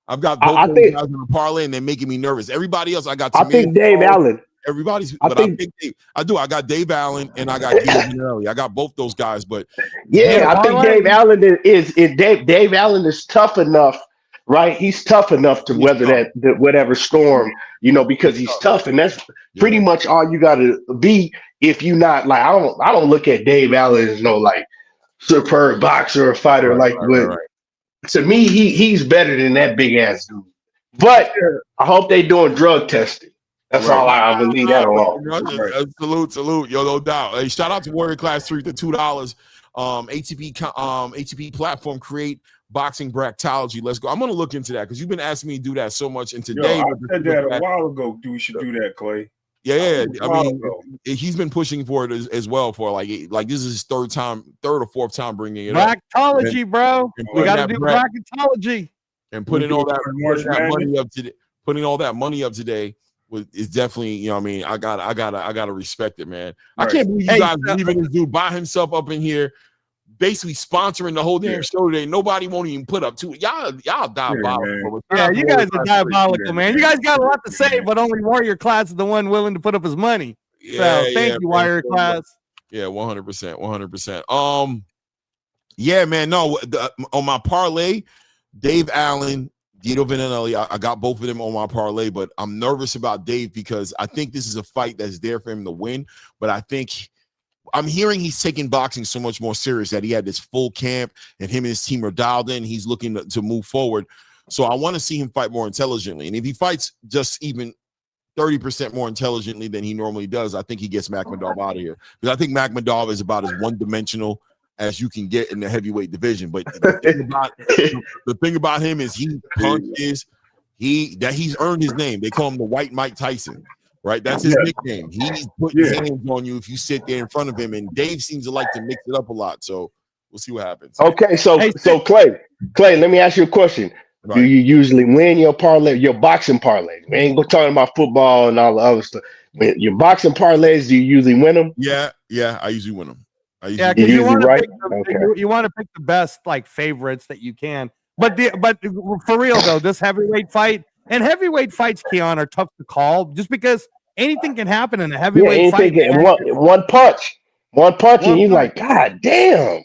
I've got both guys in a parlay, and they're making me nervous. Everybody else, I got. I think Dave Allen. Everybody's. I got Dave Allen and I got Guido. I got both those guys, but I think Dave Allen is Dave Allen is tough enough, right? He's tough enough to weather that whatever storm, because he's tough, and that's pretty much all you got to be. If you not like, I don't look at Dave Allen as no like superb boxer or fighter, to me, he's better than that big ass dude. But I hope they doing drug testing. That's all I believe that alone. Salute, yo, no doubt. Hey, shout out to Warrior Class 3 for $2. ATP platform create boxing bracketology. Let's go. I'm gonna look into that because you've been asking me to do that so much. And today, I said that a while ago. We should do that, Clay. Yeah. I mean, he's been pushing for it as well for like this is his third or fourth time bringing it up. Bracketology, bro. We got to do bracketology and putting all that money up today. Putting all that money up today is definitely, I gotta respect it, man. Right. I can't believe you guys leaving this dude by himself up in here, basically sponsoring the whole damn show today. Nobody won't even put up to it. Y'all diabolical. Yeah, you guys are diabolical, man. You guys got a lot to say, but only Warrior Class is the one willing to put up his money. So thank you, Warrior Class. Yeah, 100%. Yeah, man. No, on my parlay, Dave Allen, Guido Vinanelli, I got both of them on my parlay, but I'm nervous about Dave because I think this is a fight that's there for him to win. But I think I'm hearing he's taking boxing so much more serious that he had this full camp and him and his team are dialed in. He's looking to move forward. So I want to see him fight more intelligently. And if he fights just even 30% more intelligently than he normally does, I think he gets Makhmudov out of here. Because I think Makhmudov is about as one-dimensional as you can get in the heavyweight division. But the thing about him is he punches. He's earned his name. They call him the White Mike Tyson. Right, that's his nickname. He's putting hands on you if you sit there in front of him, and Dave seems to like to mix it up a lot. So we'll see what happens. Okay, so Clay, let me ask you a question. Right. Do you usually win your parlay, your boxing parlays? We ain't talking about football and all the other stuff. When your boxing parlays, do you usually win them? Yeah, I usually win them. Because you want to pick the best like favorites that you can. But for real though, this heavyweight fight and heavyweight fights, Keon, are tough to call just because anything can happen in a heavyweight fight. One punch, and you're like, God damn.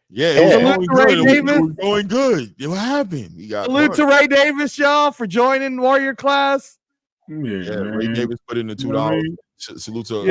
Yeah, it was going good. What happened? Salute to Ray Davis, y'all, for joining Warrior Class. Yeah, Ray Davis put in the $2. Salute to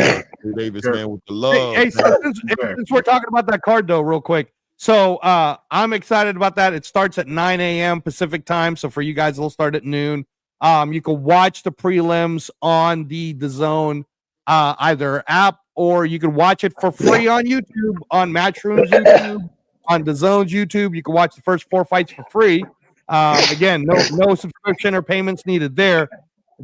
Ray Davis, man, with the love. Hey, since we're talking about that card, though, real quick. So I'm excited about that. It starts at 9 a.m. Pacific time. So for you guys, it'll start at noon. You can watch the prelims on the DAZN either app, or you can watch it for free on YouTube, on Matchroom's YouTube, on DAZN's YouTube. You can watch the first 4 fights for free. Again, no subscription or payments needed there.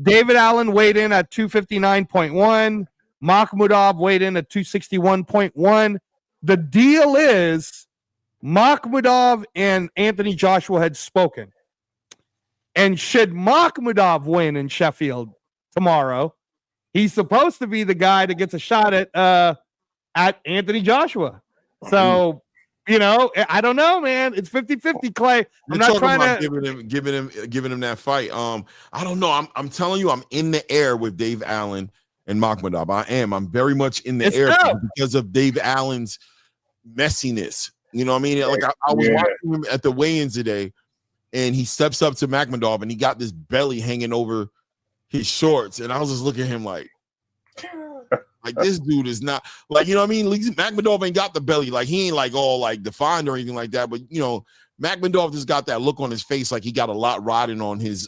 David Allen weighed in at 259.1. Makhmudov weighed in at 261.1. The deal is Makhmudov and Anthony Joshua had spoken. And should Makhmudov win in Sheffield tomorrow, he's supposed to be the guy that gets a shot at Anthony Joshua. So, I don't know, man. It's 50-50, Clay. I'm not trying to giving him that fight. I don't know. I'm telling you, I'm in the air with Dave Allen and Makhmudov. I'm very much in the air because of Dave Allen's messiness. You know what I mean? Like I was watching him at the weigh-ins today. And he steps up to Makhmudov, and he got this belly hanging over his shorts. And I was just looking at him like this dude is not like, you know what I mean? Makhmudov ain't got the belly. Like he ain't like all like defined or anything like that. But Makhmudov just got that look on his face like he got a lot riding on his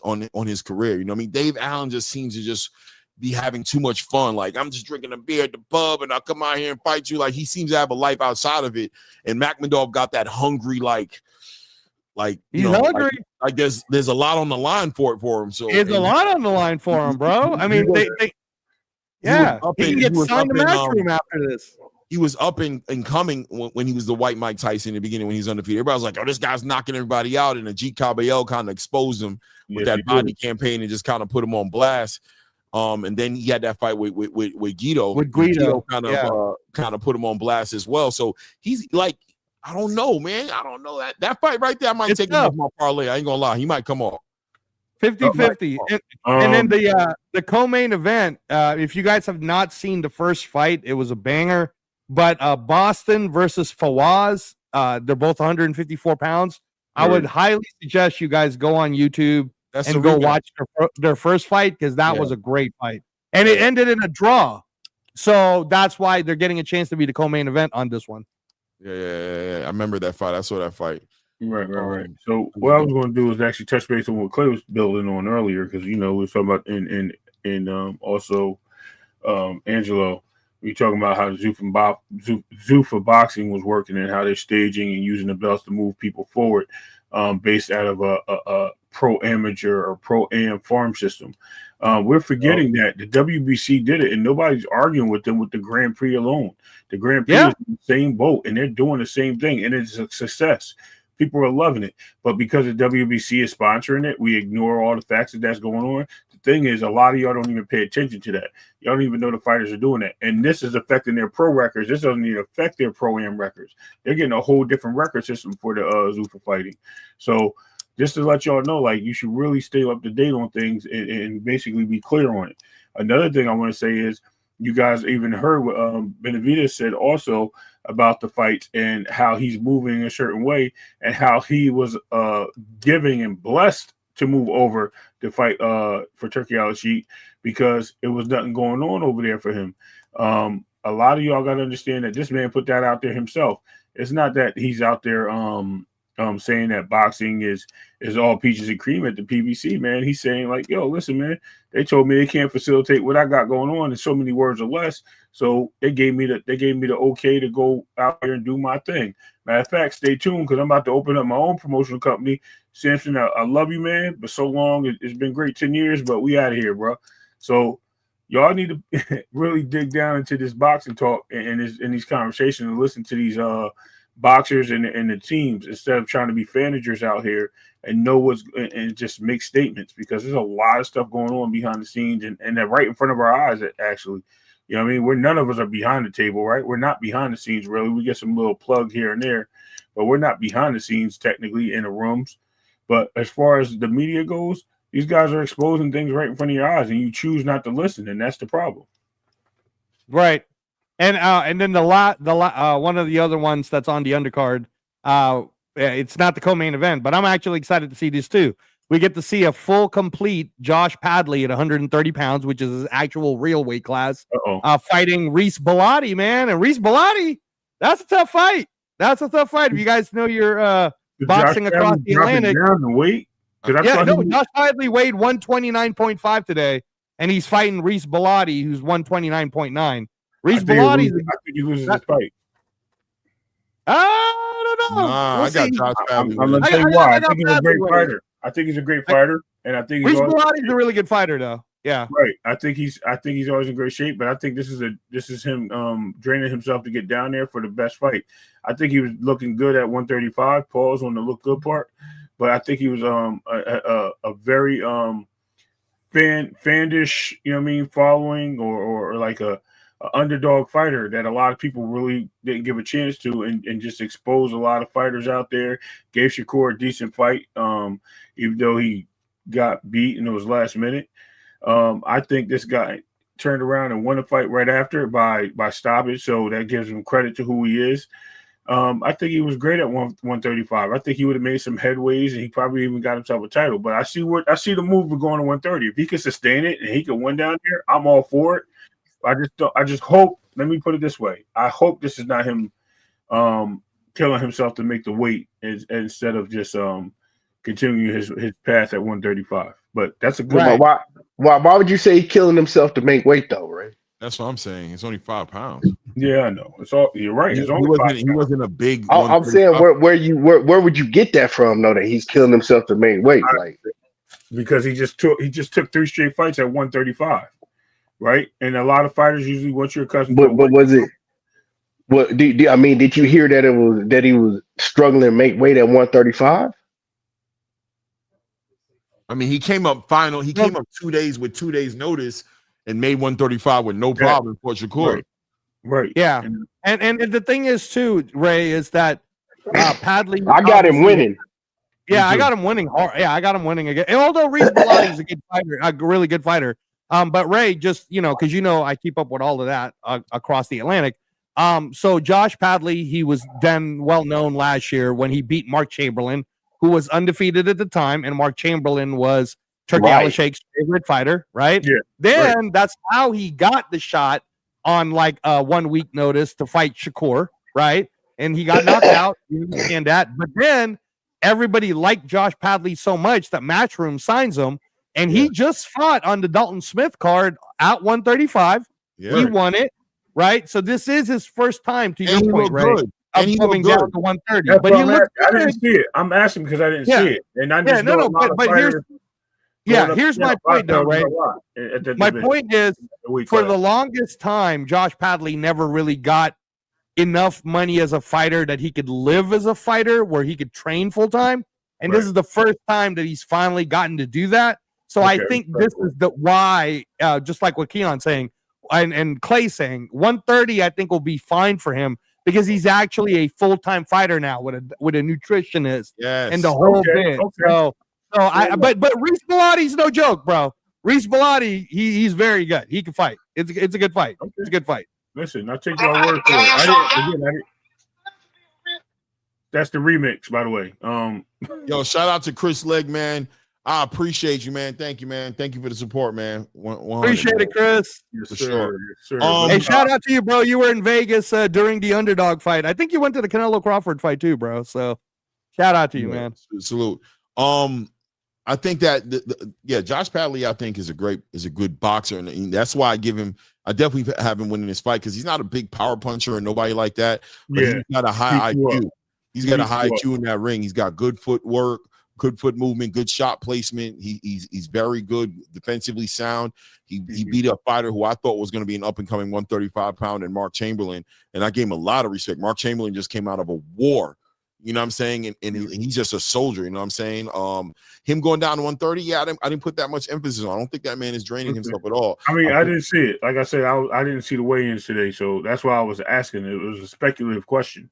career. You know what I mean? Dave Allen just seems to just be having too much fun. Like, I'm just drinking a beer at the pub and I'll come out here and fight you. Like he seems to have a life outside of it. And Makhmudov got that hungry he's hungry. Like there's a lot on the line for him. So there's a lot on the line for him, bro. I mean, he can get signed to Matchroom after this. He was up and coming when he was the White Mike Tyson in the beginning when he was undefeated. Everybody was like, "Oh, this guy's knocking everybody out," and Ajit Cabello kind of exposed him with that body campaign and just kind of put him on blast. And then he had that fight with Guido. With Guido kind of put him on blast as well. So he's like, I don't know, man. I don't know that fight right there. I might take him off my parlay. I ain't gonna lie. He might come off 50-50. And then the co-main event. If you guys have not seen the first fight, it was a banger. But Boston versus Fawaz. They're both 154 pounds. I would highly suggest you guys go on YouTube and go watch their first fight because that was a great fight. And it ended in a draw. So that's why they're getting a chance to be the co-main event on this one. Yeah. I remember that fight. I saw that fight. Right. So what I was going to do is actually touch base on what Clay was building on earlier because we were talking about also Angelo. We talking about how Zuffa boxing was working and how they're staging and using the belts to move people forward, based out of a pro amateur or pro am farm system. We're forgetting that the WBC did it, and nobody's arguing with them with the Grand Prix alone. The Grand Prix is in the same boat, and they're doing the same thing, and it's a success. People are loving it, but because the WBC is sponsoring it, we ignore all the facts that's going on. The thing is, a lot of y'all don't even pay attention to that. Y'all don't even know the fighters are doing that, and this is affecting their pro records. This doesn't even affect their pro-am records. They're getting a whole different record system for the Zuffa fighting. So just to let y'all know, like, you should really stay up to date on things and basically be clear on it. Another thing I want to say is, you guys even heard what Benavidez said also about the fights and how he's moving a certain way and how he was giving and blessed to move over to fight for Turki Al-Sheikh because it was nothing going on over there for him. a lot of y'all got to understand that this man put that out there himself. It's not that he's out there saying that boxing is all peaches and cream at the PBC, man. He's saying like, yo, listen, man, they told me they can't facilitate what I got going on in so many words or less. So they gave me the okay to go out here and do my thing. Matter of fact, stay tuned because I'm about to open up my own promotional company. Samson, I love you, man, but so long. It's been great 10 years, but we out of here, bro. So y'all need to really dig down into this boxing talk and these conversations and listen to these boxers and the teams instead of trying to be managers out here and know and just make statements, because there's a lot of stuff going on behind the scenes and they're right in front of our eyes, actually. You know what I mean? None of us are behind the table, right? We're not behind the scenes, really. We get some little plug here and there, but we're not behind the scenes technically in the rooms. But as far as the media goes, these guys are exposing things right in front of your eyes, and you choose not to listen, and that's the problem. Right. And then the one of the other ones that's on the undercard, it's not the co-main event, but I'm actually excited to see this too. We get to see a full, complete Josh Padley at 130 pounds, which is his actual real weight class, fighting Reese Bellotti, man. And Reese Bellotti, that's a tough fight. That's a tough fight. If you guys know your boxing across the Atlantic. Down the weight? Josh Padley weighed 129.5 today, and he's fighting Reese Bellotti, who's 129.9. Reese Bellotti. I think he loses this fight. I don't know. I got Josh Padley. I'm going to tell you why. I think he's a great fighter. I think he's a great fighter, and I think Reese Belotti's a really good fighter, though. Yeah, right. I think he's always in great shape, but I think this is him draining himself to get down there for the best fight. I think he was looking good at 135. Pause on the look good part, but I think he was a very fandish, you know what I mean, following or like a underdog fighter that a lot of people really didn't give a chance to, and just expose a lot of fighters out there. Gave Shakur a decent fight, even though he got beat and it was last minute. I think this guy turned around and won a fight right after by stoppage, so that gives him credit to who he is. I think he was great at 135. I think he would have made some headways, and he probably even got himself a title. But I see the move of going to 130. If he can sustain it and he can win down there, I'm all for it. I just hope. Let me put it this way: I hope this is not him killing himself to make the weight instead of just continuing his path at 135. But that's a good. Right. Why would you say he's killing himself to make weight though, Ray? That's what I'm saying. It's only 5 pounds. Yeah, I know. It's all. You're right. It's only 5 pounds. He wasn't a big. I'm saying where would you get that from though? That he's killing himself to make weight, like because he just took 3 straight fights at 135. Right, and a lot of fighters usually once you're accustomed. But was it? What I mean? Did you hear that he was struggling to make weight at 135? I mean, he came up 2 days with 2 days notice and made 135 with no problem for Shakur. Right. Yeah, and the thing is too, Ray, is that Padley. I got him winning. Yeah, I got him winning hard. Yeah, I got him winning again. And although Reese Bellotti is a good fighter, a really good fighter. But Ray, just because I keep up with all of that across the Atlantic. So Josh Padley, he was then well known last year when he beat Mark Chamberlain, who was undefeated at the time, and Mark Chamberlain was Turki Al-Sheikh's favorite fighter, right? Yeah. Then that's how he got the shot on like 1 week notice to fight Shakur, right? And he got knocked out. You understand that? But then everybody liked Josh Padley so much that Matchroom signs him. And he just fought on the Dalton Smith card at 135. Yeah. He won it, right? So this is his first time, to your point, right? Of coming down to 130. That's but he looked good. I didn't see it. I'm asking because I didn't see it. And I just here's my point, though, right? My point is, for the longest time, Josh Padley never really got enough money as a fighter that he could live as a fighter, where he could train full time. And this is the first time that he's finally gotten to do that. So I think this is why, just like what Keon's saying and Clay saying, 130 I think will be fine for him because he's actually a full-time fighter now with a nutritionist and the whole bit. So but Reese Bellotti's no joke, bro. Reese Bellotti, he's very good. He can fight. It's a good fight. Okay. It's a good fight. Listen, I'll take your word for it. That's the remix, by the way. Yo, shout out to Chris Legg, man. I appreciate you, man. Thank you, man. Thank you for the support, man. 100, Appreciate it, Chris. Yes, for sir. sure. Yes, sir. Hey, shout out to you, bro. You were in Vegas during the underdog fight. I think you went to the Canelo Crawford fight too, bro. So shout out to you, man. Salute. I think that Josh Padley, I think, is a good boxer, and that's why I definitely have him winning this fight, because he's not a big power puncher or nobody like that, but he's got a high IQ. He's got a high IQ in that ring. He's got good footwork, good foot movement, good shot placement. He's very good, defensively sound. He beat a fighter who I thought was going to be an up and coming 135-pound, and Mark Chamberlain, and I gave him a lot of respect. Mark Chamberlain just came out of a war. You know what I'm saying? And he's just a soldier. You know what I'm saying? Him going down to 130, I didn't put that much emphasis on. I don't think that man is draining himself at all. I mean, I didn't see it. Like I said, I didn't see the weigh-ins today, so that's why I was asking. It was a speculative question.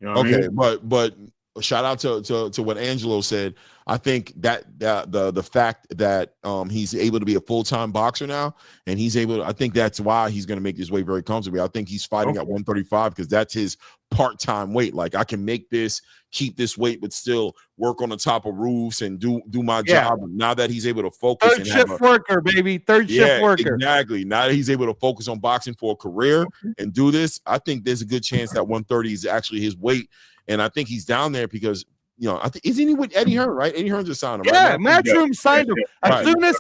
You know what I mean? but shout out to what Angelo said. I think that the fact that he's able to be a full-time boxer now, and I think that's why he's going to make his way very comfortably. I think he's fighting at 135 because that's his part-time weight. Like, I can make this, keep this weight, but still work on the top of roofs and do my job. Now that he's able to focus, third shift worker, baby, third shift worker. Exactly. Now that he's able to focus on boxing for a career and do this, I think there's a good chance that 130 is actually his weight. And I think he's down there because, isn't he with Eddie Hearn, right? Eddie Hearn just signed him. Yeah, right? Matchroom signed him. As soon as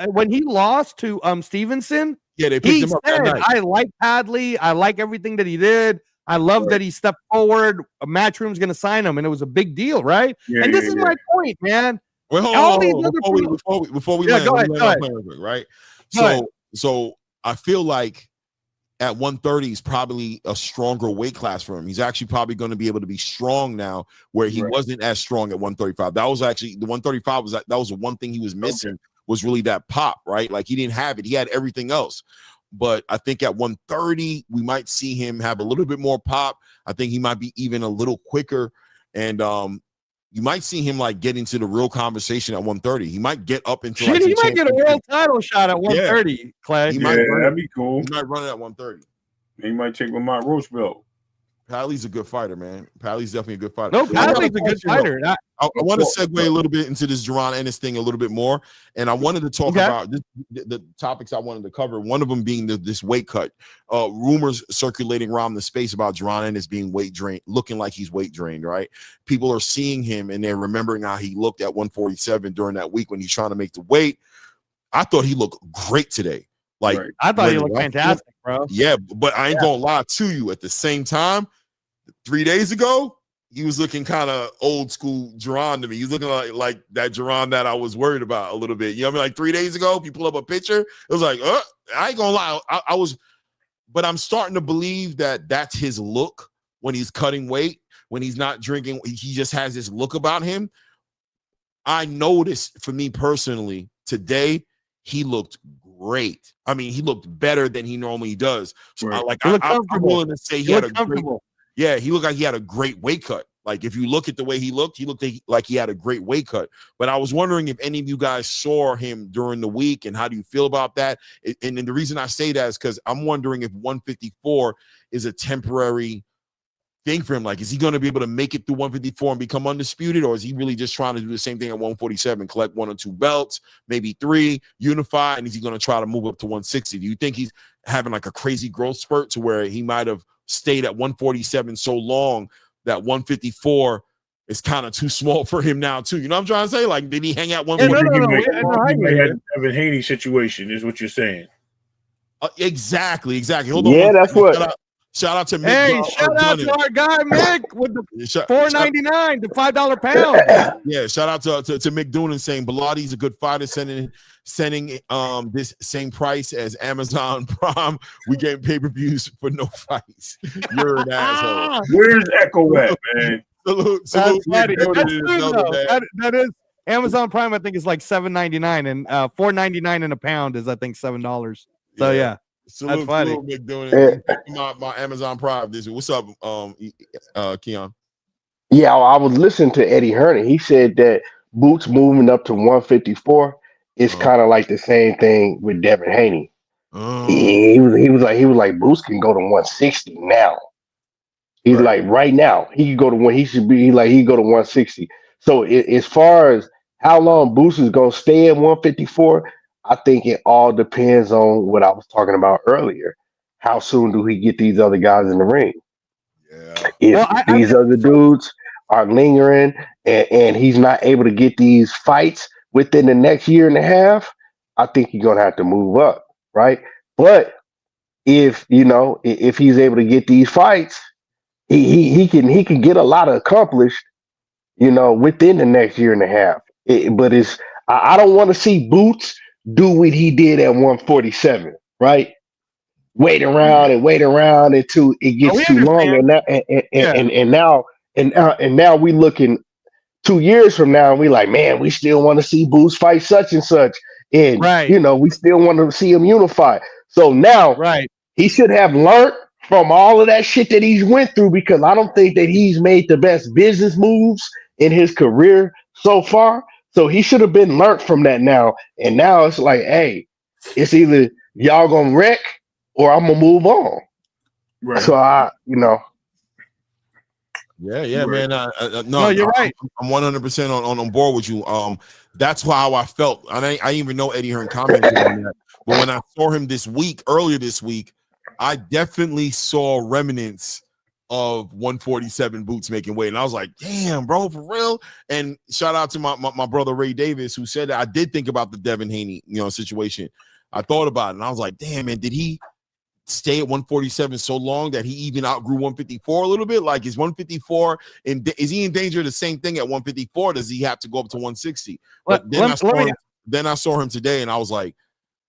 when he lost to Stevenson, they picked him up that night. I like Padley. I like everything that he did. I love that he stepped forward. Matchroom's going to sign him, and it was a big deal, right? And this is my point, man. Well, hold on. Before we land, go ahead. Right? So I feel like at 130 is probably a stronger weight class for him. He's actually probably going to be able to be strong now, where he wasn't as strong at 135. That was actually the 135 that was the one thing he was missing, was really that pop, right? Like, he didn't have it. He had everything else. But I think at 130, we might see him have a little bit more pop. I think he might be even a little quicker. And you might see him like get into the real conversation at 130. He might get up into he might get a world title shot at 130, Clay. That'd be cool. He might run it at 130. He might take Lamont Roosevelt. Padley's a good fighter, man. Padley's definitely a good fighter. No, Padley's a good fighter. I want to segue a little bit into this Jaron Ennis thing a little bit more. And I wanted to talk about the topics I wanted to cover. One of them being this weight cut. Rumors circulating around the space about Jaron Ennis being weight drained, looking like he's weight drained, right? People are seeing him and they're remembering how he looked at 147 during that week when he's trying to make the weight. I thought he looked great today. Like, I thought he looked fantastic, bro. Yeah, but I ain't gonna lie to you. At the same time, 3 days ago, he was looking kind of old school Jaron to me. He's looking like that Jaron that I was worried about a little bit. You know what I mean? Like 3 days ago, if you pull up a picture, it was like, I ain't gonna lie. I was, but I'm starting to believe that that's his look when he's cutting weight, when he's not drinking. He just has this look about him. I noticed, for me personally, today, he looked great. I mean, he looked better than he normally does. So I'm willing to say he had a great. Yeah, he looked like he had a great weight cut. Like, if you look at the way he looked like he had a great weight cut. But I was wondering if any of you guys saw him during the week, and how do you feel about that? And the reason I say that is because I'm wondering if 154 is a temporary thing for him. Like, is he going to be able to make it through 154 and become undisputed, or is he really just trying to do the same thing at 147, collect 1 or 2 belts, maybe 3, unify, and is he going to try to move up to 160? Do you think he's having like a crazy growth spurt to where he might have stayed at 147 so long that 154 is kind of too small for him now too? You know what I'm trying to say? Like, did he hang out 154? No. Evan Haney situation is what you're saying. Exactly. Hold on. Yeah, that's what. Shout out to Mick. Hey, shout out to our guy Mick with the $4.99 to $5 pound. Yeah, shout out to Mick Doonan saying Bilatti's a good fighter, sending this same price as Amazon Prime. We get pay-per-views for no fights. You're an asshole. Where's Echo at, man? Salute. That is Amazon Prime. I think is like $7.99, and $4.99 in a pound is I think $7. So yeah. Salute, that's funny. Mick Doonan. My Amazon Prime this week. What's up, Keon? Yeah, I was listening to Eddie Hearn. He said that Boots moving up to 154 is kind of like the same thing with Devin Haney. He was like Boots can go to 160 now. He's like right now he can go to one. He should be like he go to 160. So as far as How long Boots is gonna stay at 154? I think it all depends on what I was talking about earlier. How soon do he get these other guys in the ring? Yeah. If Well, I these think other so. dudes are lingering and he's not able to get these fights within the next year and a half, I think he's gonna have to move up, right? But if if he's able to get these fights, he can get a lot accomplished, within the next year and a half. But I don't want to see Boots do what he did at 147, right? Yeah. Wait around until it No, gets we too long, understand. and now Yeah, and now we looking 2 years from now, and we like, man, we still want to see Boots fight such and such, and right, we still want to see him unify. So now right. he should have learned from all of that shit that he's went through, because I don't think that he's made the best business moves in his career so far. So he should have been learned from that now. And now it's like, hey, it's either y'all gonna wreck or I'm gonna move on. Right. So Yeah, Right. man. No, No, you're right. I'm 100% on board with you. That's how I felt. I didn't even know Eddie Hearn commented on that. But when I saw him earlier this week, I definitely saw remnants of 147 Boots making weight. And I was like, damn, bro, for real. And shout out to my brother Ray Davis, who said that. I did think about the Devin Haney, situation. I thought about it, and I was like, damn, man, did he stay at 147 so long that he even outgrew 154 a little bit? Like, is 154 is he in danger of the same thing at 154? Does he have to go up to 160? But then I saw him today, and I was like,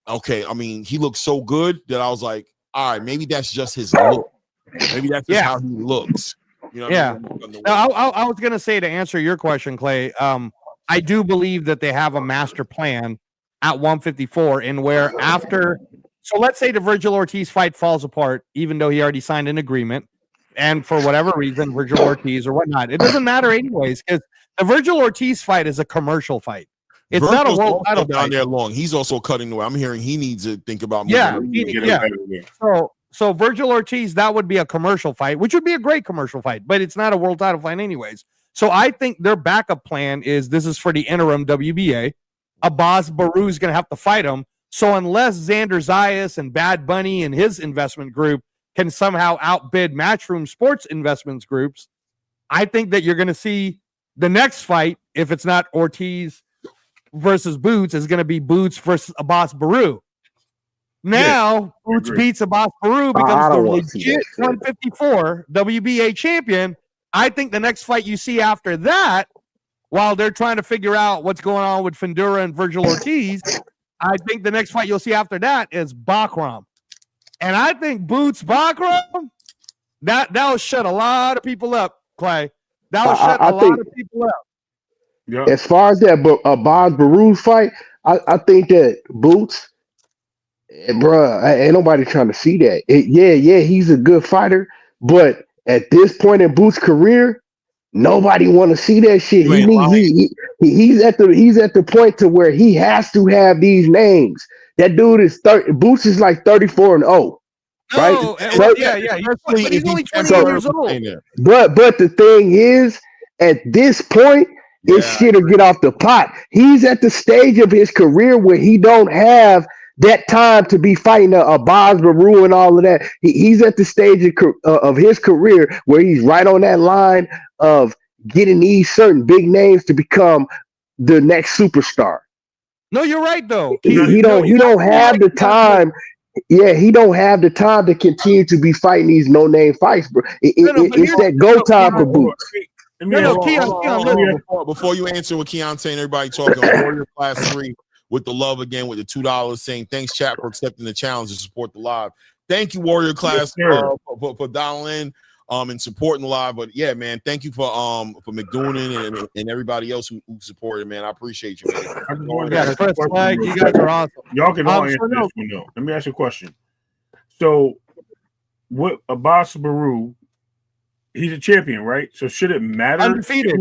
okay. I mean, he looked so good that I was like, all right, maybe that's just his look. Maybe that's just how he looks. You know what I mean? Now, I was gonna say, to answer your question, Clay. I do believe that they have a master plan at 154, in where after. So let's say the Virgil Ortiz fight falls apart, even though he already signed an agreement, and for whatever reason, Virgil Ortiz or whatnot, it doesn't matter anyways, because the Virgil Ortiz fight is a commercial fight. It's not a Virgil's world also title down fight. there long. He's also cutting the way. I'm hearing he needs to think about Yeah, moving. So Virgil Ortiz, that would be a commercial fight, which would be a great commercial fight, but it's not a world title fight anyways. So I think their backup plan is this is for the interim WBA. Abbas Baru is going to have to fight him. So unless Xander Zayas and Bad Bunny and his investment group can somehow outbid Matchroom Sports investments groups, I think that you're going to see the next fight, if it's not Ortiz versus Boots, is going to be Boots versus Abbas Baru. Now, Boots beats Abbas Baru, becomes the legit 154 WBA champion. I think the next fight you see after that, while they're trying to figure out what's going on with Fondura and Virgil Ortiz, I think the next fight you'll see after that is Bakram. And I think Boots Bakram, that'll shut a lot of people up, Clay. That'll shut a lot of people up. Yeah. As far as that Boz Baru fight, I think that Boots, bruh, ain't nobody trying to see that. Yeah, he's a good fighter, but at this point in Boots' career, nobody want to see that shit. He's at the point to where he has to have these names. That dude is Boots is like 34-0. Right? Oh, he's only 28 years old. But the thing is, at this point, it's shit to get off the pot. He's at the stage of his career where he don't have that time to be fighting a Boz Baru and all of that. He's at the stage of his career where he's right on that line of getting these certain big names to become the next superstar. No, you're right though. He don't have the time. Yeah, he don't have the time to continue to be fighting these no-name fights, bro. It's that go time for Boots. Before you answer what Keon saying, everybody talking on Warrior Class 3 with the love again, with the $2 saying thanks, chat, for accepting the challenge to support the live. Thank you, Warrior Class, for dialing in and supporting the live. But yeah, man, thank you for McDoonan and everybody else who supported, man. I appreciate you, man. You guys are awesome. Y'all can all answer this one though. Let me ask you a question. So, what Abbas Baru? He's a champion, right? So should it matter? Undefeated.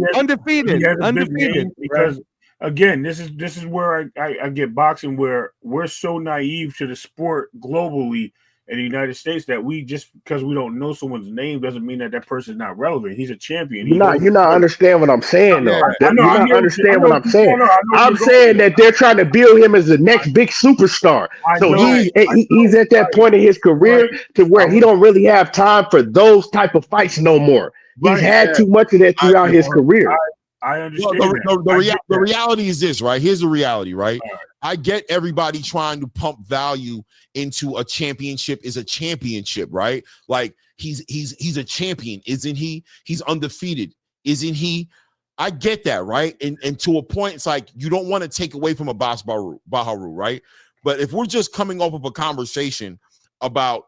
Because again, this is where I get boxing, where we're so naive to the sport globally in the United States that we just because we don't know someone's name doesn't mean that that person's not relevant. He's a champion. You're not understand what I'm saying though. I know. You're I not hear understand what what I'm saying. I know I'm saying that they're trying to build him as the next big superstar. So he's at that point in his career to where he don't really have time for those type of fights no more. He's had too much of that throughout his career. I understand. The reality is this, right? Here's the reality, right? I get everybody trying to pump value into a championship is a championship, right? Like he's a champion, isn't he? He's undefeated, isn't he? I get that, right? And to a point, it's like you don't want to take away from a Boss Baharu, right? But if we're just coming off of a conversation about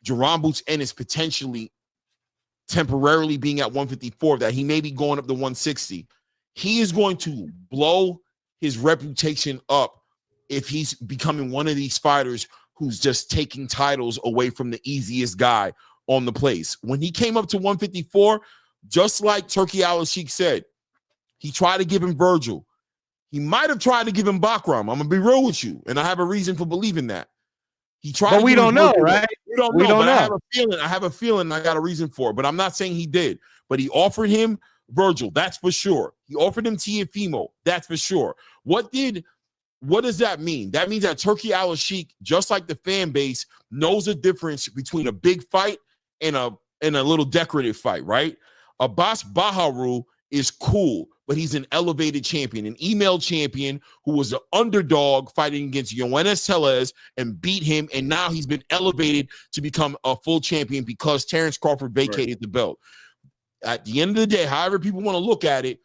Jaron Boots Ennis potentially temporarily being at 154, that he may be going up to 160, he is going to blow his reputation up if he's becoming one of these fighters who's just taking titles away from the easiest guy on the place. When he came up to 154, just like Turki Al-Sheikh said, he tried to give him Virgil. He might have tried to give him Bakram. I'm going to be real with you, and I have a reason for believing that. He tried, but we don't know, right? We don't know. I have a feeling I got a reason for it, but I'm not saying he did. But he offered him Virgil, that's for sure. He offered him Tiafimo, that's for sure. What does that mean? That means that Turki Al-Sheikh, just like the fan base, knows the difference between a big fight and a little decorative fight, right? Abbas Baharu is cool, but he's an elevated champion, an email champion who was an underdog fighting against Yoenis Tellez and beat him, and now he's been elevated to become a full champion because Terrence Crawford vacated the belt. At the end of the day, however people want to look at it,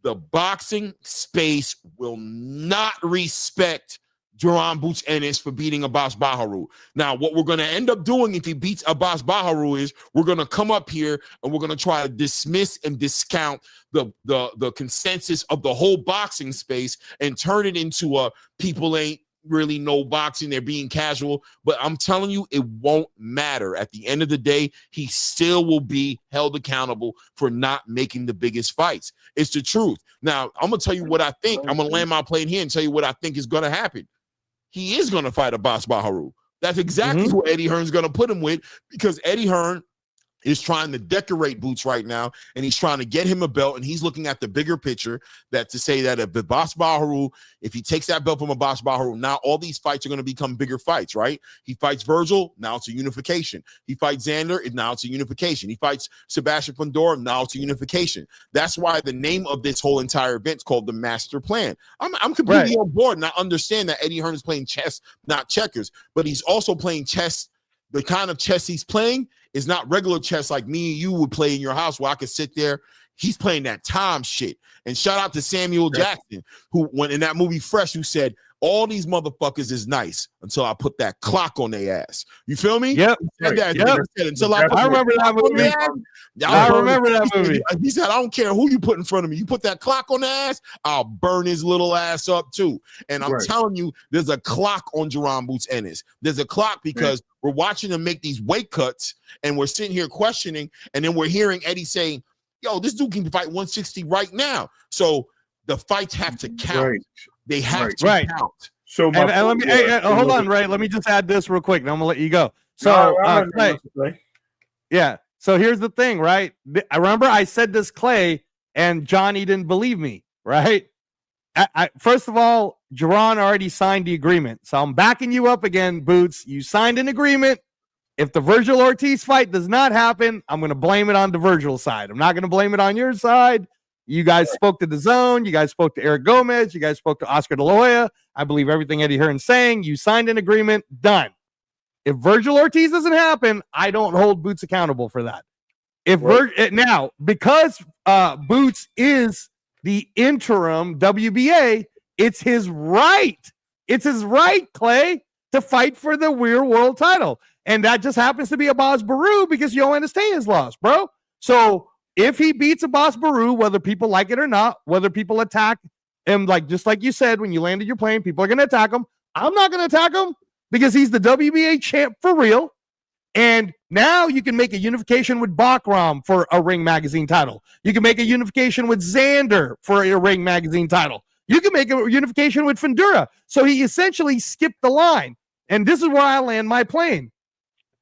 the boxing space will not respect Jaron Boots Ennis for beating Abbas Baharu. Now, what we're going to end up doing if he beats Abbas Baharu is we're going to come up here and we're going to try to dismiss and discount the consensus of the whole boxing space and turn it into a people ain't really know boxing, they're being casual. But I'm telling you, it won't matter. At the end of the day, he still will be held accountable for not making the biggest fights. It's the truth. Now, I'm going to tell you what I think. I'm going to land my plane here and tell you what I think is going to happen. He is going to fight Abbas Baharu. That's exactly who Eddie Hearn's going to put him with, because Eddie Hearn is trying to decorate Boots right now, and he's trying to get him a belt, and he's looking at the bigger picture, that to say that if Abbas Baharu, if he takes that belt from Abbas Baharu, now all these fights are going to become bigger fights, right? He fights Virgil, now it's a unification. He fights Xander, and now it's a unification. He fights Sebastian Fondura, now it's a unification. That's why the name of this whole entire event is called the Master Plan. I'm completely on board, and I understand that Eddie Hearn is playing chess, not checkers, but he's also playing chess. The kind of chess he's playing is not regular chess like me and you would play in your house where I could sit there. He's playing that time shit. And shout out to Samuel Jackson, who went in that movie Fresh, who said, all these motherfuckers is nice until I put that clock on their ass. You feel me? Yep. I remember that movie. I remember that movie. He said, I don't care who you put in front of me. You put that clock on the ass, I'll burn his little ass up too. And I'm telling you, there's a clock on Jaron Boots Ennis. There's a clock because we're watching him make these weight cuts and we're sitting here questioning, and then we're hearing Eddie saying, yo, this dude can fight 160 right now. So the fights have to count. They have to count. So and let me hold on, Ray. Let me just add this real quick, and I'm gonna let you go. So Clay, yeah. So here's the thing, right? I remember I said this, Clay, and Johnny didn't believe me, right? First of all, Jaron already signed the agreement, so I'm backing you up again, Boots. You signed an agreement. If the Virgil Ortiz fight does not happen, I'm gonna blame it on the Virgil side. I'm not gonna blame it on your side. You guys spoke to the Zone. You guys spoke to Eric Gomez. You guys spoke to Oscar De La Hoya. I believe everything Eddie Hearn's saying. You signed an agreement. Done. If Virgil Ortiz doesn't happen, I don't hold Boots accountable for that. Now, because Boots is the interim WBA, it's his right. It's his right, Clay, to fight for the Weir World title. And that just happens to be Abbas Baharu because Yoenis Tellez lost, bro. So if he beats Abbas Baharu, whether people like it or not, whether people attack him, just like you said, when you landed your plane, people are going to attack him. I'm not going to attack him because he's the WBA champ for real. And now you can make a unification with Bakram for a Ring Magazine title. You can make a unification with Xander for a Ring Magazine title. You can make a unification with Fondura. So he essentially skipped the line. And this is where I land my plane.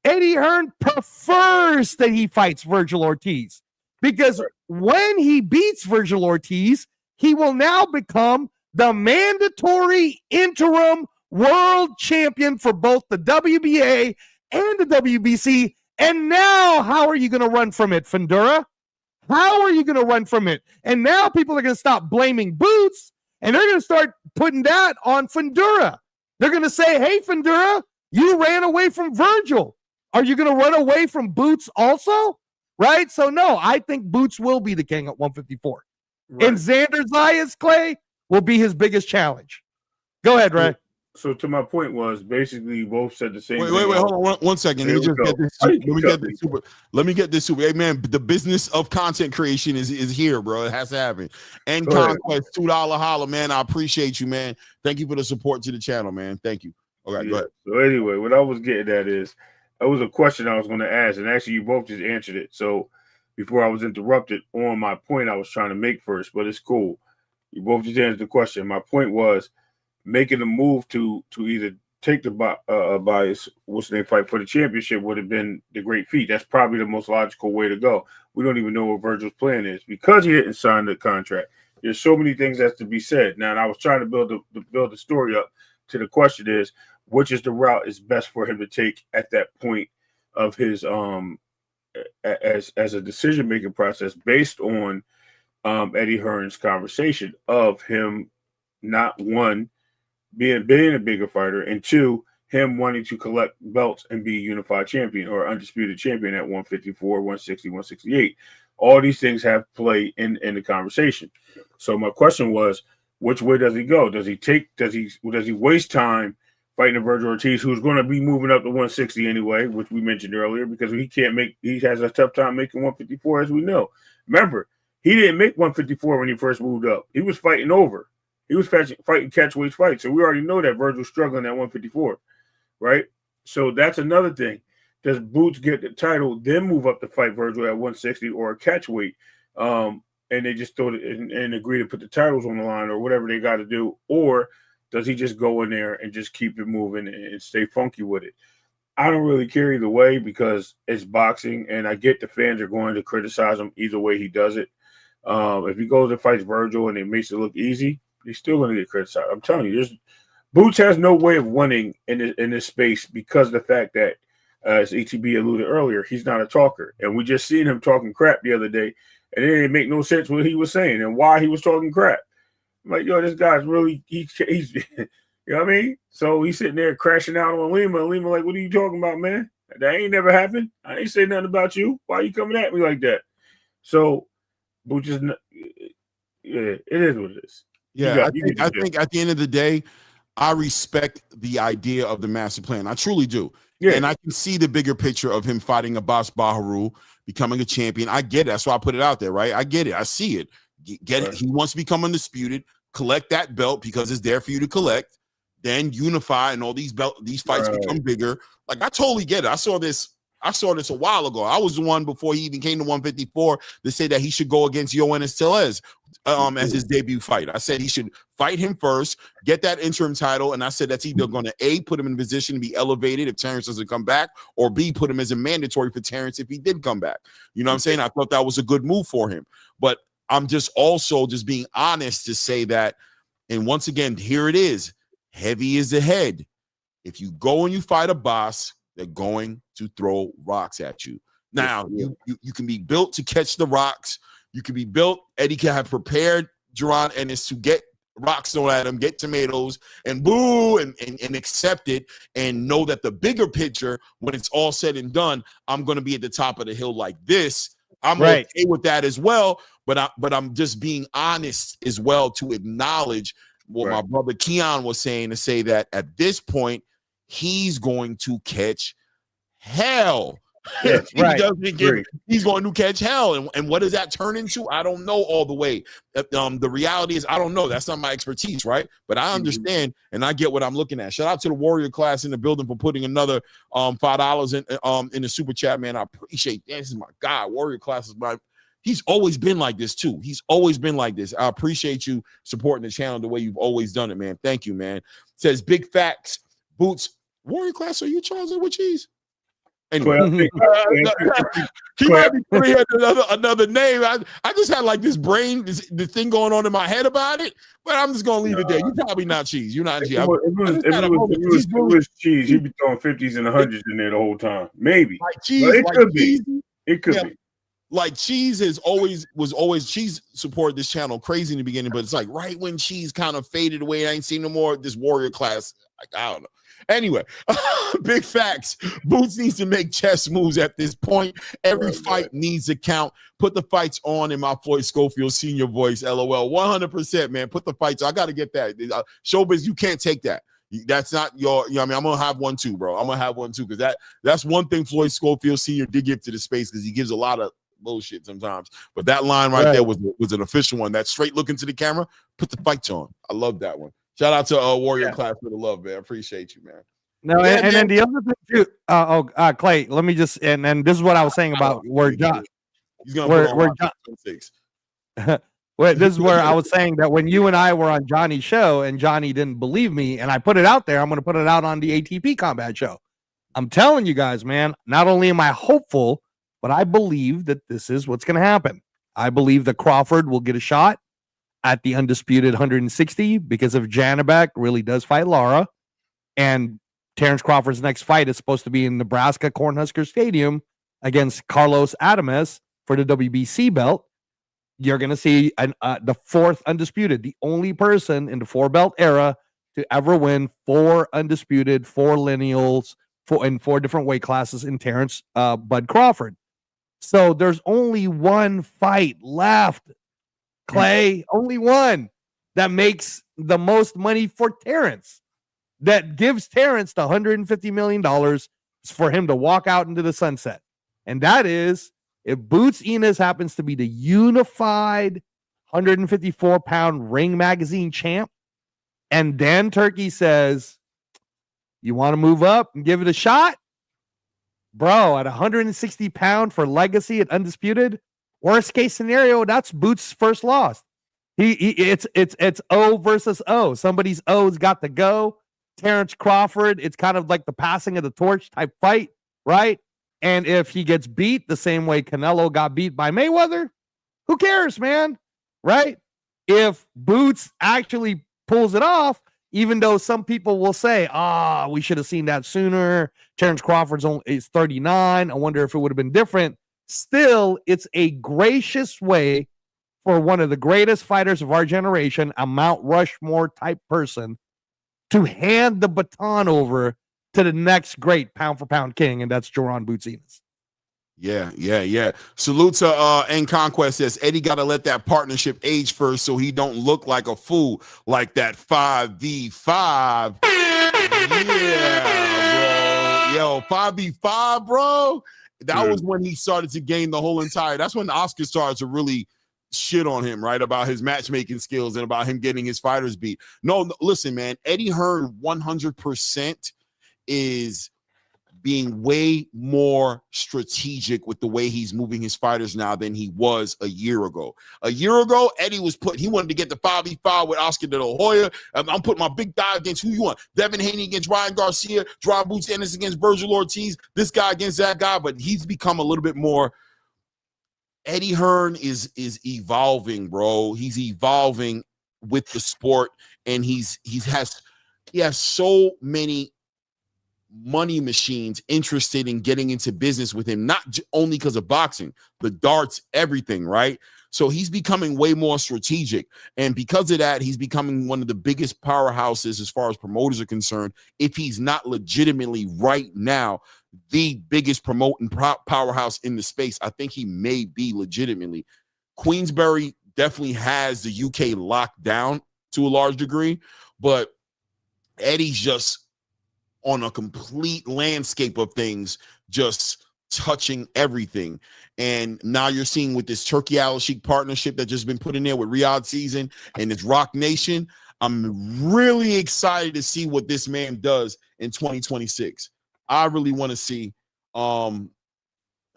Eddie Hearn prefers that he fights Virgil Ortiz because when he beats Virgil Ortiz, he will now become the mandatory interim world champion for both the WBA and the WBC. And now, how are you going to run from it, Fondura? How are you going to run from it? And now people are going to stop blaming Boots, and they're going to start putting that on Fondura. They're going to say, hey, Fondura, you ran away from Virgil. Are you going to run away from Boots also? Right? So, no, I think Boots will be the king at 154. Right. And Xander Zayas, Clay, will be his biggest challenge. Go ahead, Ray. So to my point was basically you both said the same thing. Wait, hold on one second. Let me just get this. Let me get this super. Hey man, the business of content creation is here, bro. It has to happen. And Conquest, $2 holla, man. I appreciate you, man. Thank you for the support to the channel, man. Thank you. All right, go ahead. So anyway, what I was getting at is that was a question I was going to ask, and actually you both just answered it. So before I was interrupted on my point I was trying to make first, but it's cool. You both just answered the question. My point was making a move to either take the bias, what's their fight for the championship would have been the great feat. That's probably the most logical way to go. We don't even know what Virgil's plan is because he didn't sign the contract. There's so many things that's to be said. Now, and I was trying to build the story up to the question is, which is the route is best for him to take at that point of his as a decision-making process based on Eddie Hearn's conversation of him not one being a bigger fighter, and two, him wanting to collect belts and be a unified champion or undisputed champion at 154, 160, 168. All these things have play in the conversation. So my question was, which way does he go? Does he waste time fighting Virgil Ortiz, who's going to be moving up to 160 anyway, which we mentioned earlier, because he has a tough time making 154, as we know. Remember, he didn't make 154 when he first moved up. He was fighting over. He was fighting catchweight fights. So we already know that Virgil's struggling at 154, right? So that's another thing. Does Boots get the title, then move up to fight Virgil at 160 or a catchweight? And they just throw it and agree to put the titles on the line or whatever they got to do? Or does he just go in there and just keep it moving and stay funky with it? I don't really care either way because it's boxing, and I get the fans are going to criticize him either way he does it. If he goes and fights Virgil and it makes it look easy, he's still going to get criticized. I'm telling you, Boots has no way of winning in this space because of the fact that, as ETB alluded earlier, he's not a talker. And we just seen him talking crap the other day, and it didn't make no sense what he was saying and why he was talking crap. I'm like, yo, this guy's really, he's you know what I mean? So he's sitting there crashing out on Lima. And Lima like, what are you talking about, man? That ain't never happened. I ain't say nothing about you. Why are you coming at me like that? So Boots is, it is what it is. Yeah, I think at the end of the day, I respect the idea of the master plan. I truly do. Yeah. And I can see the bigger picture of him fighting Abbas Baharu, becoming a champion. I get it. That's why I put it out there, right? I get it. I see it. Get it. He wants to become undisputed, collect that belt because it's there for you to collect, then unify, and all these fights become bigger. Like, I totally get it. I saw this a while ago. I was the one before he even came to 154 to say that he should go against Ennis Tellez as his debut fight. I said he should fight him first, get that interim title, and I said that's either going to A, put him in a position to be elevated if Terrence doesn't come back, or B, put him as a mandatory for Terrence if he did come back. You know what I'm saying? I thought that was a good move for him. But I'm just also just being honest to say that, and once again, here it is. Heavy is the head. If you go and you fight a boss, they're going to throw rocks at you. Now, you can be built to catch the rocks. You can be built. Eddie can have prepared Jaron Ennis to get rocks thrown at him, get tomatoes, and boo, and accept it, and know that the bigger picture, when it's all said and done, I'm going to be at the top of the hill like this. I'm okay with that as well, but I'm just being honest as well to acknowledge what my brother Keon was saying, to say that at this point, he's going to catch hell. Yes, he's going to catch hell. And what does that turn into? I don't know all the way. The reality is, I don't know. That's not my expertise, right? But I understand and I get what I'm looking at. Shout out to the Warrior class in the building for putting another $5 in the super chat, man. I appreciate that. This is my guy. Warrior class is he's always been like this too. He's always been like this. I appreciate you supporting the channel the way you've always done it, man. Thank you, man. Says Big Facts. Boots. Warrior class, are you Charles with cheese? Anyway, Clay, I think, he Clay, might be putting another name. I just had like this brain, the thing going on in my head about it, but I'm just gonna leave it there. You're probably not cheese. You're not cheese. It was cheese. He'd be throwing 50s and 100s in there the whole time. Maybe. Like cheese, But it like could cheese, be. It could be. Like Cheese was always Cheese supported this channel crazy in the beginning, but it's like right when Cheese kind of faded away, I ain't seen no more this Warrior class. Like, I don't know. Anyway, big facts. Boots needs to make chess moves at this point. Every fight needs to count. Put the fights on in my Floyd Schofield senior voice. LOL. 100%, man. Put the fights. I got to get that. Showbiz, you can't take that. That's not your, you know what I mean? I'm going to have one too, bro. I'm going to have one too, because that's one thing Floyd Schofield Sr. did give to the space, because he gives a lot of bullshit sometimes. But that line right there was an official one. That straight look into the camera, put the fights on. I love that one. Shout out to Warrior Class for the love, man. Appreciate you, man. No, and then the other thing too. Clay, let me just and this is what I was saying about where John. He's gonna where John. Well, this is where I was saying that when you and I were on Johnny's show and Johnny didn't believe me, and I put it out there, I'm going to put it out on the ATP Combat Show. I'm telling you guys, man. Not only am I hopeful, but I believe that this is what's going to happen. I believe that Crawford will get a shot at the undisputed 160 because if Janibek really does fight Lara, and Terrence Crawford's next fight is supposed to be in Nebraska Cornhusker Stadium against Carlos Adames for the WBC belt, you're going to see the fourth undisputed, the only person in the four-belt era to ever win 4 undisputed, 4 lineals, in 4 different weight classes in Terrence Bud Crawford. So there's only one fight left, Clay, only one that makes the most money for Terrence, that gives Terrence the $150 million for him to walk out into the sunset. And that is if Boots Ennis happens to be the unified 154-pound Ring Magazine champ, and Dan Turkey says, you want to move up and give it a shot? Bro, at 160-pound for legacy at undisputed, worst case scenario, that's Boots' first loss. It's O versus O. Somebody's O's got to go. Terrence Crawford, it's kind of like the passing of the torch type fight, right? And if he gets beat the same way Canelo got beat by Mayweather, who cares, man? Right? If Boots actually pulls it off, even though some people will say, we should have seen that sooner. Terrence Crawford's is 39. I wonder if it would have been different. Still, it's a gracious way for one of the greatest fighters of our generation, a Mount Rushmore type person, to hand the baton over to the next great pound-for-pound king, and that's Jaron Boots Ennis. Yeah. Salute to N Conquest says, Eddie got to let that partnership age first so he don't look like a fool like that 5v5. Yeah, bro. Yo, 5v5, bro. That was when he started to gain the whole entire. That's when the Oscar started to really shit on him, right? About his matchmaking skills and about him getting his fighters beat. No, listen, man. Eddie Hearn 100% is being way more strategic with the way he's moving his fighters now than he was a year ago. A year ago, Eddie he wanted to get the 5v5 with Oscar De La Hoya. I'm putting my big guy against who you want. Devin Haney against Ryan Garcia, Jaron Boots Ennis against Virgil Ortiz, this guy against that guy, but he's become a little bit more. Eddie Hearn is evolving, bro. He's evolving with the sport, and he has so many money machines interested in getting into business with him, not only because of boxing, the darts, everything, right? So he's becoming way more strategic, and because of that, he's becoming one of the biggest powerhouses as far as promoters are concerned. If he's not legitimately right now the biggest promoting powerhouse in the space, I think he may be legitimately. Queensberry definitely has the UK locked down to a large degree, but Eddie's just on a complete landscape of things, just touching everything. And now you're seeing with this Turkey Al Sheikh partnership that just been put in there with Riyadh Season and this Rock Nation, I'm really excited to see what this man does in 2026. I really want to see how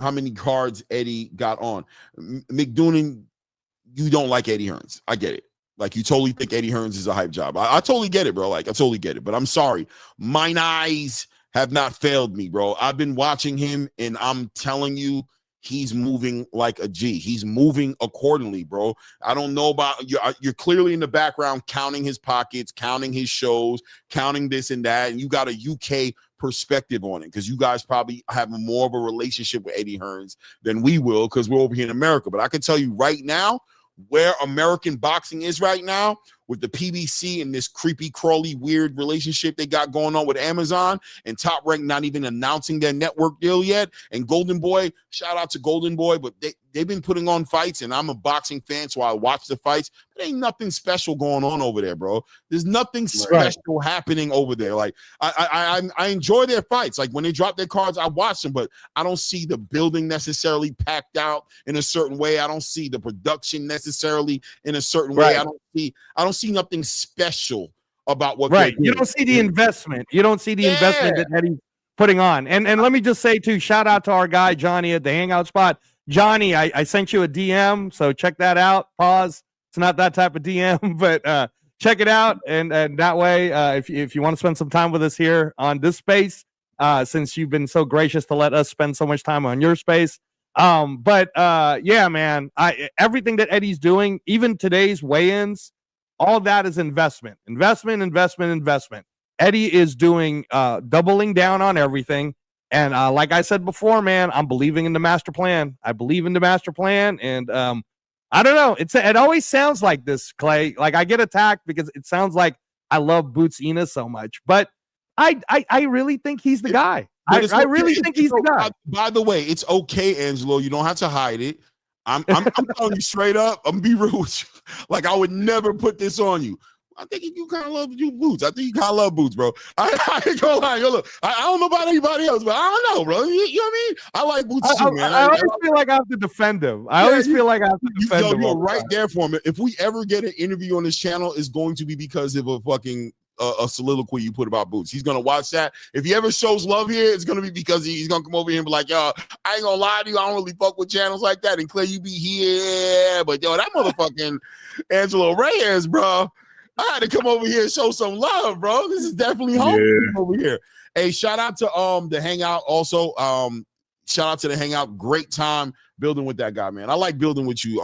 many cards Eddie got on. McDoonan, you don't like Eddie Hearns. I get it. Like, you totally think Eddie Hearns is a hype job. I totally get it, bro. Like, I totally get it. But I'm sorry. Mine eyes have not failed me, bro. I've been watching him, and I'm telling you, he's moving like a G. He's moving accordingly, bro. I don't know about you. You're clearly in the background counting his pockets, counting his shows, counting this and that, and you got a UK perspective on it because you guys probably have more of a relationship with Eddie Hearns than we will because we're over here in America. But I can tell you right now where American boxing is right now with the PBC and this creepy, crawly, weird relationship they got going on with Amazon and Top Rank not even announcing their network deal yet. And Golden Boy, shout out to Golden Boy, but they've been putting on fights, and I'm a boxing fan, so I watch the fights. But ain't nothing special going on over there, bro. There's nothing special happening over there. Like I enjoy their fights. Like when they drop their cards, I watch them, but I don't see the building necessarily packed out in a certain way. I don't see the production necessarily in a certain way. I don't see nothing special about what they're doing. You don't see the investment. You don't see the investment that Eddie's putting on. And let me just say too, shout out to our guy Johnny at the Hangout Spot. Johnny, I sent you a DM, so check that out. Pause. It's not that type of DM, but check it out. And that way, if you want to spend some time with us here on this space, since you've been so gracious to let us spend so much time on your space. Yeah, man, everything that Eddie's doing, even today's weigh-ins, all that is investment. Eddie is doing doubling down on everything. And like I said before, man, I'm believing in the master plan. I believe in the master plan. And I don't know. It always sounds like this, Clay. Like I get attacked because it sounds like I love Boots Ennis so much. But I really think he's the guy. I really think he's the guy. By the way, it's okay, Angelo. You don't have to hide it. I'm telling you straight up. I'm gonna be real with you. Like I would never put this on you. I think you kind of love you Boots. I think you kind of love Boots, bro. I ain't gonna lie. Look, I don't know about anybody else, but I don't know, bro. You know what I mean? I like Boots too, man. I always feel like I have to defend him. I always feel like I have to defend him. You're right there for him. If we ever get an interview on this channel, it's going to be because of a fucking a soliloquy you put about Boots. He's gonna watch that. If he ever shows love here, it's gonna be because he's gonna come over here and be like, yo, I ain't gonna lie to you, I don't really fuck with channels like that. And Clay, you be here, but yo, that motherfucking Angelo Reyes, bro. I had to come over here and show some love, bro. This is definitely home over here. Hey, shout out to the Hangout also. Shout out to the Hangout. Great time building with that guy, man. I like building with you,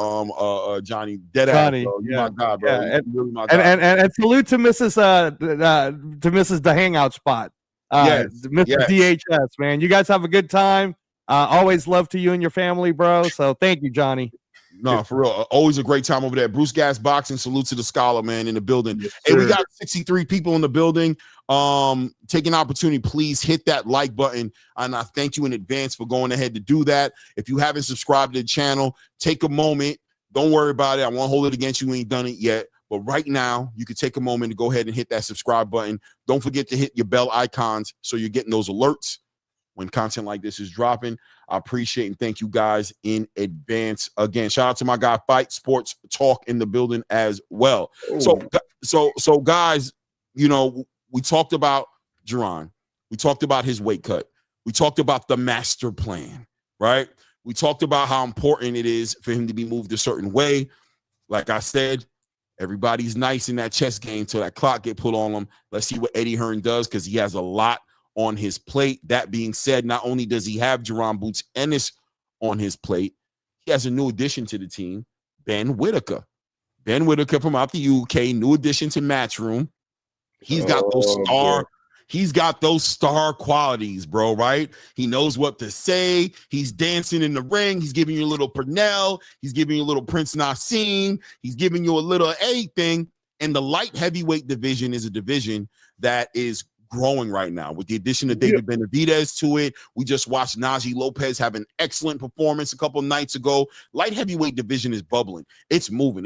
Johnny. Dead ass, bro. You're my guy, bro. Yeah. Really my guy. And salute to Mrs. The Hangout Spot. Mr. DHS, man. You guys have a good time. Always love to you and your family, bro. So thank you, Johnny. No, for real. Always a great time over there. Bruce Gas Boxing, salute to the scholar, man, in the building. Yes, hey, we got 63 people in the building. Take an opportunity, please hit that like button. And I thank you in advance for going ahead to do that. If you haven't subscribed to the channel, take a moment. Don't worry about it. I won't hold it against you. You ain't done it yet. But right now, you can take a moment to go ahead and hit that subscribe button. Don't forget to hit your bell icons so you're getting those alerts when content like this is dropping. I appreciate and thank you guys in advance. Again, shout out to my guy Fight Sports Talk in the building as well. So guys, you know, we talked about Jerron. We talked about his weight cut. We talked about the master plan, right? We talked about how important it is for him to be moved a certain way. Like I said, everybody's nice in that chess game till that clock get put on him. Let's see what Eddie Hearn does because he has a lot on his plate. That being said, not only does he have Jerron Boots Ennis on his plate, he has a new addition to the team, Ben Whitaker. Ben Whitaker from out the UK, new addition to Matchroom. He's got those star qualities, bro, right? He knows what to say. He's dancing in the ring. He's giving you a little Purnell. He's giving you a little Prince Nassim. He's giving you a little anything. And the light heavyweight division is a division that is growing right now with the addition of David Benavidez to it. We just watched Najee Lopez have an excellent performance a couple nights ago. Light heavyweight division is bubbling. It's moving.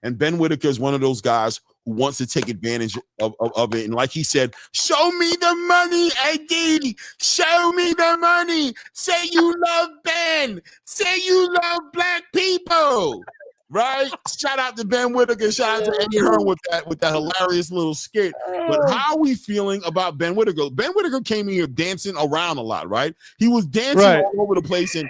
And Ben Whitaker is one of those guys who wants to take advantage of it. And like he said, show me the money, Eddie. Show me the money. Say you love Ben. Say you love black people. Right? Shout out to Ben Whitaker. Shout out to Eddie Hearn with that hilarious little skit. But how are we feeling about Ben Whitaker? Ben Whitaker came in here dancing around a lot, right? He was dancing all over the place. And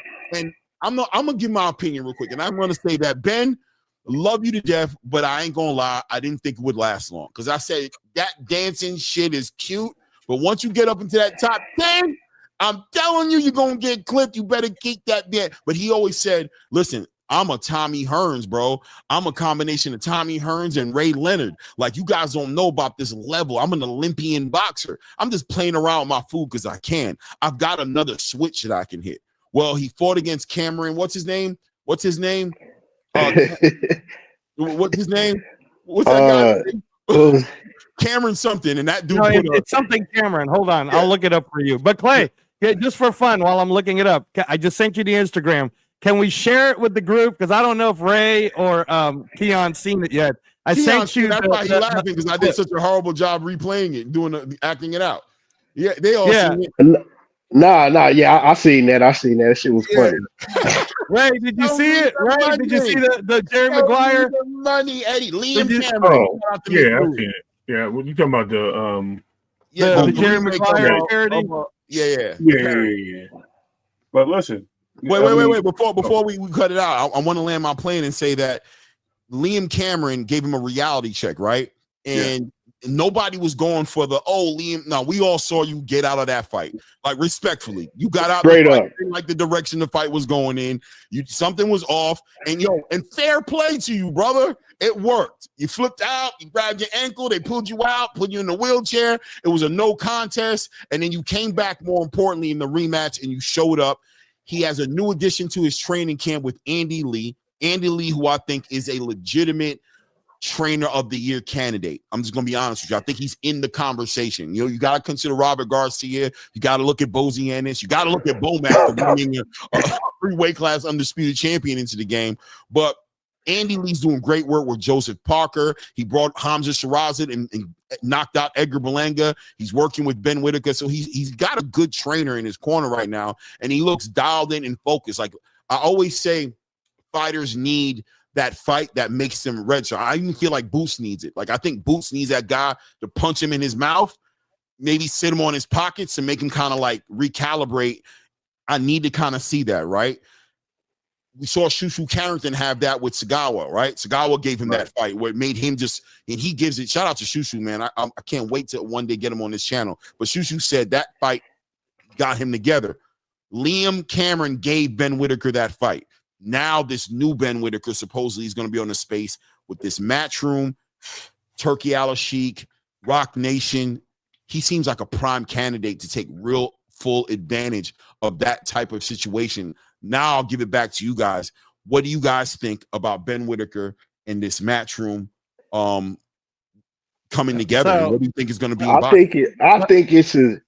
I'm gonna give my opinion real quick. And I'm gonna say that Ben, love you to death, but I ain't gonna lie, I didn't think it would last long. Because I said that dancing shit is cute, But once you get up into that top 10, I'm telling you, you're going to get clipped. You better keep that bit. But he always said, listen, I'm a Tommy Hearns, bro. I'm a combination of Tommy Hearns and Ray Leonard. Like, you guys don't know about this level. I'm an Olympian boxer. I'm just playing around with my food because I can. I've got another switch that I can hit. Well, he fought against Cameron. What's his name? What's his name? What's his name? What's that guy's name? Cameron something, and that dude it's something Cameron. Hold on, I'll look it up for you. But Clay, just for fun, while I'm looking it up, I just sent you the Instagram. Can we share it with the group? Because I don't know if Ray or Keon's seen it yet. Sent you. That's why he's laughing, because I did such a horrible job replaying it, acting it out. Yeah, they all seen it. Nah, yeah, I seen that. That shit was funny. Ray, did you see it? Ray, did you see the Jerry Maguire? Money, Eddie, Liam Cameron. Oh, yeah, I seen it. Yeah, what you talking about? The Jerry Maguire charity? Yeah. But listen. Wait. Before we cut it out, I want to land my plane and say that Liam Cameron gave him a reality check, right? And nobody was going for Liam. No, we all saw you get out of that fight. Like, respectfully, you got out straight up, like the direction the fight was going in. Something was off, and fair play to you, brother. It worked. You flipped out, you grabbed your ankle, they pulled you out, put you in the wheelchair. It was a no contest, and then you came back, more importantly, in the rematch, and you showed up. He has a new addition to his training camp with Andy Lee. Andy Lee, who I think is a legitimate trainer of the year candidate. I'm just going to be honest with you. I think he's in the conversation. You got to consider Robert Garcia. You got to look at Bozy Ennis. You got to look at Bomac for bringing a three-weight class undisputed champion into the game. But Andy Lee's doing great work with Joseph Parker. He brought Hamza Shirazad and knocked out Edgar Berlanga. He's working with Ben Whitaker. So he's got a good trainer in his corner right now, and he looks dialed in and focused. Like I always say, fighters need that fight that makes them red. So I even feel like Boots needs it. Like I think Boots needs that guy to punch him in his mouth, maybe sit him on his pockets and make him kind of like recalibrate. I need to kind of see that, right? We saw Shushu Carrington have that with Sagawa, right? Sagawa gave him that fight where it made him and he gives it. Shout out to Shushu, man. I can't wait to one day get him on this channel. But Shushu said that fight got him together. Liam Cameron gave Ben Whitaker that fight. Now this new Ben Whitaker supposedly is going to be on the space with this Matchroom, Turkey Al-Sheikh, Rock Nation. He seems like a prime candidate to take real full advantage of that type of situation. Now I'll give it back to you guys. What do you guys think about Ben Whitaker and this Matchroom coming together? So, what do you think is going to be? I think it's a.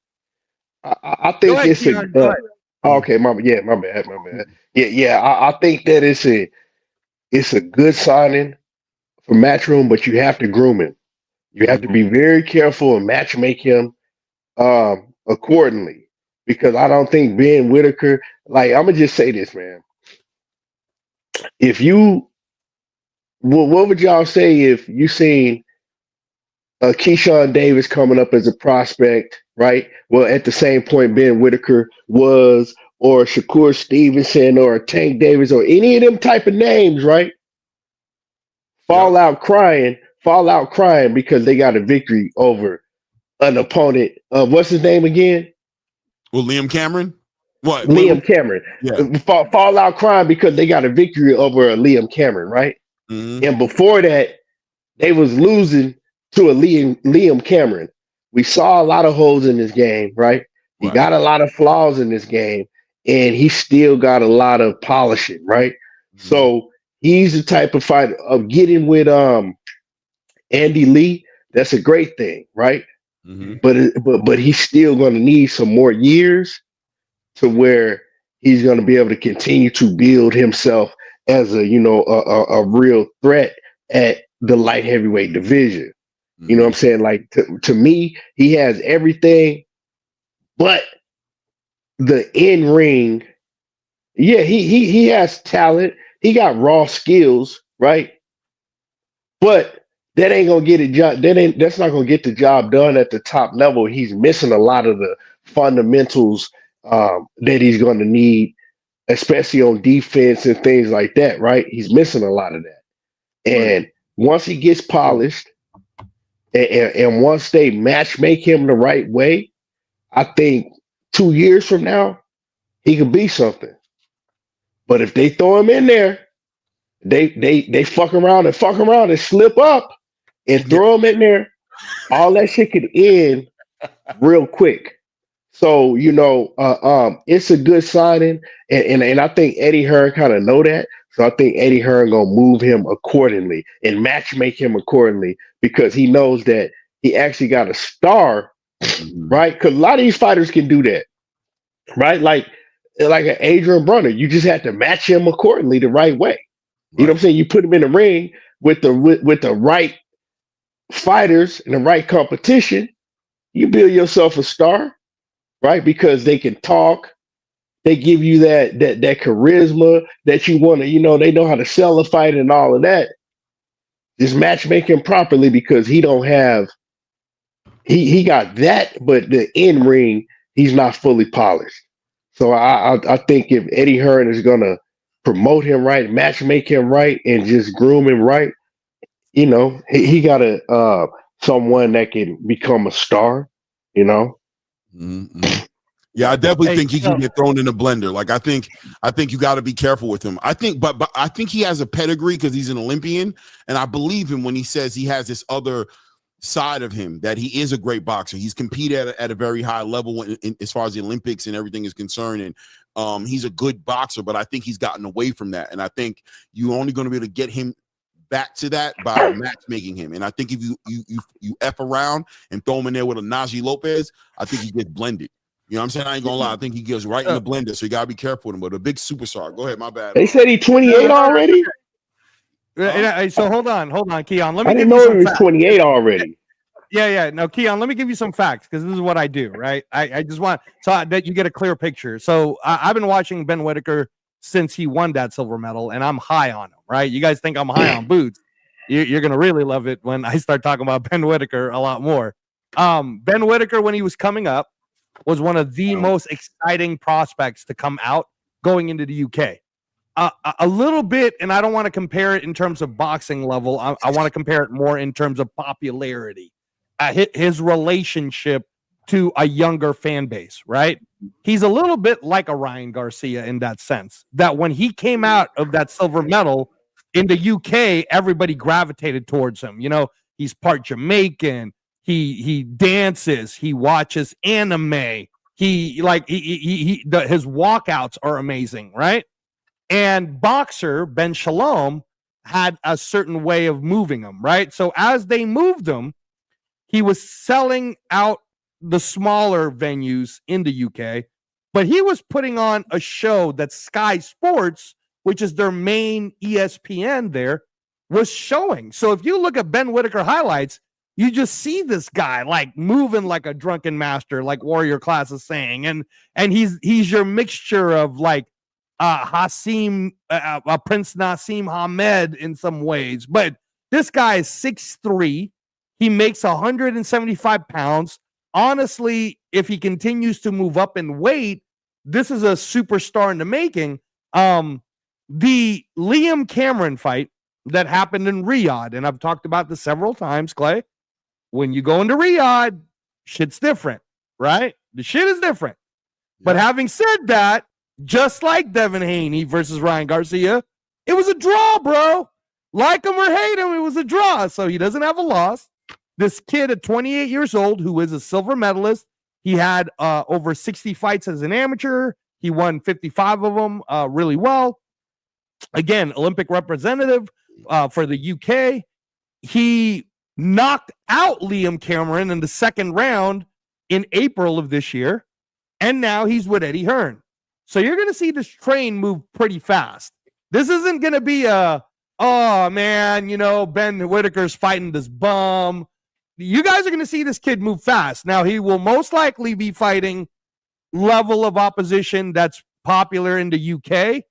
Okay, my bad. Yeah. I think that it's a good signing for Matchroom, but you have to groom him. You have to be very careful and matchmake him accordingly, because I don't think Ben Whitaker. Like, I'm gonna just say this, man. What would y'all say if you seen Keyshawn Davis coming up as a prospect, right? Well, at the same point Ben Whitaker was, or Shakur Stevenson, or Tank Davis, or any of them type of names, right? Fall out crying because they got a victory over an opponent. What's his name again? Well, Liam Cameron. What? Liam Cameron. Yeah. Fall out crying because they got a victory over a Liam Cameron, right? Mm-hmm. And before that, they was losing to a Liam Cameron. We saw a lot of holes in this game, right? He got a lot of flaws in this game, and he still got a lot of polishing, right? Mm-hmm. So he's the type of fighter of getting with Andy Lee. That's a great thing, right? Mm-hmm. But he's still going to need some more years to where he's going to be able to continue to build himself as a real threat at the light heavyweight division. Mm-hmm. You know what I'm saying? Like, to me, he has everything but the in-ring. Yeah, he has talent. He got raw skills, right? But that ain't gonna get it. That's not gonna get the job done at the top level. He's missing a lot of the fundamentals that he's gonna need, especially on defense and things like that, right? He's missing a lot of that. And once he gets polished And once they match make him the right way, I think 2 years from now he could be something. But if they throw him in there, they fuck around and slip up and Yeah. throw him in there, all that shit could end real quick. So it's a good signing, and I think Eddie Hearn kind of know that. So I think Eddie Hearn gonna move him accordingly and match make him accordingly because he knows that he actually got a star, right? Because a lot of these fighters can do that, right? Like an Adrian Brunner, you just have to match him accordingly the right way. You know what I'm saying? You put him in the ring with the right fighters and the right competition, you build yourself a star, right? Because they can talk, they give you that charisma that you want to, they know how to sell a fight and all of that. Just matchmake him properly because he don't have he got that, but the in ring, he's not fully polished. So I think if Eddie Hearn is gonna promote him right, matchmake him right, and just groom him right, he got a someone that can become a star, Mm-hmm. Yeah, I definitely think he can get thrown in the blender. Like I think you got to be careful with him. I think, but I think he has a pedigree because he's an Olympian, and I believe him when he says he has this other side of him that he is a great boxer. He's competed at a very high level as far as the Olympics and everything is concerned, and he's a good boxer. But I think he's gotten away from that, and I think you're only going to be able to get him back to that by matchmaking him. And I think if you F around and throw him in there with a Najee Lopez, I think he gets blended. You know what I'm saying? I ain't gonna lie. I think he goes right in the blender, so you gotta be careful with him. But a big superstar. Go ahead, my bad. They said he's 28 already. So hold on, Keon. Let me I give didn't you know some he was facts. 28 already. Yeah. No, Keon, let me give you some facts because this is what I do, right? I just want so that you get a clear picture. So I've been watching Ben Whitaker since he won that silver medal, and I'm high on him, right? You guys think I'm high on Boots. You're gonna really love it when I start talking about Ben Whitaker a lot more. Ben Whitaker, when he was coming up, was one of the most exciting prospects to come out going into the UK. A little bit, and I don't want to compare it in terms of boxing level. I want to compare it more in terms of popularity. His relationship to a younger fan base, right? He's a little bit like a Ryan Garcia in that sense, that when he came out of that silver medal in the UK, everybody gravitated towards him. He's part Jamaican. He dances. He watches anime. His walkouts are amazing, right? And boxer Ben Shalom had a certain way of moving him, right? So as they moved him, he was selling out the smaller venues in the UK, but he was putting on a show that Sky Sports, which is their main ESPN there, was showing. So if you look at Ben Whitaker highlights, you just see this guy like moving like a drunken master, like Warrior Class is saying, and he's your mixture of like Prince Nassim Hamed in some ways. But this guy is 6'3". He makes 175 pounds. Honestly, if he continues to move up in weight, this is a superstar in the making. The Liam Cameron fight that happened in Riyadh, and I've talked about this several times, Clay. When you go into Riyadh, shit's different, right? The shit is different. Yeah. But having said that, just like Devin Haney versus Ryan Garcia, it was a draw, bro. Like him or hate him, it was a draw. So he doesn't have a loss. This kid at 28 years old, who is a silver medalist, he had over 60 fights as an amateur. He won 55 of them really well. Again, Olympic representative for the UK. He knocked out Liam Cameron in the second round in April of this year, and now he's with Eddie Hearn. So you're going to see this train move pretty fast. This isn't going to be oh, man, Ben Whitaker's fighting this bum. You guys are going to see this kid move fast. Now, he will most likely be fighting level of opposition that's popular in the UK,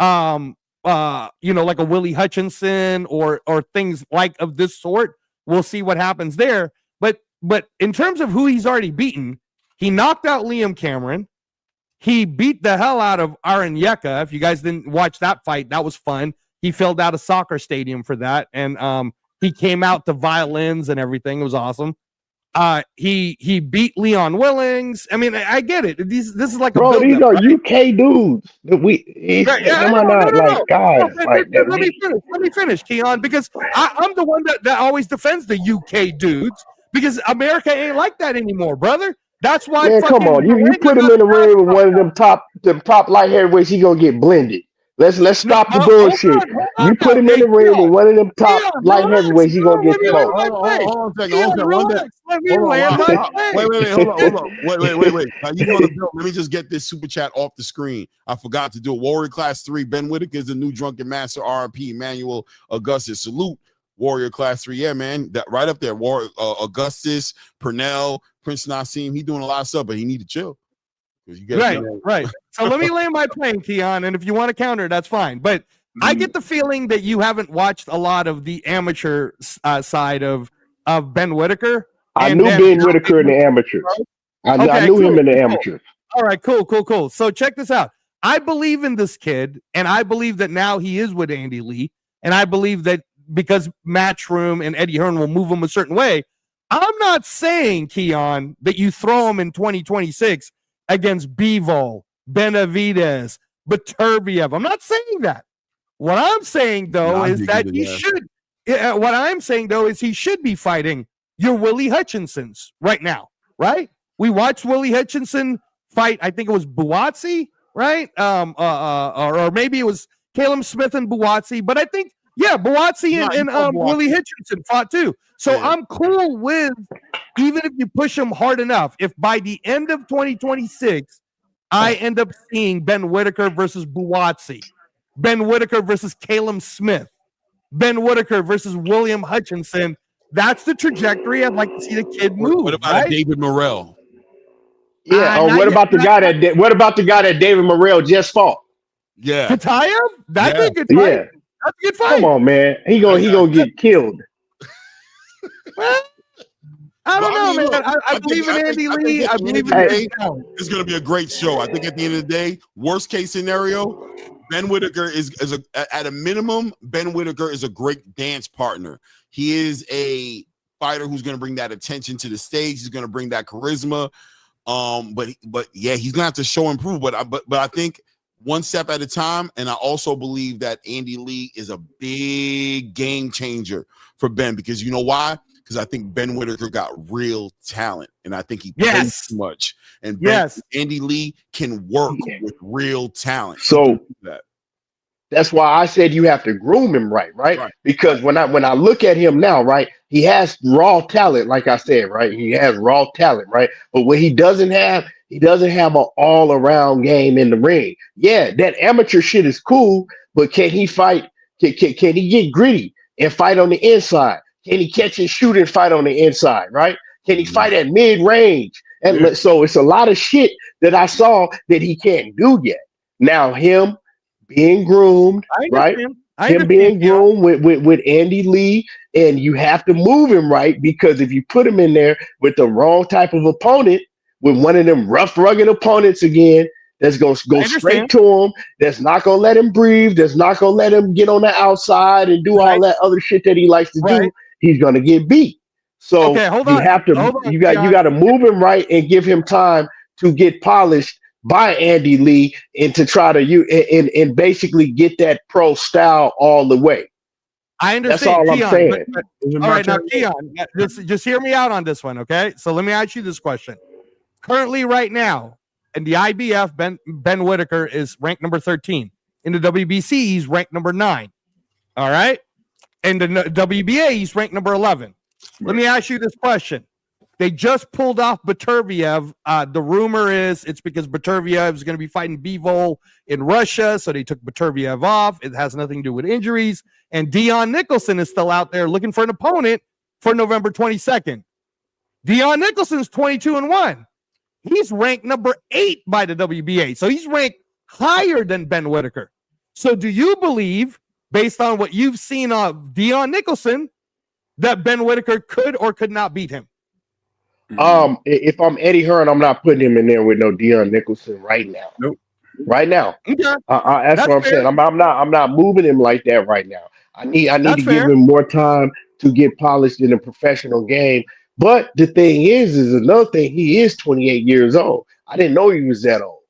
like a Willie Hutchinson or things like of this sort. We'll see what happens there. But in terms of who he's already beaten, he knocked out Liam Cameron. He beat the hell out of Aaron Yeka. If you guys didn't watch that fight, that was fun. He filled out a soccer stadium for that and He came out to violins and everything. It was awesome. He beat Leon Willings. I mean, I get it. This is like a Bro, build these up, are right? UK dudes. Right. Yeah, Them are not like guys No, like that. let me finish, Keon, because I'm the one that always defends the UK dudes because America ain't like that anymore, brother. That's why Man, come on. You put him in the ring with one of them top light heavyweights, he gonna get blended. Let's stop the bullshit. You put him in the ring with one of them top light heavyweights, he gonna get smoked. Hold on a second. Let me land my plane. Wait, hold on. Wait. Now you want to build? Let me just get this super chat off the screen. I forgot to do it. Warrior Class 3, Ben Whitaker is the new drunken master. RP Emmanuel Augustus. Salute. Warrior Class 3. Yeah, man. That right up there. Augustus, Purnell, Prince Nassim. He doing a lot of stuff, but he need to chill. Right. So let me land my plane, Keon, and if you want to counter, that's fine. But I get the feeling that you haven't watched a lot of the amateur side of Ben Whitaker. I knew Ben Whitaker in the amateurs. I knew him in the amateurs. All right, cool. So check this out. I believe in this kid, and I believe that now he is with Andy Lee, and I believe that because Matchroom and Eddie Hearn will move him a certain way. I'm not saying, Keon, that you throw him in 2026 against Bivol, Benavidez, Baturbiev. I'm not saying that. What I'm saying, though, is that he should. What I'm saying, though, is he should be fighting your Willie Hutchinsons right now, right? We watched Willie Hutchinson fight. I think it was Buatsi, right? Or maybe it was Caleb Smith and Buatsi. But I think, yeah, Buatsi and Willie Hutchinson fought too. So I'm cool with, even if you push him hard enough, if by the end of 2026, I end up seeing Ben Whitaker versus Buatsi, Ben Whitaker versus Caleb Smith, Ben Whitaker versus William Hutchinson, that's the trajectory I'd like to see the kid move. What about David Morrell? Yeah. What about the guy that David Morrell just fought? Yeah. Katayev? That's a good fight. Yeah. That's a good fight. Come on, man. He gonna get killed. Well, I don't know, man. I believe in Andy Lee. I believe in Andy. It's going to be a great show. I think at the end of the day, worst case scenario, Ben Whitaker is at a minimum. Ben Whitaker is a great dance partner. He is a fighter who's going to bring that attention to the stage. He's going to bring that charisma. But yeah, he's going to have to show and prove. But I think one step at a time. And I also believe that Andy Lee is a big game changer for Ben, because you know why? Because I think Ben Whitaker got real talent, and I think he plays too much. And Andy Lee can work with real talent. So that's why I said you have to groom him right? Because when I look at him now, right, he has raw talent, like I said, right? He has raw talent, right? But what he doesn't have an all-around game in the ring. Yeah, that amateur shit is cool, but can he fight? Can he get gritty and fight on the inside? Can he catch and shoot and fight on the inside, right? Can he fight at mid-range? And so it's a lot of shit that I saw that he can't do yet. Now, him being groomed, right? Him being groomed with Andy Lee, and you have to move him right, because if you put him in there with the wrong type of opponent, with one of them rough, rugged opponents again, that's going to go straight to him, that's not going to let him breathe, that's not going to let him get on the outside and do all that other shit that he likes to do, he's going to get beat. So you got to move him right and give him time to get polished by Andy Lee, and to try to and basically get that pro style all the way. I understand. That's all Keon, I'm saying. All right, now Keon, just hear me out on this one, okay? So let me ask you this question. Currently, right now, in the IBF, Ben Whitaker is ranked number 13. In the WBC, he's ranked number 9. All right? In the WBA, he's ranked number 11. Let me ask you this question. They just pulled off Baturbiev. The rumor is it's because Baturbiev is going to be fighting Bivol in Russia, so they took Baturbiev off. It has nothing to do with injuries. And Dion Nicholson is still out there looking for an opponent for November 22nd. Dion Nicholson's 22-1. He's ranked number 8 by the WBA, so he's ranked higher than Ben Whitaker. So do you believe, based on what you've seen of Dion Nicholson, that Ben Whitaker could or could not beat him? If I'm Eddie Hearn, I'm not putting him in there with no Dion Nicholson right now. Nope. Right now. Okay. That's what I'm saying. I'm not moving him like that right now. I need to give him more time to get polished in a professional game. But the thing is another thing. He is 28 years old. I didn't know he was that old.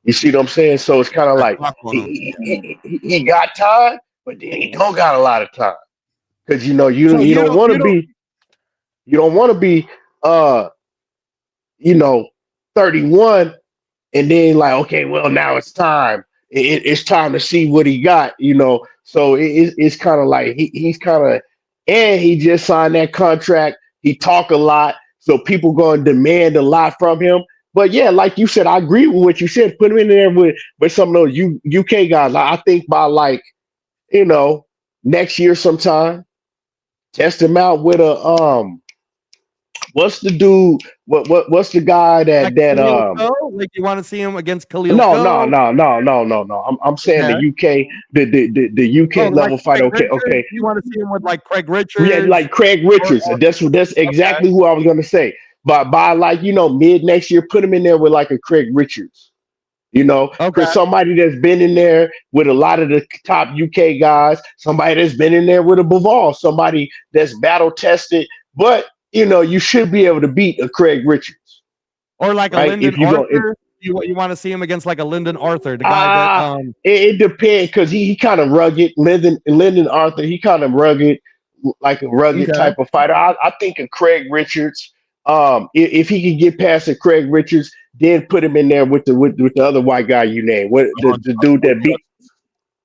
You see what I'm saying? So it's kind of That like clock on him. he got time, but then he don't got a lot of time because So you don't want to be you don't want to be uh you know 31 and then like, okay, well, now it's time. It's time to see what he got. So it's kind of like he's kind of, and he just signed that contract. He talk a lot, so people going to demand a lot from him. But yeah, like you said, I agree with what you said. Put him in there with some of those UK guys. I think by like you know next year sometime, test him out with a what's the dude? What's the guy like that Khalil Go? Like you want to see him against Khalil No, no, Go? no, no, no, no, no. I'm saying Okay. the UK, the Oh, UK like level fighter. Craig Okay, Richards? okay. You want to see him with like Craig Yeah, Richards? like Craig Richards. That's Okay. exactly who I was gonna say. But by like mid next year, put him in there with like a Craig Richards. Okay. For somebody that's been in there with a lot of the top UK guys, somebody that's been in there with a Bivol, somebody that's battle tested. But you should be able to beat a Craig Richards, Or like a right? Lyndon If you go, if Arthur. You want to see him against like a Lyndon Arthur, the guy that Ah, it depends because he kind of rugged. Lyndon Arthur, he kind of rugged, like a rugged okay. type of fighter. I think of Craig Richards. If he could get past a Craig Richards, then put him in there with the other white guy you named, what the dude that beat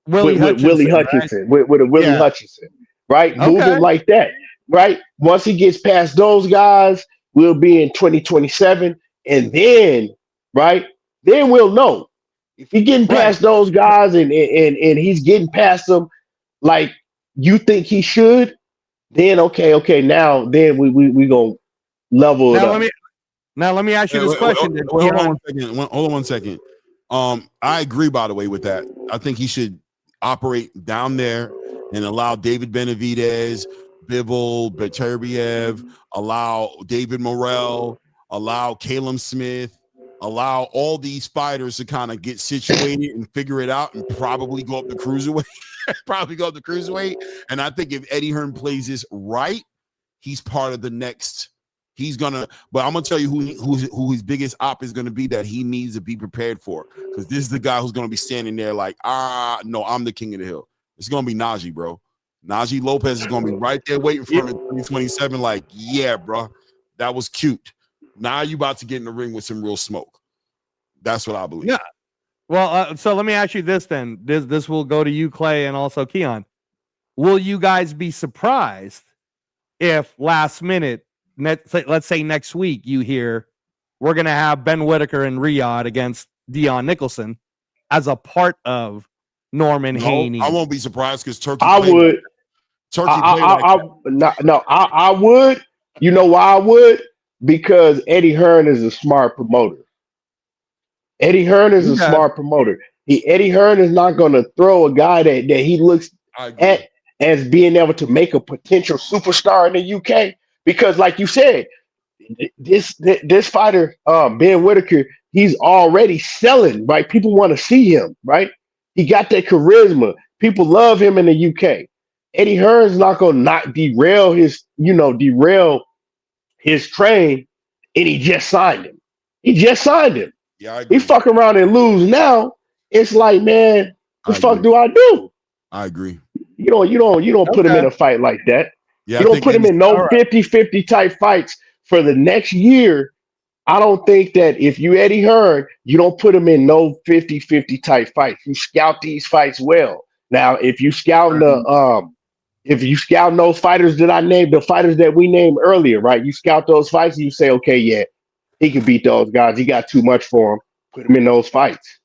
Willie with Willie Hutchinson, right? Hutchinson, with a Willie Yeah. Hutchinson, right? Move Okay. him like that, right? Once he gets past those guys, we'll be in 2027, and then, right, then we'll know if he's getting Right. past those guys and he's getting past them like you think he should. Then okay, now then we gonna level it Now up. let me ask you this question, then, Hold on Keon. one second. Hold on 1 second. I agree, by the way, with that. I think he should operate down there and allow David Benavidez, Bivol, Beterbiev, allow David Morrell, allow Caleb Smith, allow all these fighters to kind of get situated and figure it out and probably go up the cruiserweight. And I think if Eddie Hearn plays this right, he's part of the next. He's gonna, but I'm gonna tell you who his biggest op is gonna be that he needs to be prepared for, because this is the guy who's gonna be standing there like, no, I'm the king of the hill. It's gonna be Najee, bro. Najee Lopez is gonna be right there waiting for him in 2027. Like, yeah, bro, that was cute. Now you about to get in the ring with some real smoke. That's what I believe. Yeah. Well, so let me ask you this then. This will go to you, Clay, and also Keon. Will you guys be surprised if last minute, let's say next week, you hear we're going to have Ben Whitaker and Riyadh against Dion Nicholson as a part of Norman Haney? I won't be surprised because Turkey. I would. I would. You know why I would? Because Eddie Hearn is a smart promoter. Eddie Hearn is a smart promoter. Eddie Hearn is not going to throw a guy that he looks at as being able to make a potential superstar in the UK. Because, like you said, this fighter, Ben Whitaker, he's already selling, right? People want to see him, right? He got that charisma. People love him in the UK. Eddie Hearn's not going to not derail his train, and he just signed him. Yeah, he fuck around and lose now. It's like, man, what the fuck do I do? I agree. You don't put him in a fight like that. Yeah, you don't put him in no 50-50 type fights for the next year. I don't think that if you Eddie Hearn, you don't put him in no 50-50 type fights. You scout these fights well. Now, if you scout those fighters that I named, the fighters that we named earlier, right? You scout those fights and you say, okay, yeah, he can beat those guys. He got too much for him. Put him in those fights.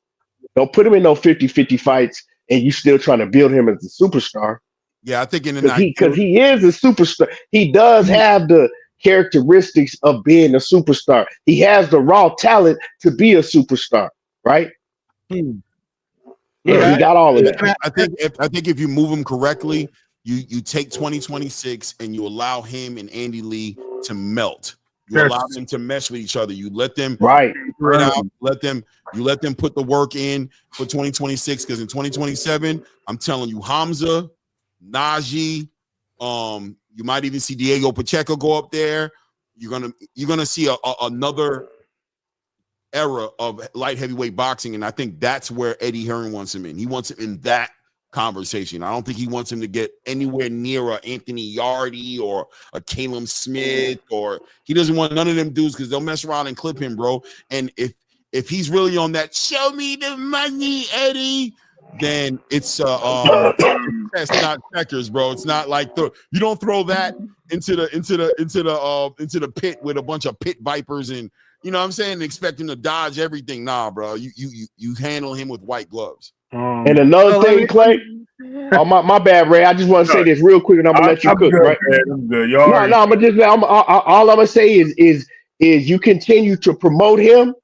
Don't put him in no 50-50 fights and you still trying to build him as a superstar. Yeah, I think because he is a superstar. He does have the characteristics of being a superstar. He has the raw talent to be a superstar, right? Yeah, he got all of that. I think if you move him correctly, you take 2026 and you allow him and Andy Lee to melt. You allow them to mesh with each other. You let them let them put the work in for 2026, because in 2027, I'm telling you, Hamza, Najee, You might even see Diego Pacheco go up there. You're gonna see another era of light heavyweight boxing, and I think that's where Eddie Hearn wants him in. He wants him in that conversation. I don't think he wants him to get anywhere near a Anthony Yardy or a Caleb Smith, or he doesn't want none of them dudes because they'll mess around and clip him, bro. And if he's really on that show me the money, Eddie, then it's that's not checkers, bro. It's not like you don't throw that into the pit with a bunch of pit vipers and you know what I'm saying, expect him to dodge everything. Nah, bro. You handle him with white gloves. And another thing, Clay. Oh my bad, Ray. I just want to say this real quick, and I'm gonna let you cook, good, right? Man, I'm good. No, I'm all I'm gonna say is you continue to promote him.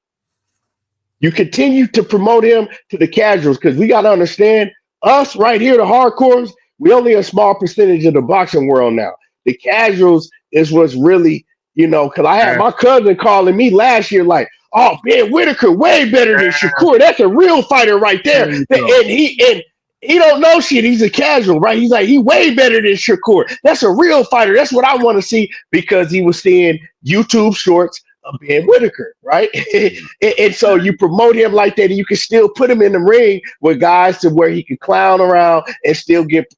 You continue to promote him to the casuals because we got to understand us right here, the hardcores. We only a small percentage of the boxing world now. The casuals is what's really, because I had my cousin calling me last year like, "Oh, Ben Whitaker way better than Shakur. That's a real fighter right there." And he don't know shit. He's a casual, right? He's like, he way better than Shakur. That's a real fighter. That's what I want to see because he was seeing YouTube shorts of Ben Whitaker, right? and so you promote him like that, and you can still put him in the ring with guys to where he can clown around and still get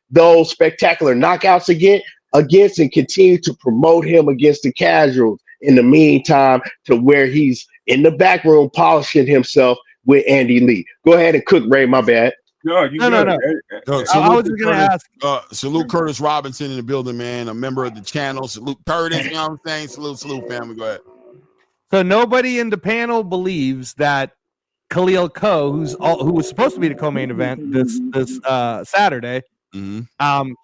those spectacular knockouts against and continue to promote him against the casuals in the meantime to where he's in the back room polishing himself with Andy Lee. Go ahead and cook, Ray. My bad. No. I was just gonna ask. Salute Curtis Robinson in the building, man. A member of the channel. Salute Curtis. You know what I'm saying? Salute, family. Go ahead. So nobody in the panel believes that Khalil Coe, who was supposed to be the co-main event this Saturday,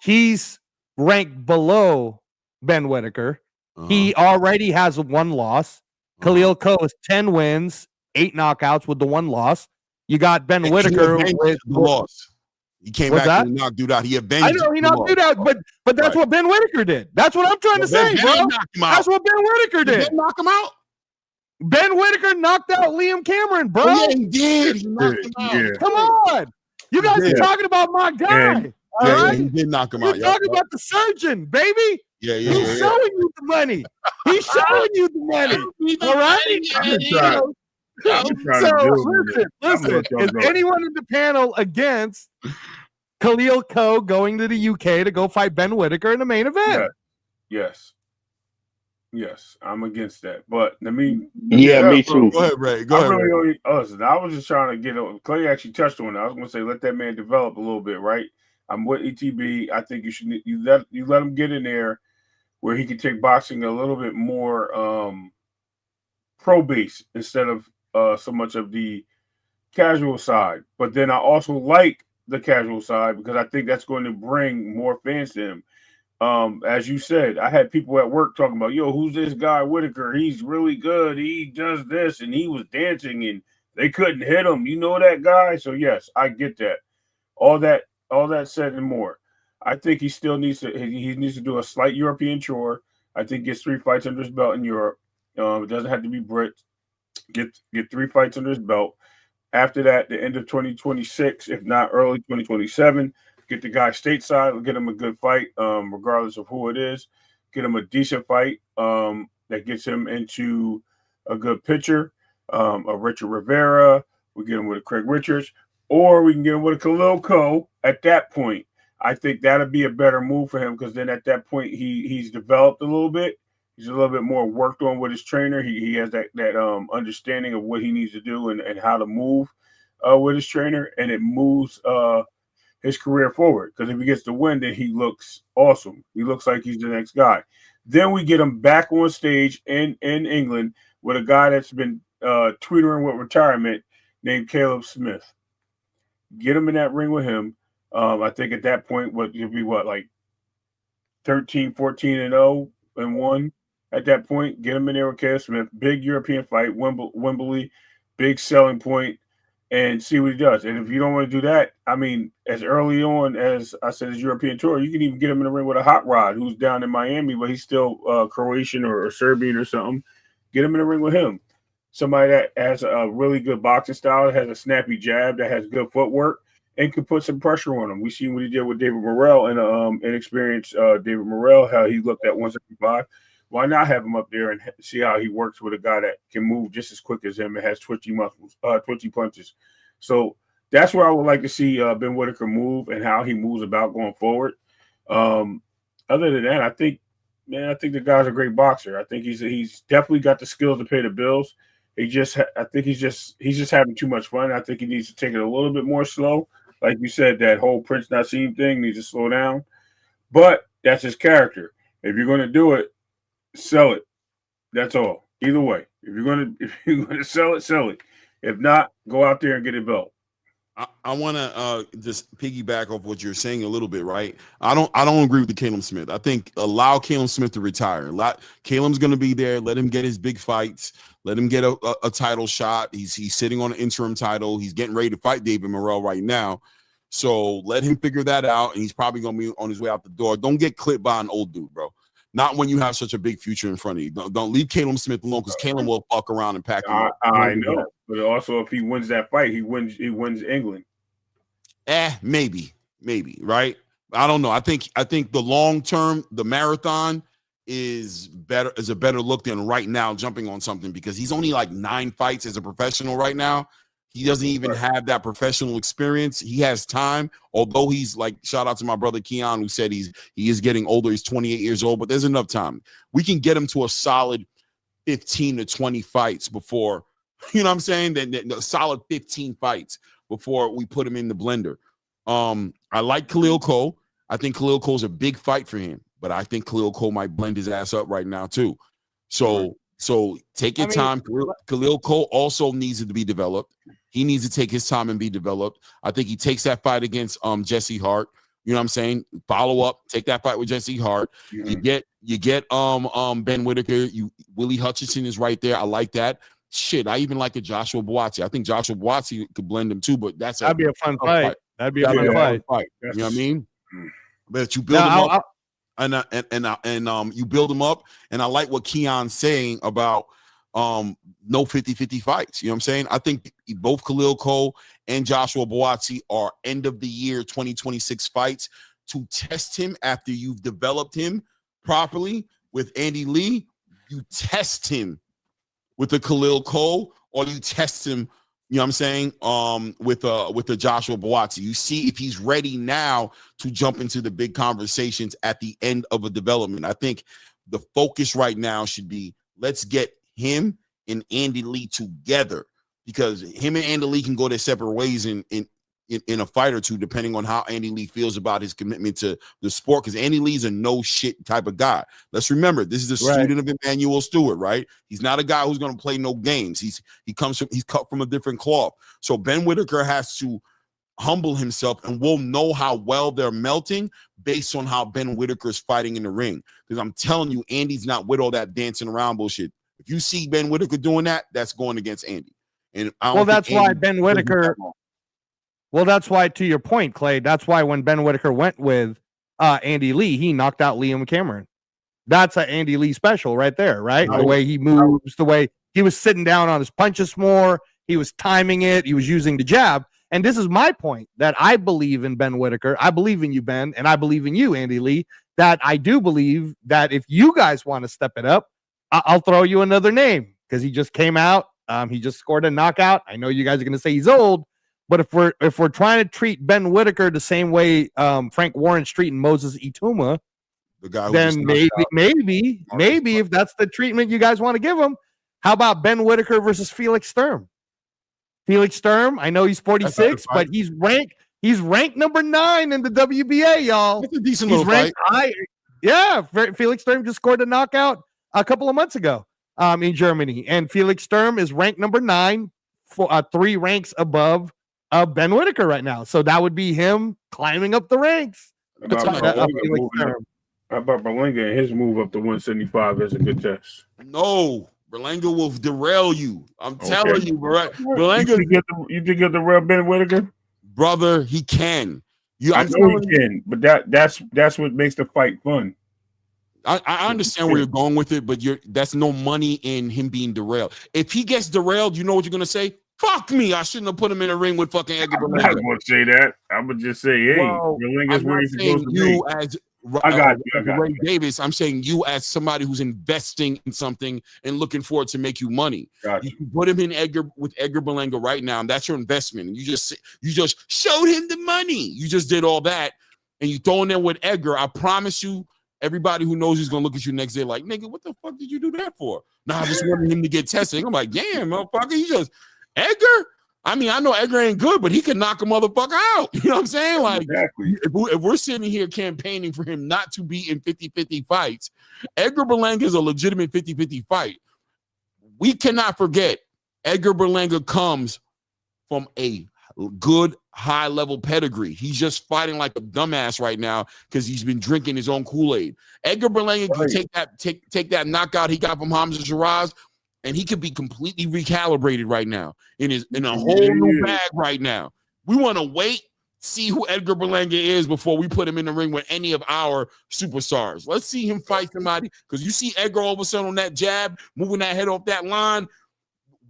he's ranked below Ben Whitaker. He already has one loss. Khalil Coe has 10 wins, 8 knockouts with the one loss. You got Ben Whitaker with the loss. He came back and knocked dude out. He avenged. I know he knocked dude out, but that's what Ben Whitaker did. That's what I'm trying to say, bro. That's what Ben Whitaker did. Knock him out. Ben Whitaker knocked out Liam Cameron, bro. Oh, yeah, he did. He knocked him out. Yeah. Come on. You guys are talking about my guy. All right? He did knock him out. You're talking about the surgeon, baby. Yeah. He's showing you the money. He's showing you the money. All right? Listen. Is anyone in the panel against Khalil Coe going to the UK to go fight Ben Whitaker in the main event? Yes, I'm against that. But me too. Go ahead, Ray. Go ahead. Really I was just trying to get – Clay actually touched on it. I was going to say let that man develop a little bit, right? I'm with ETB. I think you let him get in there where he can take boxing a little bit more pro-base instead of so much of the casual side. But then I also like the casual side because I think that's going to bring more fans to him. As you said, I had people at work talking about, yo, who's this guy Whitaker? He's really good. He does this, and he was dancing, and they couldn't hit him. You know that guy? So yes, I get that. All that said and more. I think he still needs to do a slight European tour. I think gets 3 fights under his belt in Europe. It doesn't have to be Brit. Get 3 fights under his belt. After that, the end of 2026, if not early 2027. Get the guy stateside, get him a good fight, regardless of who it is. Get him a decent fight that gets him into a good pitcher, a Richard Rivera. We get him with a Craig Richards, or we can get him with a Khalil Coe at that point. I think that'd be a better move for him because then at that point he's developed a little bit. He's a little bit more worked on with his trainer. He has that understanding of what he needs to do and how to move with his trainer, and it moves his career forward, because if he gets the win, then he looks awesome. He looks like he's the next guy. Then we get him back on stage in England with a guy that's been tweetering with retirement named Caleb Smith. Get him in that ring with him. I think at that point, it'll be like 13, 14, and 0 and 1 at that point. Get him in there with Caleb Smith. Big European fight, Wembley, big selling point. And see what he does. And if you don't want to do that, I mean, as early on as I said, his European tour, you can even get him in the ring with a Hot Rod who's down in Miami, but he's still Croatian or Serbian or something. Get him in the ring with him. Somebody that has a really good boxing style, that has a snappy jab, that has good footwork, and could put some pressure on him. We seen what he did with David Morrell and inexperienced David Morrell, how he looked at 175. Why not have him up there and see how he works with a guy that can move just as quick as him and has twitchy muscles, twitchy punches. So that's where I would like to see Ben Whitaker move and how he moves about going forward. Other than that, I think the guy's a great boxer. I think he's definitely got the skills to pay the bills. I think he's just having too much fun. I think he needs to take it a little bit more slow. Like you said, that whole Prince Nassim thing needs to slow down. But that's his character. If you're going to do it, sell it. That's all. Either way, if you're going to sell it, sell it. If not, go out there and get a belt. I want to just piggyback off what you're saying a little bit, right? I don't agree with the Caleb Smith. I think allow Caleb Smith to retire. Caleb's going to be there. Let him get his big fights. Let him get a title shot. He's sitting on an interim title. He's getting ready to fight David Morrell right now. So let him figure that out, and he's probably going to be on his way out the door. Don't get clipped by an old dude, bro. Not when you have such a big future in front of you. Don't leave Caleb Smith alone, because Caleb will fuck around and pack him up. I know, but also if he wins that fight, he wins England. Maybe, right? I don't know. I think the long term, the marathon is a better look than right now jumping on something, because he's only like 9 fights as a professional right now. He doesn't even have that professional experience. He has time, although he's like, shout out to my brother Keon, who said he is getting older. He's 28 years old, but there's enough time. We can get him to a solid 15 to 20 fights before, you know what I'm saying? Then a solid 15 fights before we put him in the blender. I like Khalil Cole. I think Khalil Cole's a big fight for him, but I think Khalil Cole might blend his ass up right now too. So take your time. Khalil Cole also needs to be developed. He needs to take his time and be developed. I think he takes that fight against Jesse Hart. You know what I'm saying? Follow up, take that fight with Jesse Hart. Mm-hmm. You get Ben Whitaker. Willie Hutchinson is right there. I like that. Shit, I even like a Joshua Buatsi. I think Joshua Buatsi could blend him too, but that'd be a fun fight. That'd be a fun fight. You know what I mean? But you build him up, and you build him up. And I like what Keon's saying about no 50-50 fights. You know what I'm saying? I think both Khalil Cole and Joshua Buatsi are end of the year 2026 fights to test him after you've developed him properly. With Andy Lee, you test him with the Khalil Cole, or you test him, you know what I'm saying, with the Joshua Buatsi. You see if he's ready now to jump into the big conversations at the end of a development. I think the focus right now should be, let's get him and Andy Lee together, because him and Andy Lee can go their separate ways in a fight or two, depending on how Andy Lee feels about his commitment to the sport, because Andy Lee's a no shit type of guy. Let's remember, this is a student of Emmanuel Stewart, right? He's not a guy who's going to play no games. He's cut from a different cloth. So Ben Whitaker has to humble himself, and we'll know how well they're melting based on how Ben Whitaker's fighting in the ring. Because I'm telling you, Andy's not with all that dancing around bullshit. If you see Ben Whitaker doing that, that's going against Andy. And that's why Ben Whitaker. Well, that's why, to your point, Clay, that's why when Ben Whitaker went with Andy Lee, he knocked out Liam Cameron. That's an Andy Lee special right there, right? The way he moves, the way he was sitting down on his punches more, he was timing it, he was using the jab. And this is my point, that I believe in Ben Whitaker. I believe in you, Ben, and I believe in you, Andy Lee, that I do believe that if you guys want to step it up, I'll throw you another name, because he just came out. He just scored a knockout. I know you guys are going to say he's old, but if we're trying to treat Ben Whitaker the same way Frank Warren's treating Moses Ituma, the guy, then maybe if that's the treatment you guys want to give him, how about Ben Whitaker versus Felix Sturm? Felix Sturm, I know he's 46, but he's ranked number 9 in the WBA, y'all. It's a decent little fight. Yeah, Felix Sturm just scored a knockout a couple of months ago in Germany, and Felix Sturm is ranked number 9, 3 ranks above Ben Whitaker right now. So that would be him climbing up the ranks. How about Berlanga and his move up to 175 as a good test? No, Berlanga will derail you. I'm telling you, Berlanga. You think he'll derail Ben Whitaker? Brother, he can. I know he can, but that's what makes the fight fun. I understand where you're going with it, but that's no money in him being derailed. If he gets derailed, you know what you're going to say? Fuck me. I shouldn't have put him in a ring with fucking Edgar I'm not Berlanga. going to say that. I'm going to just say, hey, Well, Berlanga's I'm where not he's saying supposed to you be. as I got Ray you. Davis. I'm saying you as somebody who's investing in something and looking for it to make you money. You can put him in with Edgar Berlanga right now, and that's your investment. You just showed him the money. You just did all that, and you throw in there with Edgar. I promise you, everybody who knows he's gonna look at you next day like, nigga, what the fuck did you do that for? Nah, I just wanted him to get tested. I'm like, damn, motherfucker, you just Edgar. I mean, I know Edgar ain't good, but he can knock a motherfucker out. You know what I'm saying? Like, exactly. if we're sitting here campaigning for him not to be in 50-50 fights, Edgar Berlanga is a legitimate 50-50 fight. We cannot forget Edgar Berlanga comes from a good high-level pedigree. He's just fighting like a dumbass right now because he's been drinking his own Kool-Aid. Edgar Berlanga can take that knockout he got from Hamza Shiraz, and he could be completely recalibrated right now in a whole new bag right now. We want to wait, see who Edgar Berlanga is before we put him in the ring with any of our superstars. Let's see him fight somebody, because you see Edgar all of a sudden on that jab, moving that head off that line,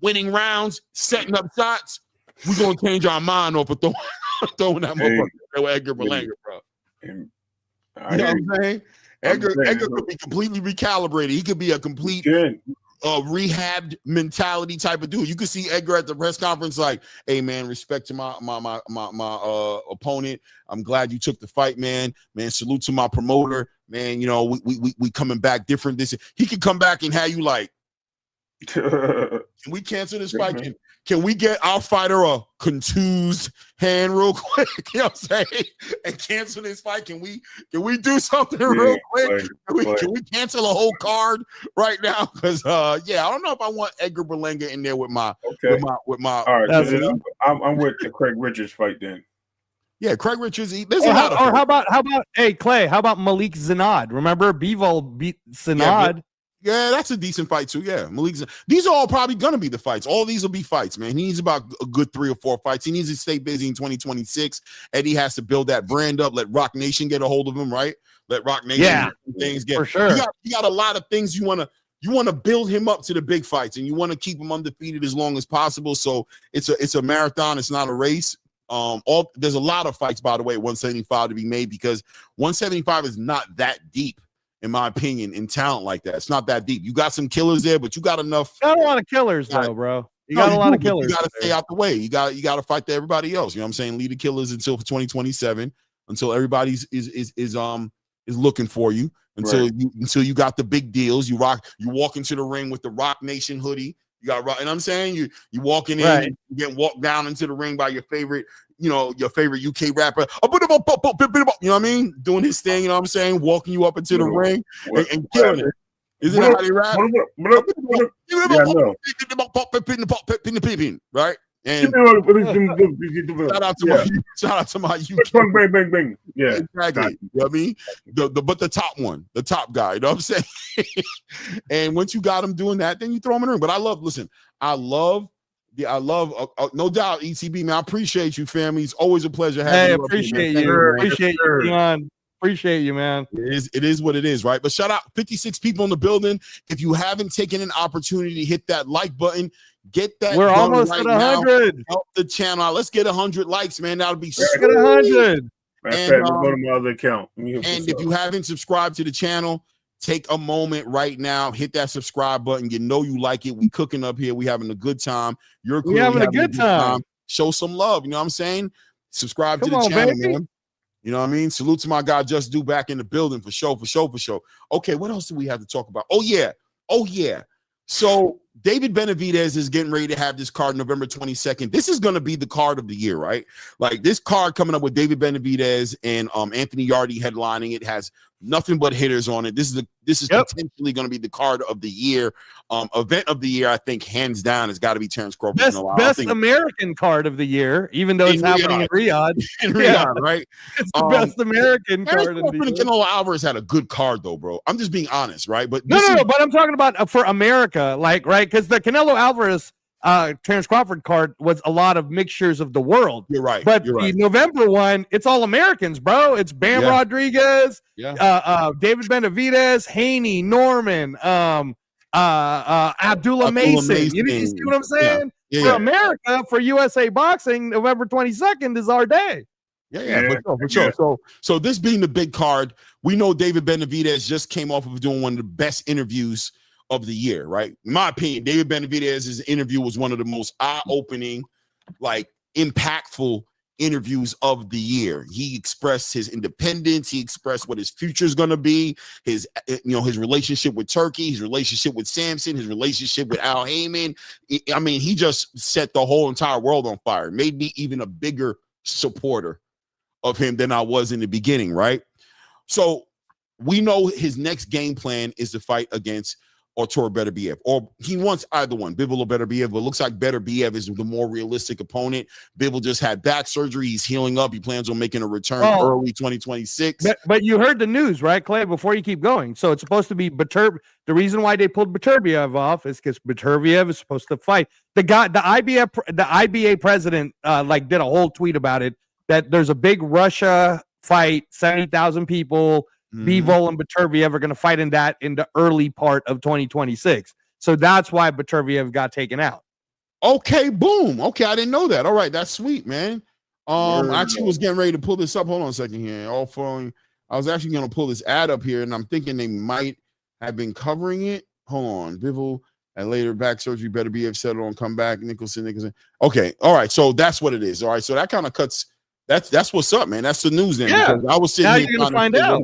winning rounds, setting up shots. We're going to change our mind off of throwing that motherfucker with Edgar Berlanga, bro. You know what I'm saying? Edgar could be completely recalibrated. He could be a complete rehabbed mentality type of dude. You could see Edgar at the press conference like, hey man, respect to my opponent. I'm glad you took the fight, man. Salute to my promoter, man. You know, we coming back different. He could come back and have you like, can we cancel this fight? Can we get our fighter a contused hand real quick? You know what I'm saying? And cancel this fight. Can we do something real quick? Can we cancel a whole card right now? Because I don't know if I want Edgar Berlanga in there with my with my. All right, so I'm with the Craig Richards fight then. Yeah, Craig Richards. There's a lot of. Or how about hey Clay? How about Malik Zinad? Remember Bivol beat Zinad. Yeah, that's a decent fight too. Yeah, these are all probably gonna be the fights. All these will be fights, man. He needs about a good 3 or 4 fights. He needs to stay busy in 2026. Eddie has to build that brand up. Let Rock Nation get a hold of him, right? Let Rock Nation things get. For sure. You got a lot of things you want to build him up to the big fights, and you want to keep him undefeated as long as possible. So it's a marathon. It's not a race. There's a lot of fights, by the way, at 175 to be made, because 175 is not that deep. In my opinion, in talent like that, it's not that deep. You got some killers there, but you got enough. Got a lot of killers though, bro. You got a lot of killers. You got to stay out the way. You got to fight everybody else. You know what I'm saying? Lead the killers until 2027, until everybody's is looking for you. Until you got the big deals. You walk into the ring with the Rock Nation hoodie. You got, and I'm saying you walking in, you get walked down into the ring by your favorite UK rapper. You know what I mean? Doing his thing, you know what I'm saying? Walking you up into the ring and killing it. Isn't that how they rap? Right? And shout out to my UK. Bang, bang, bang. Yeah, exactly. You know what I mean? But the top guy, you know what I'm saying? And once you got him doing that, then you throw him in the ring. But I love no doubt, ETB, man. I appreciate you, family. It's always a pleasure having you. Appreciate you, Leon. Appreciate you, man. It is what it is, right? But shout out 56 people in the building. If you haven't taken an opportunity to hit that like button, get that. We're almost at 100. Help the channel out. Let's get 100 likes, man. That'll be let's get 100. And go to my other account. And if you haven't subscribed to the channel, take a moment right now, hit that subscribe button. You know you like it. We cooking up here. We having a good time. You're having a good time. Show some love. You know what I'm saying? Subscribe to the channel, man. You know what I mean? Salute to my guy Just Do back in the building for show. Okay, what else do we have to talk about? Oh yeah. So David Benavidez is getting ready to have this card November 22nd. This is going to be the card of the year, right? Like this card coming up with David Benavidez and Anthony Yarde headlining it has nothing but hitters on it. This is potentially going to be the card of the year. Event of the year, I think, hands down, has got to be Terrence Crawford. Best American card of the year, even though it's happening in Riyadh. Right? It's the best American card of the year. Canelo Alvarez had a good card, though, bro. I'm just being honest, right? But no, but I'm talking about for America, like, right? Because the Canelo Alvarez Terrence Crawford card was a lot of mixtures of the world. You're right. But the November one, it's all Americans, bro. It's Bam Rodriguez, David Benavidez, Haney, Norman, Abdullah Mason. You see what I'm saying? for America, for USA Boxing, November 22nd is our day. For sure. So this being the big card, we know David Benavidez just came off of doing one of the best interviews of the year, right? In my opinion, David Benavidez's interview was one of the most eye-opening, like impactful interviews of the year. He expressed his independence. He expressed what his future is going to be, his relationship with Turkey, his relationship with Samson, his relationship with Al Heyman. I mean, he just set the whole entire world on fire. Made me even a bigger supporter of him than I was in the beginning, right? So we know his next game plan is to fight against Artur Beterbiev, or he wants either one, Bivol or Beterbiev, but it looks like Beterbiev is the more realistic opponent. Bivol just had back surgery. He's healing up. He plans on making a return early 2026. But you heard the news, right, Clay, before you keep going. So it's supposed to be The reason why they pulled Beterbiev off is because Beterbiev is supposed to fight. The IBA president did a whole tweet about it, that there's a big Russia fight, 70,000 people. Bivol and Beterbiev are going to fight in the early part of 2026. So that's why Beterbiev got taken out. Okay, boom. Okay, I didn't know that. All right, that's sweet, man. I actually was getting ready to pull this up. Hold on a second here. I was actually going to pull this ad up here, and I'm thinking they might have been covering it. Hold on. Bivol and later back surgery, Beterbiev settled on comeback. Nicholson. Okay, all right. So that's what it is. All right, so that kind of cuts. That's what's up, man. That's the news then. Yeah. Because I was sitting now here you're gonna find out.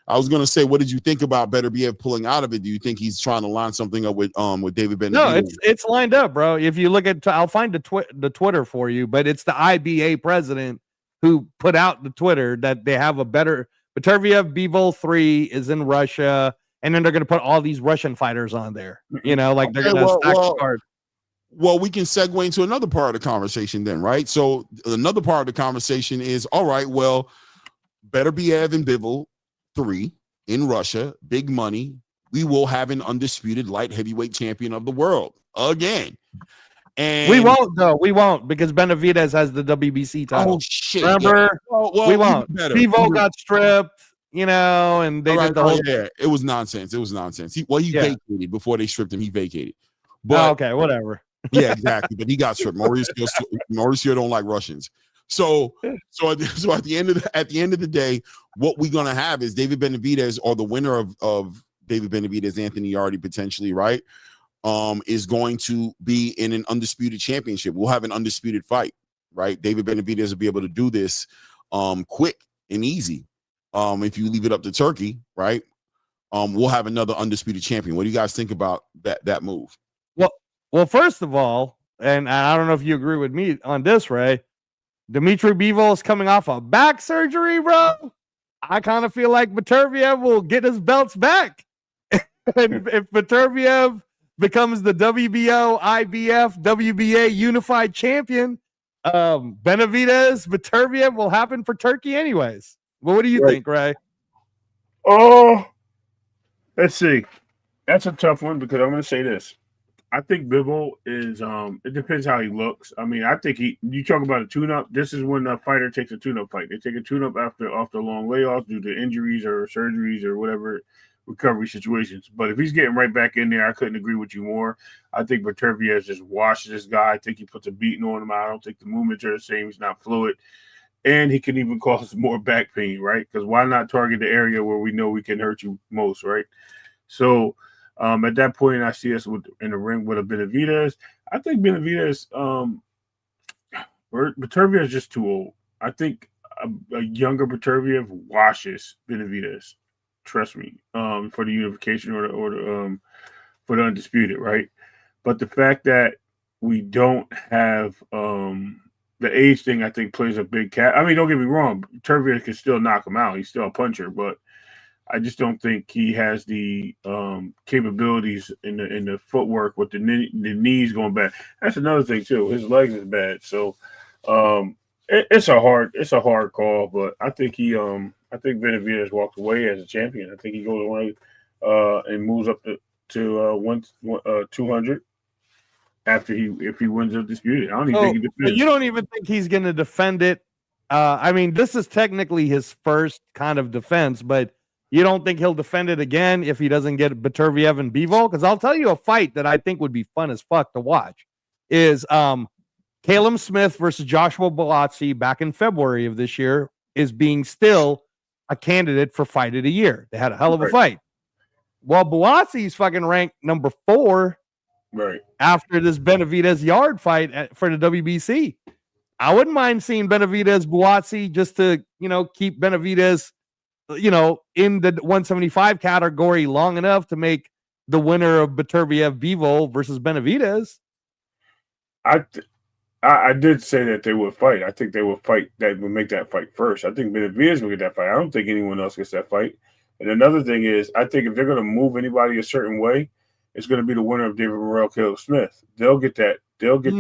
I was gonna say, what did you think about Beterbiev pulling out of it? Do you think he's trying to line something up with David Benavidez? No, it's lined up, bro. If you look at, I'll find the Twitter for you, but it's the IBA president who put out the Twitter that they have a better Beterbiev Bivol 3 is in Russia, and then they're gonna put all these Russian fighters on there. You know, like they're gonna stack the card. Well, we can segue into another part of the conversation then, right? So another part of the conversation is, all right, well, Beterbiev and Bivol 3 in Russia, big money. We will have an undisputed light heavyweight champion of the world again. And we won't, though. We won't, because Benavidez has the WBC title. Oh, shit. Remember? Yeah. Well, we won't. Bivol got stripped, and they did the whole... Yeah, it was nonsense. He vacated before they stripped him. He vacated. But okay, whatever. Yeah, exactly. But he got stripped. Mauricio don't like Russians. So at the end of the day, what we're gonna have is David Benavidez, or the winner of David Benavidez, Anthony Yarde, potentially, right? Is going to be in an undisputed championship. We'll have an undisputed fight, right? David Benavidez will be able to do this quick and easy. If you leave it up to Turkey, right? We'll have another undisputed champion. What do you guys think about that move? Well, first of all, and I don't know if you agree with me on this, Ray, Dmitry Bivol is coming off a back surgery, bro. I kind of feel like Beterbiev will get his belts back. And if Beterbiev becomes the WBO, IBF, WBA unified champion, Benavidez, Beterbiev will happen for Turkey anyways. Well, what do you think, Ray? Oh, let's see. That's a tough one, because I'm going to say this. I think Bivol is, it depends how he looks. I mean, I think you talk about a tune-up. This is when a fighter takes a tune-up fight. They take a tune-up after long layoffs due to injuries or surgeries or whatever recovery situations. But if he's getting right back in there, I couldn't agree with you more. I think Beterbiev just washes this guy. I think he puts a beating on him. I don't think the movements are the same. He's not fluid. And he can even cause more back pain, right? Because why not target the area where we know we can hurt you most, right? So, at that point, I see us in the ring with a Benavidez. I think Benavidez, Beterbiev is just too old. I think a younger Beterbiev washes Benavidez. Trust me, for the unification or for the undisputed, right? But the fact that we don't have the age thing, I think, plays a big cat. I mean, don't get me wrong, Beterbiev can still knock him out. He's still a puncher, but I just don't think he has the capabilities in the footwork with the knees going back. That's another thing too. His legs is bad, so it's a hard call. But I think I think Benavidez walked away as a champion. I think he goes away and moves up to 200 if he wins undisputed. I don't even think he defends. You don't even think he's going to defend it. I mean, this is technically his first kind of defense, but you don't think he'll defend it again if he doesn't get Beterbiev and Bivol? Because I'll tell you a fight that I think would be fun as fuck to watch. is Caleb Smith versus Joshua Buatsi back in February of this year is being still a candidate for fight of the year. They had a hell of a fight. Well, Buatsi's fucking ranked number 4 after this Benavidez Yard fight for the WBC. I wouldn't mind seeing Benavidez Buatsi just to, keep Benavidez, in the 175 category long enough to make the winner of Beterbiev Bivol versus Benavidez. I did say that they would fight. I think they would fight. That would make that fight first. I think Benavidez will get that fight. I don't think anyone else gets that fight. And another thing is, I think if they're going to move anybody a certain way, it's going to be the winner of David Morrell, Caleb Smith. They'll get that. They'll get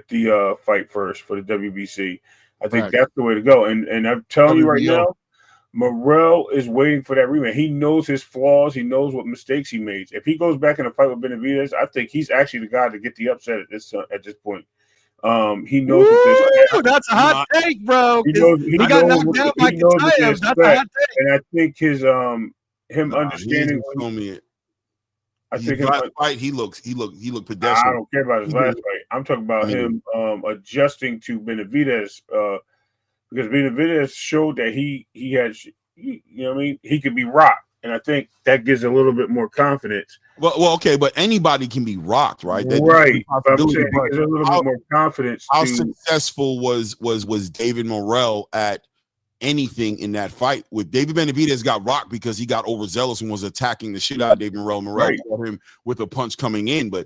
the fight first for the WBC. I think that's the way to go. And I'm telling you right now, Morrell is waiting for that rematch. He knows his flaws. He knows what mistakes he made. If he goes back in a fight with Benavidez, I think he's actually the guy to get the upset at this point. He knows. That's a hot take, bro. He got knocked down by Kitaev. That's a hot take. And I think his him understanding. I think his last fight, he looked pedestrian. I don't care about his last fight. I'm talking about him adjusting to Benavidez. Because Benavidez showed that he had, he could be rocked. And I think that gives a little bit more confidence. Well, okay, but anybody can be rocked, right? Right. I'm saying there's a little bit more confidence. How successful was David Morrell at anything in that fight? With David Benavidez got rocked because he got overzealous and was attacking the shit out of David Morrell. Morrell caught him with a punch coming in, but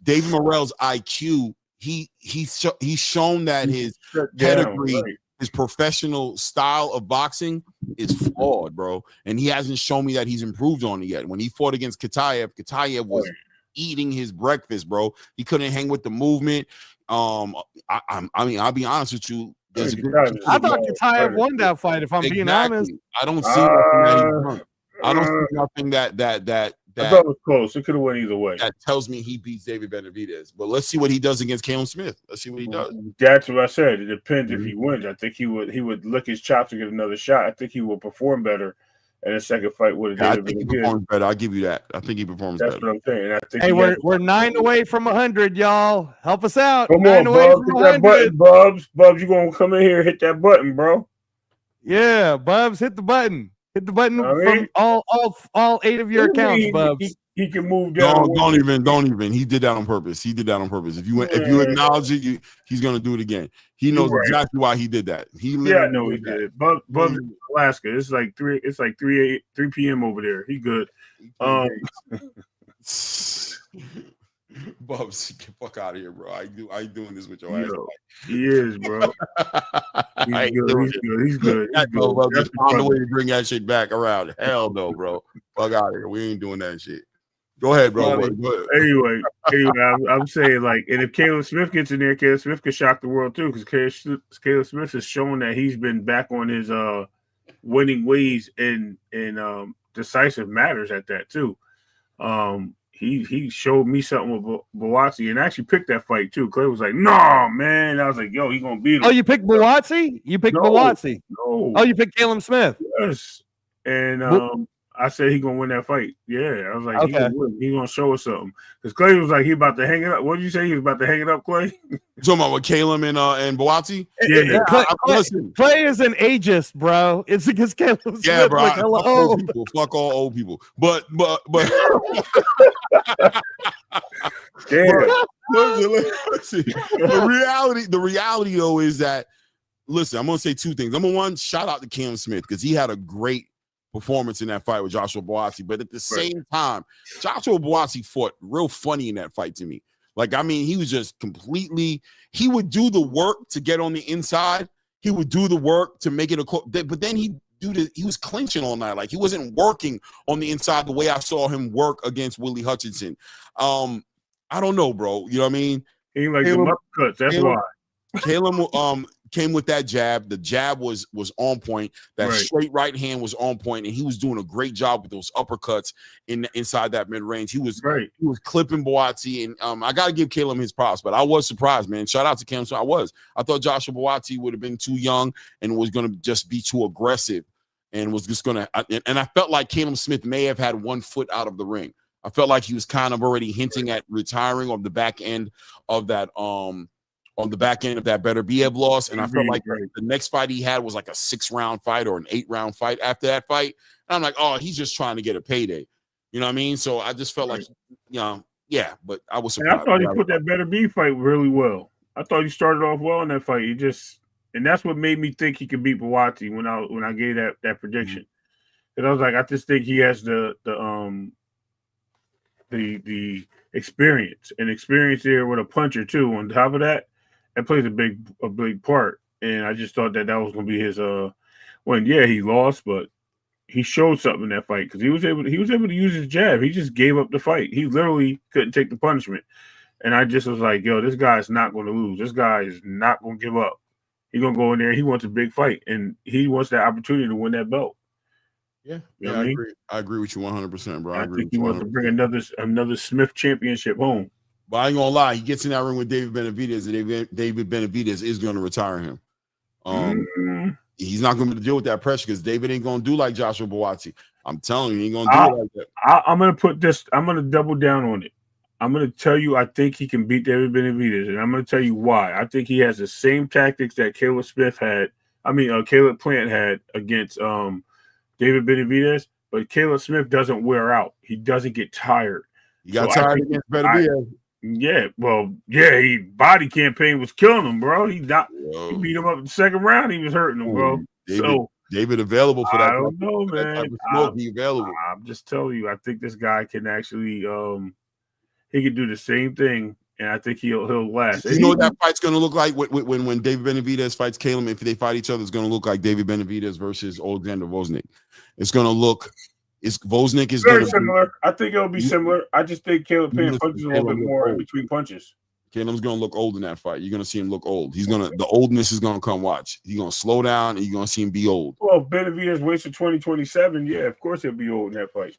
David Morrell's IQ, he's shown that his pedigree. His professional style of boxing is flawed, bro. And he hasn't shown me that he's improved on it yet. When he fought against Kitaev was eating his breakfast, bro. He couldn't hang with the movement. I mean, I'll be honest with you. I thought Kitaev won that fight, if I'm being honest. I don't see nothing that he won. I don't see nothing that I thought it was close. It could have went either way. That tells me he beats David Benavidez. But let's see what he does against Caleb Smith. Let's see what he does. That's what I said. It depends if he wins. I think he would lick his chops to get another shot. I think he will perform better in a second fight with David I think he performs better. I'll give you that. I think he performs better. That's what I'm saying. I think we're 9 away from 100, y'all. Help us out. Come 9 on, away Bubs. from Hit that 100. button, Bubs. Bubs, you gonna come in here and hit that button, bro. Yeah, Bubs, hit the button. Hit the button from all 8 of your accounts, Bubs. He can move down. Don't even. He did that on purpose. If you acknowledge it, he's gonna do it again. He knows exactly why he did that. I know he did it. Bubs in Alaska. It's like 3 p.m. over there. He good. Bubs, get the fuck out of here, bro. I ain't doing this with your ass. He is, bro. He's good. Just found a way to bring that shit back around. Hell no, bro. Fuck out of here. We ain't doing that shit. Go ahead, bro. Go ahead. Anyway, I'm saying, like, and if Caleb Smith gets in there, Caleb Smith could shock the world too, because Caleb Smith has shown that he's been back on his winning ways in decisive matters at that too. He showed me something with Buatsi and actually picked that fight too. Clay was like, "No, man." I was like, "Yo, he gonna beat him." Oh, you picked Buatsi? You picked Buatsi? No. Oh, you picked Caleb Smith? Yes. And I said he gonna win that fight. Yeah, I was like, okay. He gonna show us something. Because Clay was like, he about to hang it up. What did you say? He was about to hang it up, Clay? You talking about with Caleb and Buatsi? Yeah. Clay is an ageist, bro. It's because Caleb Smith. Yeah, bro. Fuck all old people. But damn. The reality though is that, listen, I'm gonna say 2 things. Number 1, shout out to Caleb Smith because he had a great performance in that fight with Joshua Buatsi. But at the same time, Joshua Buatsi fought real funny in that fight to me. Like, I mean, he was just he would do the work to get on the inside. He would do the work to make it but then he was clinching all night. Like, he wasn't working on the inside the way I saw him work against Willie Hutchinson. I don't know, bro. You know what I mean? He like the uppercuts. That's why. Caleb came with that jab. The jab was on point. That straight right hand was on point, and he was doing a great job with those uppercuts inside that mid range. He was clipping Buatsi, and I got to give Caleb his props. But I was surprised, man. Shout out to Caleb. I thought Joshua Buatsi would have been too young and was going to just be too aggressive, and was just going to. And I felt like Caleb Smith may have had 1 foot out of the ring. I felt like he was kind of already hinting at retiring on the back end of that Better Biev loss. And I felt like the next fight he had was like a 6-round fight or an 8-round fight after that fight. And I'm like, oh, he's just trying to get a payday. You know what I mean? So I just felt like, yeah, but I was surprised. And I thought he put that Better Be fight really well. I thought he started off well in that fight. And that's what made me think he could beat Buatsi when I gave that prediction. And I was like, I just think he has the experience there with a puncher too. On top of that, that plays a big part. And I just thought that was going to be his. He lost, but he showed something in that fight because he was able to use his jab. He just gave up the fight. He literally couldn't take the punishment. And I just was like, yo, this guy's not going to lose. This guy is not going to give up. He's going to go in there. He wants a big fight, and he wants that opportunity to win that belt. Yeah, I agree with you 100%, bro. I think he wants to bring another Smith championship home. But I ain't gonna lie, he gets in that ring with David Benavidez, and David Benavidez is going to retire him. He's not going to deal with that pressure because David ain't going to do like Joshua Buatsi. I'm telling you, he ain't going to do it like that. I'm going to put this. I'm going to double down on it. I'm going to tell you, I think he can beat David Benavidez, and I'm going to tell you why. I think he has the same tactics that Caleb Plant had against David Benavidez, but Caleb Smith doesn't wear out. He doesn't get tired. He got tired against Benavidez. He body campaign was killing him, bro. He beat him up in the second round. He was hurting him, bro. David available for that. I don't know, man. He available. I'm just telling you, I think this guy can actually he can do the same thing, and I think he'll last. You know what that fight's going to look like when David Benavidez fights Caleb? If they fight each other, it's going to look like David Benavidez versus Alexander Voznik. It's going to look. Voznik is very similar. I think it'll be similar. I just think Caleb Plant punches a little bit more in between punches. Caleb's going to look old in that fight. You're going to see him look old. The oldness is going to come. Watch. He's going to slow down, and you're going to see him be old. Well, if Benavidez waits to 2027, yeah, of course he'll be old in that fight.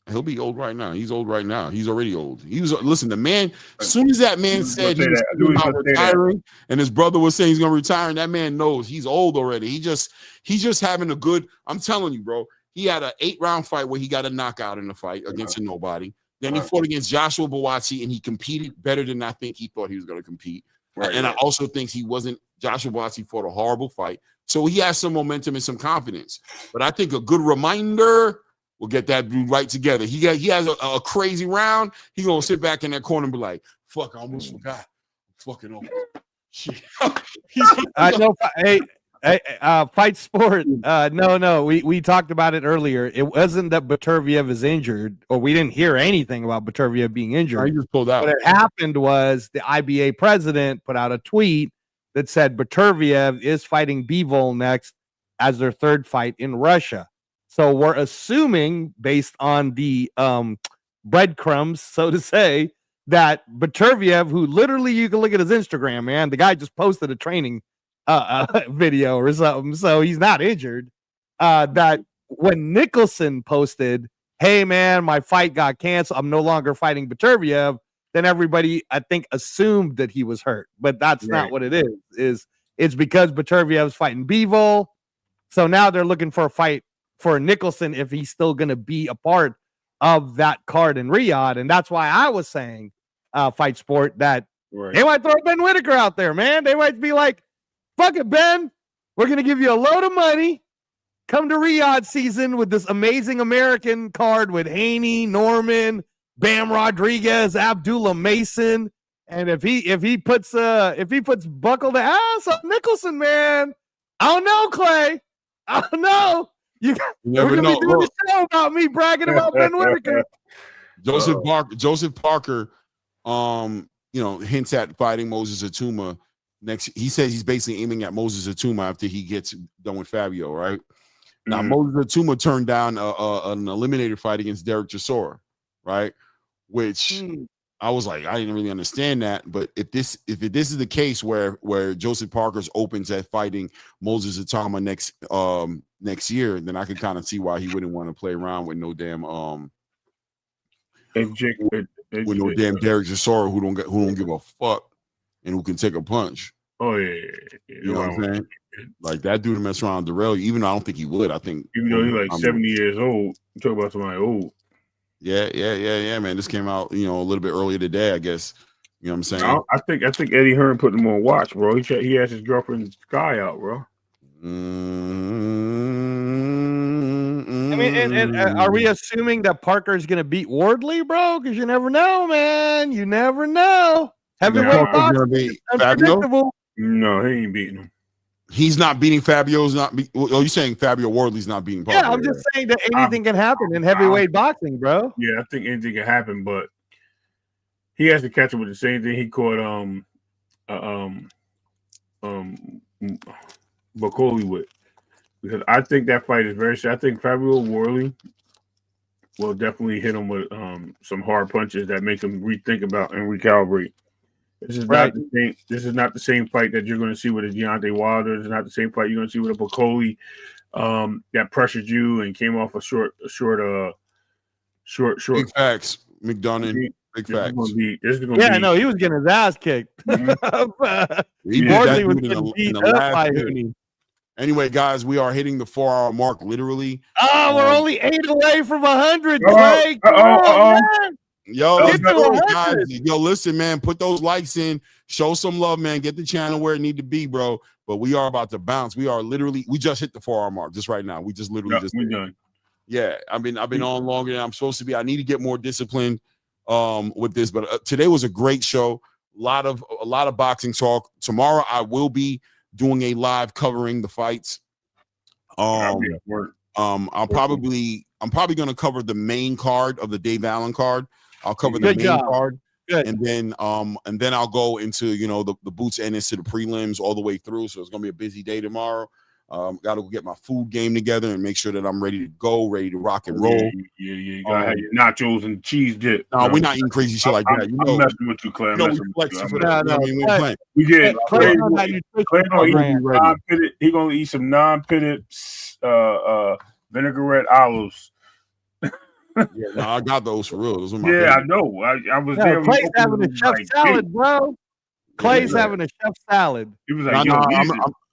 He'll be old right now. He's old right now. He's already old. Listen, the man, as soon as that man said he was about retiring, and his brother was saying he's going to retire, and that man knows he's old already. He's just having a good, I'm telling you, bro. He had an 8-round fight where he got a knockout in the fight against a nobody. Then he fought against Joshua Buatsi, and he competed better than I think he thought he was going to compete. I also think Joshua Buatsi fought a horrible fight. So he has some momentum and some confidence. But I think a good reminder will get that dude right together. He has a crazy round. He's going to sit back in that corner and be like, fuck, I almost forgot. Fucking over. Shit. I know. Hey, Fight Sport. No. We talked about it earlier. It wasn't that Beterbiev is injured, or we didn't hear anything about Beterbiev being injured. He just pulled out. What happened was the IBA president put out a tweet that said Beterbiev is fighting Bivol next as their third fight in Russia. So we're assuming, based on the breadcrumbs, so to say, that Beterbiev, who literally you can look at his Instagram, man, the guy just posted a training video or something, so he's not injured. That when Nicholson posted, "Hey man, my fight got canceled. I'm no longer fighting Beterbiev," then everybody, I think, assumed that he was hurt, but that's not what it is. It's because Beterbiev's fighting Bivol, so now they're looking for a fight for Nicholson if he's still going to be a part of that card in Riyadh, and that's why I was saying, Fight Sport, that they might throw Ben Whitaker out there, man. They might be like, fuck it, Ben. We're going to give you a load of money. Come to Riyadh season with this amazing American card with Haney, Norman, Bam Rodriguez, Abdullah Mason. And if he puts buckle the ass on Nicholson, man, I don't know, Clay. I don't know. We're going to be doing a show about me bragging about Ben Whitaker. Joseph Parker, hints at fighting Moses Atuma next. He says he's basically aiming at Moses Atuma after he gets done with Fabio, right? Now, Moses Atuma turned down an eliminator fight against Derek Chisora, right? Which I was like, I didn't really understand that. But if this is the case where Joseph Parker's open to fighting Moses Atuma next year, then I could kind of see why he wouldn't want to play around with no damn Derek Chisora who don't give a fuck and who can take a punch. Oh yeah. You know what I'm saying? Like that dude to mess around Darrell, even though I don't think he would. I think even though he's like 70 years old, you talk about somebody old. Yeah, man. This came out, a little bit earlier today, I guess. You know what I'm saying? I think Eddie Hearn put him on watch, bro. He has his girlfriend Sky out, bro. I mean, and are we assuming that Parker's going to beat Wardley, bro? Because you never know, man. You never know. Heavyweight boxing is unpredictable. No, he ain't beating him. He's not beating Fabio's not. You're saying Fabio Wardley's not beating Parker? Yeah, I'm just saying that anything can happen in heavyweight boxing, bro. Yeah, I think anything can happen, but he has to catch him with the same thing he caught Bacoli with, because I think that fight is very. I think Fabio Wardley will definitely hit him with some hard punches that make him rethink about and recalibrate. This is not the same. This is not the same fight that you're going to see with a Deontay Wilder. It's not the same fight you're going to see with a Bacoli that pressured you and came off a short. Big facts, McDonough. Big facts. No, he was getting his ass kicked. Wardley was getting beat up by Hooney. Anyway, guys, we are hitting the 4-hour mark, literally. Oh, we're only 8 away from 100, Clay. Yo, listen, man, put those likes in, show some love, man, get the channel where it need to be, bro. But we are about to bounce. We just hit the 4-hour mark just right now. We just literally we're done. Yeah, I've been on longer than I'm supposed to be. I need to get more disciplined with this, but today was a great show. A lot of boxing talk. Tomorrow I will be doing a live covering the fights. I'm probably going to cover the main card of the Dave Allen card. I'll cover the main card. Good. And then I'll go into the Boots Ennis to the prelims all the way through. So it's gonna be a busy day tomorrow. Got to get my food game together and make sure that I'm ready to go, ready to rock and roll. Yeah. You gotta have your nachos and cheese dip. No, we're not eating crazy shit like that. I'm messing with you, Clay. We did. Clay he gonna eat some non-pitted vinaigrette olives. I got those for real. Those I know. I was there. Clay's having a chef salad, bro. Clay's having a chef salad. He was like,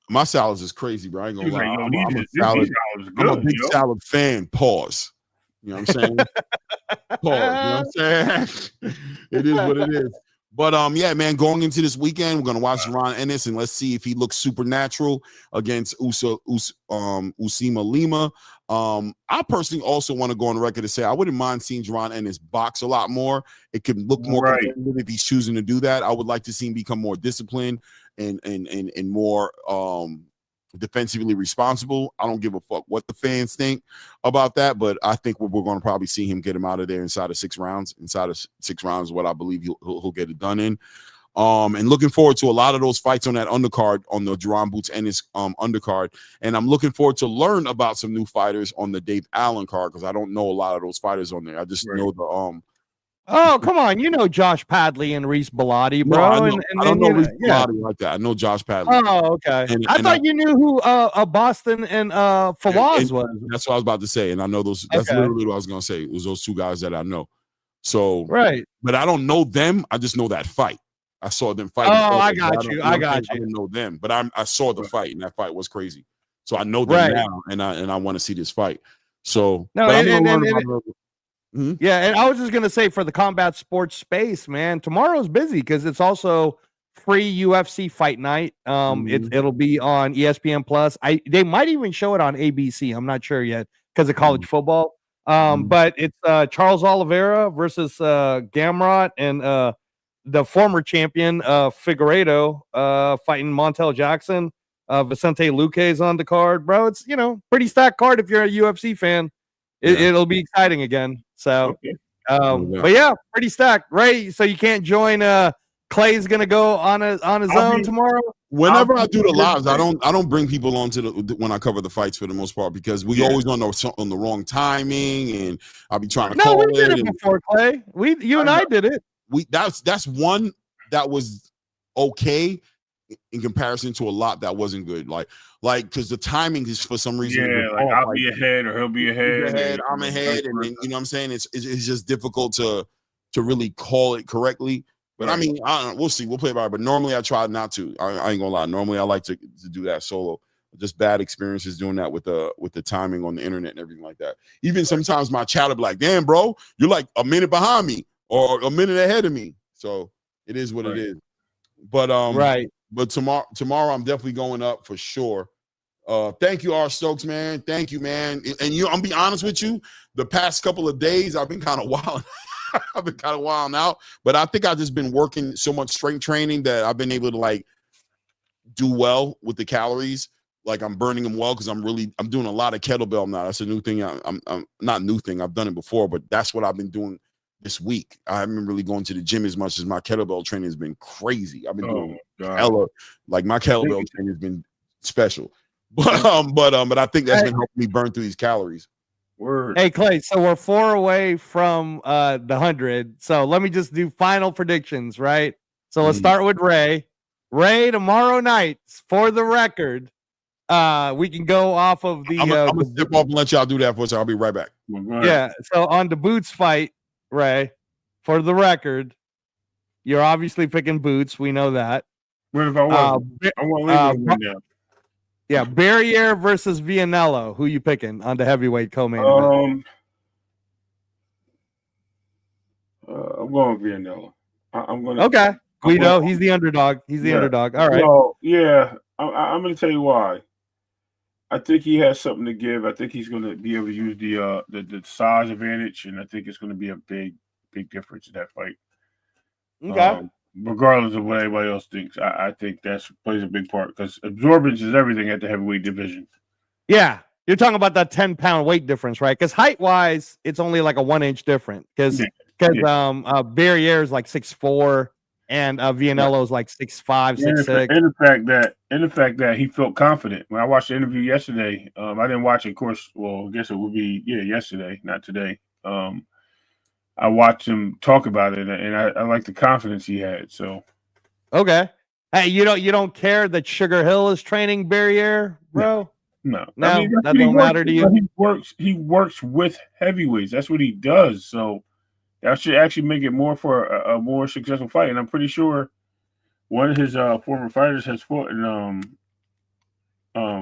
my salads is crazy, bro. I ain't gonna lie. I'm a big salad fan. Pause. You know what I'm saying? Pause. You know what I'm saying? It is what it is. But yeah, man, going into this weekend, we're gonna watch Ron Ennis and let's see if he looks supernatural against Usima Lima. I personally also want to go on the record to say I wouldn't mind seeing Ron Ennis box a lot more. It could look more competitive if he's choosing to do that. I would like to see him become more disciplined and more defensively responsible. I don't give a fuck what the fans think about that, but I think we're going to probably see him get him out of there inside of 6 rounds. Inside of 6 rounds is what I believe he'll get it done in. And looking forward to a lot of those fights on that undercard, on the Jerron Boots Ennis undercard. And I'm looking forward to learn about some new fighters on the Dave Allen card because I don't know a lot of those fighters on there. I just know the Oh, come on. You know Josh Padley and Reese Bellotti, bro. I don't know Reese Bellotti like that. I know Josh Padley. Oh, okay. I thought you knew who Boston and Fawaz was. That's what I was about to say. And I know those. That's literally what I was going to say. It was those 2 guys that I know. So, but I don't know them. I just know that fight. I saw them fight. Oh, I got you. I didn't know them, but I saw the fight, and that fight was crazy. So I know them now, and I want to see this fight. So, yeah, and I was just gonna say for the combat sports space, man, tomorrow's busy because it's also free UFC fight night. It'll be on ESPN Plus. They might even show it on ABC. I'm not sure yet because of college football. But it's Charles Oliveira versus Gamrot and the former champion Figueiredo fighting Montel Jackson. Vicente Luque is on the card, bro. It's pretty stacked card if you're a UFC fan. It'll be exciting again. So, but yeah, pretty stacked, right? So you can't join. Clay's gonna go on his own tomorrow. Whenever I do the lives, I don't bring people on to when I cover the fights for the most part because we always on the wrong timing, and I'll be trying to call we did it before, Clay. You and I did it. That's one that was okay in comparison to a lot that wasn't good. Like because the timing is for some reason. Yeah, I'll be ahead or he'll be ahead. I'm ahead, and then, you know what I'm saying? It's just difficult to really call it correctly. But I mean, we'll see. We'll play by it. But normally I try not to. I ain't gonna lie. Normally I like to do that solo. just bad experiences doing that with the timing on the internet and everything like that. Even sometimes my chat will be like, damn, bro, you're like a minute behind me or a minute ahead of me. So it is what it is. But but tomorrow I'm definitely going up for sure. Thank you, R. Stokes, man. Thank you, man. And I'm be honest with you, the past couple of days I've been kind of wild. I've been kind of wilding out, but I think I've just been working so much strength training that I've been able to like do well with the calories. Like I'm burning them well because I'm doing a lot of kettlebell now. That's a new thing. I'm not new thing. I've done it before, but that's what I've been doing this week. I haven't been really going to the gym as much as my kettlebell training has been crazy. I've been doing hella, like my kettlebell training has been special. But I think that's been helping me burn through these calories. Word. Hey Clay, so we're 4 away from the 100. So let me just do final predictions, right? So let's start with Ray. Ray, tomorrow night, for the record, we can go off of the. I'm gonna step off and let y'all do that for us. I'll be right back. Yeah. So on the Boots fight, Ray, for the record, you're obviously picking Boots. We know that. What if I wasn't? I want to leave now. Yeah, Barriere versus Vianello. Who you picking on the heavyweight co-main event? I'm going with Vianello. I'm going. Okay, we know he's the underdog. He's the underdog. All right. Well, yeah, I'm going to tell you why. I think he has something to give. I think he's going to be able to use the size advantage, and I think it's going to be a big difference in that fight. Okay. Regardless of what anybody else thinks, I think that plays a big part because absorbance is everything at the heavyweight division. Yeah, you're talking about that 10-pound weight difference, right? Because height-wise, it's only like a 1 inch different. Because Barriere is like 6'4", and Vianello is like 6'5", 6'6". And the fact that he felt confident. When I watched the interview yesterday, I didn't watch it, of course. Well, I guess it would be yesterday, not today. I watched him talk about it, and I like the confidence he had. So, okay. Hey, you don't care that Sugar Hill is training Barriere, bro? No. I mean, that don't matter to you. He works with heavyweights. That's what he does. So that should actually make it more for a more successful fight. And I'm pretty sure one of his former fighters has fought and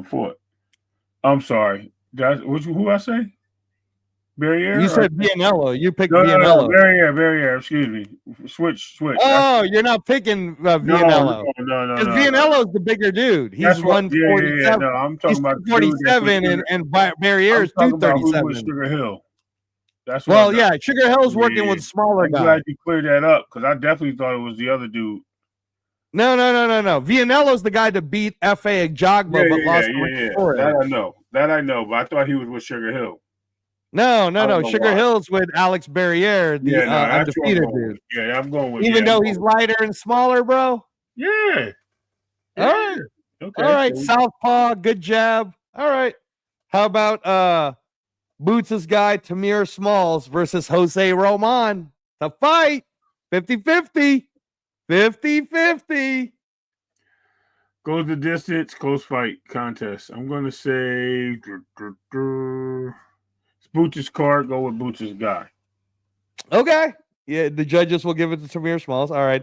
fought. I'm sorry. Who I say? Barriere? You said Vianello. You picked Vianello. Barriere. Excuse me. Switch. Oh, you're not picking Vianello. No. Because Vianello's the bigger dude. He's 147. Yeah. No, I'm talking about 47, and Barriere's 237. Sugar Hill. That's Sugar Hill's working with smaller guys. I'm glad you cleared that up because I definitely thought it was the other dude. No. Vianello's the guy to beat F.A. Ajagba, but lost to That I know, but I thought he was with Sugar Hill. No. Sugar Hill's with Alex Barriere, the undefeated dude. Yeah, I'm going with. Even though he's lighter and smaller, bro. Yeah. All right. Okay. All right. Southpaw, good jab. All right. How about Boots' guy Tamir Smalls versus Jose Roman? The fight, 50-50. 50-50. Goes the distance, close fight contest. I'm going to say Boots' card, go with Boots' guy. Okay. Yeah, the judges will give it to Tamir Smalls. All right.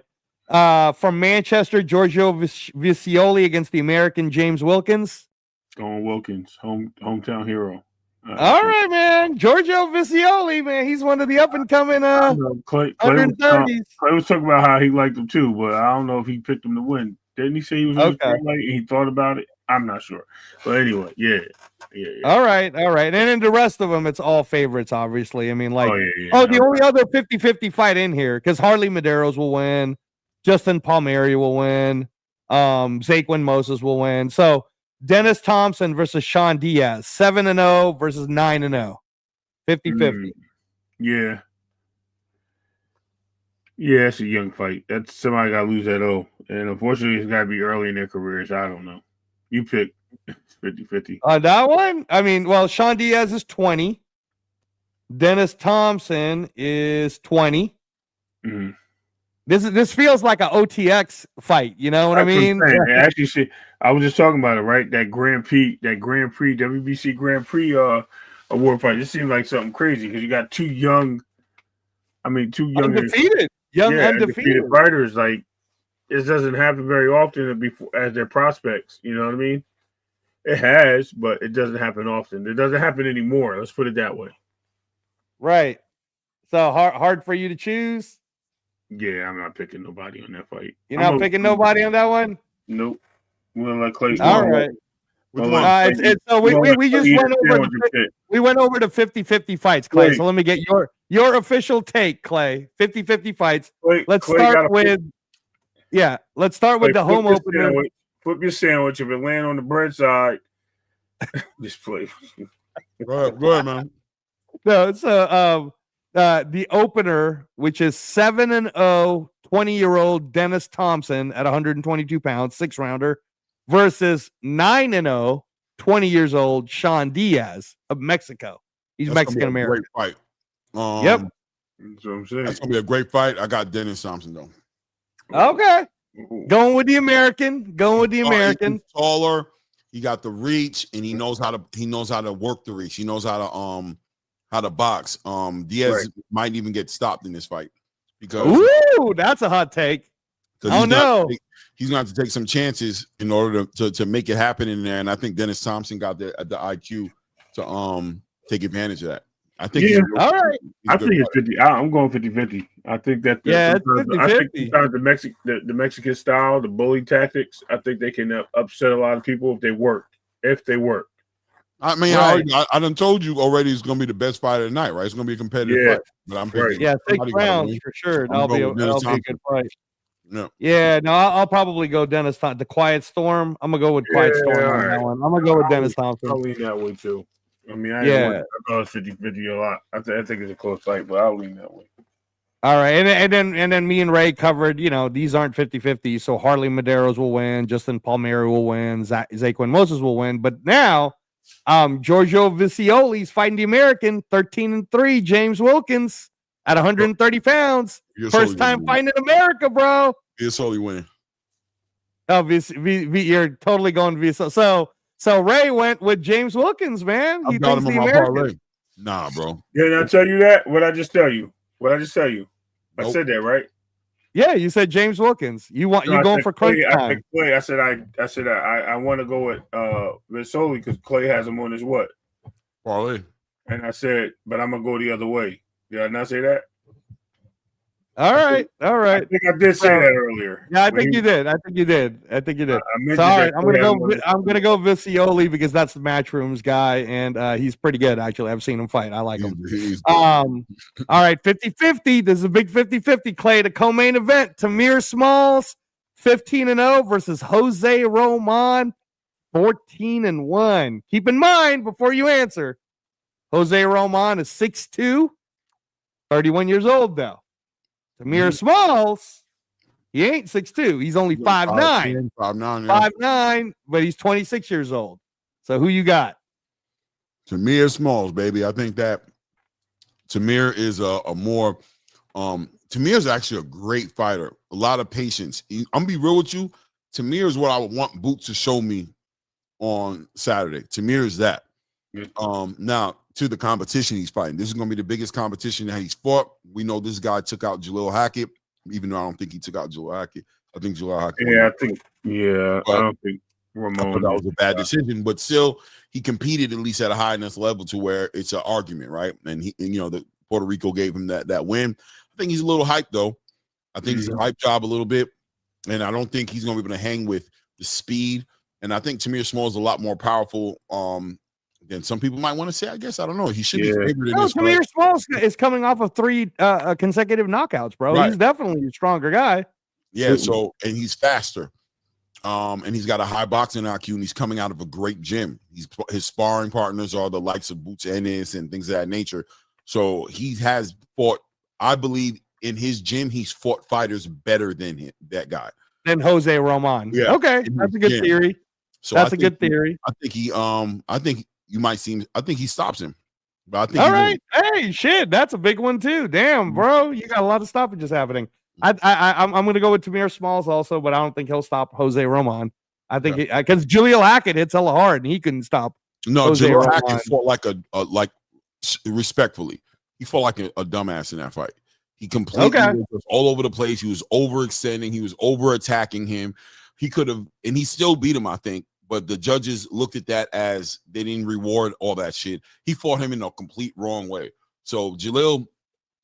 From Manchester, Giorgio Vicioli against the American James Wilkins. Going Wilkins, hometown hero. All right, man. Giorgio Vicioli, man. He's one of the up-and-coming Clay 130s. Clay was talking about how he liked him too, but I don't know if he picked him to win. Didn't he say he was in the spotlight and he thought about it? I'm not sure. But anyway, yeah. All right. And in the rest of them, it's all favorites, obviously. I mean, like, the only other 50-50 fight in here, because Harley Medeiros will win, Justin Palmieri will win, Zaquin Moses will win. So Dennis Thompson versus Sean Diaz, 7-0 versus 9-0. 50-50. Yeah. Yeah, it's a young fight. That's somebody got to lose that O. And unfortunately, it's got to be early in their careers. I don't know. You pick 50-50. That one? I mean, well, Sean Diaz is 20. Dennis Thompson is 20. Mm-hmm. This feels like an OTX fight. You know what I mean? Actually, I was just talking about it, right? That Grand Prix, WBC Grand Prix award fight. It seems like something crazy because you got two young undefeated fighters. Like, it doesn't happen very often as their prospects. You know what I mean? It has, but it doesn't happen often. It doesn't happen anymore. Let's put it that way. Right. So hard for you to choose. Yeah, I'm not picking nobody on that fight. You're not picking nobody on that one. Nope. We'll let Clay. All right. So we just went over. We went over to 50-50 fights, Clay. Clay. So let me get your official take, Clay. 50-50 fights. Let's start with the home opener. Flip your sandwich. If it land on the bread side, just play. Go ahead, man. No, so the opener, which is 7-0, 20-year-old Dennis Thompson at 122 pounds, 6-rounder, versus 9-0, 20 years old Sean Diaz of Mexico. He's Mexican American. Great fight. Yep. That's what I'm saying. That's gonna be a great fight. I got Dennis Thompson though. Okay. Going with the American. He's taller. He got the reach, and he knows how to work the reach. He knows how to box. Diaz might even get stopped in this fight because that's a hot take. Oh no. He's going to have to take some chances in order to make it happen in there, and I think Dennis Thompson got the IQ to take advantage of that. I think. Yeah. All right. I think it's 50. I'm going 50-50. I think that. It's 50-50. I think the Mexican style, the bully tactics. I think they can upset a lot of people if they work. I mean, I done told you already. It's going to be the best fight of the night, right? It's going to be a competitive fight. But I'm picking. 6 rounds for sure. That'll be a good fight. No. Yeah, no, I'll probably go Dennis Thompson. The Quiet Storm. I'm gonna go with Quiet Storm on that one. I'm gonna go with Dennis Thompson. I'll lean that way too. I mean, I know it's 50-50 a lot. I think it's a close fight, but I'll lean that way. All right, and then me and Ray covered. These aren't 50-50, so Harley Medeiros will win, Justin Palmieri will win, Zaquin Moses will win. But now, Giorgio Vicioli's fighting the American, 13-3, James Wilkins at 130 pounds. First time fighting in America, bro. Vicioli winning. Oh, you're totally going Vicioli. So Ray went with James Wilkins, man. He got him on my parlay. Nah, bro. Didn't I tell you that? What I just tell you? Nope. I said that, right? Yeah, you said James Wilkins. You going for crunch time? Clay. I said I want to go with Vicioli because Clay has him on his what? Parlay. And I said, but I'm gonna go the other way. Did I not say that? All right. I think I did say that earlier. Yeah, I think you did. Sorry, I'm gonna go Vicioli because that's the Matchroom's guy, and he's pretty good actually. I've seen him fight. I like him. All right, 50-50. This is a big 50-50. Clay, the co-main event. Tamir Smalls, 15-0 versus Jose Roman, 14-1. Keep in mind before you answer, Jose Roman is 6'2", 31 years old though. Tamir Smalls, he ain't 6'2". He's only 5'9". 5'9", but he's 26 years old. So who you got? Tamir Smalls, baby. I think that Tamir is a more Tamir is actually a great fighter. A lot of patience. I'm gonna be real with you. Tamir is what I would want Boots to show me on Saturday. Tamir is that. Now to the competition he's fighting. This is going to be the biggest competition that he's fought. We know this guy took out Jalil Hackett, even though I don't think he took out Jalil Hackett. I think Jalil Hackett. I don't think Ramon. That was a bad decision, but still, he competed at least at a high enough level to where it's an argument, right? And the Puerto Rico gave him that win. I think he's a little hyped though. I think he's a hype job a little bit, and I don't think he's going to be able to hang with the speed. And I think Tamir Smalls is a lot more powerful. Than some people might want to say, I guess. I don't know. He should be favored in this. Tamir Smalls is coming off of 3 consecutive knockouts, bro. Right. He's definitely a stronger guy. Yeah, so and he's faster. And he's got a high boxing IQ, and he's coming out of a great gym. His sparring partners are the likes of Boots Ennis and things of that nature. So he has fought, I believe, in his gym, he's fought fighters better than that guy. Than Jose Roman. Yeah. Okay, that's a good theory. So that's a good theory. I think he stops him. But I think all right. Hey, shit, that's a big one too. Damn, bro, you got a lot of stoppages happening. I'm gonna go with Tamir Smalls also, but I don't think he'll stop Jose Roman. I think because Jalil Hackett hits hella hard and he couldn't stop. No, Jalil Hackett fought like respectfully. He fought like a dumbass in that fight. He completely was all over the place. He was overextending. He was over attacking him. He could have, and he still beat him, I think. but the judges looked at that as they didn't reward all that shit. He fought him in a complete wrong way. So Jalil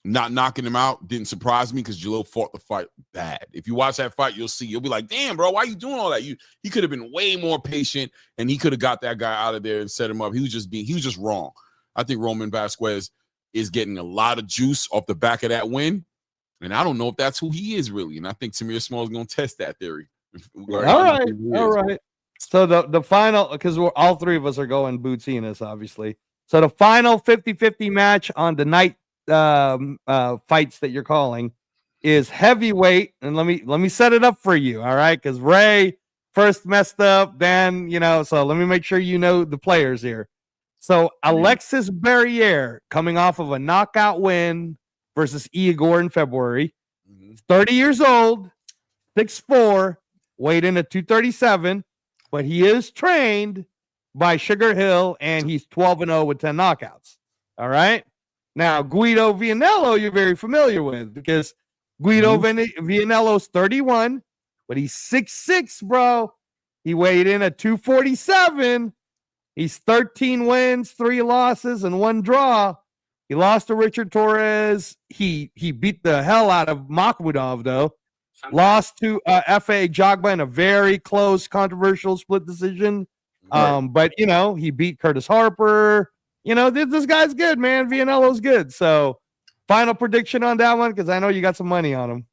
not knocking him out didn't surprise me because Jalil fought the fight bad. If you watch that fight, you'll be like, damn, bro, why are you doing all that? He could have been way more patient, and he could have got that guy out of there and set him up. He was just wrong. I think Roman Vasquez is getting a lot of juice off the back of that win, and I don't know if that's who he is really. And I think Samir Small is going to test that theory. All right. So the final, because all three of us are going Boots Ennis, obviously. So the final 50-50 match on the night fights that you're calling is heavyweight, and let me set it up for you, all right? Because Ray first messed up, then so let me make sure you know the players here. So Alexis Barriere coming off of a knockout win versus Igor in February. 30 years old, 6'4", weighed in at 237, but he is trained by Sugar Hill, and he's 12-0 with 10 knockouts. All right. Now, Guido Vianello, you're very familiar with because Guido Vianello's 31, but he's 6'6", bro. He weighed in at 247. He's 13 wins, 3 losses, and 1 draw. He lost to Richard Torres. He beat the hell out of Makhmudov, though. Lost to F.A. Jogba in a very close, controversial split decision. But, he beat Curtis Harper. This guy's good, man. Vianello's good. So, final prediction on that one, because I know you got some money on him.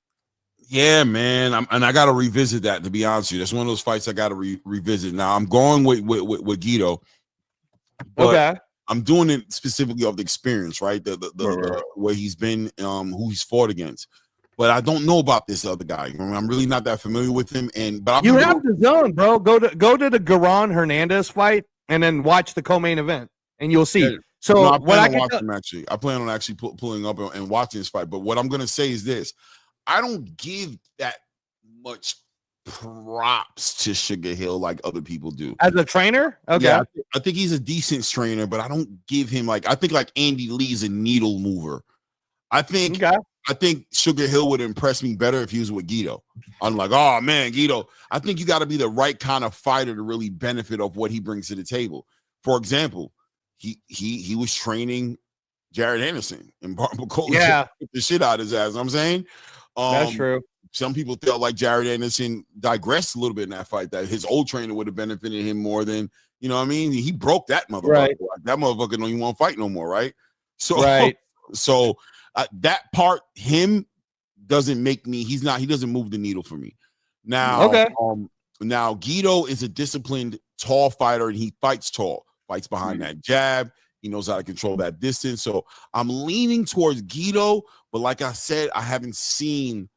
Yeah, man. I got to revisit that, to be honest with you. That's one of those fights I got to revisit. Now, I'm going with Guido. Okay. I'm doing it specifically of the experience, right? The where he's been, who he's fought against. But I don't know about this other guy. I'm really not that familiar with him. But you have the zone, bro. Go to the Garon Hernandez fight and then watch the co-main event, and you'll see. Yeah. So no, I plan on actually pulling up and watching this fight. But what I'm gonna say is this: I don't give that much props to Sugar Hill like other people do. As a trainer, okay. Yeah, I think he's a decent trainer, but I don't give him I think Andy Lee's a needle mover. I think Sugar Hill would impress me better if he was with Guido. I'm like, oh man, Guido. I think you got to be the right kind of fighter to really benefit of what he brings to the table. For example, he was training Jared Anderson and Barbacoa. Yeah, the shit out of his ass. You know what I'm saying that's true. Some people felt like Jared Anderson digressed a little bit in that fight, that his old trainer would have benefited him more than, you know what I mean? He broke that motherfucker. Right. That motherfucker don't even want to fight no more, right? So, that part, him doesn't make me, he doesn't move the needle for me. Now, now Guido is a disciplined, tall fighter, and he fights tall, fights behind that jab. He knows how to control that distance. So I'm leaning towards Guido, but like I said, I haven't seen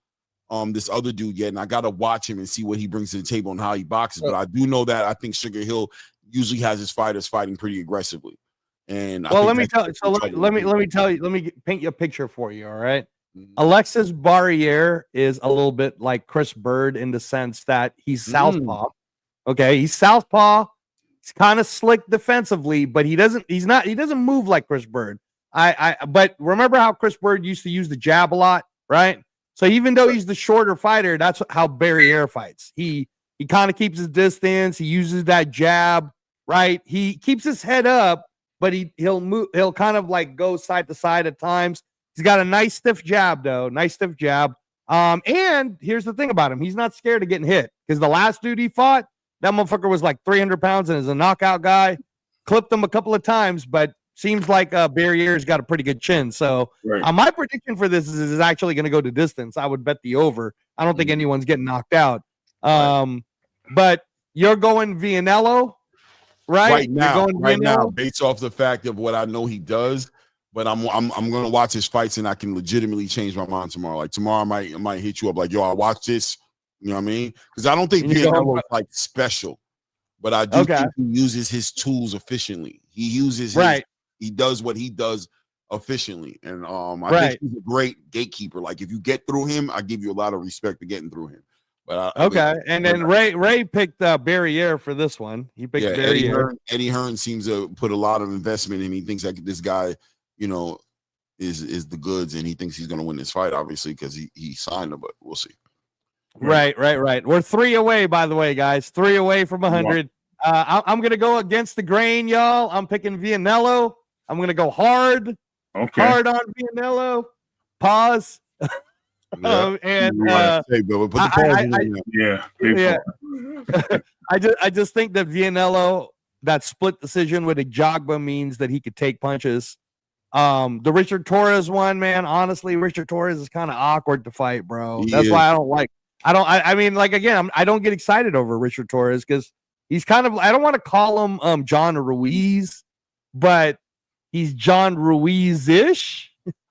this other dude yet, and I got to watch him and see what he brings to the table and how he boxes. But I do know that I think Sugar Hill usually has his fighters fighting pretty aggressively. And let me paint you a picture for you. All right. Alexis Barriere is a little bit like Chris Bird in the sense that he's southpaw. Okay, he's southpaw. He's kind of slick defensively, but he doesn't move like Chris Bird. But remember how Chris Bird used to use the jab a lot, right? So even though he's the shorter fighter, that's how Barriere fights. He kind of keeps his distance. He uses that jab, right? He keeps his head up, but he'll move. He'll kind of like go side to side at times. He's got a nice stiff jab, though. Nice stiff jab. And here's the thing about him: he's not scared of getting hit. Because the last dude he fought, that motherfucker was like 300 pounds and is a knockout guy. Clipped him a couple of times, but seems like Barriere's got a pretty good chin. So my prediction for this is actually going to go to distance. I would bet the over. I don't think anyone's getting knocked out. But you're going Vianello, right? Right now, based off the fact of what I know he does. But I'm going to watch his fights, and I can legitimately change my mind tomorrow. Like tomorrow, I might hit you up like, yo, I watched this. You know what I mean? Because I don't think Vianello is like special, but I do think he uses his tools efficiently. He uses he does what he does efficiently, and I think he's a great gatekeeper. Like if you get through him, I give you a lot of respect for getting through him. But and then Ray picked Barriere for this one. He picked Barriere. Eddie Hearn seems to put a lot of investment in. He thinks like this guy, you know, is the goods, and he thinks he's going to win this fight, obviously, because he signed him. But we'll see. Right. We're 3 away, by the way, guys. 3 away from 100. I'm gonna go against the grain, y'all. I'm picking Vianello. I'm gonna go hard on Vianello. Pause. Yeah. I just think that Vianello, that split decision with Ajagba means that he could take punches. The Richard Torres one, man, honestly, Richard Torres is kind of awkward to fight, bro. That's why I don't like. I mean, like, again, I don't get excited over Richard Torres because he's kind of, I don't want to call him John Ruiz, but he's John Ruiz-ish.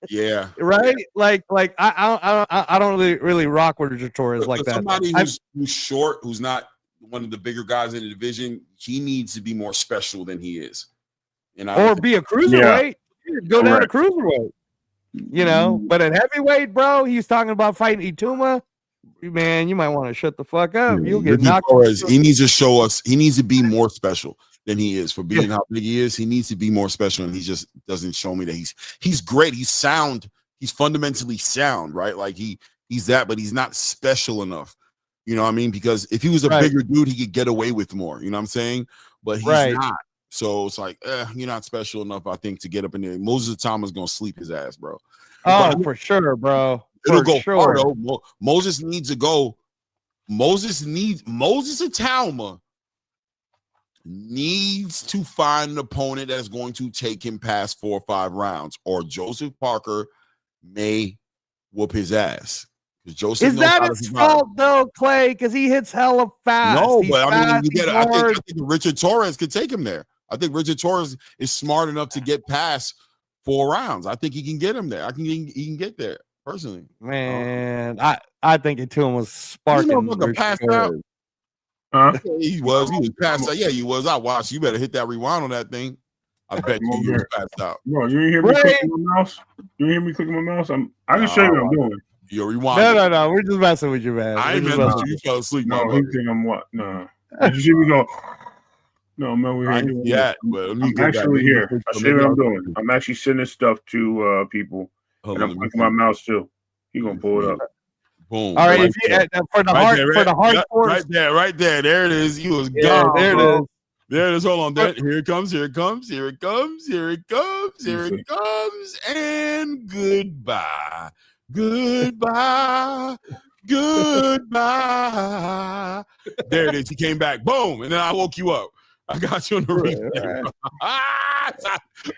Yeah. Right. Like I don't really rock with Richard Torres like that. Somebody who's short, who's not one of the bigger guys in the division, he needs to be more special than he is. Or be a cruiserweight. Go down to cruiserweight. You know, but at heavyweight, bro, he's talking about fighting Ituma. Man, you might want to shut the fuck up. You'll get knocked. He needs to show us. He needs to be more special than he is for being how big he is. He needs to be more special, and he just doesn't show me that he's great. He's sound. He's fundamentally sound, right? Like he's that, but he's not special enough. You know what I mean? Because if he was a bigger dude, he could get away with more. You know what I'm saying? But he's not. So it's like, you're not special enough, I think, to get up in there. Moses Thomas gonna sleep his ass, bro. Oh, for sure, bro. It'll go far, though. Moses needs to go. Moses Talma needs to find an opponent that's going to take him past 4 or 5 rounds, or Joseph Parker may whoop his ass. Joseph is that his fault though, Clay? Because he hits hella fast. No, but I mean, I think Richard Torres could take him there. I think Richard Torres is smart enough to get past 4 rounds. I think he can get him there. He can get there personally. Man, I think it to him was sparking. Passed out. He was passed out. Yeah, he was. I watched. You better hit that rewind on that thing. I bet you was passed out. Bro, you didn't hear me clicking my mouse? You didn't hear me clicking my mouse? I can show you what I'm doing. You're rewind. No. We're just messing with you, man. I ain't messing with you. You fell asleep. No, he think I'm what? No. Did you see me go? No, man, we're here. Yeah, but I'm actually here. I see what I'm doing. I'm actually sending stuff to people, and I'm clicking my mouse too. He gonna pull it up. Boom. All right, for the hardcore, right there. There it is. You was gone. There it is. There it is. Hold on. Here it comes. And goodbye. There it is. He came back. Boom. And then I woke you up. I got you on the replay.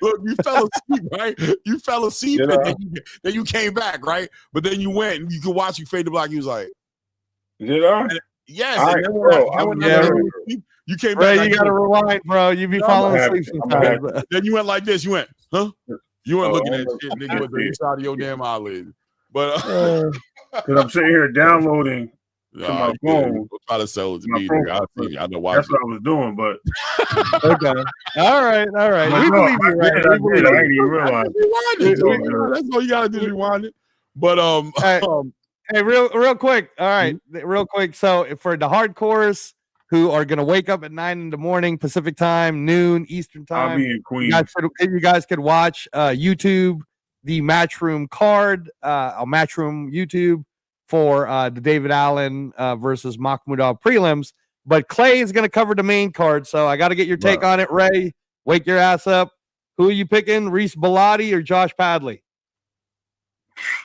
Look, you fell asleep, right? You fell asleep, and then you came back, right? But then you went, and you could watch you fade to black. You was like, did I? Yes. You came back. You got to rewind, bro. You be falling asleep sometimes. Then you went like this. You went, huh? You weren't looking at shit, nigga, with the inside of your damn eyelid. But because I'm sitting here downloading to my phone. Try to sell it to me. I know why. That's what I was doing, but okay. All right. We believe you, right? I didn't even realize. That's all you gotta do. Rewind it. But hey, real quick. All right, real quick. So for the hardcores who are gonna wake up at 9 in the morning Pacific time, noon Eastern time, I'll be in Queens. You guys could watch YouTube the Matchroom card, a Matchroom YouTube for the David Allen versus Makhmudov prelims. But Clay is going to cover the main card, so I got to get your take on it, Ray. Wake your ass up. Who are you picking, Reese Bellotti or Josh Padley?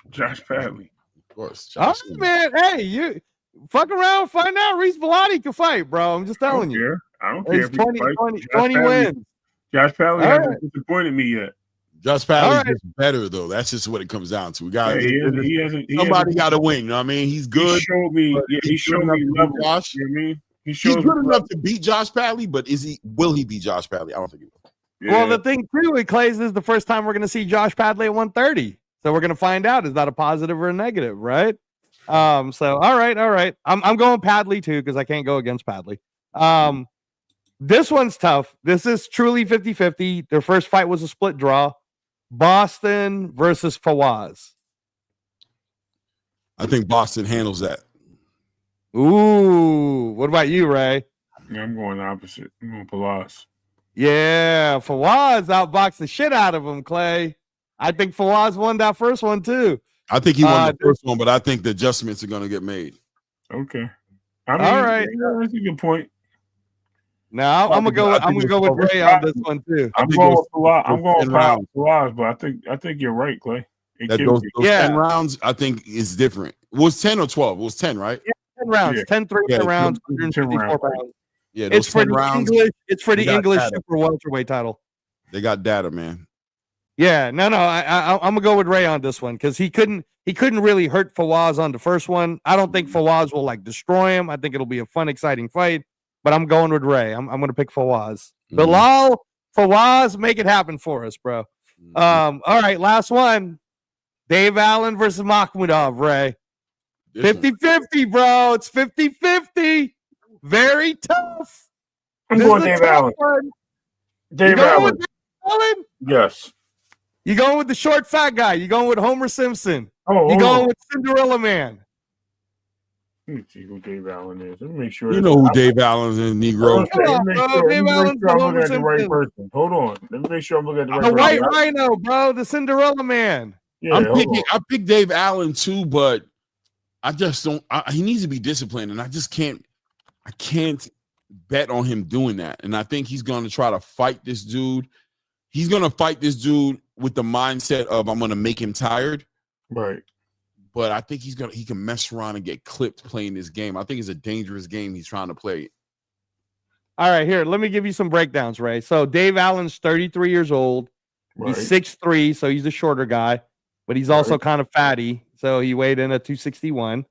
Josh Padley. Of course. Oh, man. Hey, you fuck around, find out. Reese Bellotti can fight, bro. I'm just telling you. I don't care. 20 wins. Josh Padley hasn't disappointed me yet. Josh Padley's just better, though. That's just what it comes down to. We got somebody got to win. You know what I mean? He's good. He showed me level. Josh. You know what I mean? He's good enough to beat Josh Padley, but will he beat Josh Padley? I don't think he will. Yeah. Well, the thing too with Clays is the first time we're going to see Josh Padley at 130. So we're going to find out, is that a positive or a negative, right? So all right. I'm going Padley too because I can't go against Padley. This one's tough. This is truly 50-50. Their first fight was a split draw. Boston versus Fawaz. I think Boston handles that. Ooh, what about you, Ray? Yeah, I'm going opposite. I'm going Fawaz. Yeah, Fawaz outboxed the shit out of him, Clay. I think Fawaz won that first one too. I think he won the first one, but I think the adjustments are going to get made. Okay. All right. Yeah, that's a good point. Now I'm gonna go with Ray on this one too. I'm going with Fawaz, but I think you're right, Clay. Those 10 rounds, I think, is different. It was 10 or 12? It was 10, right? Yeah, 10 rounds, 10 3-minute rounds, 154 pounds. Yeah, it's for the rounds, English. It's for the English super welterweight title. They got data, man. Yeah, no. I'm gonna go with Ray on this one because he couldn't really hurt Fawaz on the first one. I don't think Fawaz will like destroy him. I think it'll be a fun, exciting fight. But I'm going with Ray. I'm gonna pick Fawaz. Bilal, Fawaz, make it happen for us, bro. All right, last one. Dave Allen versus Makhmudov, Ray. 50-50, bro. It's 50-50. Very tough. I'm going Dave Allen. Dave Allen. Yes. You going with the short fat guy? You going with Homer Simpson? You going with Cinderella Man? Let me see who Dave Allen is. Let me make sure. You know who Dave Allen is, Negro. Dave Allen's the Homer Simpson. The right person. Hold on. Let me make sure I'm looking at the right person. The White person. Rhino, bro. The Cinderella Man. Yeah, I picked Dave Allen too, but I just don't. He needs to be disciplined, and I just can't. I can't bet on him doing that. And I think he's going to try to fight this dude. He's going to fight this dude with the mindset of I'm going to make him tired. Right. But I think he can mess around and get clipped playing this game. I think it's a dangerous game he's trying to play. All right, here, let me give you some breakdowns, Ray. So Dave Allen's 33 years old. Right. He's 6'3", so he's a shorter guy, but he's also kind of fatty. So he weighed in at 261.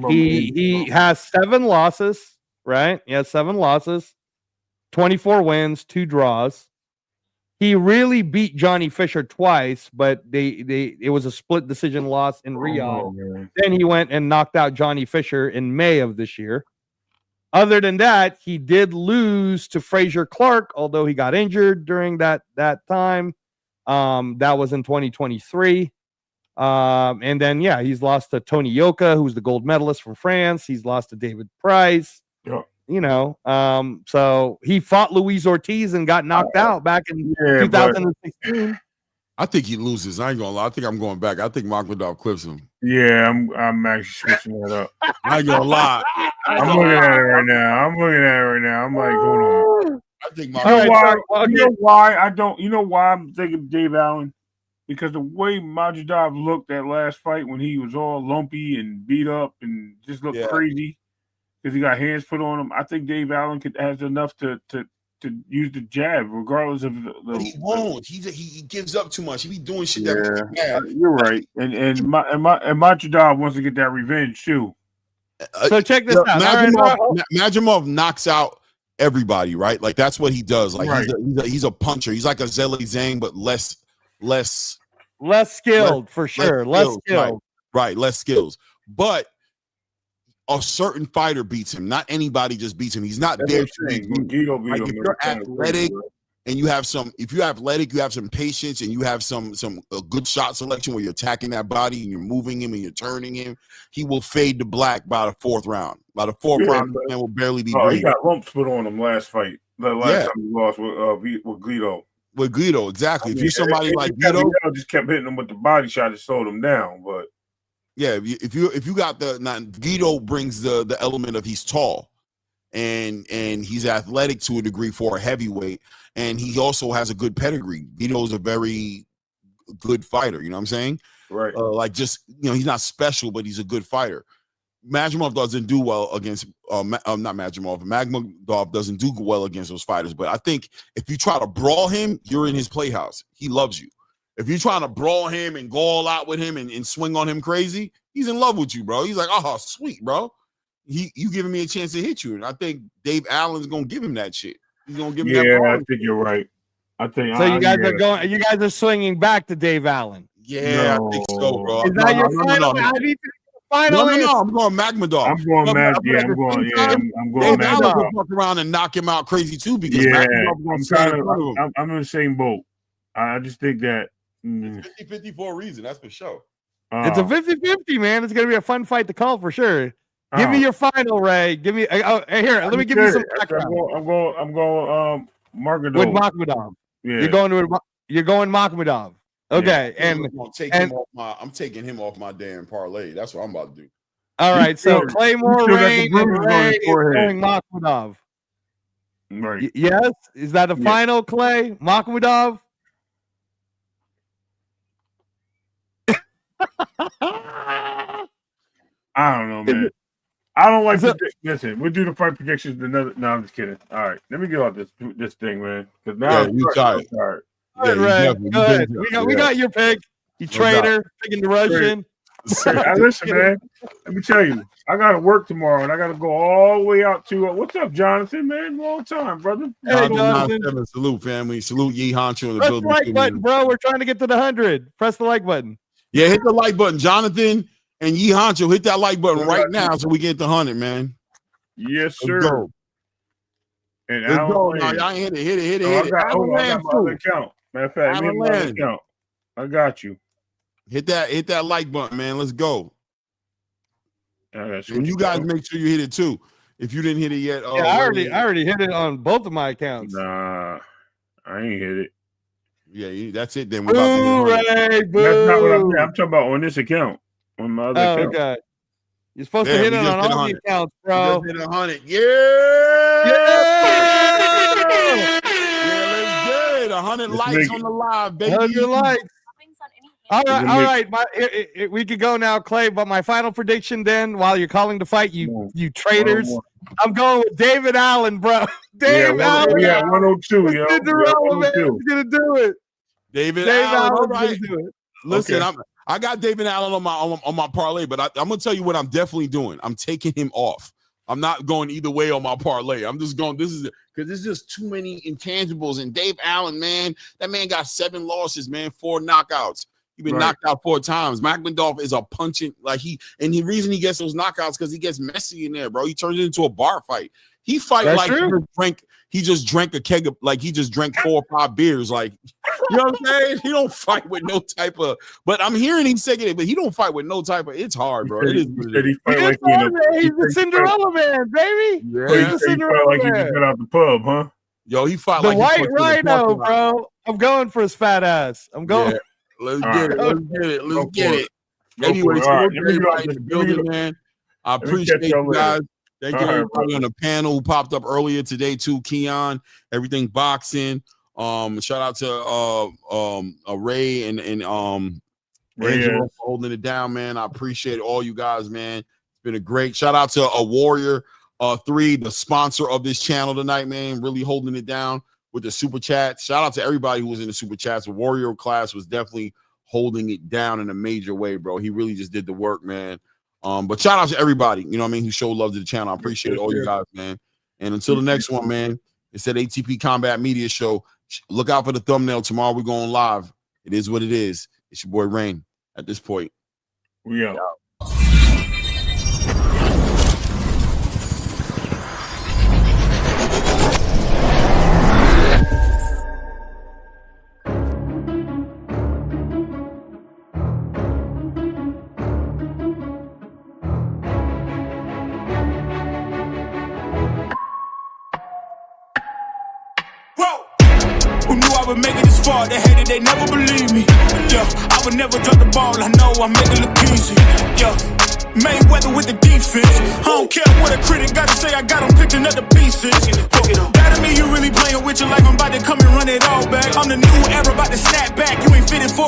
He has 7 losses, right? He has 7 losses, 24 wins, 2 draws. He really beat Johnny Fisher twice, but it was a split decision loss in Riyadh. Then he went and knocked out Johnny Fisher in May of this year. Other than that, he did lose to Frazier Clark, although he got injured during that time. That was in 2023. And then, he's lost to Tony Yoka, who's the gold medalist from France. He's lost to David Price. Yeah. So he fought Luis Ortiz and got knocked out back in 2016. I think he loses. I ain't gonna lie. I think I'm going back. I think Makhmudov clips him. Yeah, I'm actually switching that up. I ain't gonna lie. I'm looking at it right now. I'm like, hold on. I think you know why I'm thinking Dave Allen? Because the way Majidov looked that last fight when he was all lumpy and beat up and just looked crazy because he got hands put on him, I think Dave Allen has enough to use the jab, regardless of the he won't. He gives up too much. He be doing shit you're right. And Majidov wants to get that revenge too. So check this out. Majidov knocks out everybody, right? Like that's what he does. Like he's a puncher. He's like a Zhilei Zhang, but less skilled for sure. Less skilled. Right, less skills. But a certain fighter beats him. Not anybody just beats him. He's not there. If you're athletic and you have some patience and you have some a good shot selection where you're attacking that body and you're moving him and you're turning him, he will fade to black by the 4th round. By the 4th round, the man will barely be breathing. He got lumps put on him last fight. The last time he lost with Guido. With Guido, exactly. If you're somebody like Guido, just kept hitting him with the body shot to slow him down. But if you got Guido brings the element of he's tall and he's athletic to a degree for a heavyweight, and he also has a good pedigree. Guido's a very good fighter. You know what I'm saying? Right. He's not special, but he's a good fighter. Magomedov doesn't do well against Magomedov doesn't do well against those fighters. But I think if you try to brawl him, you're in his playhouse. He loves you. If you're trying to brawl him and go all out with him and swing on him crazy, he's in love with you, bro. He's like, oh, sweet, bro. You giving me a chance to hit you. And I think Dave Allen's gonna give him that shit. He's gonna give him that. Yeah, I think you're right. You guys are swinging back to Dave Allen. Yeah, I think so, bro. Is that your final? No, I'm going Magomedov. I'm going Magomedov. Fuck around and knock him out crazy too because I'm in the same boat. I just think that 50-50 for a reason. That's for sure. It's a 50-50, man. It's gonna be a fun fight to call for sure. Give me your final, Ray. Give me here. Let me give you some background. I'm going Makhmudov. With Makhmudov. Yeah. You're going Makhmudov. Okay, I'm taking him off my damn parlay. That's what I'm about to do. All right, so Claymore Ray is going Makhmudov. Right. Yes? Is that a final, Clay? Makhmudov? I don't know, man. I don't like listen, we'll do the fight predictions another. No, I'm just kidding. All right, let me get off this thing, man. Because now I'm tired. Yeah, Ray, go ahead. We got your pick. You traitor, picking the Russian. Listen, man. Let me tell you, I got to work tomorrow, and I got to go all the way out to what's up, Jonathan? Man, long time, brother. Hey, Jonathan. Salute, family. Salute Ye Honcho in the Press building. the like button, bro. We're trying to get to the 100. Press the like button. Yeah, hit the like button, Jonathan and Ye Honcho. Hit that like button right now so we get to 100, man. Yes, sir. Let's go. And let's go. No, y'all hit it. I got my other account. Matter of fact, me my account. I got you. Hit that like button, man. Let's go. And you guys make sure you hit it too. If you didn't hit it yet, I already hit it on both of my accounts. Nah, I ain't hit it. Yeah, that's it. Then we're about to Ray, boo. That's not what I'm talking about on this account. On my other account. Okay. You're supposed to hit it on all the accounts, bro. Hit 100. Yeah. Let's get it. 100 likes on the live, baby. 100 likes. All right. We could go now, Clay. But my final prediction, then, while you're calling the fight, you traitors, I'm going with David Allen, bro. David Allen. We got 102. Yo. He's gonna do it. David Allen. All right. Do it. Listen, I got David Allen on my parlay, but I'm gonna tell you what I'm definitely doing. I'm taking him off. I'm not going either way on my parlay. I'm just going. This is because there's just too many intangibles. And Dave Allen, man, that man got 7 losses, man, 4 knockouts. He's been knocked out 4 times. Makhmudov is a punching the reason he gets those knockouts because he gets messy in there, bro. He turns it into a bar fight. He fight he just drank a keg of he just drank 4 or 5 beers. Like, you know what I'm saying? He don't fight with no type of. But I'm hearing him saying it, but he don't fight with no type of. It's hard, bro. It is. He's the Cinderella man, baby. Yeah, he's the Cinderella man. He just got out the pub, huh? Yo, he fought the white rhino, bro. I'm going for his fat ass. I'm going. Yeah. Let's get it. Anyway, so everybody in the building, man. I appreciate you guys. Thank you everybody on the panel who popped up earlier today too. Keon, everything boxing. Shout out to Ray and Angelo for holding it down, man. I appreciate all you guys, man. It's been a great shout out to a Warrior 3, the sponsor of this channel tonight, man. Really holding it down with the super chat. Shout out to everybody who was in the super chats. The Warrior class was definitely holding it down in a major way, bro. He really just did the work, man. But shout out to everybody, you know what I mean, who showed love to the channel. I appreciate all you guys, man. And until the next one, man, it's that ATP Combat Media Show. Look out for the thumbnail. Tomorrow we're going live. It is what it is. It's your boy Rain at this point. We out. Make it this far, they hated, they never believe me. Yeah, I would never drop the ball, I know I make it look easy. Yeah, Mayweather with the defense. I don't care what a critic gotta say, I got them picking up the pieces. That to me, you really playing with your life, I'm about to come and run it all back. I'm the new era, about to snap back, you ain't fitting for